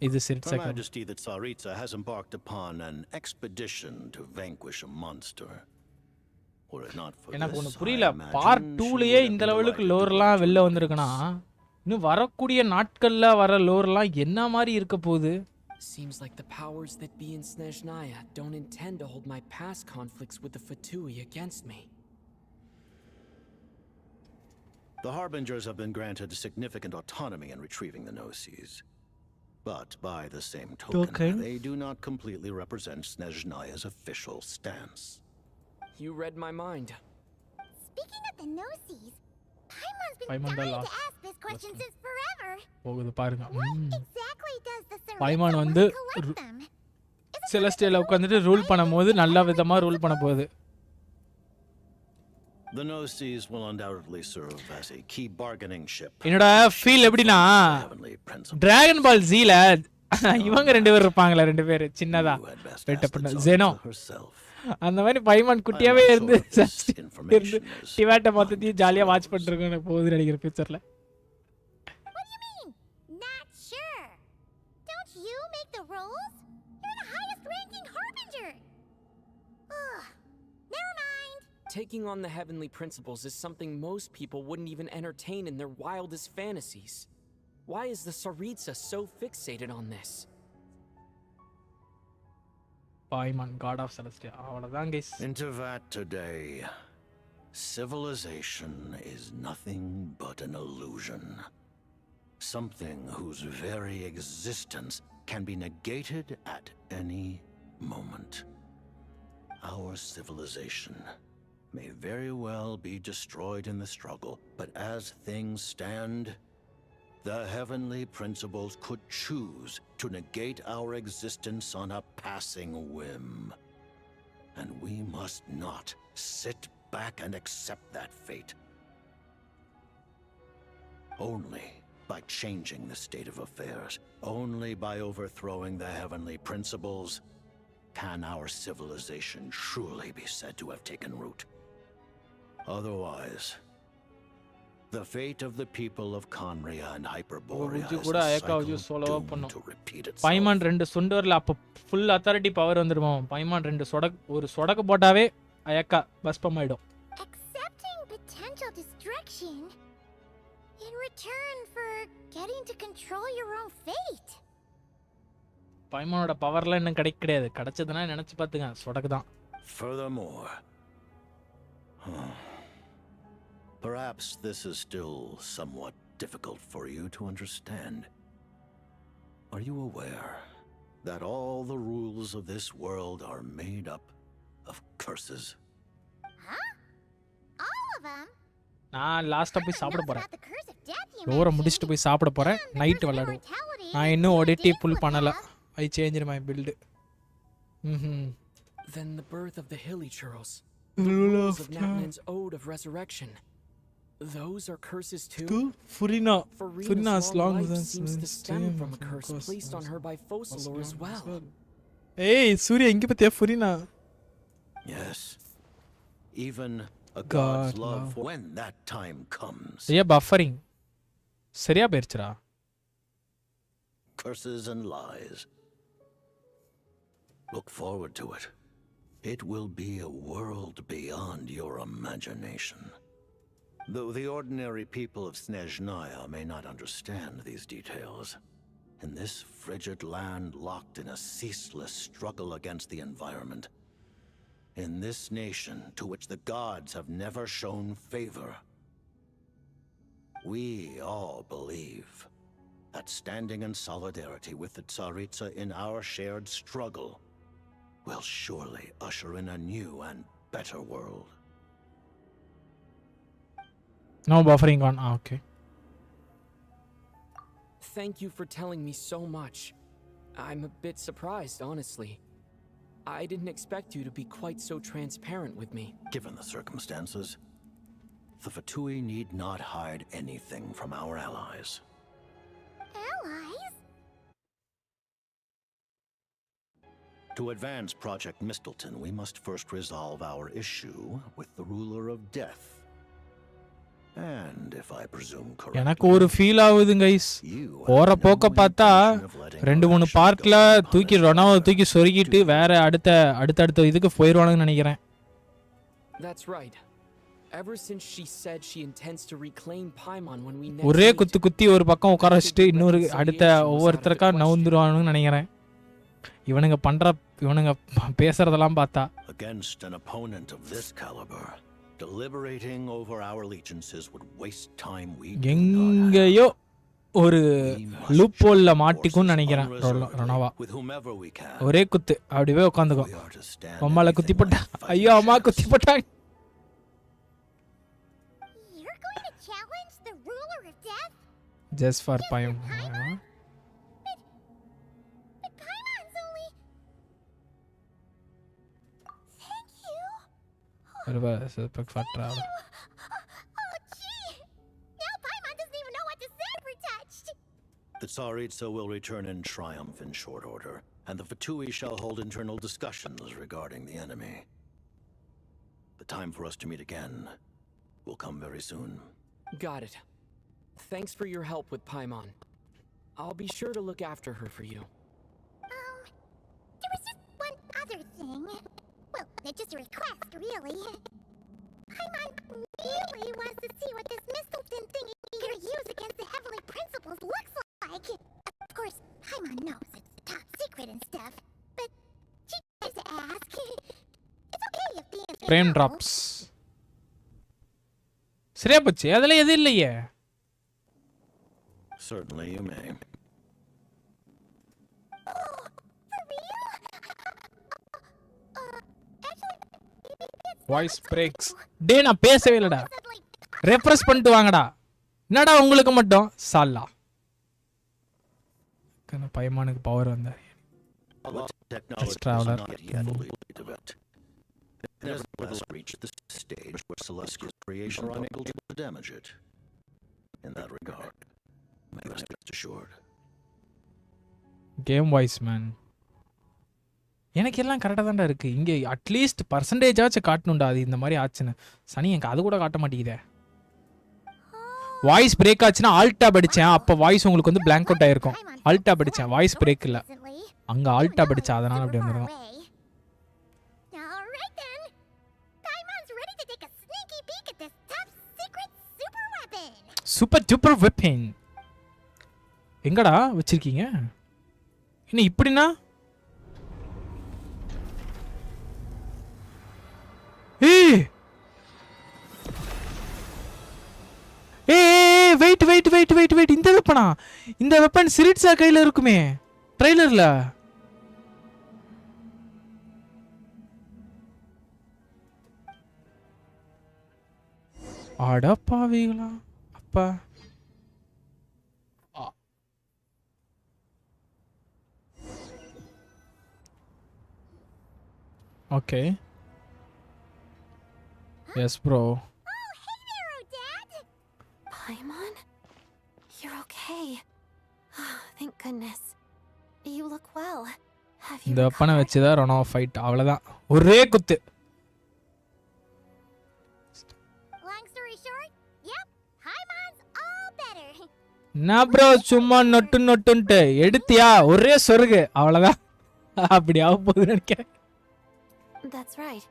இது
Her
சிரிச்சா
Majesty the Tsaritsa has embarked upon an expedition to vanquish a monster. Were it not for
எனக்கு ஒண்ணு
this,
புரியல.
I imagine
part
she
2லயே
would
இந்த
have
லெவலுக்கு
delighted to
லோர்லாம் வெளில
return
வந்திருக்குனா
to us.
இன்னும் வரக்கூடிய நாட்கள்ல வர லோர்லாம் என்ன மாதிரி இருக்க போகுது?
Seems like the powers that be in Snezhnaya don't intend to hold my past conflicts with the Fatui against me.
The Harbingers have been granted significant autonomy in retrieving the Gnosis. But by the same token, they do not completely represent Snezhnaya's official stance.
You read my mind.
Speaking of the Gnosis, Paimon's been
Paimon
dying
lost.
to ask this question since forever.
போகுது பாருங்க.
What exactly does the Tsaritsa
பைமான்
want
வந்து
to collect them?
செலஸ்டியல உட்கார்ந்துட்டு rule பண்ணும்போது நல்ல விதமா rule பண்ண போகுது.
The Gnosis will undoubtedly serve as a key bargaining chip.
என்னோட ஃபீல் எப்படினா டிராகன் பால் ஜீல இவங்க ரெண்டு பேர் இருப்பாங்களா, ரெண்டு பேர் சின்னதா வெயிட் பண்ண ஜெனோ அந்த மாதிரி பைமான் குட்டியாவே இருந்து டிவாட்ட மொத்தத்தையும் ஜாலியா வாட்ச் பண்ணிருக்கோம் எனக்கு போகுது நினைக்கிற ஃபியூச்சர்ல.
What do you mean? Not sure. Don't you make the rules? You're the highest ranking Harbinger. Ugh. Never mind.
Taking on the heavenly principles is something most people wouldn't even entertain in their wildest fantasies. Why is the Tsaritsa so fixated on this?
பைமான் God of Celestia அவ்வளவுதான் guys.
In Teyvat today, civilization is nothing but an illusion. Something whose very existence can be negated at any moment. Our civilization may very well be destroyed in the struggle, but as things stand, the heavenly principles could choose to negate our existence on a passing whim. And we must not sit back and accept that fate. Only by changing the state of affairs, only by overthrowing the heavenly principles, can our civilization truly be said to have taken root. Otherwise, the fate of the people of Khaenri'ah and Hyperborea is
கூட
a
அயக்கா
cycle
சோலோவா
doomed
பண்ணும்.
to repeat itself.
பைமான் ரெண்டு சுண்டர்ல அப்ப full authority power வந்துருமா? பைமான் ரெண்டு ஒரு சொடக்கு போட்டாவே அயக்கா பஸ்பம் ஆயிடும்.
Accepting potential destruction in return for getting to control your own fate.
பைமானோட பவர்லாம் இன்னும் கிடையாது. கிடைச்சதுன்னா நினைச்சு பாத்துங்க சொடக்கு தான்.
Furthermore, perhaps this is still somewhat difficult for you to understand. Are you aware that all the rules of this world are made up of curses?
Huh? All of them?
நான் லாஸ்டா போய் சாப்பிட போறேன். லோரை முடிச்சிட்டு போய் சாப்பிட போறேன். நைட் விளையாடுவோம். நான் இன்னும் ஒடிட்டி புல் பண்ணல. I changed my build.
Then the birth of the İᴜᴜᴜ, the rules of Natman's Ode of Resurrection. Those are curses too.
Furina's long
seems to stem from a curse placed on her by ᴜᴜᴜ as well.
Hey, Surya, inge pathiya Furina.
Yes. Even a god's love when that time comes.
Yeah, buffering. சரியா போயிருச்சுடா.
Curses and lies. Look forward to it. It will be a world beyond your imagination. Though the ordinary people of Snezhnaya may not understand these details, in this frigid land locked in a ceaseless struggle against the environment, in this nation to which the gods have never shown favor, We all believe that standing in solidarity with the Tsaritsa in our shared struggle will surely usher in a new and better world.
No buffering on. Okay.
Thank you for telling me so much. I'm a bit surprised, honestly. I didn't expect you to be quite so transparent with me.
Given the circumstances, the Fatui need not hide anything from our allies.
Allies?
To advance Project Mistleton, we must first resolve our issue with the ruler of death. And if I presume correctly,
எனக்கு ஒரு feel ஆகுது guys. போற போக்க பார்த்தா 2-3 பார்ட்ல தூக்கி ரொனாவை தூக்கி சொருகிட்டு வேற அடுத்த இதுக்கு போயிடுவானுன்னு நினைக்கிறேன்.
That's right. Ever since she said she intends to reclaim Paimon when we
ஒரே குத்தி ஒரு பக்கம் உட்கார வச்சுட்டு இன்னொரு அடுத்த ஒவ்வொருத்தருக்கா நவுந்துருவானுன்னு நினைக்கிறேன். இவனுங்க பேசுறதெல்லாம் பார்த்தா
against an opponent of this caliber, deliberating over our allegiances would waste time we
எங்கேயோ ஒரு லூப் ஹோல்ல மாட்டிக்கும்னு நினைக்கிறேன் ரொனாவா. ஒரே குத்து அப்படியே உட்காந்துக்கும். அம்மால குத்தி போட்டா, ஐயோ அம்மா குத்தி போட்டாங்க.
You're going to challenge the ruler of death?
Just for Paimon.
But Paimon's only... Thank you.
For travel.
Oh, gee. Now Paimon doesn't even know what to say if we're touched.
The Tsaritsa will return in triumph in short order, and the Fatui shall hold internal discussions regarding the enemy. The time for us to meet again will come very soon.
Got it. Thanks for your help with Paimon. I'll be sure to look after her for you.
There was just one other thing. Well, it's just a request, really. Paimon really wants to see what this Mistleton thing you're gonna use against the heavenly principles looks like. Of course, Paimon knows it's top secret and stuff, but she has to ask. It's okay if the answer
Frame
is no.
drops. சரியா போச்சு. அதெல்லாம் எது இல்லையே.
Certainly you may.
Voice breaks. டே நான் பேசவே இல்லடா. Refresh பண்ணிட்டு வாங்கடா. என்னடா உங்களுக்கு மட்டும் சாலா. கன பைமானுக்கு பவர் வந்தாரு. Traveler.
Nevertheless, reached the stage where Celestia's creation are unable to damage it. In that regard, may rest assured.
Game wise man. எனக்கு எல்லாம் கரெக்டா தான்டா இருக்கு. இங்க அட்லீஸ்ட் பர்சன்டேஜ் ஆச்சு காட்டணும்டா. அது இந்த மாதிரி ஆச்சுன்னு. சனி எனக்கு அது கூட காட்ட மாட்டேங்குதே. வாய்ஸ் பிரேக் ஆச்சுன்னா ஆல்ட் டாப் அடிச்சேன். அப்ப வாய்ஸ் உங்களுக்கு வந்து blank out ஆயிருக்கும். ஆல்ட் டாப் அடிச்சேன். வாய்ஸ் பிரேக் இல்ல. அங்க ஆல்ட் டாப் அடிச்சா அதனால அப்படி வந்திருக்கும். சூப்பர் டூப்பர் வெப்பன் எங்கடா வச்சிருக்கீங்க? என்ன இப்படினா? ஏய் வெயிட் இந்த வெப்பனா? இந்த வெப்பன் சிரிட்ஸா கையில இருக்குமே ட்ரைலர்ல. அடப்பாவீங்களா அப்பா. Okay. Yes, bro.
Paimon? You're okay. Thank goodness. You look well. Have you
இந்த வெப்பனை வச்சு தான் ரொனோ ஃபைட். அவ்வளவுதான். ஒரே குத்து. நான் ப்ரோ சும்மா நொட்டுன்ட்டு எடுத்தியா ஒரே சொருகு அவ்வளவுதான். அப்படி ஆக போகுது நினைக்கிறேன்.
That's right.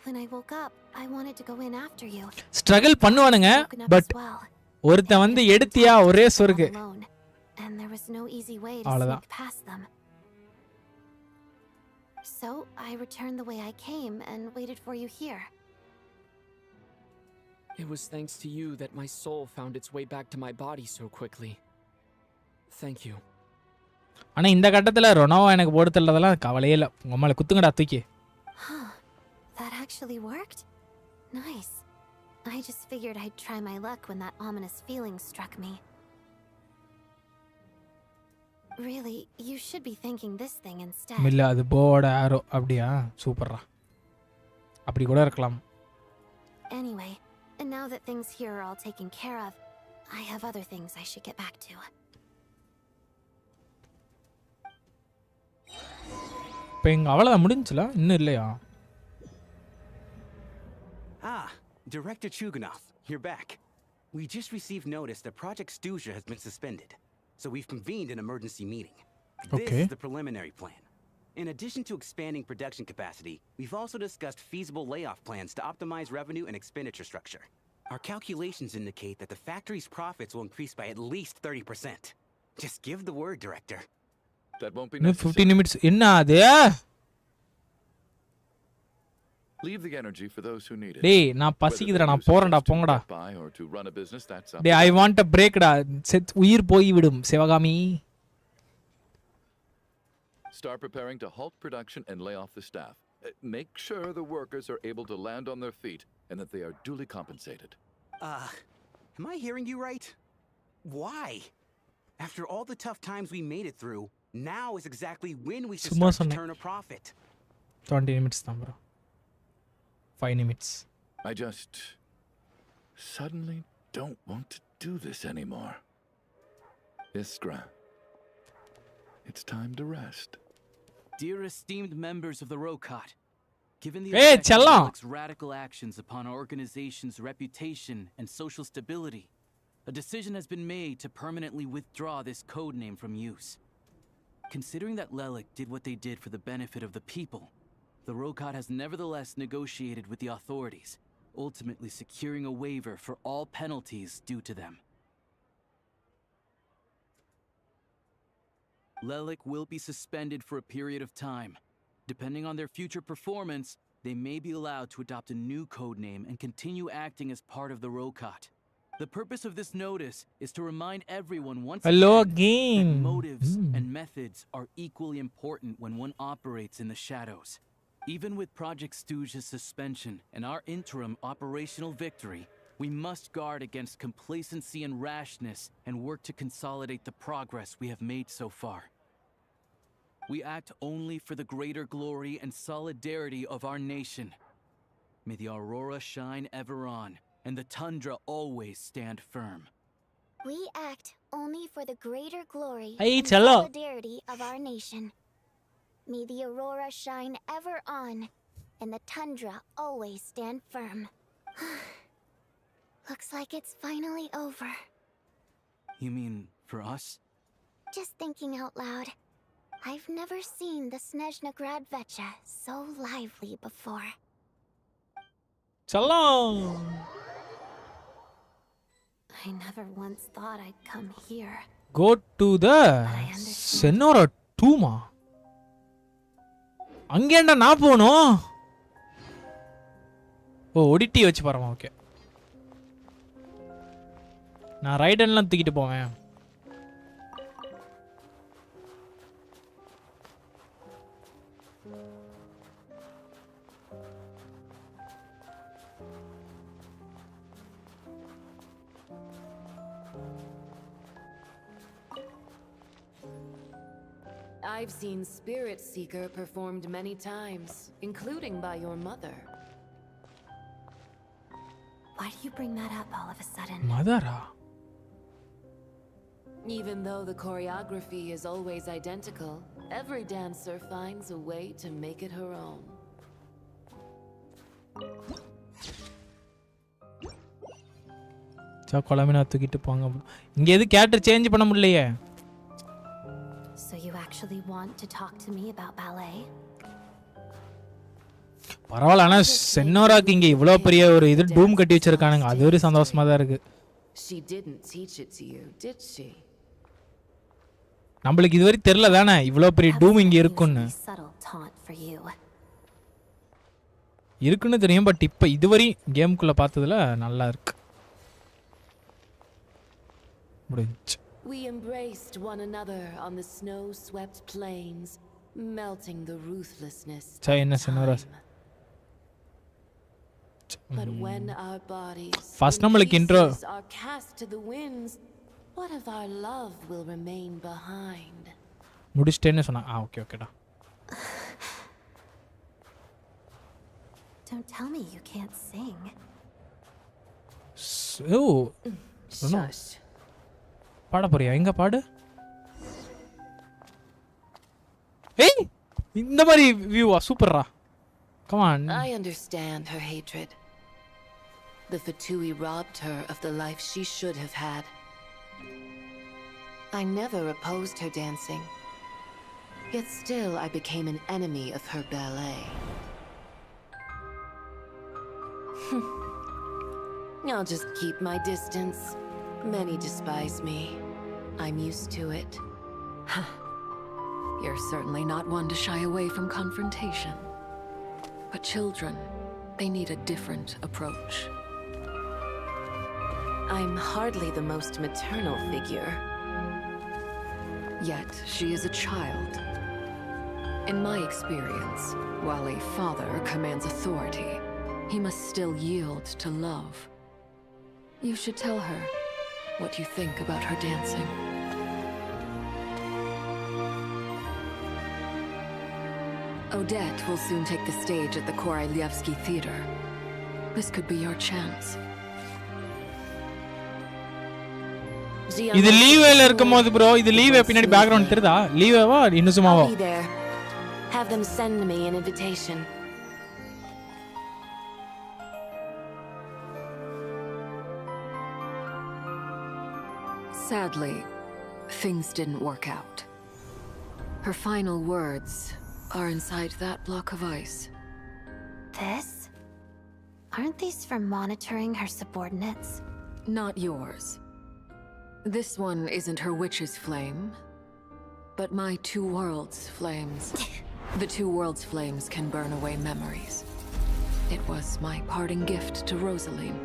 When I woke up, I wanted to go in after you.
Struggle பண்ணுவானுங்க பட் ஒருத்தன் வந்து எடுத்தியா ஒரே சொருகு.
And there was no easy way to sneak past them. So I returned the way I came and waited for you here.
It was thanks to you that my soul found its way back to my body so quickly. Thank you.
ஆனா இந்த கட்டத்துல ரொனோவா எனக்கு போட்டு தள்ளதெல்லாம் கவலையே இல்ல. உங்க அம்மால குத்துங்கடா தூக்கி.
That actually worked? Nice. I just figured I'd try my luck when that ominous feeling struck me. Really, you should be thanking this thing instead.
இல்ல அது போவோட ஆரோ அப்படியா? சூப்பர்ரா. அப்படி கூட இருக்கலாம்.
Anyway, and now that things here are all taken care of, I have other things I should get back to.
இப்போ அவ்வளவுதான் முடிஞ்சுல? இன்னும் இல்லையா?
Director ⴛGᴜᴜᴜ, you're back. We just received notice that Project Snezhnaya has been suspended, so we've convened an emergency meeting. This is the preliminary plan. In addition to expanding production capacity, we've also discussed feasible layoff plans to optimize revenue and expenditure structure. Our calculations indicate that the factory's profits will increase by at least 30%. Just give the word, Director.
That won't be
necessary. 15 minutes. என்ன அது?
Leave the energy for those who need it.
டேய் நான் பசிக்குதுடா நான் போறேன்டா போங்கடா. டேய் I want a break டா. உயிர் போய் விடும் Sivakami.
Start preparing to halt production and lay off the staff. Make sure the workers are able to land on their feet and that they are duly compensated.
Am I hearing you right? Why? After all the tough times we made it through, now is exactly when we should start to turn a profit.
20 minutes தான் bro. 5 minutes.
I just suddenly don't want to do this anymore. Iskra, it's time to rest.
Dear esteemed members of the ഑ⴜ, given the
Hey,
effect of Lelik's radical actions upon our organization's reputation and social stability, a decision has been made to permanently withdraw this code name from use. Considering that Lelik did what they did for the benefit of the people, the ഑ⴜ has nevertheless negotiated with the authorities, ultimately securing a waiver for all penalties due to them. Lelik will be suspended for a period of time. Depending on their future performance, they may be allowed to adopt a new codename and continue acting as part of the ഑ⴜ. The purpose of this notice is to remind everyone once again that motives and methods are equally important when one operates in the shadows. Even with Project Snezhnaya's suspension and our interim operational victory, we must guard against complacency and rashness and work to consolidate the progress we have made so far. We act only for the greater glory and solidarity of our nation. May the aurora shine ever on, and the tundra always stand firm.
We act only for the greater glory
Hey,
and
hello.
solidarity of our nation. May the aurora shine ever on, and the tundra always stand firm. Looks like it's finally over.
You mean for us?
Just thinking out loud. I've never seen the Snezhnaya so lively before.
Shalom.
I never once thought I'd come here.
Go to the Senora Tuma. அங்கேண்டா நான் போகணும். ஓ ஒடிட்டி வச்சு பாருமா. Okay நான் right ஹேண்ட்லாம் தூக்கிட்டு போவேன்.
I've seen Spirit Seeker performed many times, including by your mother.
Why do you bring that up all of a sudden?
Madara.
Even though the choreography is always identical, every dancer finds a way to make it her own.
கொலமினா தூக்கிட்டு போங்க. இங்க எது character change பண்ண முடியலையே.
So you actually want to talk to me about ballet?
பரவாயில்ல. ஆனா சென்னோராக்கு இங்க இவ்ளோ பெரிய ஒரு இது டூம் கட்டி வச்சிருக்கானுங்க. அது ஒரு சந்தோஷமா தான் இருக்கு.
She didn't teach it to you, did she?
நம்மளுக்கு இதுவரை தெரியல தானே இவ்ளோ பெரிய டூம் இங்க இருக்குன்னு. இருக்குன்னு தெரியும், பட் இப்போ இதுவரை கேமுக்குள்ளே பார்த்ததுல நல்லா இருக்கு. முடிஞ்சு.
We embraced one another on the snow-swept plains, melting the ruthlessness of time. But when our bodies are cast to the winds, what of our love will remain behind?
முடிச்சிட்டேன்னு சொன்னா. ஓகே ஓகேடா.
Don't tell me you can't sing.
Shush.
பாட போறியா? எங்க பாடு? ஏய் இந்த மாதிரி வியூவா சூப்பர்ரா. Come on.
I understand her hatred. The Fatui robbed her of the life she should have had. I never opposed her dancing. Yet still I became an enemy of her ballet. I'll just keep my distance. Many despise me. I'm used to it.
You're certainly not one to shy away from confrontation. But children, they need a different approach.
I'm hardly the most maternal figure.
Yet she is a child. In my experience, while a father commands authority, he must still yield to love. You should tell her what you think about her dancing. Odette will soon take the stage at the Korolievsky Theater. This could be your chance.
இது லீவேல இருக்கும்போது bro, இது லீவே பின்னாடி background தெரியுதா? லீவேவா இன்னுசுமாவா?
I'll be there. Have them send me an invitation.
Sadly, things didn't work out. Her final words are inside that block of ice.
This? Aren't these for monitoring her subordinates?
Not yours. This one isn't her witch's flame, but my two worlds' flames. The two worlds' flames can burn away memories. It was my parting gift to Rosaline.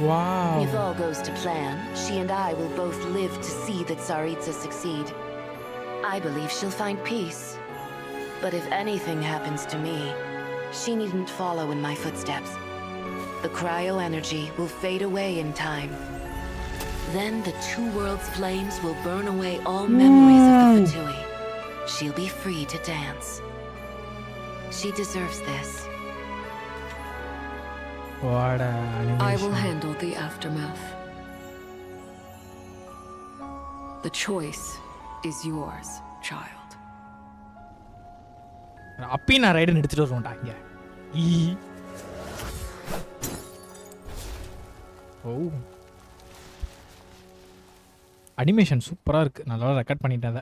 Wow.
If all goes to plan, she and I will both live to see the Tsaritsa succeed. I believe she'll find peace. But if anything happens to me, she needn't follow in my footsteps. The cryo energy will fade away in time. Then the two worlds' flames will burn away all memories of the Fatui. She'll be free to dance. She deserves this.
What animation.
I will handle the aftermath. The choice is yours, child.
அப்பி நான் ரைடன் எடுத்துட்டு வருவோம்டா இங்க. ஓ animation சூப்பரா இருக்கு. நல்லா record பண்ணிட்டேன்.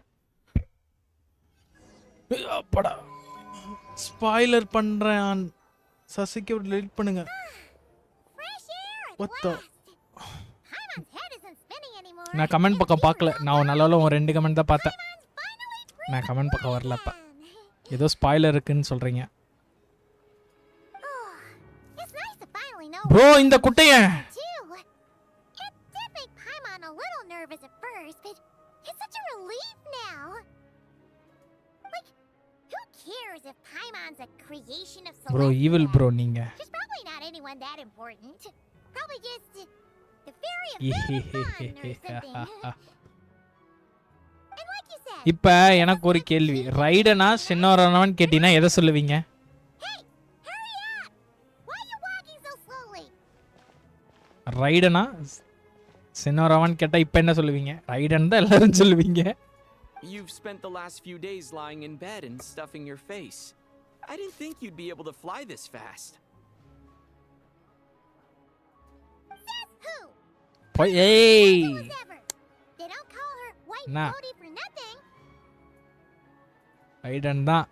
அப்படா spoiler பண்றேன். சசிக்கு lid பண்ணுங்க. What the? நான் கமெண்ட் பக்கம் பார்க்கல. நான் நல்ல ஒரு 2 கமெண்ட் தான் பார்த்தேன். நான் கமெண்ட் பக்கம் வரலப்ப. ஏதோ ஸ்பாயிலர் இருக்குன்னு சொல்றீங்க. ப்ரோ இந்த குட்டைய ப்ரோ ஈவில் ப்ரோ நீங்க. இப்ப எனக்கு ஒரு கேள்வி. ரைடனா சின்னவரானவன் கேட்டினா எதை சொல்லுவீங்க? ரைடனா சின்னவரானவன் கேட்டா இப்ப என்ன சொல்லுவீங்க? ரைடன் தான் எல்லாரும் சொல்லுவீங்க.
You've spent the last few days lying in bed and stuffing your face. I didn't think you'd be able to fly this fast.
Hey!
They don't call her White
Nah.
Bodhi for nothing.
Ridden தான்.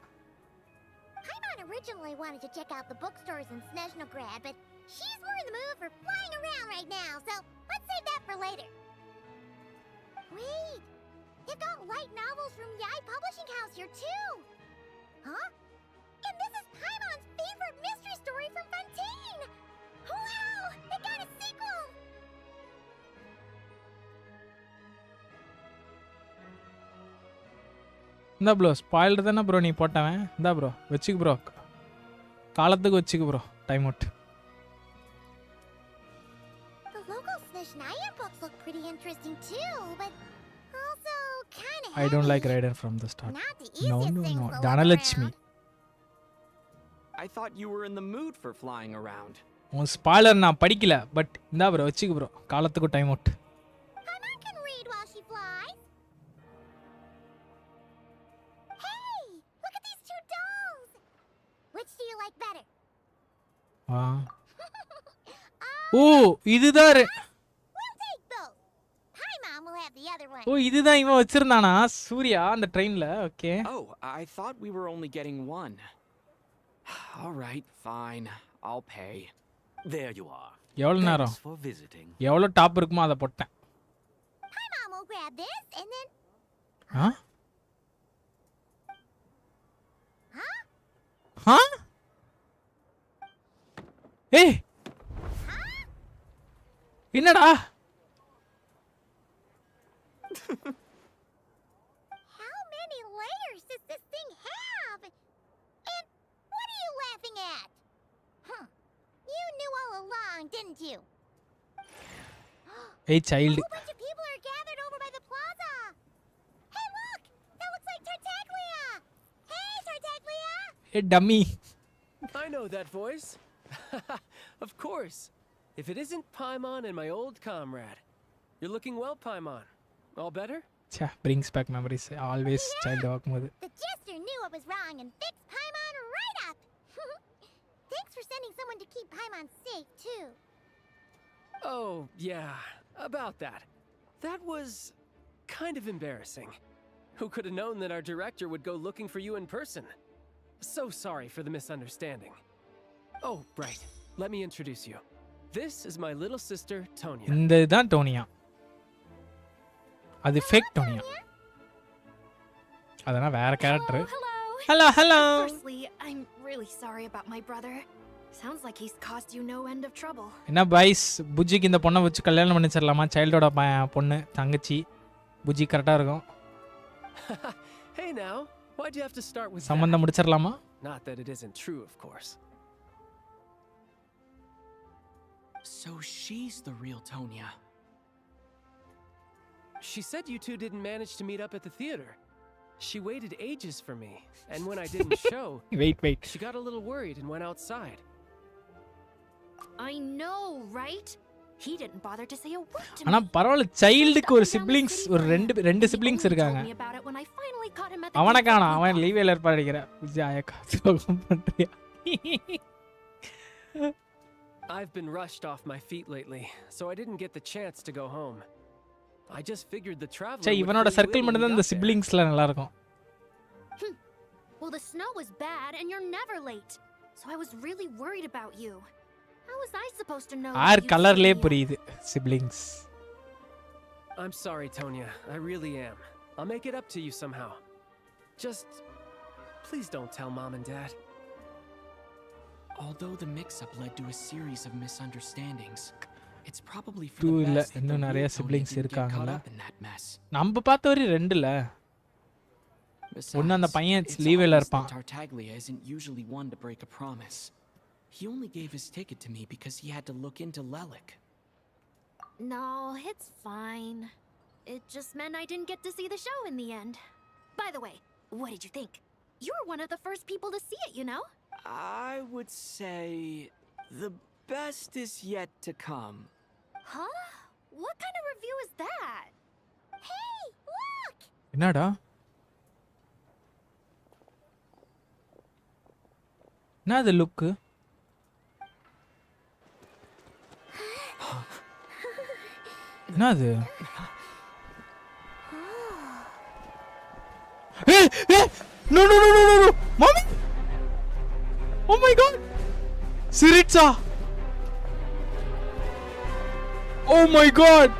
Paimon originally wanted to check out the bookstores in Snezhnaya, but she's more in the mood for flying around right now, so let's save that for later. Wait, They've got light novels from Yai Publishing House here too. Huh? And this is Paimon's favorite mystery story from Fontaine. Wow! They got a sequel.
இந்த bro spoiled தானே bro நீ போட்டவன் இந்த bro வச்சுக்கு bro காலத்துக்கு வச்சுக்கு bro time out
The local Snezhnaya books look pretty interesting too, but also kind of
I don't like Raiden from the start.
Not the
No,
easiest
no,
things
no.
to look
Dhanalakshmi.
I thought you were in the mood for flying around.
உன் spoiler நான் படிக்கல but இந்தா bro வச்சுக்கு bro காலத்துக்கு time out
Paimon can read while she flies. Hey, look at these two dolls. Which do you like better?
ஆ ஓ இதுதான்
We'll take both. Paimon will have the other one.
ஓ இதுதான் இவன் வச்சிருந்தானா சூர்யா அந்த ட்ரெயின்ல okay
Oh, I thought we were only getting one. All right, fine. I'll pay.
There you are.
எவ்வளவு நேரம்
Thanks for visiting.
எவ்வளவு top இருக்குமோ அதை போட்டேன்
Paimon will grab this and then
ஆ ஆ ஏய் என்னடா
how many layers does this thing have? And what are you laughing at? Huh. You knew all along, didn't you?
ஏய் child
A whole bunch of people are gathered over by the plaza. Hey, look! That looks like Tartaglia! Hey, Tartaglia!
A dummy
I know that voice. Of course. If it isn't Paimon and my old comrade. You're looking well, Paimon. All better?
ச்சே brings back memories always child ஆகும்போது
The jester knew I was wrong and fixed Paimon right up. Thanks for sending someone to keep Paimon safe, too.
Oh, yeah. About that. That was kind of embarrassing. Who could have known that our director would go looking for you in person? So sorry for the misunderstanding. Oh, right. Let me introduce you. This is my little sister, Tonya.
இந்த இதுதான் டோனியா அது fake டோனியா அதெல்லாம் வேற character hello hello
Firstly, I'm really sorry about my brother. Sounds like he's caused you no end of trouble.
என்ன boys புஜிக்கு இந்த பொண்ணை வச்சு கல்யாணம் பண்ணிச்சிடலாமா சைல்டோட பொண்ணு தங்கச்சி புஜி கரெக்டாக இருக்கும்
Hey now, why'd you have to start with
சம்பந்தம்
that?
முடிச்சிடலாமா
Not that it isn't true, of course.
So she's the real Tonya.
She said you two didn't manage to meet up at the theater. She waited ages for me, and when I didn't show,
wait.
She got a little worried and went outside.
I know, right? He didn't bother to say a word to
ஆனா
me.
பரவாயில்ல சைல்டுக்கு ஒரு siblings ஒரு ரெண்டு siblings இருக்காங்க
Told me about it when I finally caught him at the
அவனை
gate
காணோம்
for
அவன்
Teyvat.
லீவேல இருப்பா அடிக்கிற விஜயாக்கா துரோகம் பண்றியா
I've been rushed off my feet lately, so I didn't get the chance to go home. I just figured the traveler
say
would
இவனோட
fill you
circle
in
மட்டும்
when
தான்
he
இந்த
got there.
சிப்லிங்ஸ்ல நல்லா இருக்கும்
Well, the snow was bad and you're never late. So I was really worried about you. How was I supposed to know?
Are
that you'd
கலர்லயே
see me?
புரியுது siblings
I'm sorry, Tonya. I really am. I'll make it up to you somehow. Just please don't tell Mom and Dad.
Although the mix-up led to a series of misunderstandings, it's probably for
to
the
இல்ல
best that
இன்னும்
the
நிறைய
real Tonya
siblings
didn't get caught
இருக்காங்கல்ல
up in that mess.
நம்ம பார்த்த வரை ரெண்டுல ஒன்னு அந்த
Besides,
பையன்
it's
லீவேல
obvious
இருப்பான்
that Tartaglia isn't usually one to break a promise. He only gave his ticket to me because he had to look into 꽞ᴟ.
No, it's fine. It just meant I didn't get to see the show in the end. By the way, what did you think? You were one of the first people to see it, you know?
I would say the best is yet to come.
Huh? What kind of review is that? Hey, look!
என்னடா என்னது லுக்கு என்னது No, no, no, no, no, no! Mommy! Oh my god! Siritsa! Oh my god!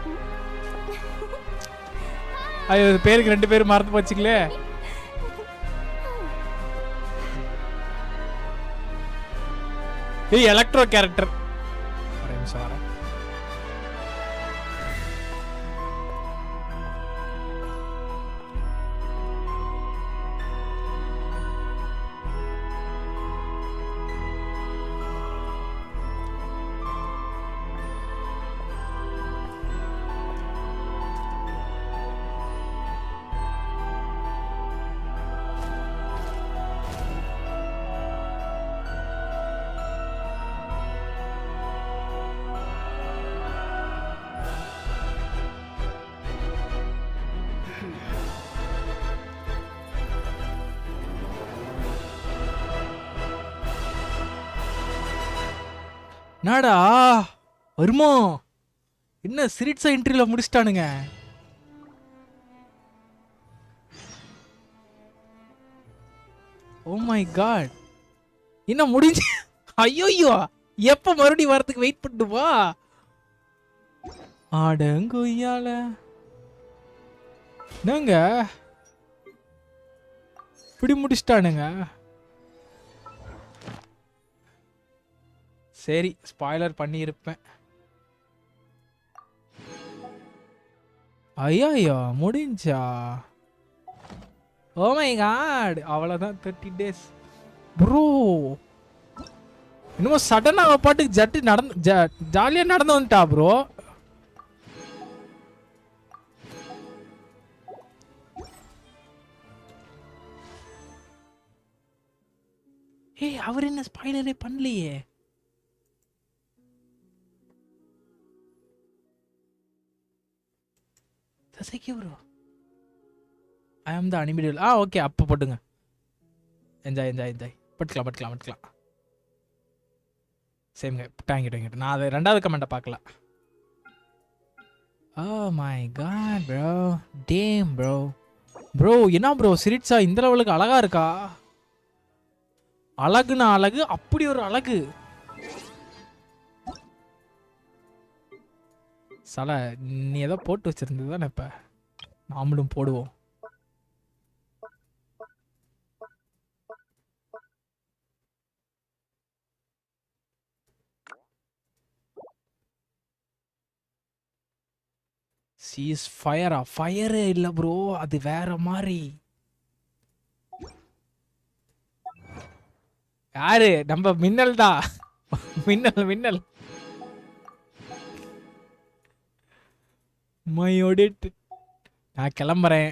ஐயோ பேருக்கு 2 பேரும் மறந்து போச்சுங்களே. ஏய் electro character. ஒரு நிமிஷம் வரேன். நாடா வருமோ என்ன சிரிட்ஸா என்ட்ரியில முடிச்சிட்டானுங்க. ஓ மை காட் என்ன முடிஞ்சு. ஐயோ எப்ப மறுபடியும் வரதுக்கு வெயிட் பண்ணிட்டு வா. ஆடங்கொய்யால என்னங்க இப்படி முடிச்சிட்டானுங்க. சரி ஸ்பாய்லர் பண்ணியிருப்பேன். ஐயோ முடிஞ்சா. ஓ மை காட் அவ்வளோதான் 30 days ப்ரோ. இன்னும் சடனாக அவள் பாட்டுக்கு ஜாலியாக நடந்து வந்துட்டா ப்ரோ. ஏய் அவர் என்ன ஸ்பாய்லரே பண்ணலையே. ப்ரோ ஐ ஆம் த அனிமிடியல். ஓகே அப்போ போட்டுங்க. என்ஜாய் பட்டுக்கலாம். சேம்ங்க டாங்கிட்டு நான் அதை 2வது கமெண்ட்டை பார்க்கல. Oh my God bro damn bro என்ன ப்ரோ சிரிட்ஸா இந்த லெவலுக்கு அழகா இருக்கா. அழகுனா அழகு அப்படி ஒரு அழகு. சல நீ ஏதோ போட்டு வச்சிருந்தது தானே. இப்ப நாமளும் போடுவோம். சீஸ் ஃபயரா? ஃபயரே இல்ல ப்ரோ அது வேற மாதிரி. யாரு நம்ம மின்னல் தான். மின்னல் மையோடிட். நான் கிளம்புறேன்.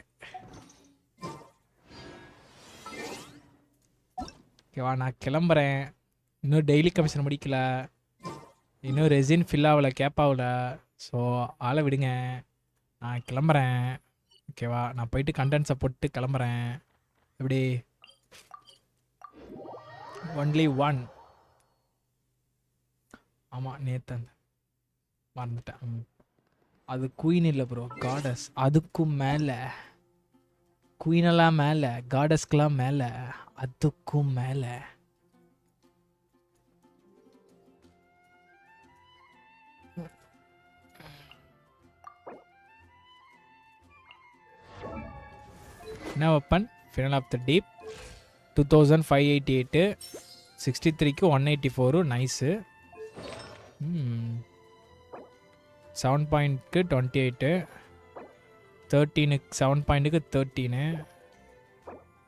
ஓகேவா நான் கிளம்புறேன். இன்னும் டெய்லி கமிஷன் முடிக்கல. இன்னும் ரெசின் ஃபில் ஆகல கேப்பாவில். ஸோ ஆளை விடுங்க நான் கிளம்புறேன். ஓகேவா நான் போயிட்டு கண்டென்ட்ஸை போட்டு கிளம்புறேன். எப்படி ஒன்லி 1. ஆமாம் நேத்தன் மறந்துட்டேன். அது குயின் இல்லை ப்ரோ காடஸ். அதுக்கும் மேலே குயினெல்லாம் மேலே காடஸ்க்கெல்லாம் மேலே அதுக்கும் மேலே. என்ன weapon? Finale of the deep 2588 63க்கு 184 நைஸு. 7 பாயிண்ட்க்கு 28 13க்கு 7 பாயிண்ட்டுக்கு 13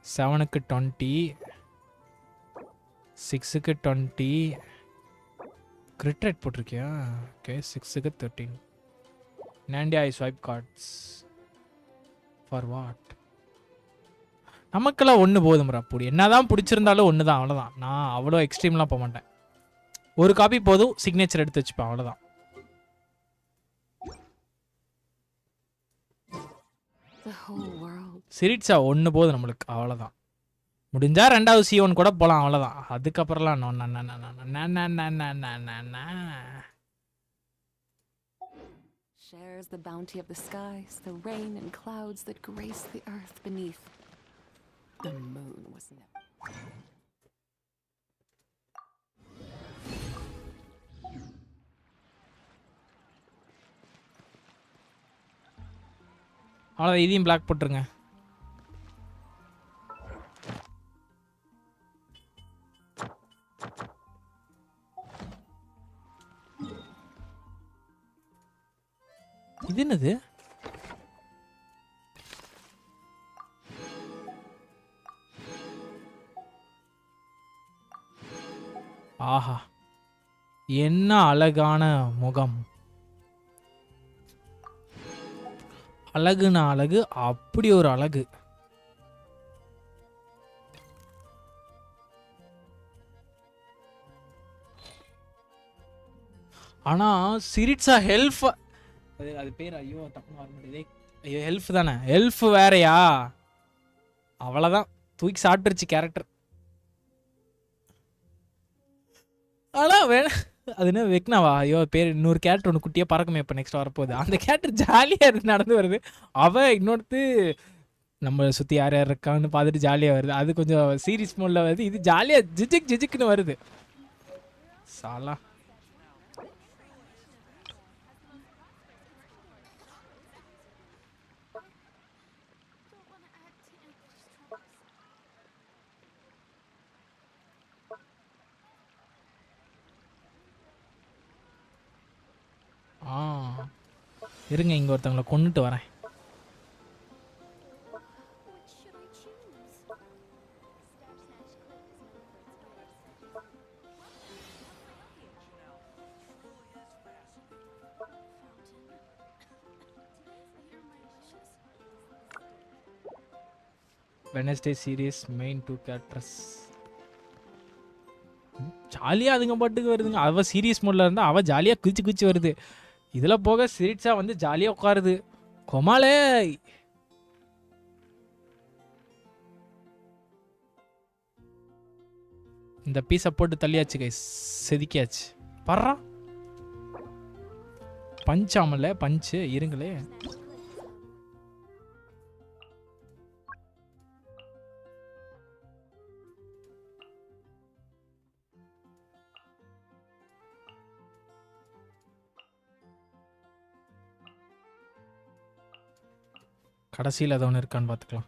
7க்கு 20 6க்கு 20 கிரிட் ரேட் போட்டிருக்கியா? ஓகே 6க்கு 13. நாண்டி I swipe cards for what? நமக்கெல்லாம் ஒன்று போதும்ரா. அப்படி என்னதான் பிடிச்சிருந்தாலும் ஒன்று தான், அவ்வளோதான். நான் அவ்வளோ எக்ஸ்ட்ரீம்லாம் போக மாட்டேன். ஒரு காப்பி போதும், சிக்னேச்சர் எடுத்து வச்சுப்பேன், அவ்வளோதான். சிரிட்ஸா ஒன்று போதும் நம்மளுக்கு, அவ்வளோதான். முடிஞ்சா 2வது C1 கூட போகலாம், அவ்வளோதான். அதுக்கப்புறம்லாம்
shares the bounty of the skies, the rain and clouds that grace the earth beneath. The moon was never.
அவ்வளோதான், இதையும் பிளாக் போட்டுருங்க. இது என்னது? ஆஹா, என்ன அழகான முகம். அழகுனா அழகு, அப்படி ஒரு அழகு. ஆனா சிரிட்ஸா ஹெல்ஃப், அது பேர் ஐயோ தப்புன்னு வர முடியுது. ஐயோ ஹெல்ஃப் தானே, ஹெல்ஃப் வேறையா? அவ்வளோதான், தூக்கி சாப்பிட்டுருச்சு கேரக்டர். ஆனால் அது என்ன வெக்னாவா? ஐயோ பேர் இன்னொரு கேரக்டர் ஒன்று குட்டியாக பறக்குமே இப்போ நெக்ஸ்ட் வரப்போகுது. அந்த கேரக்டர் ஜாலியாக நடந்து வருது. அவள் இன்னொருத்து நம்ம சுற்றி யார் யார் இருக்கான்னு பார்த்துட்டு ஜாலியாக வருது. அது கொஞ்சம் சீரியஸ் மோடில் வருது. இது ஜாலியாக ஜிஜிக் ஜிஜிக்குன்னு வருது. சாலா இருங்க, இங்கே ஒருத்தவங்களை கொண்டுட்டு வரேன். வெனஸ்டே சீரியஸ் மெயின் 2 கேரக்டர்ஸ் ஜாலியாக அதுங்க பாட்டுக்கு வருதுங்க. அவள் சீரியஸ் மோடில் இருந்தால் அவள் ஜாலியாக குதிச்சு குதிச்சு வருது. இதில் போக சிரிட்ஸா வந்து ஜாலியாக உட்காருது. கொமாலே இந்த பீஸை போட்டு தள்ளியாச்சு கைஸ், செதுக்கியாச்சு. பர்றா பஞ்சாமல பஞ்சு இருங்களே. கடைசியில் அது ஒன்று இருக்கான்னு பார்த்துக்கலாம்.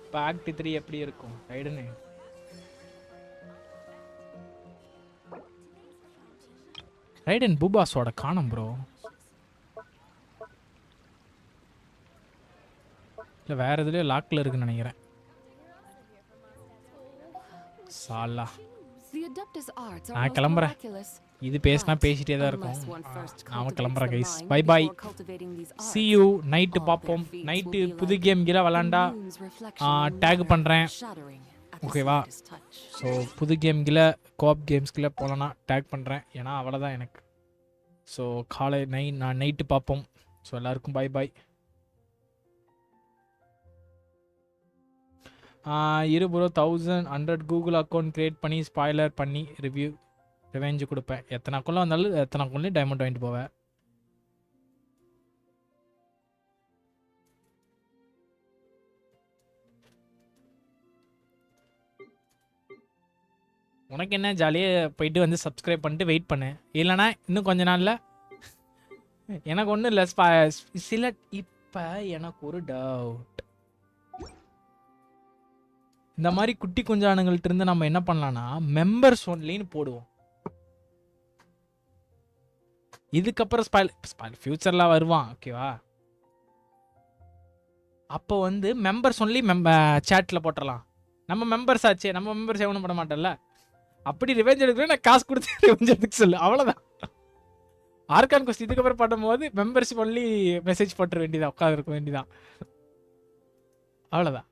இப்போ ஆக்ட் 3 எப்படி இருக்கும் ரைடுன்னு? ரைடன் பூபாஸோட காணோம் ப்ரோ. இல்லை வேற எதுலேயோ லாக்கில் இருக்குன்னு நினைக்கிறேன். சாலா நான் கிளம்புறேன். இது பேசினா பேசிட்டே தான் இருக்கும். நான் கிளம்புறேன் guys, bye bye, see you. Night பார்ப்போம். நைட்டு புது கேம் கீழே விளாண்டா டேக் பண்ணுறேன், ஓகேவா? ஸோ புது கேம்கில் கோஆப் கேம்ஸ்கில் போகலன்னா டேக் பண்ணுறேன், ஏன்னா அவ்வளோதான் எனக்கு. ஸோ காலை நான் நைட்டு பார்ப்போம். ஸோ எல்லாருக்கும் பாய் பாய். இரு ப்ரோ 1100 கூகுள் அக்கௌண்ட் க்ரியேட் பண்ணி ஸ்பாய்லர் பண்ணி ரிவெஞ்சு கொடுப்பேன். எத்தனை அக்கௌண்ட்டில் வந்தாலும் எத்தனை அக்கௌண்ட்லேயும் டைமண்ட் வாங்கிட்டு போவேன். உனக்கு என்ன, ஜாலியாக போயிட்டு வந்து சப்ஸ்கிரைப் பண்ணிட்டு வெயிட் பண்ணு. இல்லைனா இன்னும் கொஞ்ச நாளில் எனக்கு ஒன்றும் இல்லை சில. இப்போ எனக்கு ஒரு டவுட், இந்த மாதிரி குட்டி குஞ்சானுங்கள்ட்ட இருந்து நம்ம என்ன பண்ணலாம்னா மெம்பர்ஸ் ஒன்லின்னு போடுவோம். இதுக்கப்புறம் ஸ்பாயில் ஃபியூச்சரில் வருவான், ஓகேவா? அப்போ வந்து மெம்பர்ஸ் ஒன்லி சேட்டில் போட்டுடலாம். நம்ம மெம்பர்ஸ் ஆச்சு, நம்ம மெம்பர்ஸ் எவனும் பண்ண மாட்டோம்ல. அப்படி ரிவெஞ்ச் எடுக்கிறேன், நான் காசு கொடுத்து ரிவெஞ்ச் எடுத்துக்க சொல்லு, அவ்வளோதான். ஆர்கான் கொஸ்ட் இதுக்கப்புறம் பண்ணும்போது மெம்பர்ஷிப் ஒன்லி மெசேஜ் போட்டுற வேண்டியதான், உட்காந்து இருக்க வேண்டியதான், அவ்வளோதான்.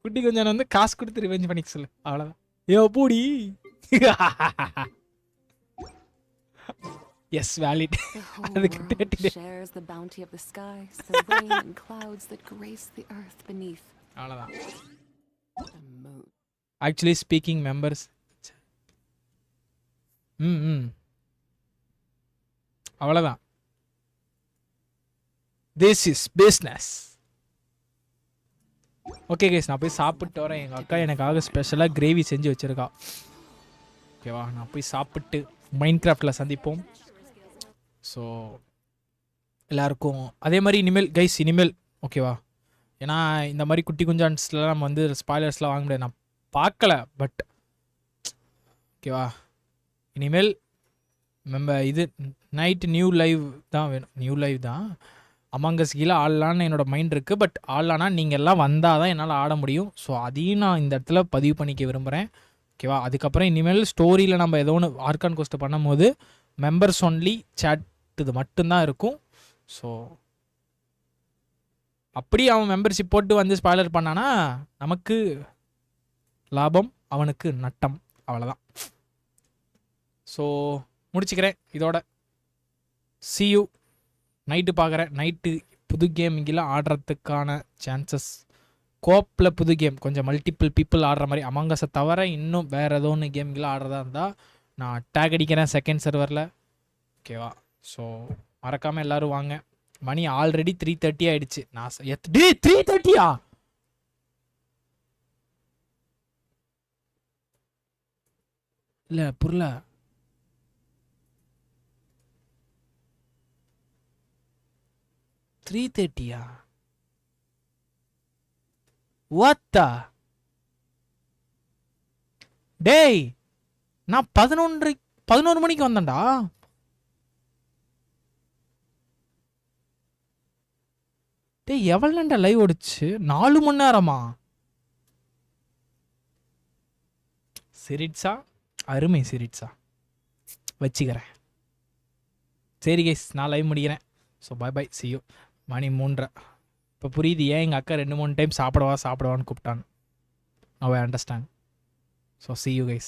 குட்டி கொஞ்சம் வந்து காசு கொடுத்து ரிவெஞ்ச் பண்ணிக்க சொல்லு, அவ்வளோதான். ஏ பூடி எஸ் வேலிட். அதுக்கு
shares the bounty of the skies, the rain and clouds that grace the earth beneath.
அவ்வளோதான்.
The moon.
Actually speaking members அவ்வளோதான். This is business. Okay guys, நான் போய் சாப்பிட்டு வரேன். எங்கள் அக்கா எனக்காக ஸ்பெஷலாக கிரேவி செஞ்சு வச்சுருக்கா. ஓகேவா, நான் போய் சாப்பிட்டு மைண்ட் கிராஃப்டில் சந்திப்போம். ஸோ எல்லாருக்கும் அதே மாதிரி இனிமேல் ஓகேவா, ஏன்னா இந்த மாதிரி குட்டி குஞ்சான்ஸ்லாம் நம்ம வந்து ஸ்பாய்லர்ஸ்லாம் வாங்க முடியாது. நான் பார்க்கல, பட் ஓகேவா, இனிமேல் நம்ம இது நைட்டு நியூ லைவ் தான் வேணும். நியூ லைவ் தான் அமாங்கஸ் கீழே ஆடலான்னு என்னோடய மைண்ட் இருக்குது. பட் ஆடலான்னா நீங்கள் எல்லாம் வந்தால் தான் என்னால் ஆட முடியும். ஸோ அதையும் நான் இந்த இடத்துல பதிவு பண்ணிக்க விரும்புகிறேன். ஓகேவா, அதுக்கப்புறம் இனிமேல் ஸ்டோரியில் நம்ம ஏதோ ஒன்று ஆர்கான் கோஸ்ட் பண்ணும்போது மெம்பர்ஸ் ஒன்லி சேட் இது மட்டும்தான் இருக்கும். ஸோ அப்படி அவன் மெம்பர்ஷிப் போட்டு வந்து ஸ்பாய்லர் பண்ணானா நமக்கு லாபம், அவனுக்கு நட்டம். அவ்வளோதான். ஸோ முடிச்சுக்கிறேன் இதோட. see you. நைட்டு பார்க்குறேன். நைட்டு புது கேம் இங்கெல்லாம் ஆடுறதுக்கான சான்சஸ். கோப்பில் புது கேம் கொஞ்சம் மல்டிபிள் பீப்புள் ஆடுற மாதிரி அமாங்கஸை தவிர இன்னும் வேறு ஏதோ ஒன்று கேம்கெல்லாம் ஆடுறதா இருந்தால் நான் டேக் அடிக்கிறேன் செகண்ட் சர்வரில். ஓகேவா, ஸோ மறக்காமல் எல்லோரும் வாங்க. மணி ஆல்ரெடி 3:30 ஆகிடுச்சு. நான் 3:30 இல்லை புரியல. $3:30 வாத்தா டேய், நான் 11 மணிக்கு வந்தேன்டா. டேய் எவ்வளோ நேரம்டா லைவ் ஓடிச்சு? 4 மணி நேரமா? சிரிட்ஸா, அருமை சிரிட்ஸா, வச்சுக்கிறேன். சரி கைஸ், நான் லைவ் முடிக்கிறேன். So bye bye, see you. மணி 3:30. இப்போ புரியுது ஏன் எங்கள் அக்கா 2-3 டைம் சாப்பிடுவான்னு கூப்பிட்டான்னு. Now I understand. So see you guys.